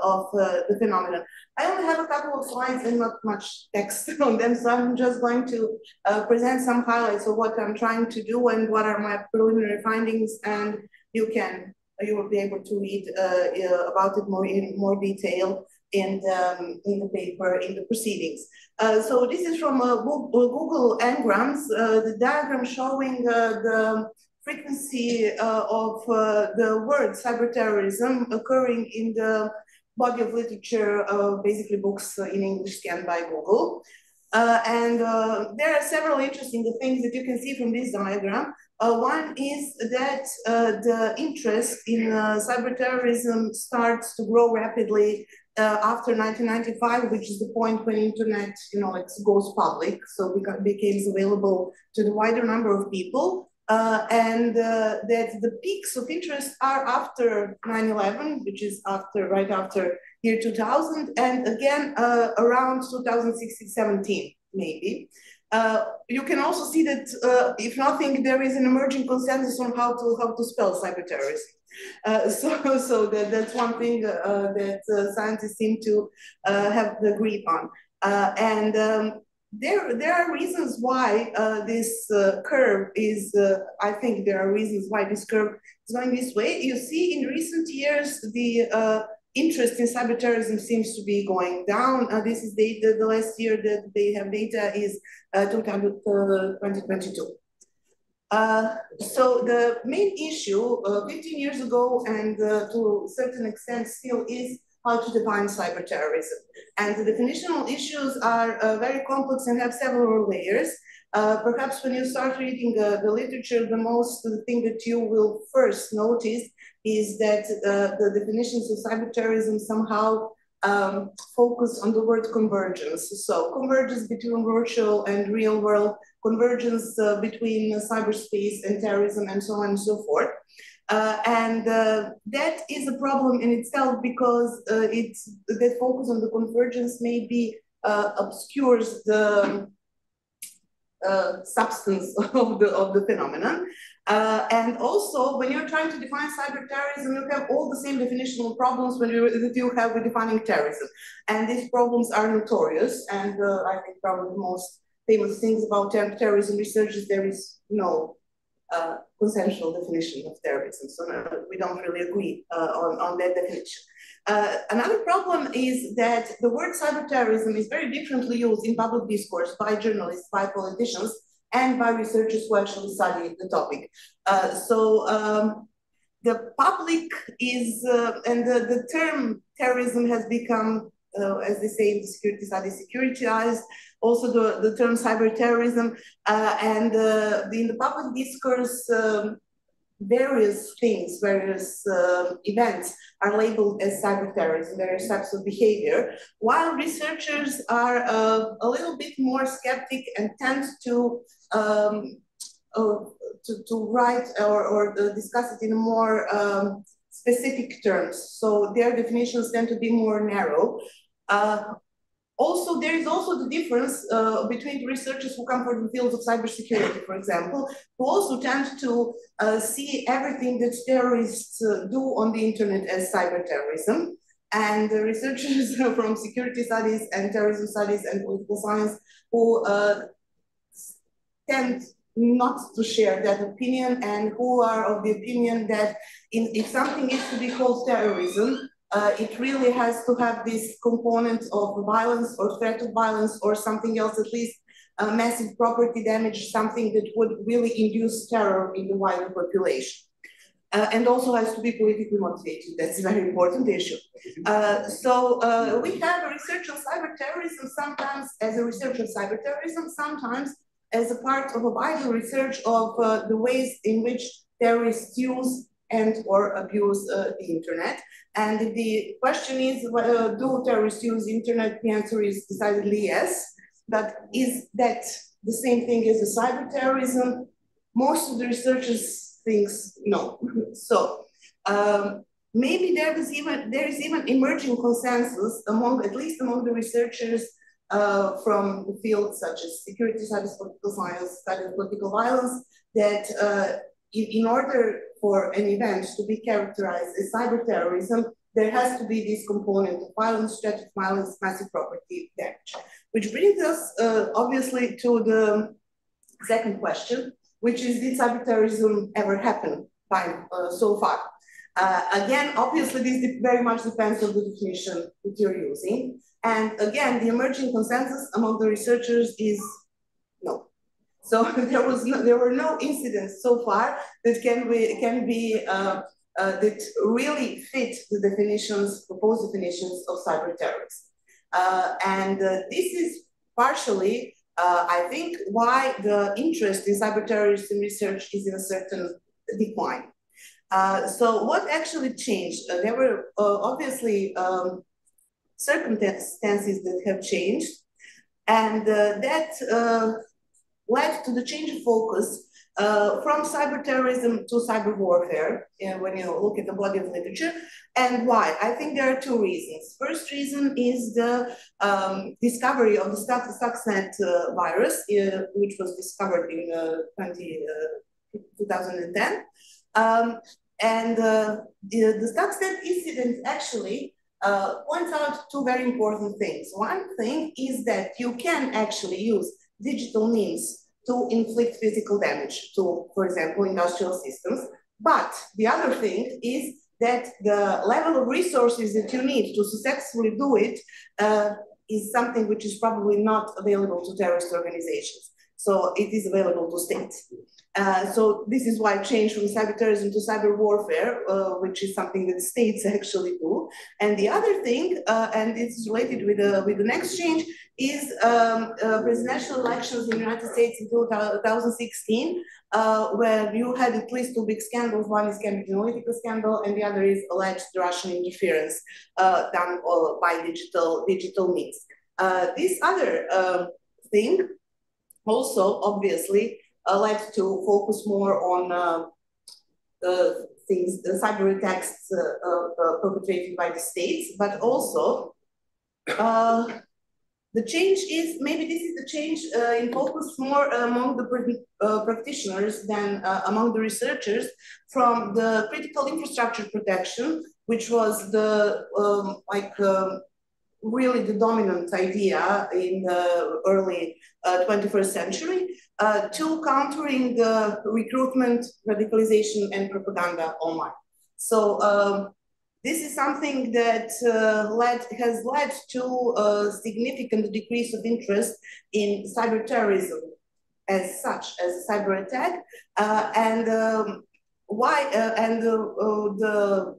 of the phenomenon. I only have a couple of slides and not much text on them, so I'm just going to present some highlights of what I'm trying to do and what are my preliminary findings, and you will be able to read about it in more detail in the paper, in the proceedings. So this is from Google Ngrams, the diagram showing the frequency of the word cyber terrorism occurring in the body of literature, basically books in English scanned by Google. There are several interesting things that you can see from this diagram. One is that the interest in cyber terrorism starts to grow rapidly after 1995, which is the point when internet, it goes public, so it becomes available to the wider number of people. That the peaks of interest are after 9/11, which is right after year 2000, and again around 2016-17, maybe. You can also see that, if nothing, there is an emerging consensus on how to spell cyber terrorism. So that's one thing that scientists seem to have agreed on. There are reasons why this curve is, I think there are reasons why this curve is going this way. You see in recent years, the interest in cyber terrorism seems to be going down. This is data, the last year that they have data is 2022. So the main issue 15 years ago, and to a certain extent still, is how to define cyber terrorism. And the definitional issues are very complex and have several layers. Perhaps when you start reading the literature, the thing that you will first notice is that the definitions of cyber terrorism somehow focus on the word convergence. So convergence between virtual and real world, convergence between cyberspace and terrorism, and so on and so forth. That is a problem in itself, because that focus on the convergence maybe obscures the substance of the phenomenon. And also, when you're trying to define cyber terrorism, you have all the same definitional problems that you have with defining terrorism. And these problems are notorious. And I think probably the most famous things about terrorism research is there is no consensual definition of terrorism. So we don't really agree on that definition. Another problem is that the word cyber terrorism is very differently used in public discourse by journalists, by politicians, and by researchers who actually study the topic. The public is, and the term terrorism has become, as they say in the security studies, securitized. Also the term cyber terrorism, and in the public discourse, various things, various events are labeled as cyber terrorism, various types of behavior, while researchers are a little bit more skeptic and tend to write or discuss it in more specific terms. So their definitions tend to be more narrow. Also, there is also the difference between the researchers who come from the fields of cybersecurity, for example, who also tend to see everything that terrorists do on the internet as cyber terrorism. And the researchers from security studies and terrorism studies and political science who tend not to share that opinion and who are of the opinion that if something is to be called terrorism, it really has to have this component of violence or threat of violence or something else, at least massive property damage, something that would really induce terror in the wider population. And also has to be politically motivated. That's a very important issue. We have a research on cyber terrorism, sometimes as a research on cyber terrorism, sometimes as a part of a wider research of the ways in which terrorists use and or abuse the internet. And if the question is, do terrorists use the internet? The answer is decidedly yes. But is that the same thing as a cyber terrorism? Most of the researchers thinks no. So maybe there is even emerging consensus among, at least among the researchers from the fields such as security studies, political science, study of political violence, that in order for an event to be characterized as cyber terrorism, there has to be this component of violence, threat of violence, massive property damage. Which brings us obviously to the second question, which is, did cyber terrorism ever happen so far? Again, obviously this very much depends on the definition that you're using. And again, the emerging consensus among the researchers is no. So there were no incidents so far that that really fit the definitions, proposed definitions of cyber terrorism. This is partially, I think, why the interest in cyber terrorism research is in a certain decline. So what actually changed? There were obviously circumstances that have changed, and that led to the change of focus from cyber terrorism to cyber warfare, when you look at the body of literature. And why? I think there are two reasons. First reason is the discovery of the Stuxnet virus, which was discovered in 2010. The Stuxnet incident actually points out two very important things. One thing is that you can actually use digital means to inflict physical damage to, for example, industrial systems. But the other thing is that the level of resources that you need to successfully do it is something which is probably not available to terrorist organizations. So it is available to states. So this is why it changed from cyber terrorism to cyber warfare, which is something that states actually do. And the other thing, and it's related with the next change, is presidential elections in the United States in 2016, where you had at least two big scandals. One is Cambridge Analytica scandal, and the other is alleged Russian interference done by digital means. This other thing also obviously led to focus more on the cyber attacks perpetrated by the states, but also The change is, maybe this is the change in focus more among the practitioners than among the researchers, from the critical infrastructure protection, which was the really the dominant idea in the early 21st century, to countering the recruitment, radicalization, and propaganda online. So this is something that has led to a significant decrease of interest in cyber terrorism as such, as a cyber attack, the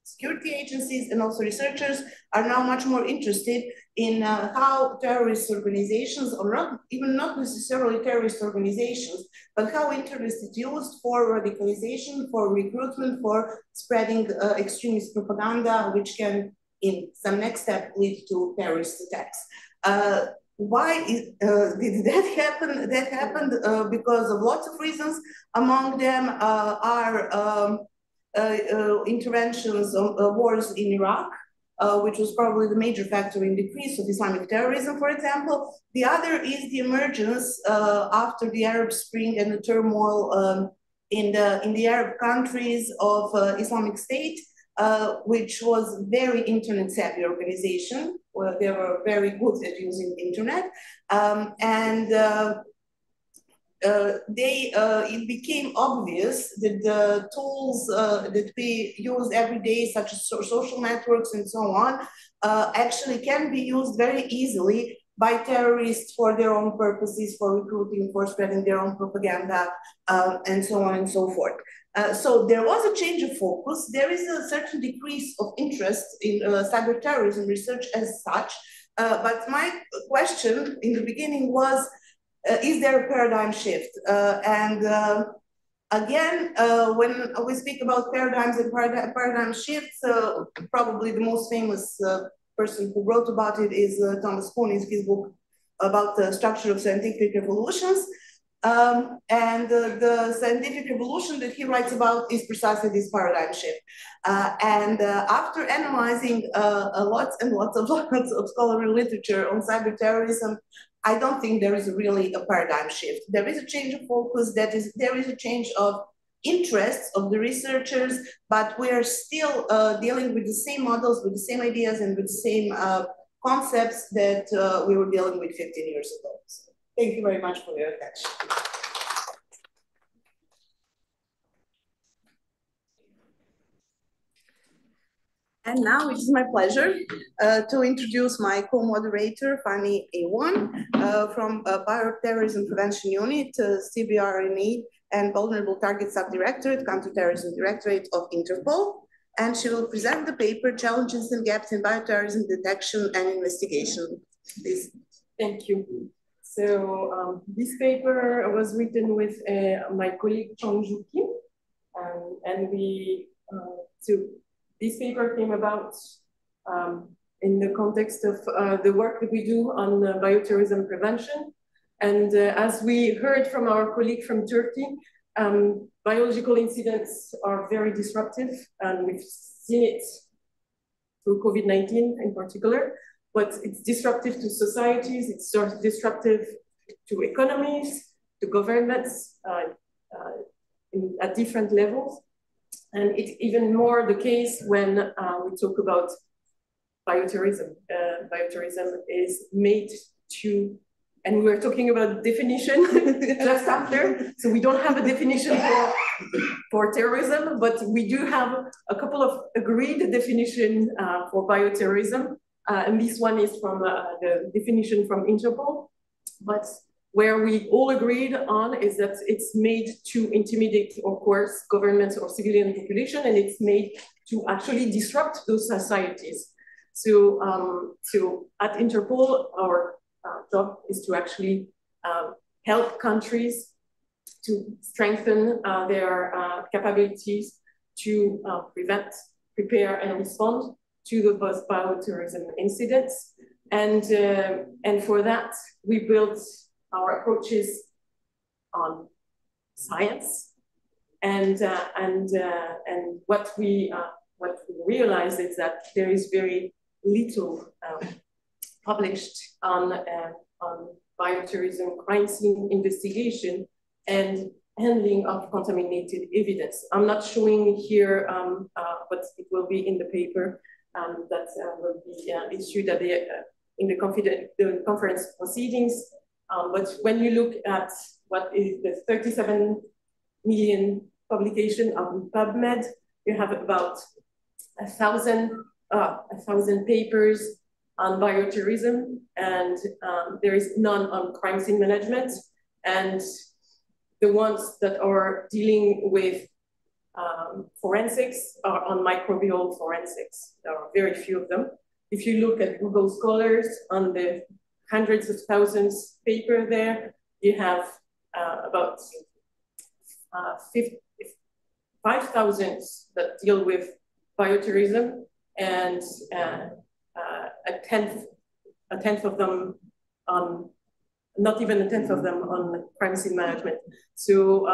security agencies and also researchers are now much more interested in how terrorist organizations, or not necessarily terrorist organizations, but how internet is used for radicalization, for recruitment, for spreading extremist propaganda, which can, in some next step, lead to terrorist attacks. Why did that happen? That happened because of lots of reasons. Among them are interventions of wars in Iraq, which was probably the major factor in decrease of Islamic terrorism, for example. The other is the emergence after the Arab Spring and the turmoil in the Arab countries of Islamic State, which was very internet-savvy organization, where they were very good at using the internet, it became obvious that the tools that we use every day, such as social networks and so on, actually can be used very easily by terrorists for their own purposes, for recruiting, for spreading their own propaganda, and so on and so forth. So there was a change of focus. There is a certain decrease of interest in cyber terrorism research as such. But my question in the beginning was, is there a paradigm shift? Again, when we speak about paradigms and paradigm shifts, probably the most famous person who wrote about it is Thomas Kuhn in his book about the structure of scientific revolutions. The scientific revolution that he writes about is precisely this paradigm shift. After analyzing lots and lots of scholarly literature on cyber terrorism, I don't think there is really a paradigm shift. There is a change of focus, there is a change of interests of the researchers, but we are still dealing with the same models, with the same ideas, and with the same concepts that we were dealing with 15 years ago. So thank you very much for your attention. And now it is my pleasure to introduce my co-moderator, Fanny A1, from Bioterrorism Prevention Unit, CBRNE, and Vulnerable Target Subdirectorate, Counterterrorism Directorate of Interpol. And she will present the paper, Challenges and Gaps in Bioterrorism Detection and Investigation. Please. Thank you. So this paper was written with my colleague Chongju Kim, and this paper came about in the context of the work that we do on bioterrorism prevention. And as we heard from our colleague from Turkey, biological incidents are very disruptive, and we've seen it through COVID-19 in particular, but it's disruptive to societies, it's disruptive to economies, to governments at different levels. And it's even more the case when we talk about bioterrorism. Bioterrorism is made to, and we were talking about definition just after, so we don't have a definition for terrorism, but we do have a couple of agreed definitions for bioterrorism. And this one is from the definition from Interpol, but where we all agreed on is that it's made to intimidate, of course, governments or civilian population, and it's made to actually disrupt those societies. So, at Interpol, our job is to actually help countries to strengthen their capabilities to prevent, prepare, and respond to the bioterrorism incidents. And for that, we built our approaches on science, and what we realize is that there is very little published on bioterrorism crime scene investigation and handling of contaminated evidence. I'm not showing here, but it will be in the paper that will be issued at in the conference proceedings. But when you look at what is the 37 million publication of PubMed, you have about 1,000 papers on bioterrorism, and there is none on crime scene management. And the ones that are dealing with forensics are on microbial forensics. There are very few of them. If you look at Google Scholars on the hundreds of thousands paper there, you have about 5,000 that deal with bioterrorism, and a tenth of them on, not even a tenth of them on crime scene management. So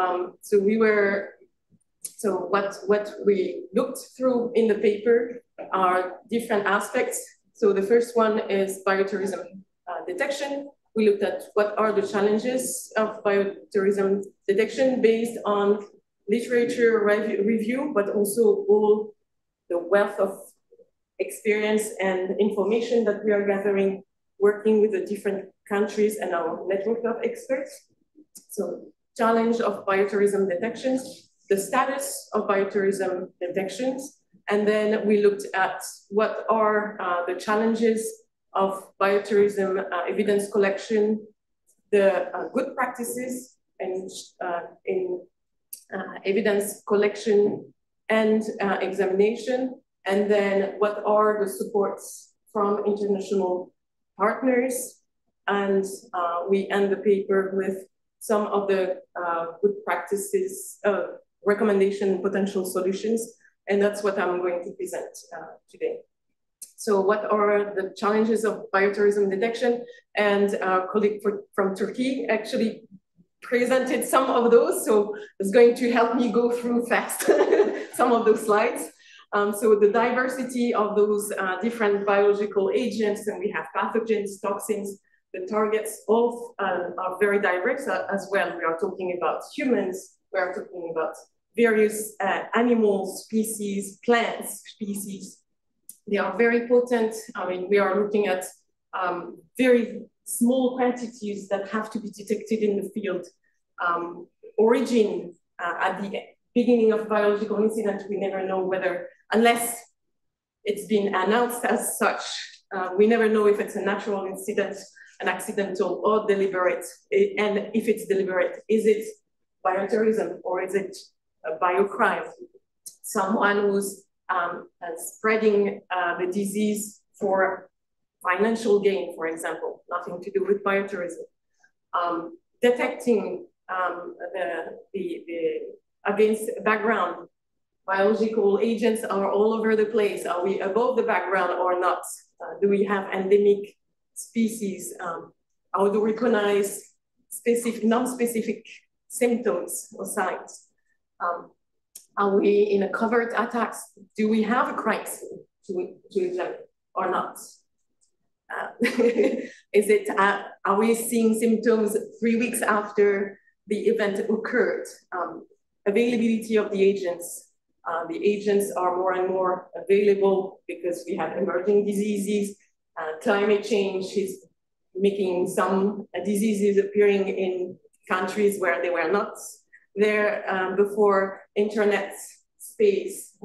what we looked through in the paper are different aspects. So the first one is bioterrorism detection. We looked at what are the challenges of bioterrorism detection based on literature review, but also all the wealth of experience and information that we are gathering, working with the different countries and our network of experts. So challenge of bioterrorism detections, the status of bioterrorism detections, and then we looked at what are the challenges of bioterrorism evidence collection, the good practices and in evidence collection and examination, and then what are the supports from international partners. And we end the paper with some of the good practices, recommendation, potential solutions, and that's what I'm going to present today. So what are the challenges of bioterrorism detection? And our colleague from Turkey actually presented some of those, so it's going to help me go through fast some of those slides. So the diversity of those different biological agents, and we have pathogens, toxins, the targets all are very diverse as well. We are talking about humans, we are talking about various animal species, plants species. They are very potent. I mean, we are looking at very small quantities that have to be detected in the field. Origin at the beginning of biological incident, we never know whether, unless it's been announced as such, we never know if it's a natural incident, an accidental or deliberate. And if it's deliberate, is it bioterrorism or is it a biocrime? Someone who's spreading the disease for financial gain, for example, nothing to do with bioterrorism. Detecting against background, biological agents are all over the place. Are we above the background or not? Do we have endemic species? How do we recognize specific, non-specific symptoms or signs? Are we in a covert attacks? Do we have a crime scene to examine or not? Are we seeing symptoms 3 weeks after the event occurred? Availability of the agents. The agents are more and more available because we have emerging diseases. Climate change is making some diseases appearing in countries where they were not there before. Internet space,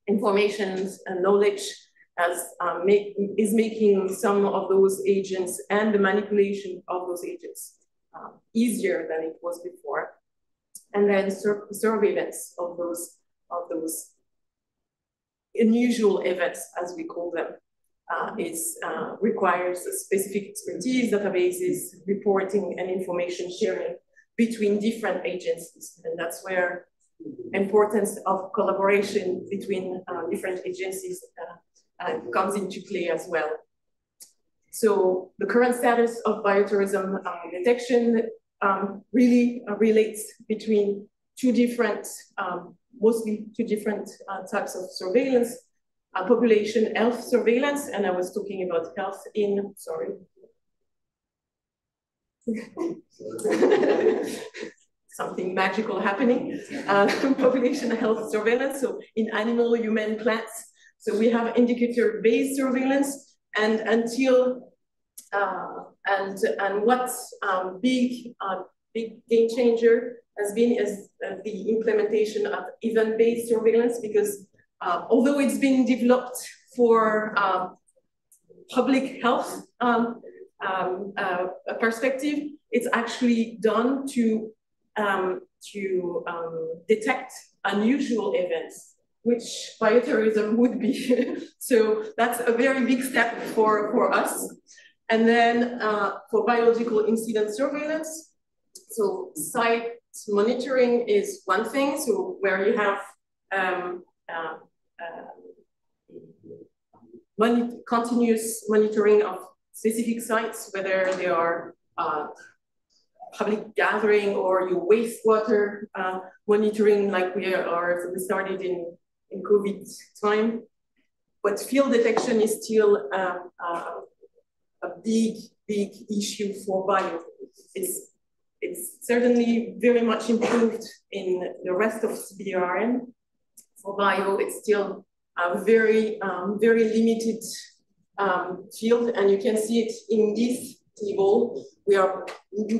information and knowledge is making some of those agents and the manipulation of those agents easier than it was before. And then surveillance of those unusual events, as we call them, requires a specific expertise, databases, reporting, and information sharing between different agencies. And that's where importance of collaboration between different agencies comes into play as well. So the current status of bioterrorism detection really relates between mostly two different types of surveillance. population health surveillance, and I was talking about health in, sorry. Something magical happening. Population health surveillance, so in animal, human, plants. So we have indicator-based surveillance, and until and what big game changer has been is the implementation of event-based surveillance, because although it's been developed for public health perspective, it's actually done to detect unusual events, which bioterrorism would be. So that's a very big step for us. And then for biological incident surveillance, so site monitoring is one thing, so where you have continuous monitoring of specific sites, whether they are public gathering or your wastewater monitoring, like we started in COVID time. But field detection is still a big issue for bio. It's certainly very much improved in the rest of CBRN. For bio, it's still a very limited field, and you can see it in this table. We are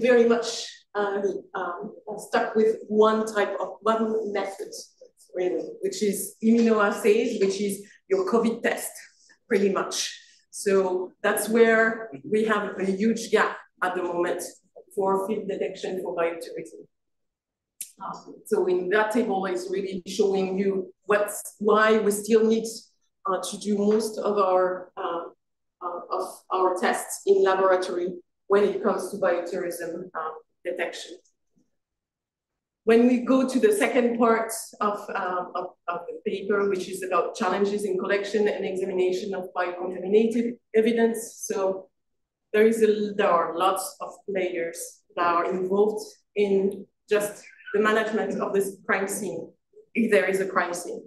very much stuck with one method, really, which is immunoassays, which is your COVID test, pretty much. So that's where we have a huge gap at the moment for field detection for bioterrorism. So in that table is really showing you why we still need to do most of our tests in laboratory when it comes to bioterrorism detection. When we go to the second part of the paper, which is about challenges in collection and examination of biocontaminated evidence, so there are lots of players that are involved in just the management of this crime scene, if there is a crime scene.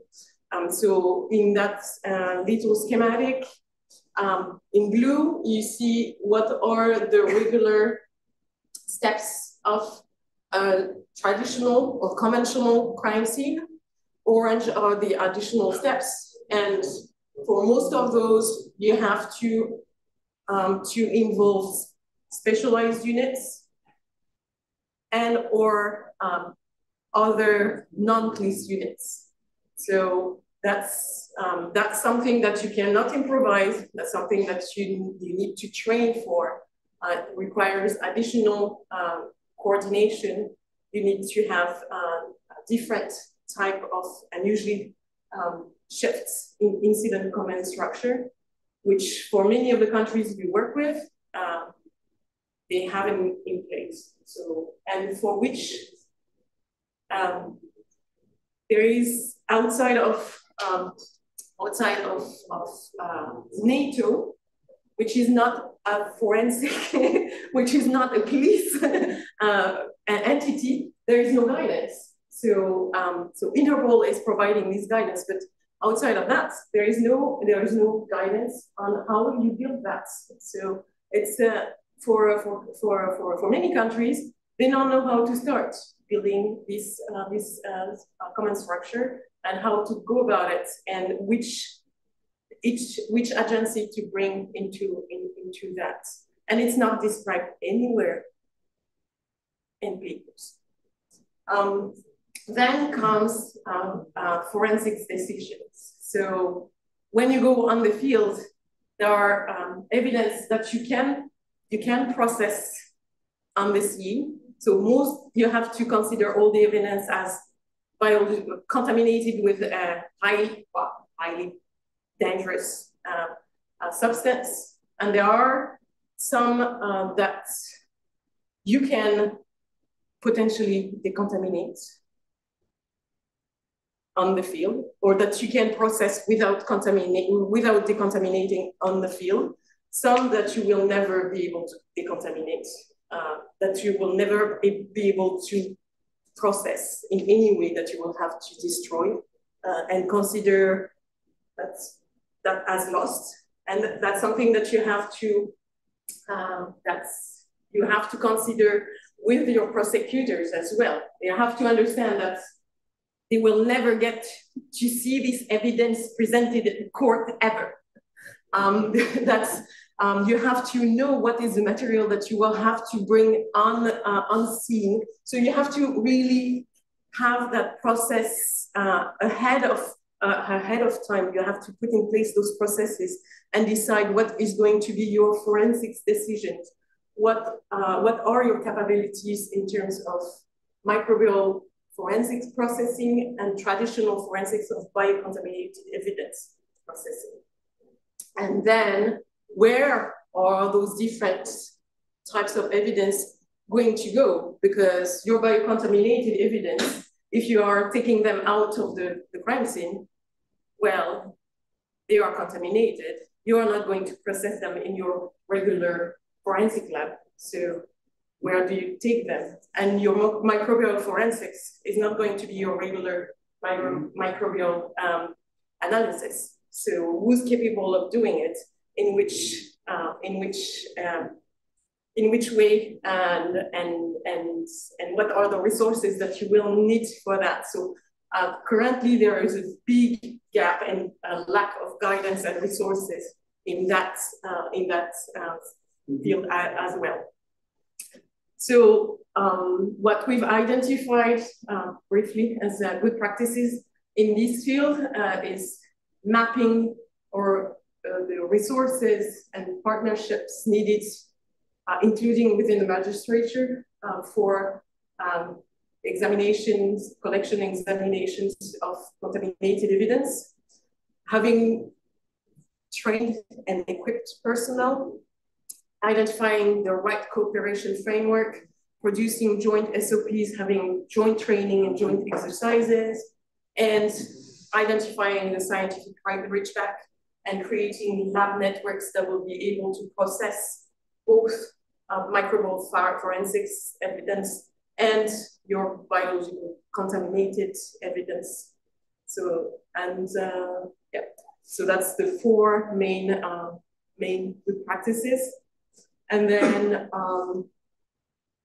So in that little schematic, in blue, you see what are the regular steps of a traditional or conventional crime scene. Orange are the additional steps. And for most of those, you have to involve specialized units and or other non-police units. So that's something that you cannot improvise. That's something that you need to train for. It requires additional coordination. You need to have different type of, and usually shifts in incident command structure, which for many of the countries we work with, they have it in place. So, and for which there is outside of NATO, which is not a forensic, which is not a police entity, there is no guidance. So, so Interpol is providing this guidance, but outside of that, there is no guidance on how you build that. So it's for many countries, they don't know how to start building this common structure and how to go about it, and which agency to bring into that. And it's not described anywhere in papers. Then comes forensics decisions. So when you go on the field, there are evidence that you can process on the scene. So you have to consider all the evidence as contaminated with a highly dangerous substance. And there are some that you can potentially decontaminate on the field, or that you can process without decontaminating on the field. Some that you will never be able to decontaminate, that you will never be able to process in any way, that you will have to destroy, and consider that that has lost, and that's something that you have to consider with your prosecutors as well. You have to understand that they will never get to see this evidence presented in court ever. You have to know what is the material that you will have to bring on scene. So you have to really have that process ahead of time. You have to put in place those processes and decide what is going to be your forensics decisions. What are your capabilities in terms of microbial forensics processing and traditional forensics of biocontaminated evidence processing? And then where are those different types of evidence going to go? Because your biocontaminated evidence, if you are taking them out of the crime scene, well, they are contaminated. You are not going to process them in your regular forensic lab. So where do you take them? And your microbial forensics is not going to be your regular microbial analysis. So who's capable of doing it? In which way, and what are the resources that you will need for that? So currently there is a big gap and a lack of guidance and resources in that field as well. So what we've identified briefly as good practices in this field is mapping or the resources and partnerships needed, including within the magistrature for examinations, collection examinations of contaminated evidence, having trained and equipped personnel, identifying the right cooperation framework, producing joint SOPs, having joint training and joint exercises, and identifying the scientific reachback and creating lab networks that will be able to process both microbial forensics evidence and your biological contaminated evidence. So, and yeah, so that's the four main good practices. And then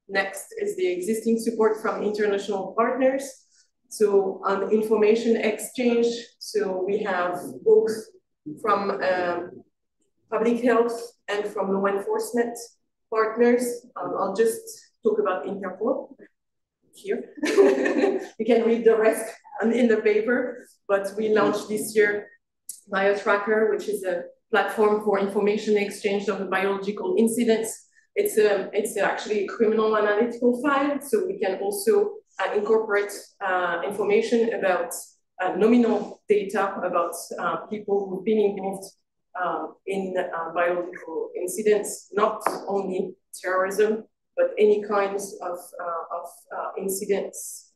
next is the existing support from international partners. So on information exchange, so we have both from public health and from law enforcement partners. I'll just talk about Interpol here. You can read the rest in the paper, but we launched this year BioTracker, which is a platform for information exchange of biological incidents. It's actually a criminal analytical file, so we can also incorporate information about nominal data about people who've been involved in biological incidents, not only terrorism, but any kinds of incidents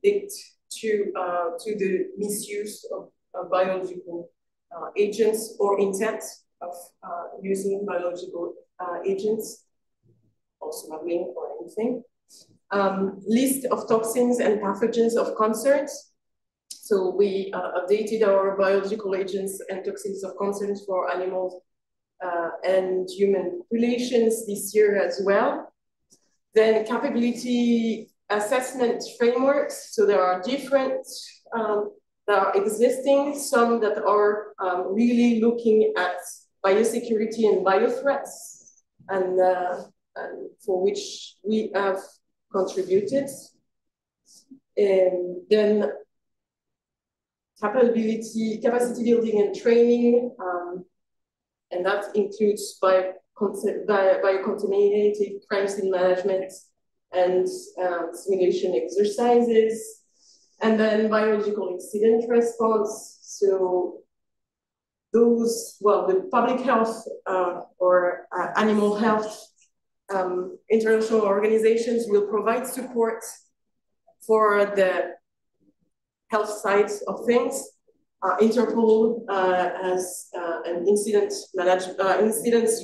linked to the misuse of biological agents or intent of using biological agents, also smuggling or anything. List of toxins and pathogens of concerns. So we updated our biological agents and toxins of concerns for animals and human populations this year as well. Then capability assessment frameworks. So there are different that are existing, some that are really looking at biosecurity and biothreats, and for which we have contributed. And then capacity building and training, and that includes biocontaminated crime scene management and simulation exercises, and then biological incident response. So those, well, the public health or animal health international organizations will provide support for the health side of things. Interpol has an incidents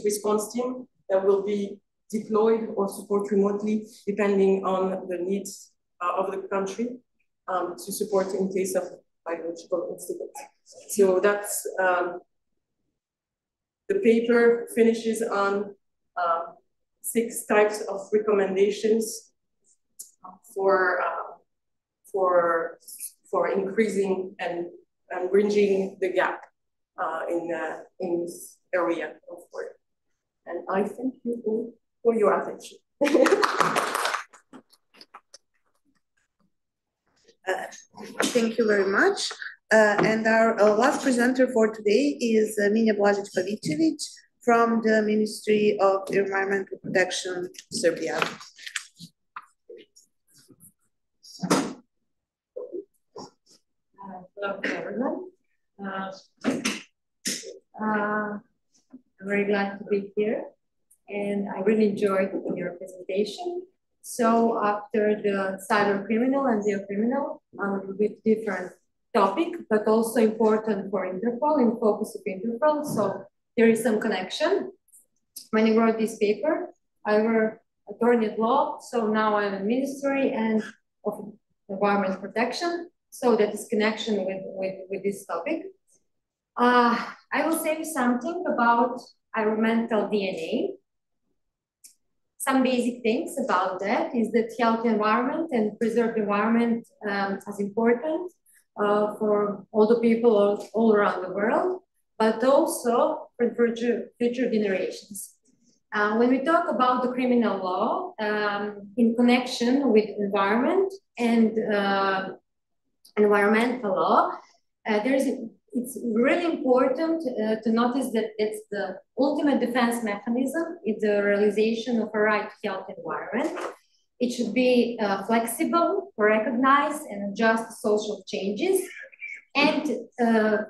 response team that will be deployed or support remotely, depending on the needs of the country, to support in case of Biological Institute. So that's the paper finishes on 6 types of recommendations for increasing and bridging the gap in this area of work. And I thank you all for your attention. Thank you very much. And our last presenter for today is Minja Blažić-Pavićević from the Ministry of Environmental Protection, Serbia. Hello, everyone. I'm very glad to be here, and I really enjoyed your presentation. So after the cyber criminal and the criminal, a little bit different topic, but also important for Interpol, in focus of Interpol. So there is some connection. When I wrote this paper, I were attorney at law, so now I'm in Ministry and of Environment Protection. So that is connection with this topic. I will say something about environmental DNA. Some basic things about that is that healthy environment and preserved environment is important for all the people all around the world, but also for future generations. When we talk about the criminal law in connection with environment and environmental law, it's really important to notice that it's the ultimate defense mechanism. It's the realization of a right to healthy environment. It should be flexible, recognize and adjust social changes, and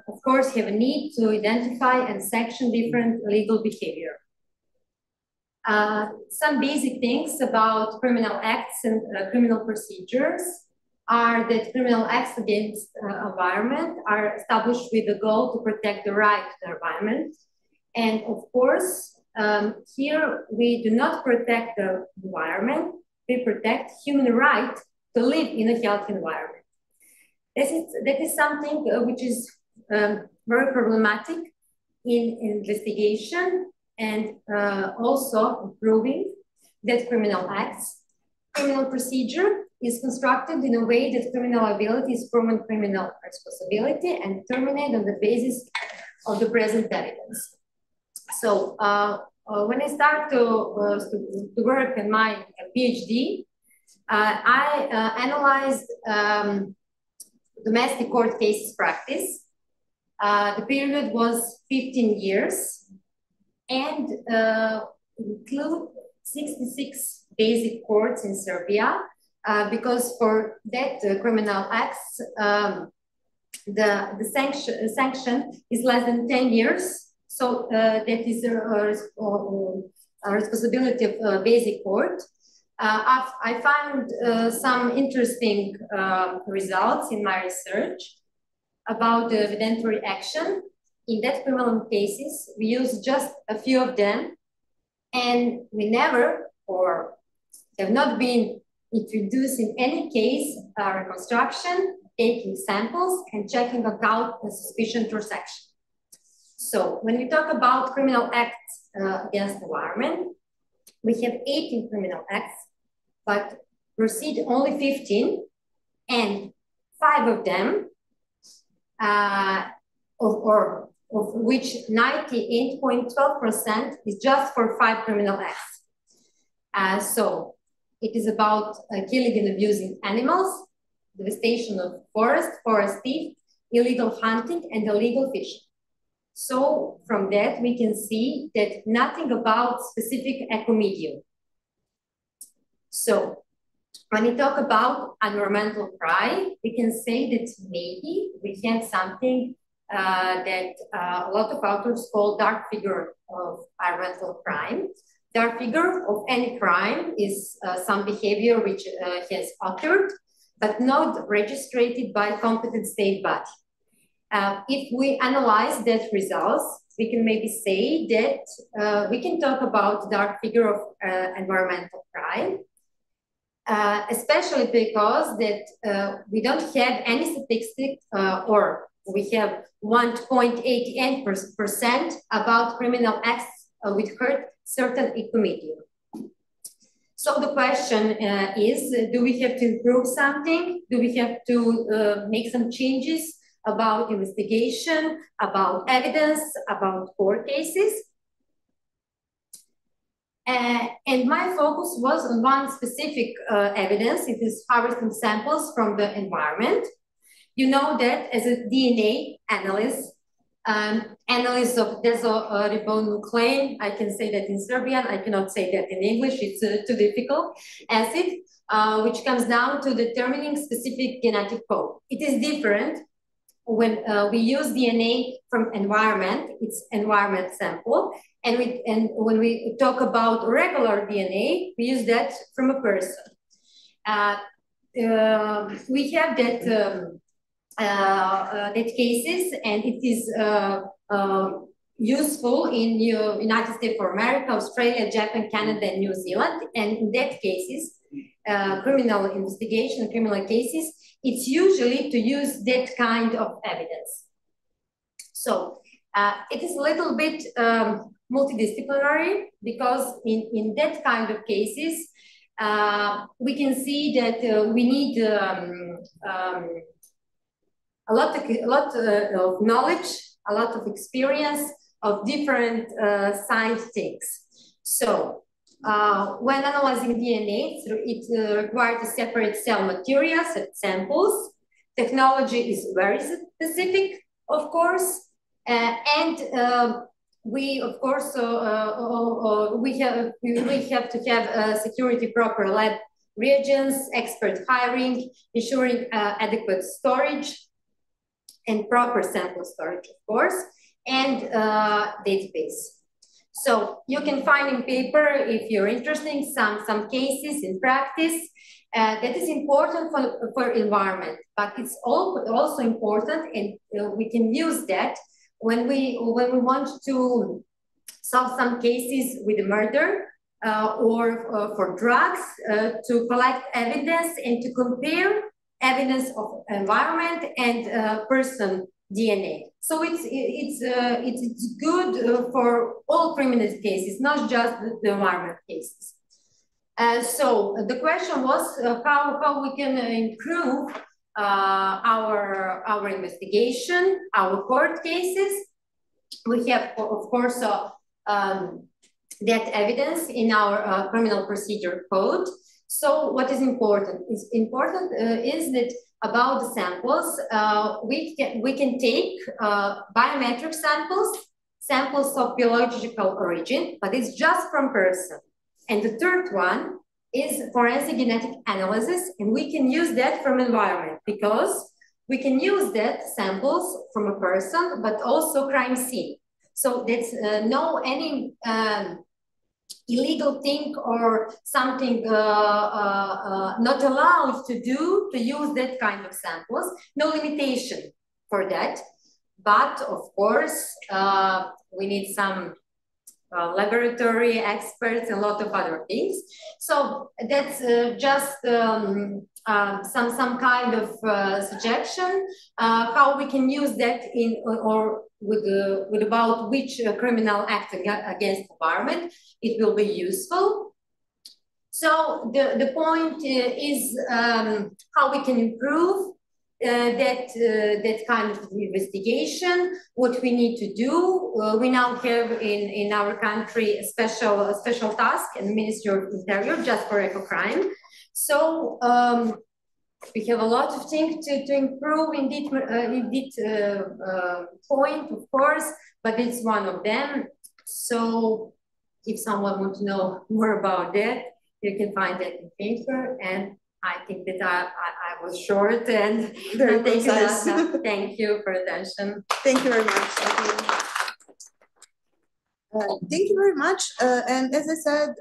of course have a need to identify and sanction different legal behavior. Some basic things about criminal acts and criminal procedures are that criminal acts against environment are established with the goal to protect the right to the environment. And of course, here we do not protect the environment, we protect human right to live in a healthy environment. That is something which is very problematic in investigation and also proving that criminal procedure is constructed in a way that criminal liability is proven criminal responsibility and terminated on the basis of the present evidence. So when I start to work in my PhD, I analyzed domestic court cases practice. The period was 15 years and include 66 basic courts in Serbia. Because for that criminal acts, the sanction is less than 10 years. So that is a responsibility of basic court. I found some interesting results in my research about the evidentiary action. In that criminal cases, we use just a few of them, and we never or have not been introduced in any case reconstruction, taking samples and checking out the suspicion transaction. So when we talk about criminal acts against the environment, we have 18 criminal acts, but proceed only 15, and 5 of them, of which 98.12% is just for 5 criminal acts. So it is about killing and abusing animals, devastation of forest thief, illegal hunting, and illegal fishing. So from that, we can see that nothing about specific ecomedium. So when we talk about environmental crime, we can say that maybe we have something that a lot of authors call dark figure of environmental crime. Dark figure of any crime is some behavior which has occurred, but not registered by competent state body. If we analyze that results, we can maybe say that we can talk about dark figure of environmental crime. especially because that we don't have any statistic or we have 1.88% about criminal acts which hurt certain equimedium. So the question is, do we have to improve something? Do we have to make some changes about investigation, about evidence, about court cases? And my focus was on one specific evidence. It is harvesting samples from the environment. You know that as a DNA analyst, analysis of desoribonucleic, I can say that in Serbian, I cannot say that in English, it's too difficult, acid, which comes down to determining specific genetic code. It is different when we use DNA from environment, it's environment sample, and when we talk about regular DNA, we use that from a person. We have that cases, and it is useful in United States of America, Australia, Japan, Canada, and New Zealand. And in that cases, criminal investigation, criminal cases, it's usually to use that kind of evidence. So it is a little bit multidisciplinary because in that kind of cases, we can see that we need a lot of knowledge, a lot of experience of different scientists. So when analyzing DNA, it requires to separate cell material, samples. Technology is very specific, of course, and we, of course, we have to have security proper lab reagents, expert hiring, ensuring adequate storage, and proper sample storage, of course, and database. So you can find in paper, if you're interested in some cases in practice, that is important for environment, but it's also important, and we can use that when we want to solve some cases with murder or for drugs, to collect evidence and to compare evidence of environment and person DNA. So it's good for all criminal cases, not just the environment cases. So the question was how we can improve our investigation, our court cases. We have, of course, that evidence in our criminal procedure code. So what is important? Is that about the samples, we can take biometric samples of biological origin, but it's just from person. And the third one is forensic genetic analysis, and we can use that from environment because we can use that samples from a person, but also crime scene. So that's any illegal thing or something not allowed to use that kind of samples. No limitation for that. But of course, we need some laboratory experts and a lot of other things. So that's just some kind of suggestion how we can use that in or with about which criminal act against environment it will be useful. So the point is how we can improve that kind of investigation, what we need to do. We now have in our country a special task in the Ministry of Interior just for eco-crime. So we have a lot of things to improve in that point, of course, but it's one of them. So if someone wants to know more about that, you can find that in paper. And I think that I was short and very precise. Thank you for attention. Thank you very much. Thank you very much. And as I said,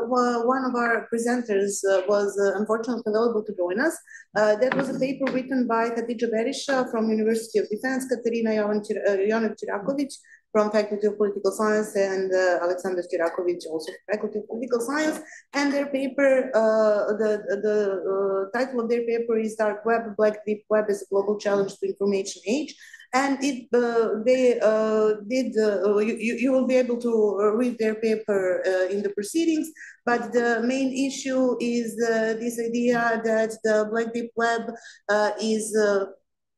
one of our presenters was unfortunately unable to join us. That was a paper written by Khadija Berisha from University of Defense, Katerina Jovan-Cirakovic from Faculty of Political Science, and Alexander Kirakovic, also Faculty of Political Science. And their paper, the title of their paper is Dark Web, Black Deep Web as a Global Challenge to Information Age. And you will be able to read their paper in the proceedings, but the main issue is this idea that the Black Deep Web is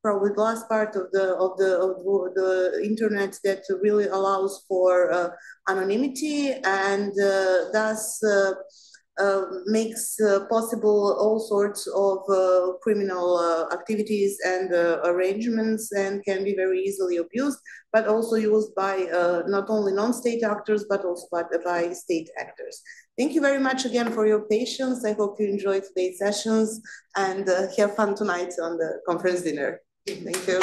probably the last part of the internet that really allows for anonymity, and thus makes possible all sorts of criminal activities and arrangements, and can be very easily abused, but also used by not only non-state actors, but also by state actors. Thank you very much again for your patience. I hope you enjoyed today's sessions and have fun tonight on the conference dinner. Thank you.